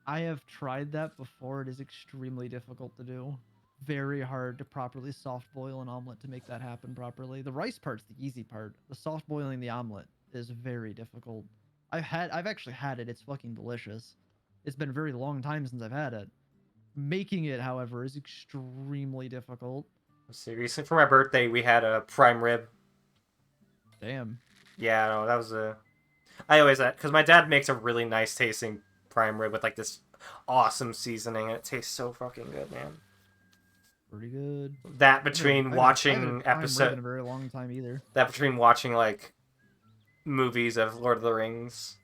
I have tried that before. It is extremely difficult to do. Very hard to properly soft boil an omelet to make that happen properly. The rice part's the easy part. The soft boiling the omelet is very difficult. I've actually had it. It's fucking delicious. It's been a very long time since I've had it. Making it, however, is extremely difficult. Let's see, recently for my birthday we had a prime rib. Damn. Yeah, no, that was I always because my dad makes a really nice tasting prime rib with like this awesome seasoning, and it tastes so fucking good, man. Pretty good. That between I watching haven't had episode, in a very long time either. that between watching like movies of Lord of the Rings,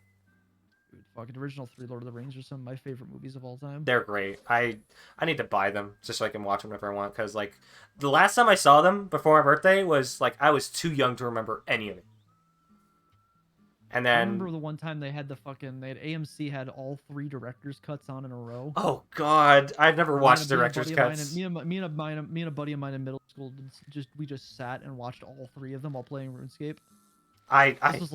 Dude, fucking original 3 Lord of the Rings are some of my favorite movies of all time. they're great. I need to buy them just so I can watch them whenever I want. Because like the last time I saw them before my birthday was like I was too young to remember any of it. And I then remember the one time they had AMC had all 3 director's cuts on in a row. oh god, I've never watched Me and a director's buddy of mine cuts. and- Me and a buddy of mine in middle school we just sat and watched all 3 of them while playing RuneScape. This was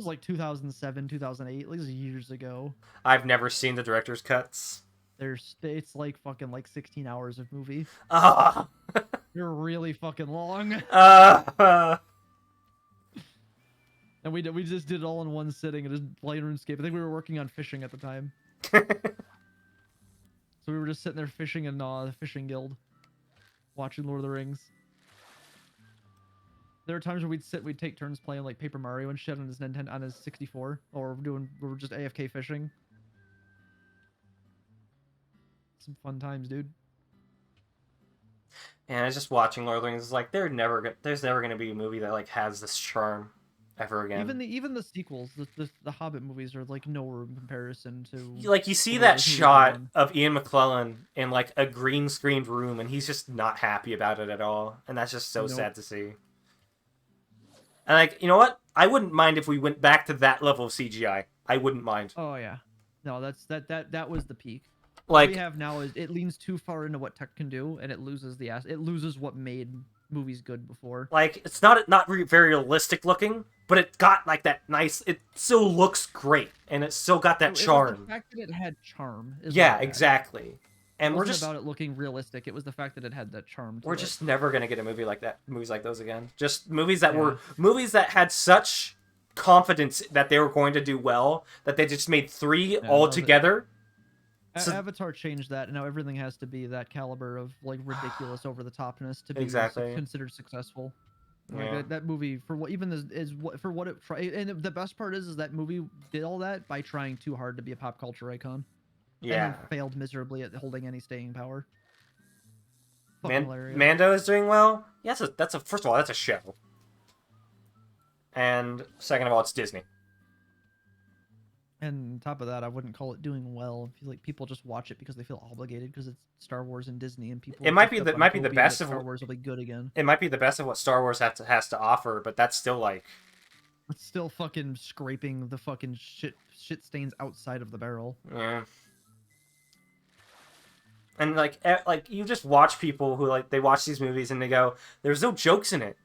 like 2007, 2008, like this is years ago. I've never seen the director's cuts. It's like fucking like 16 hours of movie. Ah, They're really fucking long. And we just did it all in one sitting and just played RuneScape. I think we were working on fishing at the time. So we were just sitting there fishing in the fishing guild, watching Lord of the Rings. There were times where we'd take turns playing like Paper Mario and shit on his Nintendo, on his 64, or we were just AFK fishing. Some fun times, dude. And I was just watching Lord of the Rings. It's like there's never gonna be a movie that like has this charm ever again. Even the sequels, the Hobbit movies are like nowhere in comparison to. Like you see the that movies we've shot done. of Ian McClellan in like a green screened room, and he's just not happy about it at all, and that's just so Nope. sad to see. And like, you know what? I wouldn't mind if we went back to that level of CGI. I wouldn't mind. Oh yeah, no, that was the peak. Like, What we have now is it leans too far into what tech can do, and it loses it loses what made movies good before. like it's not very realistic looking, but it got like that nice. It still looks great, and it still got that It was charm. the fact that it had charm. Is Yeah, what it had. exactly. And It we're wasn't just about it looking realistic. It was the fact that it had that charm. To we're it. just never gonna get a movie like that. Movies like those again. Just movies that Yeah. were movies that had such confidence that they were going to do well that they just made three Yeah, all no, but- together. So- Avatar changed that, and now everything has to be that caliber of like ridiculous over the topness to be Exactly. considered successful. Like Yeah. that movie for what even is what for what it tried, and the best part is that movie did all that by trying too hard to be a pop culture icon. Yeah. And then failed miserably at holding any staying power. Fucking hilarious. Mando is doing well. Yeah, that's a first of all, that's a show. And second of all, it's Disney. And on top of that, I wouldn't call it doing well. I feel like people just watch it because they feel obligated because it's Star Wars and Disney, and people. It might picked be up on the hoping that best of Star Wars will be good again. It might be the best of what Star Wars has to offer, but that's still like It's still fucking scraping the fucking shit stains outside of the barrel. yeah. And like you just watch people who like they watch these movies and they go, "There's no jokes in it.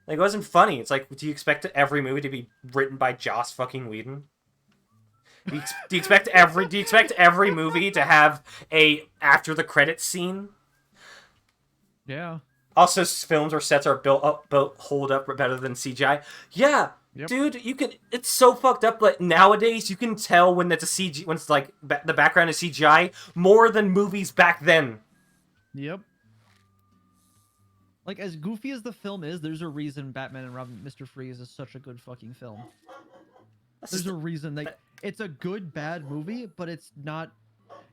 Like it wasn't funny." It's like, do you expect every movie to be written by Joss fucking Whedon? Do you expect every movie to have a after the credits scene? Yeah. Also, films or sets are hold up better than CGI. Yeah, Yep. dude, you can. It's so fucked up. Like nowadays, you can tell when it's a CG, when it's like the background is CGI more than movies back then. Yep. Like as goofy as the film is, there's a reason Batman and Robin, Mr. Freeze is such a good fucking film. That's There's just- a reason it's a good bad movie, but it's not.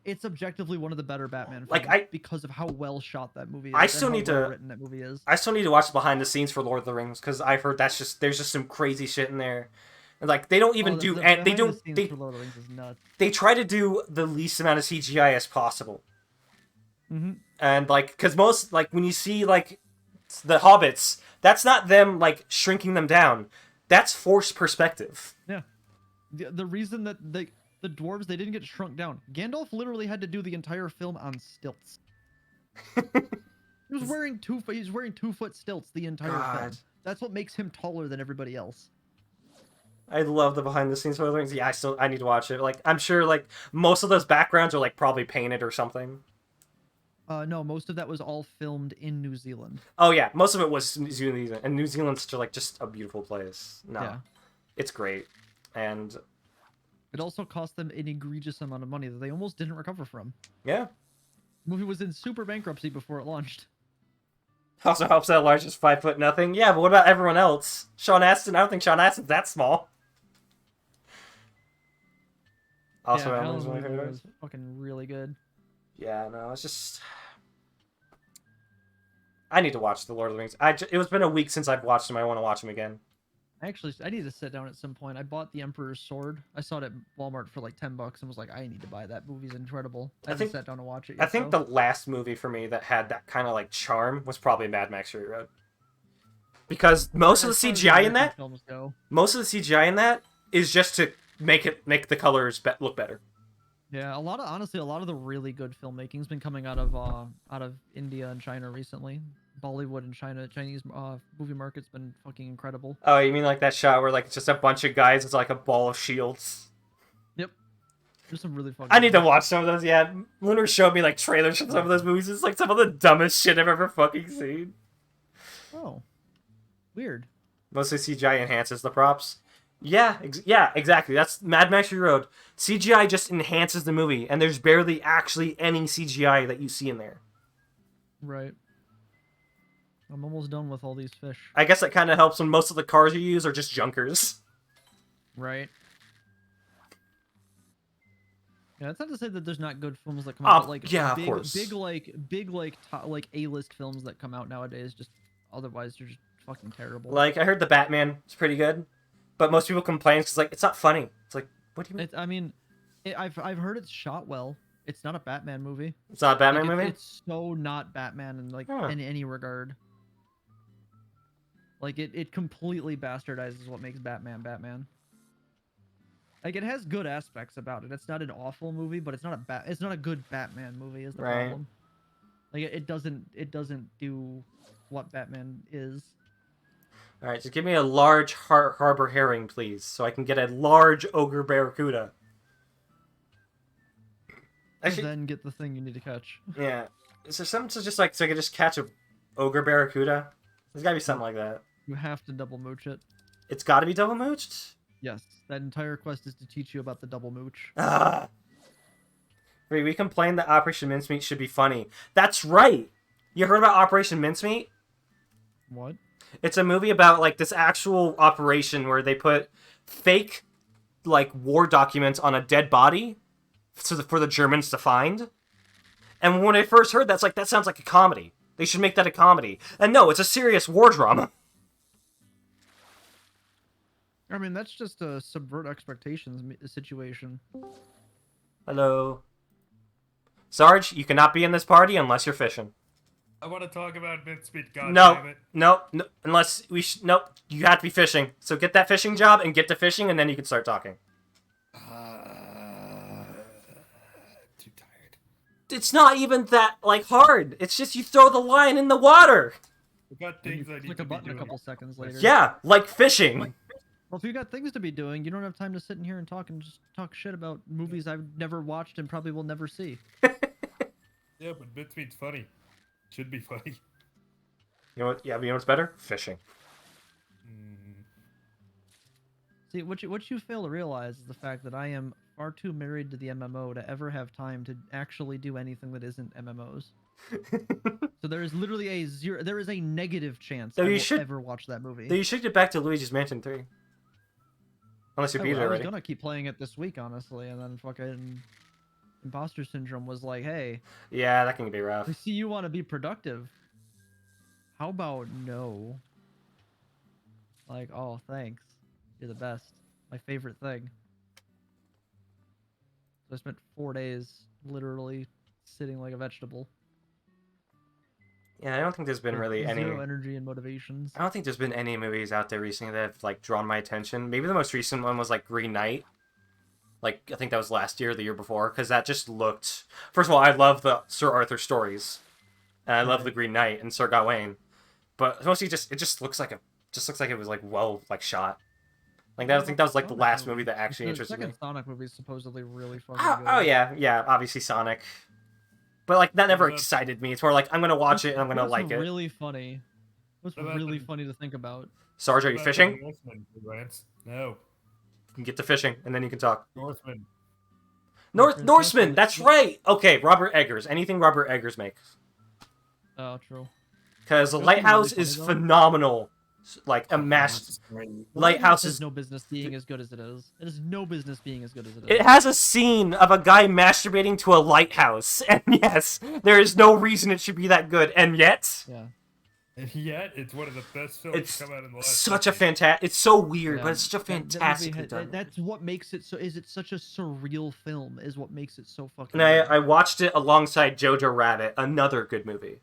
It's objectively one of the better Batman films Like, because of how well shot that movie is. I and still how need to- well written that movie is. I still need to watch the behind the scenes for Lord of the Rings because I've heard there's just some crazy shit in there. And like they don't even do, and they behind the don't scenes they for Lord of the Rings is nuts. they try to do the least amount of CGI as possible. Mm-hmm. And like, because most like when you see like the hobbits, that's not them like shrinking them down. That's forced perspective. The reason that the dwarves they didn't get shrunk down. Gandalf literally had to do the entire film on stilts. He was wearing 2-foot stilts the entire film. God. That's what makes him taller than everybody else. I love the behind the scenes for Lord of the Rings. Yeah, I need to watch it. Like I'm sure like most of those backgrounds are like probably painted or something. No, most of that was all filmed in New Zealand. Oh yeah, most of it was New Zealand, and New Zealand's just a beautiful place. No, Yeah. it's great, and It also cost them an egregious amount of money that they almost didn't recover from. yeah. The movie was in super bankruptcy before it launched. Also helps that Lars is 5'0". Yeah, but what about everyone else? Sean Astin. I don't think Sean Astin's that small. Also, yeah, Ellen's Alan one of my Wake favorites. was fucking really good. Yeah, no, it's just. I need to watch the Lord of the Rings. It's been a week since I've watched them. I want to watch them again. Actually, I need to sit down at some point. I bought The Emperor's Sword. I saw it at Walmart for like $10 and was like, I need to buy that. Movie's incredible. I haven't think- sat down to watch it I yet. think though. the last movie for me that had that kind of like charm was probably Mad Max Fury Road. Because most of the As far as CGI in American that, films go. most of the CGI in that is just to make the colors look better. Yeah, honestly, a lot of the really good filmmaking's been coming out of India and China recently. Bollywood and Chinese movie market's been fucking incredible. Oh, you mean like that shot where like it's just a bunch of guys? It's like a ball of shields. There's some really fucking. I need to watch some of those. Yeah, Lunar showed me like trailers from some of those movies. It's like some of the dumbest shit I've ever fucking seen. Oh, weird. Mostly CGI enhances the props. Yeah, exactly. That's Mad Max Fury Road. CGI just enhances the movie, and there's barely actually any CGI that you see in there. Right. I'm almost done with all these fish. I guess that kind of helps when most of the cars you use are just junkers. Right. Yeah, that's not to say that there's not good films that come out, but like yeah, of big, course. like A-list films that come out nowadays, just otherwise they're just fucking terrible. Like, I heard the Batman is pretty good, but most people complain because like it's not funny. It's like, what do you mean? I mean, I've heard it's shot well. It's not a Batman movie. It's not a Batman Like, movie? It's so not Batman in like Huh. in any regard. Like it completely bastardizes what makes Batman Batman. Like it has good aspects about it. It's not an awful movie, but it's not a good Batman movie is the Right. problem. Like it doesn't do what Batman is. All right, just give me a large harbor herring, please, so I can get a large ogre barracuda. Actually, Then get the thing you need to catch. yeah. Is there something to just like so I can just catch a ogre barracuda? There's gotta be something like that. You have to double mooch it. It's gotta be double mooched. Yes, that entire quest is to teach you about the double mooch. Ah. We complained that Operation Mincemeat should be funny. That's right. You heard about Operation Mincemeat? What? It's a movie about like this actual operation where they put fake like war documents on a dead body for the Germans to find. And when I first heard that's like that sounds like a comedy. They should make that a comedy. And no, it's a serious war drama. I mean, that's just a subvert expectations situation. Hello. Sarge, you cannot be in this party unless you're fishing. I want to talk about Mincemeat, goddammit. No, unless nope, you have to be fishing. So get that fishing job and get to fishing, and then you can start talking. Too tired. It's not even that like hard. It's just you throw the line in the water. I got Then you things I need click to a be button a doing. couple seconds later. Yeah, like fishing. Well, if you got things to be doing, you don't have time to sit in here and just talk shit about movies I've never watched and probably will never see. Yeah, but Mincemeat's funny. Should be funny. You know what? Yeah, but you know what's better? Fishing. See, what you fail to realize is the fact that I am far too married to the MMO to ever have time to actually do anything that isn't MMOs. So there is literally there is a negative chance So I you will should- ever watch that movie. Then you should get back to Luigi's Mansion 3. Unless you beat it I was already. gonna keep playing it this week, honestly, and then fucking Imposter Syndrome was like, hey, Yeah, that can be rough. we see you want to be productive. How about no? Like, oh, thanks. You're the best. My favorite thing. So I spent 4 days literally sitting like a vegetable. Yeah, I don't think there's been with really any. zero energy and motivations. I don't think there's been any movies out there recently that have like drawn my attention. Maybe the most recent one was like Green Knight. Like I think that was last year, or the year before, because that just looked. First of all, I love the Sir Arthur stories, and I love Right. the Green Knight and Sir Gawain, but mostly it just looks like it was like well like shot. Like that, I think that was like the Sonic last movie. movie that actually The interested me. second Sonic movie is supposedly really fucking Oh, good. oh yeah, obviously Sonic, but like that never What about- excited me. It's more like I'm gonna watch it and I'm gonna like it. Really funny. It was What about really the- funny to think about. Sarge, are you What about fishing? the Northman, Lance? No. You can get to fishing and then you can talk. Northman. Northman, Norseman, that's yeah. right. Okay, Robert Eggers. Anything Robert Eggers makes. Oh, true. Because The You know what's Lighthouse really is funny, though? phenomenal. Like a master. That's great. Lighthouse has is. no business being as good as it is. It has no business being as good as it is. It has a scene of a guy masturbating to a lighthouse, and yes, there is no reason it should be that good, and yet Yeah. And yet, it's one of the best films it's to come out in the last such a decade. fantastic. It's so weird, Yeah. but it's such a That movie fantastically done. that's what makes it so. Is it such a surreal film? Is what makes it so fucking. And good. I watched it alongside Jojo Rabbit, another good movie.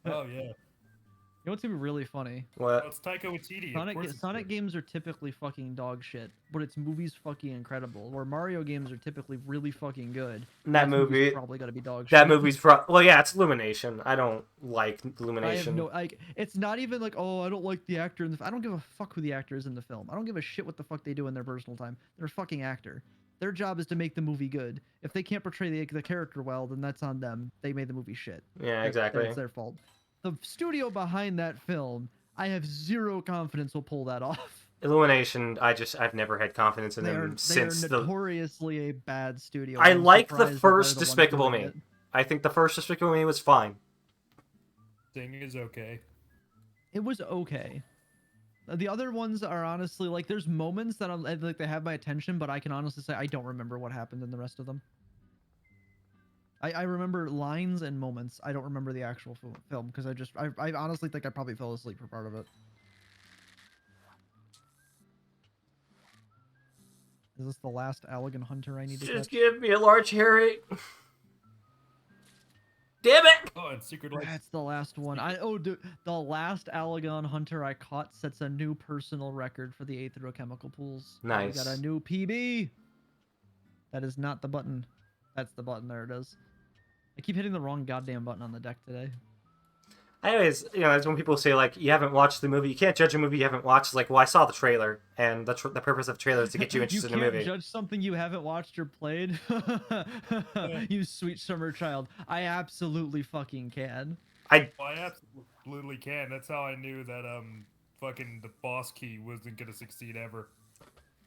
Oh, yeah. You know what's gonna be really funny? Well, What? it's Taika Waititi. Of course it's Sonic good. games are typically fucking dog shit, but its movies fucking incredible. Where Mario games are typically really fucking good. That its movie's movie. probably gotta be dog shit. That movie's well, yeah, it's Illumination. I don't like I have Illumination. no like. It's not even like, oh, I don't like the actor in the. I don't give a fuck who the actor is in the film. I don't give a shit what the fuck they do in their personal time. They're a fucking actor. Their job is to make the movie good. If they can't portray the character well, then that's on them. They made the movie shit. Yeah, exactly. It's their fault. The studio behind that film, I have zero confidence will pull that off. Illumination, I've never had confidence in They them are since the. notoriously a bad studio. I I'm like the surprised that they're first the ones Despicable doing Me. it. I think the first Despicable Me was fine. Thing is okay. It was okay. The other ones are honestly like there's moments that I'm like they have my attention, but I can honestly say I don't remember what happened in the rest of them. I remember lines and moments. I don't remember the actual film because I honestly think I probably fell asleep for part of it. Is this the last Allegan Hunter I need to Just catch? give me a large hairy. Damn it! Oh, and Secret Life. That's the last one. Dude, the last Allegan Hunter I caught sets a new personal record for the aetherochemical pools. Nice. We got a new PB. That is not the button. That's the button. There it is. I keep hitting the wrong goddamn button on the deck today. Anyways, that's when people say, like, you haven't watched the movie. You can't judge a movie you haven't watched. It's like, well, I saw the trailer, and the purpose of the trailer is to get you interested in the can't movie. judge something you haven't watched or played. You sweet summer child. I absolutely fucking can. Well, I absolutely can. That's how I knew that fucking the boss key wasn't gonna succeed ever.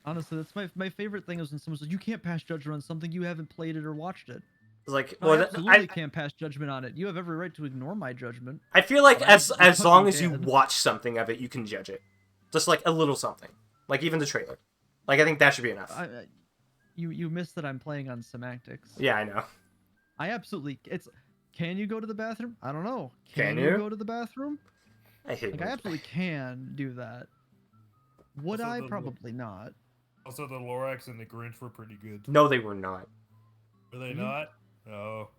Honestly, that's my favorite thing is when someone says you can't pass judgment on something you haven't played it or watched it. It's like, No, I well, absolutely can't pass judgment on it. You have every right to ignore my judgment. I feel like But I as absolutely long as you can. watch something of it, you can judge it. Just like a little something, like even the trailer. Like I think that should be enough. You missed that I'm playing on semantics. Yeah, I know. I absolutely. Can you go to the bathroom? I don't know. Can you you? go to the bathroom? I hate. Like I absolutely can do that. Would Also, I? the- Probably not. Also, the Lorax and the Grinch were pretty good. No, they were not. Were they Mhm. not? Oh.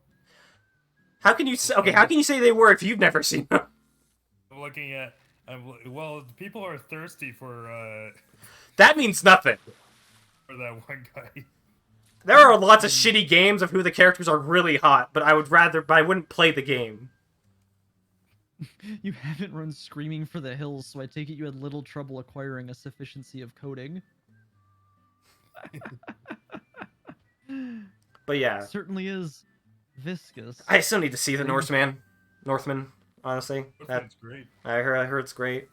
How can you say? Okay, how can you say they were if you've never seen them? I'm looking at. Well, people are thirsty for That means nothing. that one guy. There are lots of shitty games of who the characters are really hot, but I wouldn't play the game. You haven't run Screaming for the Hills, so I take it you had little trouble acquiring a sufficiency of coding. But yeah, Certainly is viscous. I still need to see the Northman. Honestly, That's great. I heard it's great.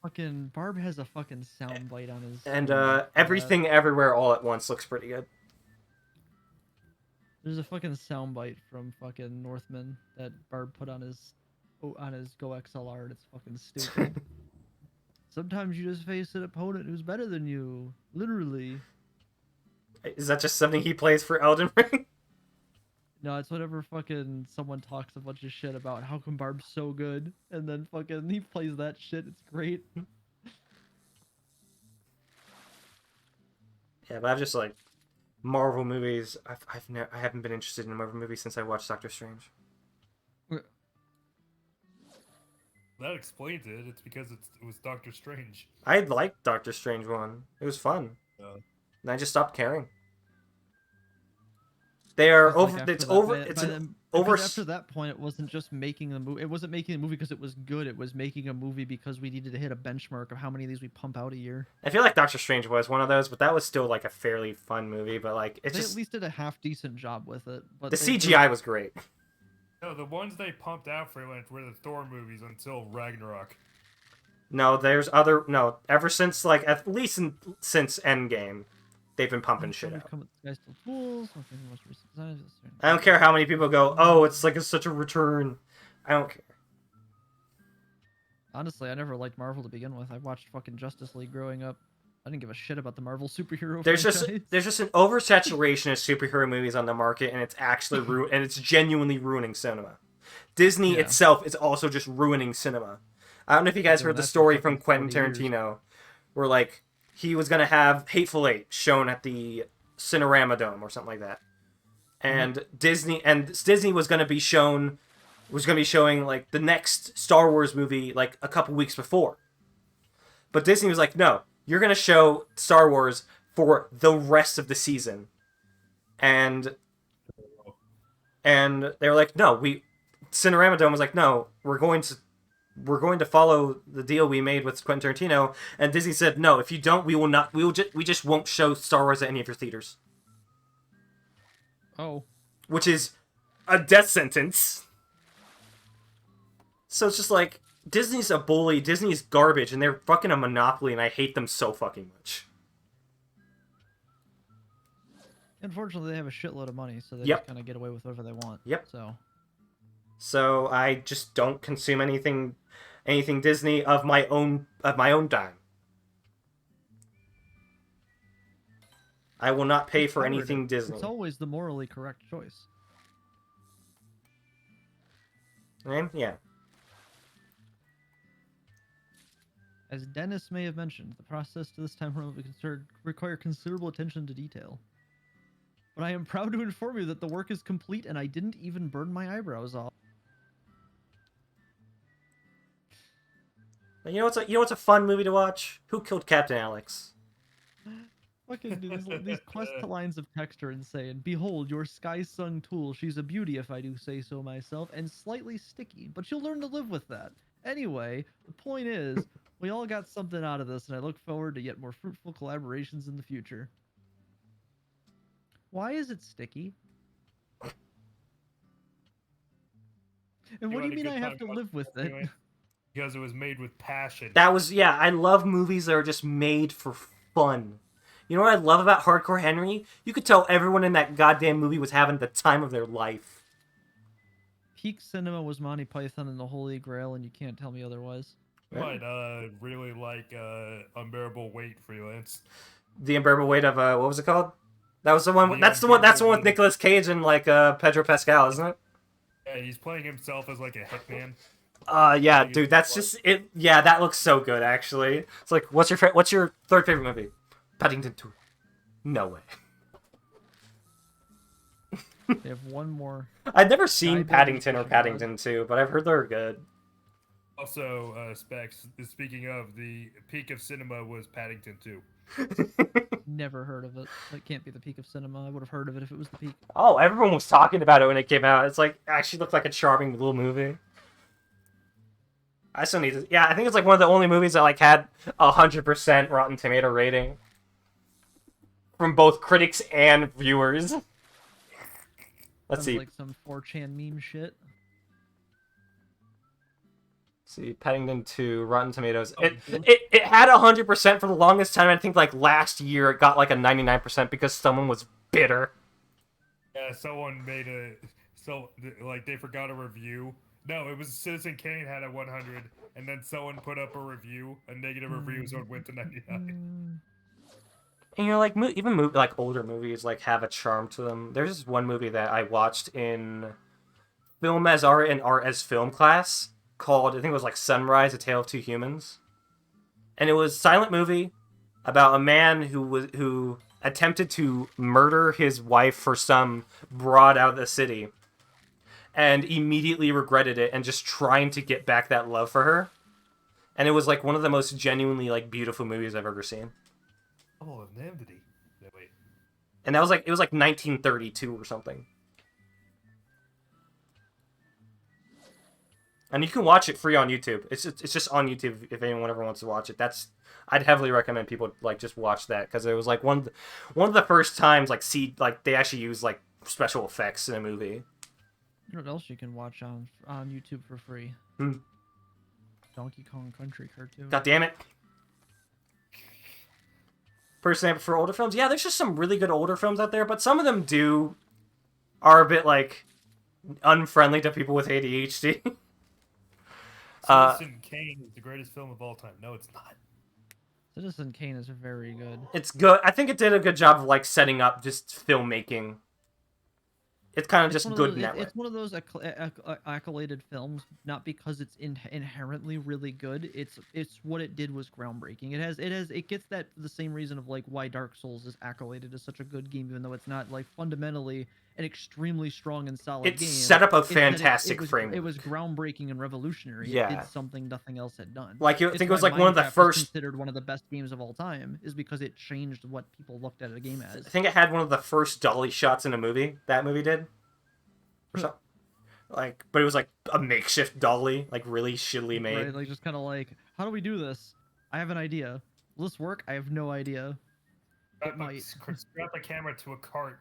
Fucking Barb has a fucking soundbite on his. And for Everything Everywhere All at Once looks pretty good. There's a fucking soundbite from fucking Northman that Barb put on his Go XLR, and it's fucking stupid. Sometimes you just face an opponent who's better than you, literally. Is that just something he plays for Elden Ring? No, it's whenever fucking someone talks a bunch of shit about how come Barb's so good, and then fucking he plays that shit. It's great. Yeah, but I've just like Marvel movies. I haven't been interested in a Marvel movie since I watched Doctor Strange. That explains it. It's because it was Doctor Strange. I liked Doctor Strange 1. It was fun. And I just stopped caring. They are Because, over. like, It's after over. that- It's by an then- over. because after that point, it wasn't just making the movie. It wasn't making a movie because it was good. It was making a movie because we needed to hit a benchmark of how many of these we pump out a year. I feel like Doctor Strange was one of those, but that was still like a fairly fun movie. But like, it's They just at least did a half decent job with it. But the they- CGI was great. No, the ones they pumped out for it were the Thor movies until Ragnarok. No, there's other. No, ever since like at least since Endgame, they've been pumping shit out. Come with Guys Still Fools, something the most recent designs, it's certain- I don't care how many people go, oh, it's like such a return. I don't care. Honestly, I never liked Marvel to begin with. I watched fucking Justice League growing up. I didn't give a shit about the Marvel superhero There's franchise. just an oversaturation of superhero movies on the market, and it's actually and it's genuinely ruining cinema. Disney Yeah. itself is also just ruining cinema. I don't know if you guys Doing heard the that for story fucking from Quentin 40 years. Tarantino, where like he was gonna have Hateful Eight shown at the Cinerama Dome or something like that, and Disney was gonna be showing like the next Star Wars movie like a couple weeks before, but Disney was like, no, you're gonna show Star Wars for the rest of the season, and they were like, no, Cinerama Dome was like, no, we're going to follow the deal we made with Quentin Tarantino, and Disney said, no, if you don't, we just won't show Star Wars at any of your theaters, Oh, which is a death sentence. So it's just like, Disney's a bully. Disney's garbage, and they're fucking a monopoly, and I hate them so fucking much. Unfortunately, they have a shitload of money, so they Yep. just kind of get away with whatever they want. Yep. So I just don't consume anything Disney of my own dime. I will not pay for Pirate anything it. Disney. It's always the morally correct choice. And yeah. As Dennis may have mentioned, the process to this time around will require considerable attention to detail. But I am proud to inform you that the work is complete and I didn't even burn my eyebrows off. You know what's a fun movie to watch? Who Killed Captain Alex? Fucking these quest lines of text are insane. Behold, your sky-sung tool. She's a beauty, if I do say so myself, and slightly sticky, but you'll learn to live with that. Anyway, the point is, we all got something out of this, and I look forward to yet more fruitful collaborations in the future. Why is it sticky? And what do you mean I have to live with it? Because it was made with passion. I love movies that are just made for fun. You know what I love about Hardcore Henry? You could tell everyone in that goddamn movie was having the time of their life. Peak cinema was Monty Python and the Holy Grail, and you can't tell me otherwise. You might really like Unbearable Weight, Freelance. The Unbearable Weight of what was it called? That was the one. The That's the one Unbearable with Weight. Nicolas Cage and like Pedro Pascal, isn't it? Yeah, he's playing himself as like a hitman. Yeah, dude, that's just it. Yeah, that looks so good, actually. It's like, what's your third favorite movie? Paddington 2. No way. They have one more. I've never seen Guy Paddington or Bailey Paddington 2, but I've heard they're good. Also, Specs, speaking of, the peak of cinema was Paddington 2. Never heard of it. That can't be the peak of cinema. I would have heard of it if it was the peak. Oh, everyone was talking about it when it came out. It's like, actually looked like a charming little movie. I still need to... Yeah, I think it's like one of the only movies that like had 100% Rotten Tomato rating. From both critics and viewers. Let's Sounds see. like some 4chan meme shit. See, Paddington 2, Rotten Tomatoes. Oh, It had 100% for the longest time. I think like last year it got like a 99% because someone was bitter. Yeah, someone made they forgot a review. No, it was Citizen Kane had a 100, and then someone put up a review, a negative review, so it went to 99. And you know, like like older movies like have a charm to them. There's this one movie that I watched in film as art and art as film class called, I think it was like Sunrise: A Tale of Two Humans, and it was a silent movie about a man who attempted to murder his wife for some broad out of the city, and immediately regretted it and just trying to get back that love for her. And it was like one of the most genuinely like beautiful movies I've ever seen. Oh, Indemnity. No, wait. And that was like, it was like 1932 or something. And you can watch it free on YouTube. It's just on YouTube if anyone ever wants to watch it. I'd heavily recommend people like just watch that, because it was like one of the first times like they actually use like special effects in a movie. You know what else you can watch on YouTube for free? Hmm. Donkey Kong Country cartoon. God damn it. Personally, for older films, yeah, there's just some really good older films out there, but some of them are a bit like unfriendly to people with ADHD. Citizen Kane is the greatest film of all time. No, it's not. Citizen Kane is very good. It's good. I think it did a good job of like setting up just filmmaking. It's kind of just one of good those- in that way. It's one of those accoladed films, not because it's inherently really good. It's what it did was groundbreaking. It gets that for the same reason of like why Dark Souls is accoladed as such a good game, even though it's not like fundamentally an extremely strong and solid It game. set up a It's that fantastic was, framework. It was groundbreaking and revolutionary. It Yeah. did something nothing else had done. Like, I It's think it was why like one of the Minecraft is first. considered one of the best games of all time, is because it changed what people looked at a game I as. think it had one of the first dolly shots in a movie. That movie did. Or something. Like, but it was like a makeshift dolly, like really shittily made. Right, like just kind of like, how do we do this? I have an idea. Will this work? I have no idea. It might. Strap the camera to a cart.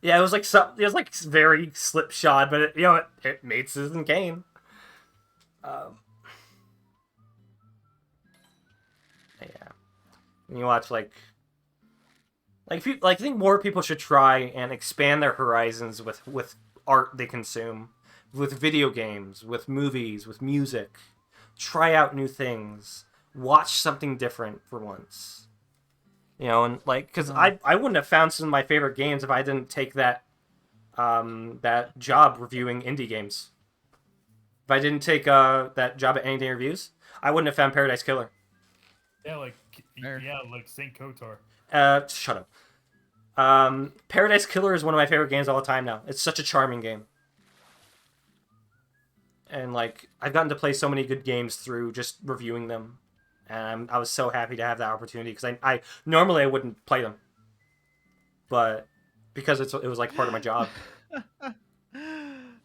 Yeah, it was like it was like very slipshod, but it made Citizen Kane. And you watch if you I think more people should try and expand their horizons with art they consume, with video games, with movies, with music. Try out new things. Watch something different for once. You know, and like, because I wouldn't have found some of my favorite games if I didn't take that job reviewing indie games. If I didn't take that job at Anything Reviews, I wouldn't have found Paradise Killer. Yeah, like Fair. like Saint Kotar. Shut up. Paradise Killer is one of my favorite games of all time now. It's such a charming game. And like, I've gotten to play so many good games through just reviewing them. And I was so happy to have that opportunity because I normally I wouldn't play them. But because it was like part of my job.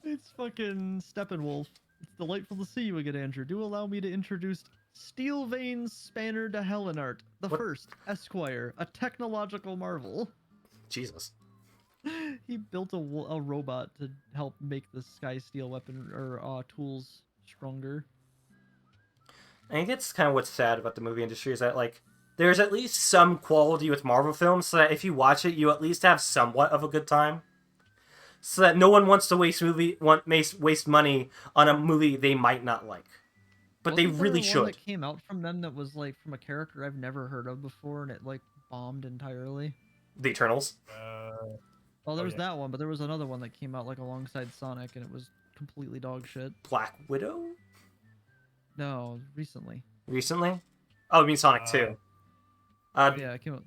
It's fucking Steppenwolf. It's delightful to see you again, Andrew. Do allow me to introduce Steelvein Spanner de Helenart, the What? first Esquire, a technological marvel. Jesus. He built a robot to help make the Sky Steel weapon or tools stronger. I think it's kind of what's sad about the movie industry is that like there's at least some quality with Marvel films so that if you watch it, you at least have somewhat of a good time. So that no one wants to waste money on a movie they might not like. But they Wasn't there really one should. that came out from them that was like from a character I've never heard of before, and it like bombed entirely. The Eternals. Well, there was yeah. that one, but there was another one that came out like alongside Sonic, and it was completely dog shit. Black Widow? No, recently. Recently? Oh, I mean Sonic 2. Yeah, it came out.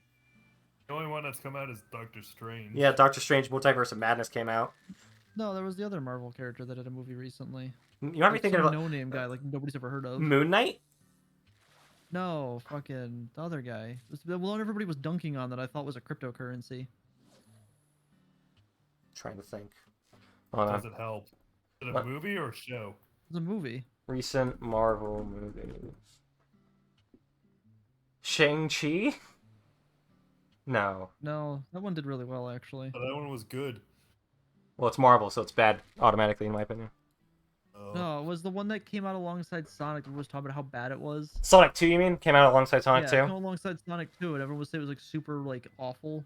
The only one that's come out is Doctor Strange. Yeah, Doctor Strange Multiverse of Madness came out. No, there was the other Marvel character that did a movie recently. You might be Like thinking some about no-name guy like nobody's ever heard of. Moon Knight? No, fucking the other guy. It was the one everybody was dunking on that I thought was a cryptocurrency. Trying to think. Hold on. Does it help? Is it a What? movie or a show? It's a movie. Recent Marvel movies. Shang-Chi? No. No, that one did really well actually. Oh, that one was good. Well, it's Marvel, so it's bad automatically, in my opinion. Oh. No, it was the one that came out alongside Sonic. Everyone was talking about how bad it was. Sonic 2, you mean? Came out alongside Sonic yeah, 2? it came alongside Sonic 2, and everyone would say it was like super like awful.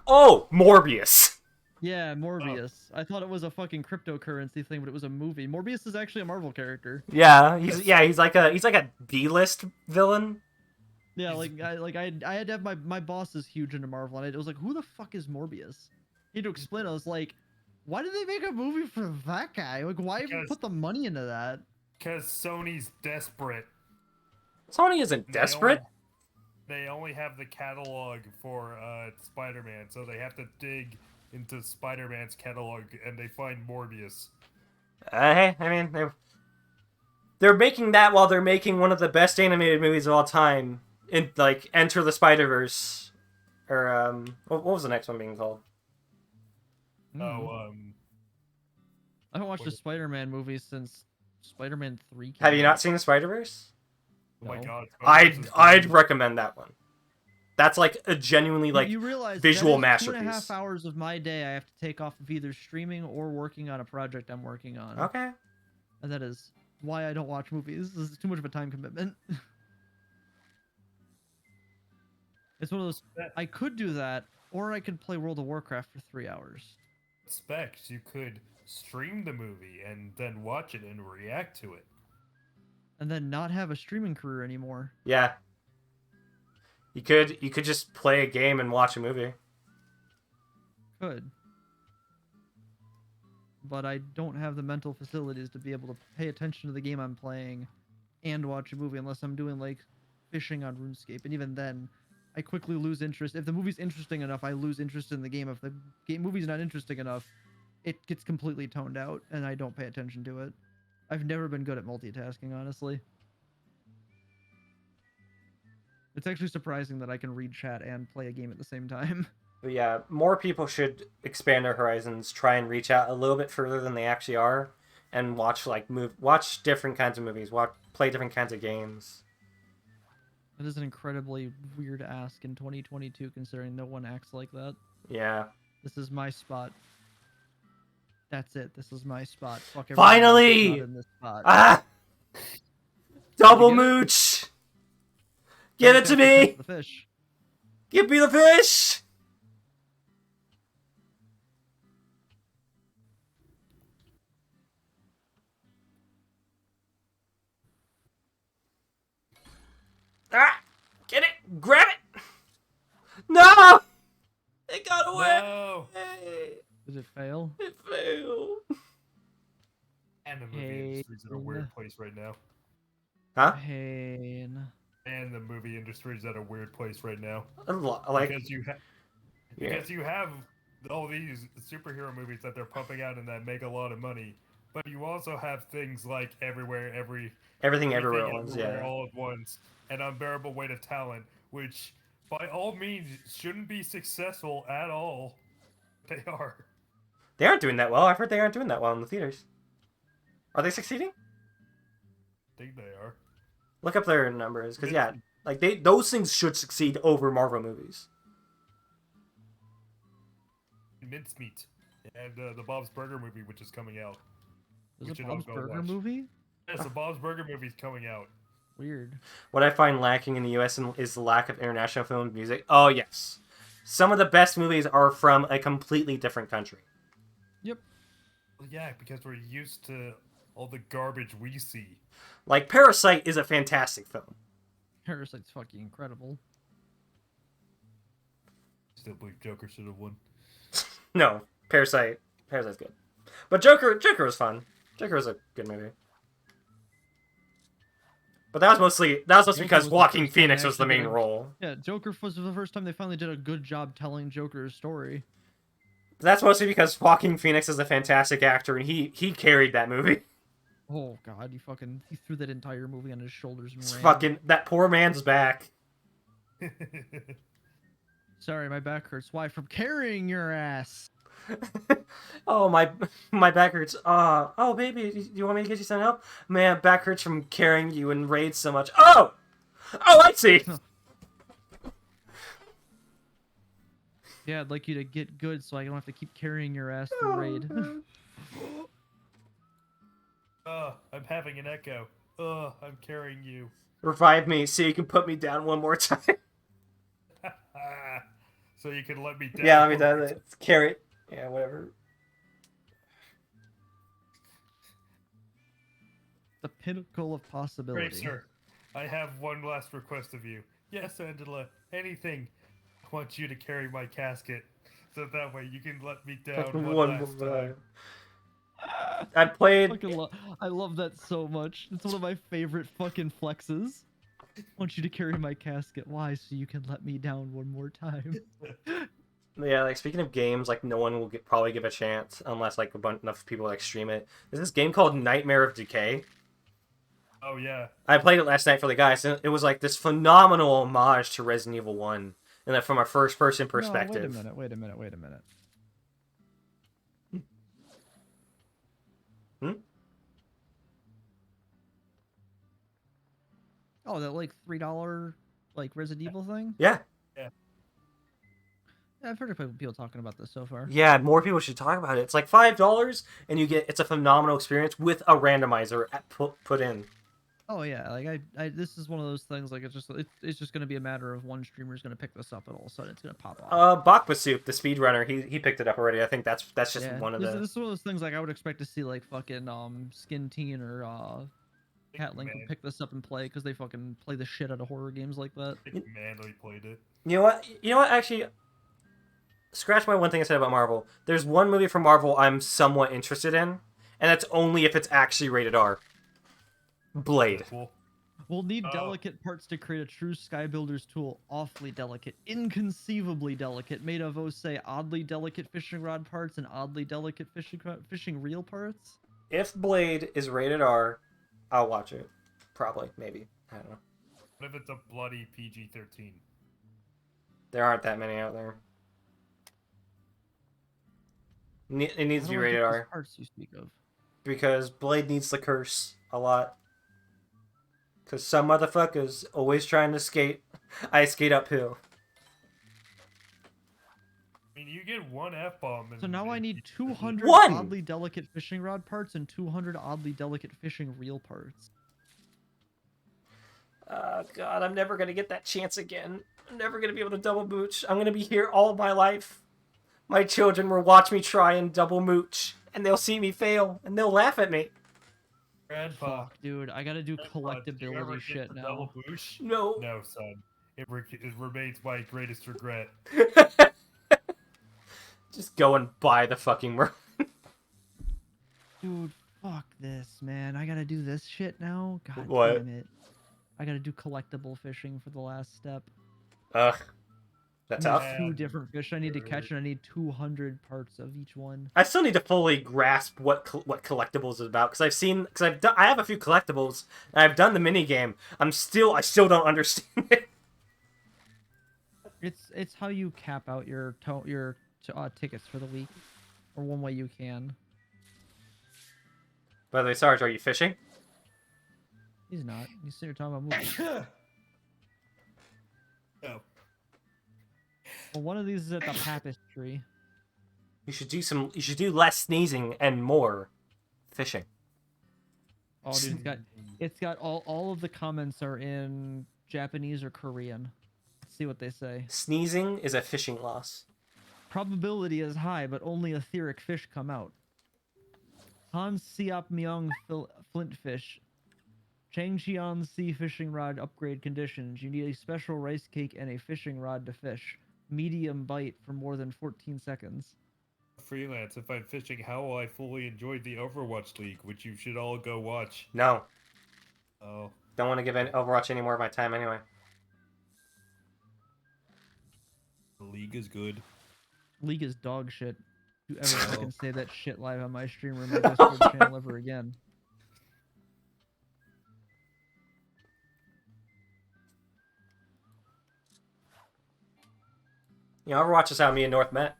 Oh! Morbius! Yeah, Morbius. I thought it was a fucking cryptocurrency thing, but it was a movie. Morbius is actually a Marvel character. Yeah, he's like a B-list villain. Yeah, I had to have my boss is huge into Marvel, and it was like, who the fuck is Morbius? He had to explain. I was like, why did they make a movie for that guy? Like, why even Because- put the money into that? Because Sony's desperate. Sony isn't They desperate. They only have the catalog for Spider-Man, so they have to dig into Spider-Man's catalog, and they find Morbius. Hey, I mean, they're making that while they're making one of the best animated movies of all time, in like Enter the Spider-Verse, or what was the next one being called? Mm. Oh, I haven't watched what a is- Spider-Man movie since Spider-Man 3 came Have you out. not seen the Spider-Verse? oh my No. God! I'd Spider-Verse is recommend that one. That's like a genuinely like you realize visual that is 2.5 masterpiece. hours of my day I have to take off of either streaming or working on a project I'm working on. okay. And that is why I don't watch movies. This is too much of a time commitment. It's one of those. I could do that, or I could play World of Warcraft for 3 hours. Specs, you could stream the movie and then watch it and react to it. And then not have a streaming career anymore. Yeah. You could just play a game and watch a movie. Could. But I don't have the mental facilities to be able to pay attention to the game I'm playing and watch a movie unless I'm doing like fishing on RuneScape. And even then, I quickly lose interest. If the movie's interesting enough, I lose interest in the game. If the movie's not interesting enough, it gets completely toned out and I don't pay attention to it. I've never been good at multitasking, honestly. It's actually surprising that I can read chat and play a game at the same time. But yeah, more people should expand their horizons, try and reach out a little bit further than they actually are, and watch watch different kinds of movies, play different kinds of games. It is an incredibly weird ask in 2022, considering no one acts like that. Yeah. This is my spot. That's it. This is my spot. Fuck everyone else that's Finally! not in this spot. Ah! Double You get it? mooch! Give it to me! The fish. Give me the fish! Ah! Get it! Grab it! No! It got away! No. Does it fail? It failed. And the movie industry's in a Pain. weird place right now. Huh? Pain. And the movie industry's at a weird place right now. Like, Because you yeah. because you have all these superhero movies that they're pumping out and that make a lot of money, but you also have things like Everywhere, Everything everywhere at once, Everywhere, yeah. all at once, and Unbearable Weight of Talent, which by all means shouldn't be successful at all. They are. They aren't doing that well. I've heard they aren't doing that well in the theaters. Are they succeeding? I think they are. Look up their numbers, because yeah, like those things should succeed over Marvel movies. Mincemeat and the Bob's Burger movie, which is coming out. There's Which a you don't Bob's go Burger watch. movie? Yes, the Bob's Burger movie's coming out. Weird. What I find lacking in the U.S. is the lack of international film music. Oh yes, some of the best movies are from a completely different country. Yep. Well, yeah, because we're used to all the garbage we see. Like Parasite is a fantastic film. Parasite's fucking incredible. Still believe Joker should have won. No, Parasite's good, but Joker was fun. Joker was a good movie. But that was mostly Joker because was the Joaquin first time Phoenix they was the actually main did a- role. Yeah, Joker was the first time they finally did a good job telling Joker's story. That's mostly because Joaquin Phoenix is a fantastic actor and he carried that movie. Oh god, he threw that entire movie on his shoulders and It's ran. fucking that poor man's back. Sorry, my back hurts. Why? From carrying your ass. Oh my back hurts. Oh baby, do you want me to get you some help? Man, back hurts from carrying you in raids so much. Oh, I see. Yeah, I'd like you to get good so I don't have to keep carrying your ass through raid. I'm having an echo. I'm carrying you. Revive me so you can put me down one more time. So you can let me down. Yeah, let me down. Let's carry it. Yeah, whatever. The pinnacle of possibility. Great, sir. I have one last request of you. Yes, Angela. Anything. I want you to carry my casket, so that way you can let me down one last time. I played. I love that so much. It's one of my favorite fucking flexes. I want you to carry my casket. Why? So you can let me down one more time. Yeah, like speaking of games, like no one will probably give a chance unless like enough people like stream it. There's this game called Nightmare of Decay. Oh yeah. I played it last night for the guys, and it was like this phenomenal homage to Resident Evil 1, and that from a first-person perspective. No, wait a minute. Hmm? Oh, that like $3 like Resident Evil thing? Yeah, Yeah, I've heard of people talking about this so far. yeah. More people should talk about it. It's like $5, and it's a phenomenal experience with a randomizer put in. Oh yeah, like I this is one of those things like it's just gonna be a matter of one streamer's gonna pick this up and all of a sudden it's gonna pop off. Bakba Soup, the speedrunner, he picked it up already. I think that's just Yeah, one of this the. is one of those things like I would expect to see like fucking Skin Teen or Cat Link would pick this up and play because they fucking play the shit out of horror games like that. Manly played it. You know what? Actually, scratch my one thing I said about Marvel. There's one movie from Marvel I'm somewhat interested in, and that's only if it's actually rated R. Blade. Cool. We'll need delicate parts to create a true Skybuilder's tool. Awfully delicate, inconceivably delicate, made of, say, oddly delicate fishing rod parts and oddly delicate fishing reel parts. If Blade is rated R, I'll watch it. Probably, maybe. I don't know. What if it's a bloody PG-13? There aren't that many out there. It needs to be rated R Parts you speak of. because Blade needs the curse a lot. Because some motherfuckers always trying to skate. I skate uphill. I mean, you get one F-bomb. So now I need 200 One! oddly delicate fishing rod parts and 200 oddly delicate fishing reel parts. God, I'm never gonna get that chance again. I'm never gonna be able to double mooch. I'm gonna be here all my life. My children will watch me try and double mooch, and they'll see me fail, and they'll laugh at me. Grandpa, Fuck, dude, I gotta do Grandpa, did you ever collectability get shit the now. double boosh? No. No, son. It remains my greatest regret. Just go and buy the fucking Merlin. Dude, fuck this, man. I gotta do this shit now? God What? damn it. I gotta do collectible fishing for the last step. Ugh. That's There's tough. two different fish I need to catch, and I need 200 parts of each one. I still need to fully grasp what collectibles is about, because I have a few collectibles, and I've done the mini game. I still don't understand it. It's how you cap out your tickets for the week, or one way you can. By the way, Sarge, are you fishing? He's not. He's sitting here talking about movies. No. Well, one of these is at the Papistry. You should do less sneezing and more fishing. Oh, dude, it's got all of the comments are in Japanese or Korean. Let's see what they say. Sneezing is a fishing loss. Probability is high, but only etheric fish come out. Han Siap Myung Flintfish. Changjian Sea Fishing Rod upgrade conditions. You need a special rice cake and a fishing rod to fish. Medium bite for more than 14 seconds. Freelance, if I'm fishing, how will I fully enjoy the Overwatch League, which you should all go watch? No. Oh. Don't want to give Overwatch any more of my time anyway. The league is good. League is dog shit. Do ever Oh. fucking say that shit live on my stream or my Discord channel ever again. You know, Overwatch is how me and North met.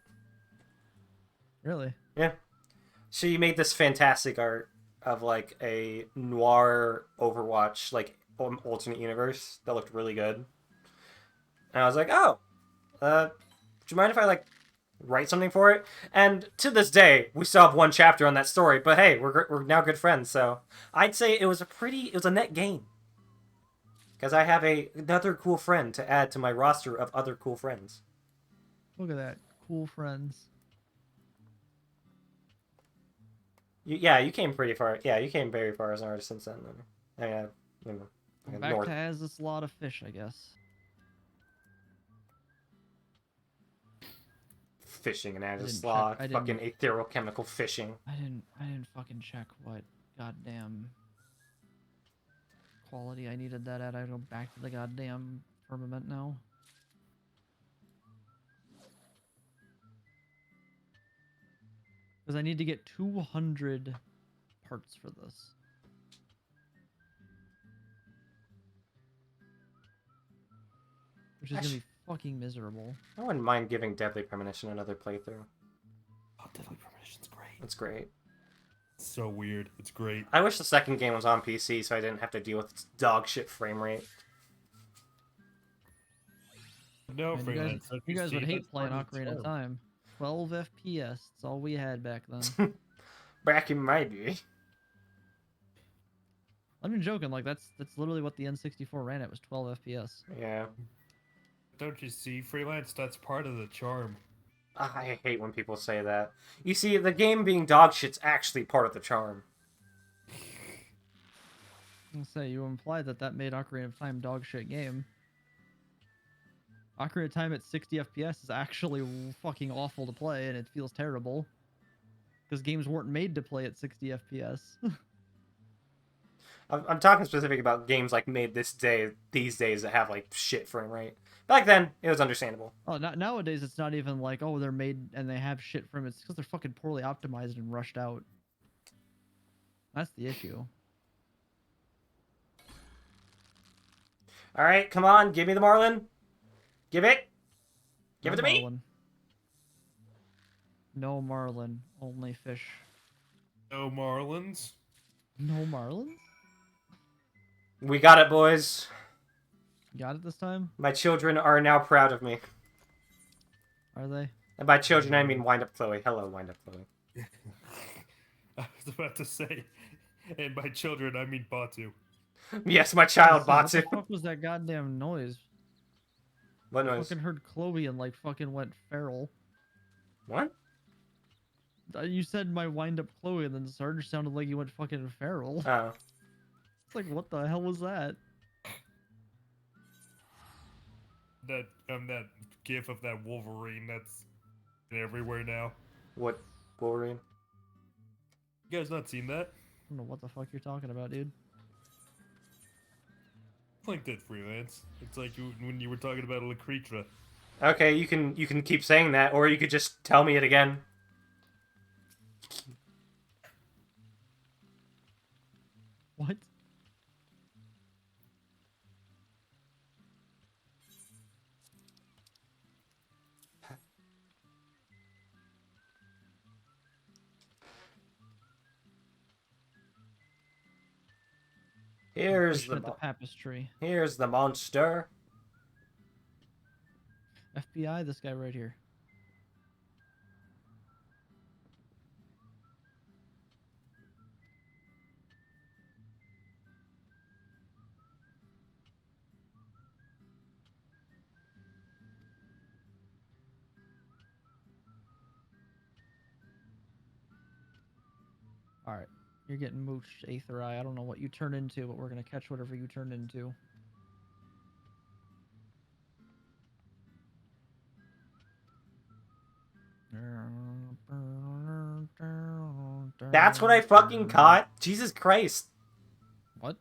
Really? Yeah. She made this fantastic art of like a noir Overwatch, like alternate universe that looked really good. And I was like, oh, would you mind if I like write something for it? And to this day, we still have one chapter on that story. But hey, we're now good friends, so I'd say it was a net gain. Because I have another cool friend to add to my roster of other cool friends. Look at that. Cool friends. You came pretty far. Yeah, you came very far as an artist since then. Back to as this lot of fish, I guess. Fishing and didn't Anislaw, check- I fucking didn't- ethereal chemical fishing. I didn't fucking check what goddamn quality I needed that at. I go back to the goddamn firmament now. Because I need to get 200 parts for this. Which is gonna be fucking miserable. I wouldn't mind giving Deadly Premonition another playthrough. Oh, Deadly Premonition's great. It's great. It's so weird. It's great. I wish the second game was on PC so I didn't have to deal with its dog shit frame rate. No, Man, Freelance. you guys would see, hate that's playing part of the Ocarina of charm. Time. 12 FPS. That's all we had back then. Back in my day. I'm not joking. Like that's literally what the N64 ran at was 12 FPS. Yeah. Don't you see, Freelance? That's part of the charm. I hate when people say that. You see, the game being dog shit's actually part of the charm. I say you implied that made Ocarina of Time dog shit game. Ocarina of Time at 60 FPS is actually fucking awful to play, and it feels terrible. Because games weren't made to play at 60 FPS. I'm talking specific about games like made these days that have like shit frame rate. Back then, it was understandable. Oh, nowadays it's not even like, oh, they're made and they have shit from it. It's because they're fucking poorly optimized and rushed out. That's the issue. All right, come on, give me the Marlin. Give it. Give it to me. Marlin. No Marlin, only fish. No Marlins? No Marlin? We got it, boys. Got it this time? My children are now proud of me. Are they? And by children, I mean Wind Up Chloe. Hello, Wind Up Chloe. I was about to say, and by children, I mean Batu. Yes, my child, What Batsu. the fuck was that goddamn noise? What noise? Fucking heard Chloe and like fucking went feral. What? You said my wind up Chloe and then Sarge sounded like you went fucking feral. Oh. It's like, what the hell was that? That gif of that Wolverine that's everywhere now. What? Wolverine? You guys not seen that? I don't know what the fuck you're talking about, dude. Like that freelance. It's like when you were talking about Lacretra. Okay, you can keep saying that, or you could just tell me it again. What? Here's Fish at the the tapestry. here's the monster. FBI, this guy right here. Alright. You're getting mooched, Aether Eye. I don't know what you turn into, but we're gonna catch whatever you turn into. That's what I fucking caught. Jesus Christ. What?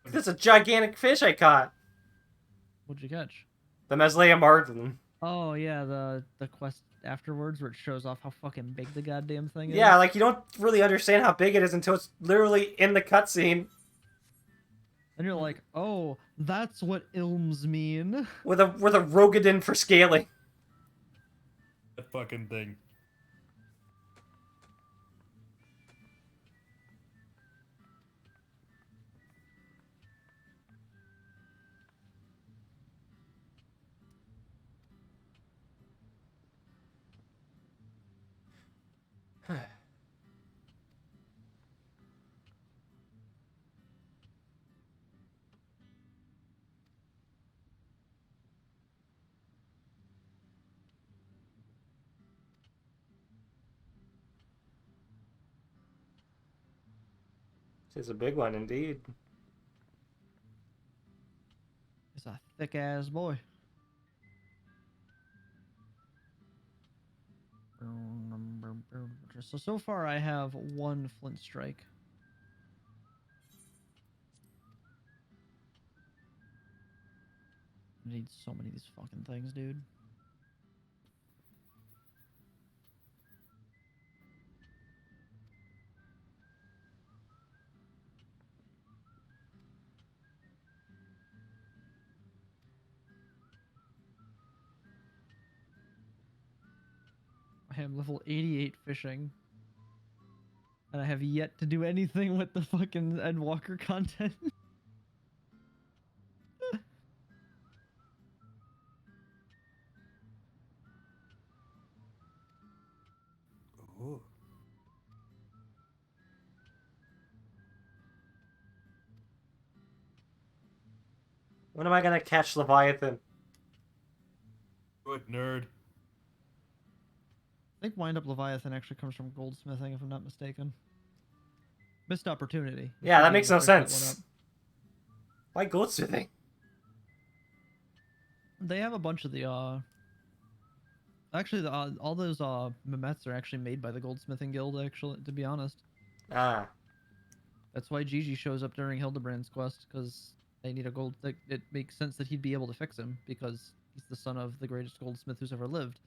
That's a gigantic fish I caught. What'd you catch? The Meslea Marlin. Oh yeah, the quest afterwards where it shows off how fucking big the goddamn thing is. Yeah, like you don't really understand how big it is until it's literally in the cutscene And you're like, oh, that's what ilms mean. with a Rogadin for scaling. That fucking thing. This is a big one indeed. It's a thick ass boy. So far I have one flint strike. I need so many of these fucking things, dude. I am level 88 fishing. And I have yet to do anything with the fucking Endwalker content. Ooh. When am I gonna catch Leviathan? Good nerd. I think Wind Up Leviathan actually comes from goldsmithing, if I'm not mistaken. Missed opportunity. You Yeah, should that be makes able no to pick that one sense. up. Why goldsmithing? They have a bunch of the actually all those Mehmets are actually made by the Goldsmithing Guild, actually, to be honest. Ah. That's why Gigi shows up during Hildebrand's quest, because they need a gold. It makes sense that he'd be able to fix him because he's the son of the greatest goldsmith who's ever lived.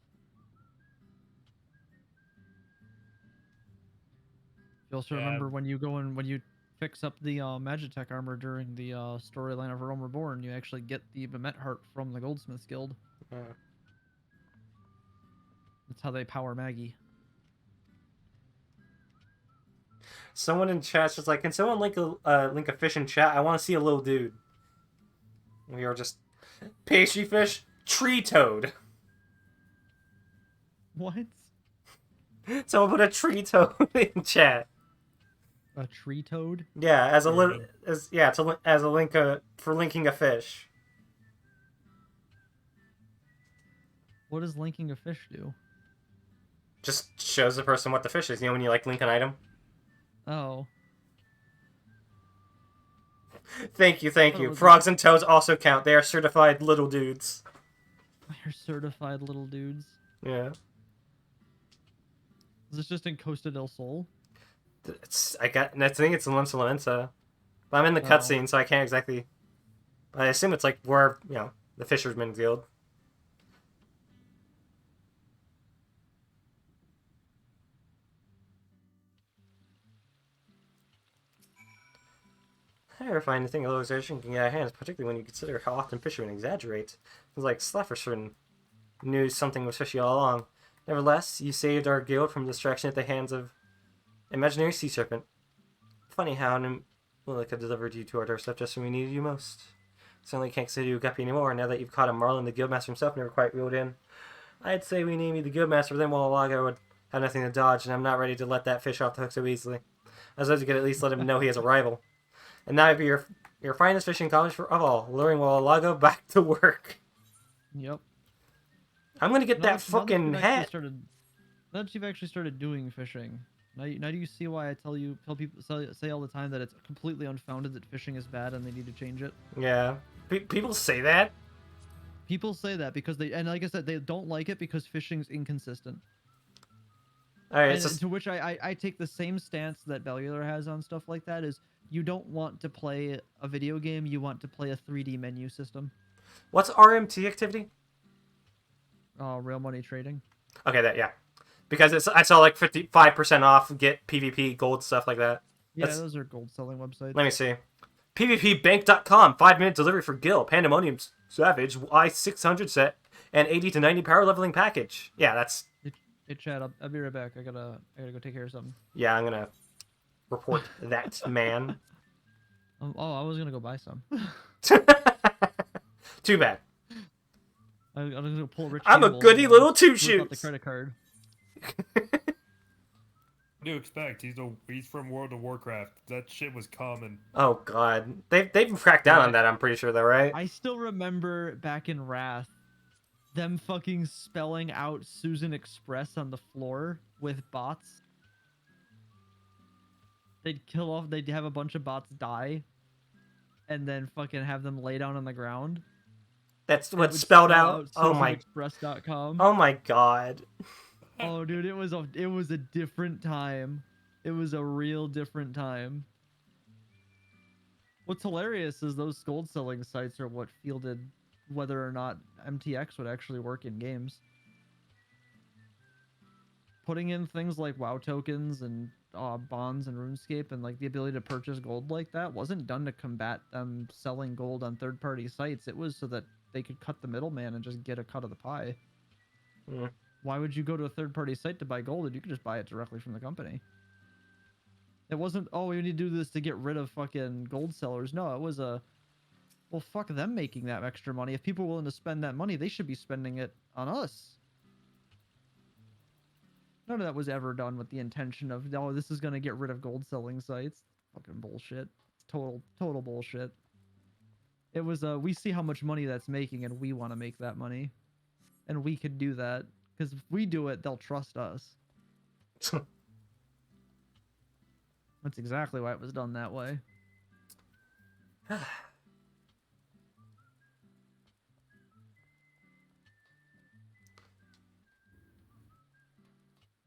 You also Yeah. remember when you go and when you fix up the Magitech armor during the storyline of Rome Reborn, you actually get the Mehmet heart from the Goldsmiths Guild. Ah. That's how they power Maggie. Someone in chat's just like, can someone link a fish in chat? I want to see a little dude. We are just pastry fish, tree toad. What? Someone put a tree toad in chat. A tree toad? Yeah, as a Sort as a link for linking a fish. What does linking a fish do? Just shows the person what the fish is. You know when you like link an item. Oh. Thank you, thank Oh, you. was Frogs and toads also count. They are certified little dudes. They're certified little dudes. Yeah. Is this just in Costa del Sol? I think it's in Limsa Loensa. But I'm in the Oh. cutscene, so I can't exactly. I assume it's like where, the Fisherman's Guild. Terrifying to think a little exaggeration can get out of hand, particularly when you consider how often fishermen exaggerate. Things like Slafferson knew something was fishy all along. Nevertheless, you saved our guild from destruction at the hands of imaginary sea serpent. Funny how Nimulika delivered you to our doorstep just when we needed you most. Certainly can't consider you a guppy anymore now that you've caught him. Marlin, the guildmaster himself, never quite reeled in. I'd say we name you the guildmaster, but then Wallaga would have nothing to dodge, and I'm not ready to let that fish off the hook so easily. I was hoping you could at least let him know he has a rival. And now be your finest fishing accomplishment of all, luring Wallaga back to work. Yep. I'm gonna get Now that fucking you've actually hat. now that you've actually started doing fishing, now do you see why I tell people say all the time that it's completely unfounded that fishing is bad and they need to change it? Yeah. People say that. People say that because and like I said, they don't like it because fishing's inconsistent. Alright, And it's just... to which I take the same stance that Bellular has on stuff like that is you don't want to play a video game, you want to play a 3D menu system. What's RMT activity? Real money trading. Okay, yeah. Because I saw like 55% off, get PvP, gold, stuff like that. Yeah, That's... those are gold selling websites. Let me see. PvPbank.com, 5-minute delivery for Gil, Pandemonium Savage, I-600 set, and 80 to 90 power leveling package. Yeah, that's... Hey Chad, I'll be right back. I gotta go take care of something. Yeah, I'm gonna report that, man. I was gonna go buy some. Too bad. I'm gonna pull Rich. I'm a Campbell goody and, little whip two-shoes. out the credit card. What do you expect? He's from World of Warcraft. That shit was common. Oh god, they've cracked down on that. I'm pretty sure, though, right? I still remember back in Wrath, them fucking spelling out Susan Express on the floor with bots. They'd have a bunch of bots die, and then fucking have them lay down on the ground. That's It what's would spelled spell out. Oh my. SusanExpress.com. Oh my god. Oh, dude, it was a different time. It was a real different time. What's hilarious is those gold selling sites are what fielded whether or not MTX would actually work in games. Putting in things like WoW tokens and bonds and RuneScape and like the ability to purchase gold like that wasn't done to combat them selling gold on third-party sites. It was so that they could cut the middleman and just get a cut of the pie. Mm. Why would you go to a third-party site to buy gold and you could just buy it directly from the company? It wasn't, oh, we need to do this to get rid of fucking gold sellers. No, it was well, fuck them making that extra money. If people are willing to spend that money, they should be spending it on us. None of that was ever done with the intention of, oh, this is going to get rid of gold selling sites. Fucking bullshit. It's total bullshit. It was, we see how much money that's making and we want to make that money. And we could do that. Because if we do it, they'll trust us. That's exactly why it was done that way.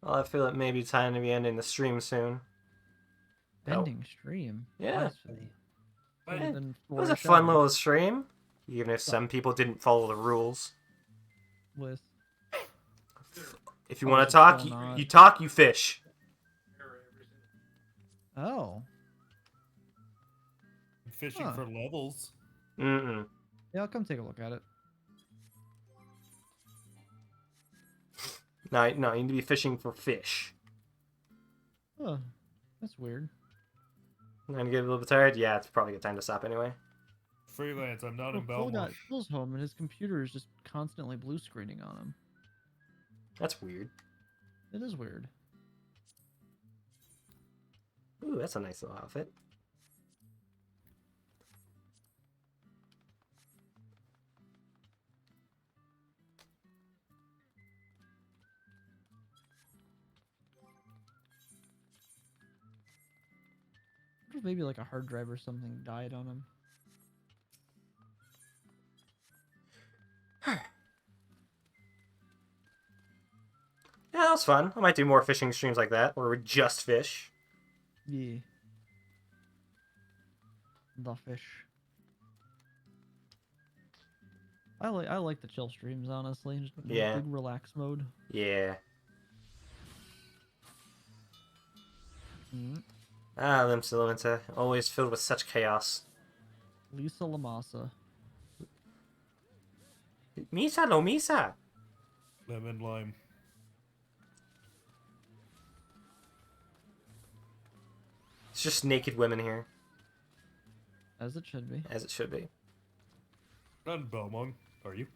Well, I feel it may be time to be ending the stream soon. Bending stream. Yeah. Blasphemy. But Yeah, Than It was a Florida fun Showers little stream, even if some people didn't follow the rules. with If you Oh, want it's to talk, still not. you talk, you fish. Oh. fishing Huh. for levels. Mm-mm. Yeah, I'll come take a look at it. No, you need to be fishing for fish. Oh, that's weird. I'm gonna get a little bit tired. Yeah, it's probably a good time to stop anyway. Freelance. I'm not Well, in Phil Belmont. Phil's home and his computer is just constantly blue screening on him. That's weird. It is weird. Ooh, that's a nice little outfit. I wonder if maybe like a hard drive or something died on him. Yeah, that was fun. I might do more fishing streams like that, where we just fish. Yeah. The fish. I like the chill streams, honestly. Just Yeah. big relax mode. Yeah. Mm. Ah, Limsa Limsa, always filled with such chaos. Lisa Lamasa. Misa no Misa! Lemon lime. It's just naked women here, As it should be. as it should be. Not in Belmont, are you?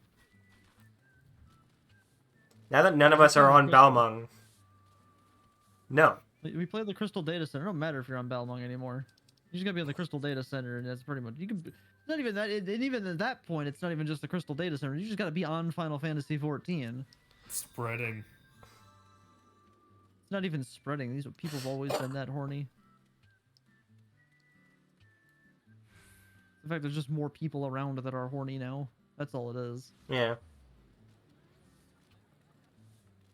Now that none of us are on Balmung. No. We play the Crystal Data Center. It don't matter if you're on Balmung anymore. You just gotta be on the Crystal Data Center, and that's pretty much. You can. It's not even that. And even at that point, it's not even just the Crystal Data Center. You just gotta be on Final Fantasy 14. Spreading. It's not even spreading. These people have always been that horny. In fact, there's just more people around that are horny now. That's all it is. Yeah.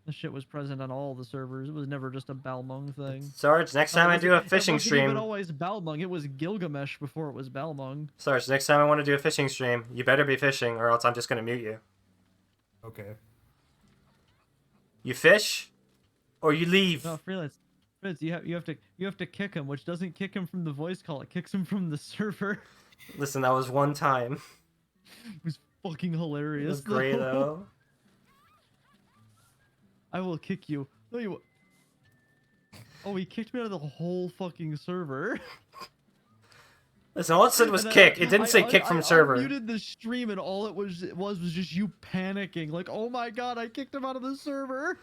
This shit was present on all the servers. It was never just a Balmung thing. Sarge, next time I do a fishing It wasn't even stream. always Balmung. It was Gilgamesh before it was Balmung. Sarge, next time I want to do a fishing stream, you better be fishing, or else I'm just gonna mute you. Okay. You fish, or you leave. No, freelance. Freelance, you have to kick him, which doesn't kick him from the voice call. It kicks him from the server. Listen, that was one time. It was fucking It hilarious. was great though. I will kick you. No, you. Oh, he kicked me out of the whole fucking server. Listen, all it said was And kick. It didn't say kick from server. I muted the stream, and all it was just you panicking, like, "Oh my god, I kicked him out of the server."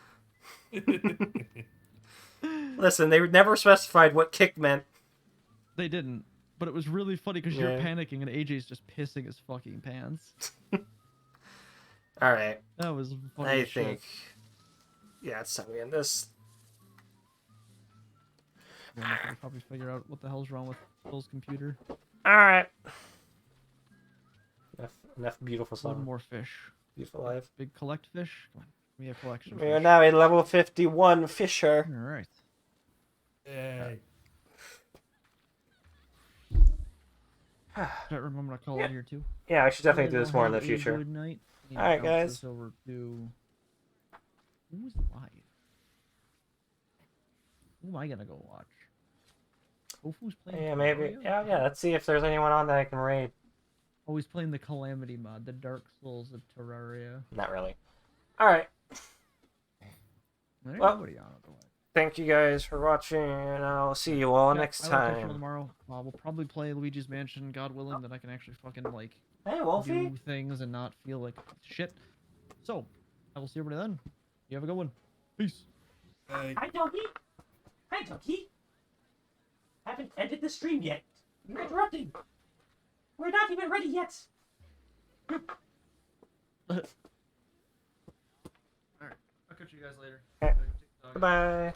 Listen, they never specified what kick meant. They didn't, but it was really funny because you're Yeah. panicking, and AJ's just pissing his fucking pants. All right, That was funny. I as shit. think. Yeah, it's time we end this. Yeah, I can probably figure out what the hell's wrong with Phil's computer. All right. Enough beautiful One song. more fish. Beautiful life. Big collect fish. Come on, give me a collection. We are Fish. now a level 51 fisher. All right. Yay. Chat room, I'm gonna call it here too. Yeah, I should definitely do Everyone this more in the have a future. Good night. All right, Bounce guys. this over to. Who's live? Who am I gonna go watch? Tofu's playing. Yeah, maybe. Terraria? Yeah. Let's see if there's anyone on that I can raid. Oh, he's playing the Calamity mod, the Dark Souls of Terraria. Not really. All right. There's Well, nobody on it. Thank you guys for watching, and I'll see you all Yeah, next I will catch you time. tomorrow. We'll probably play Luigi's Mansion, God willing, that I can actually fucking like Hey, Wolfie. do things and not feel like shit. So, I will see everybody then. You have a good one. Peace. Hey. Hi, Doggy. Hi, Doggy. Haven't ended the stream yet. You're interrupting. We're not even ready yet. Alright, I'll catch you guys later. Alright. Bye-bye.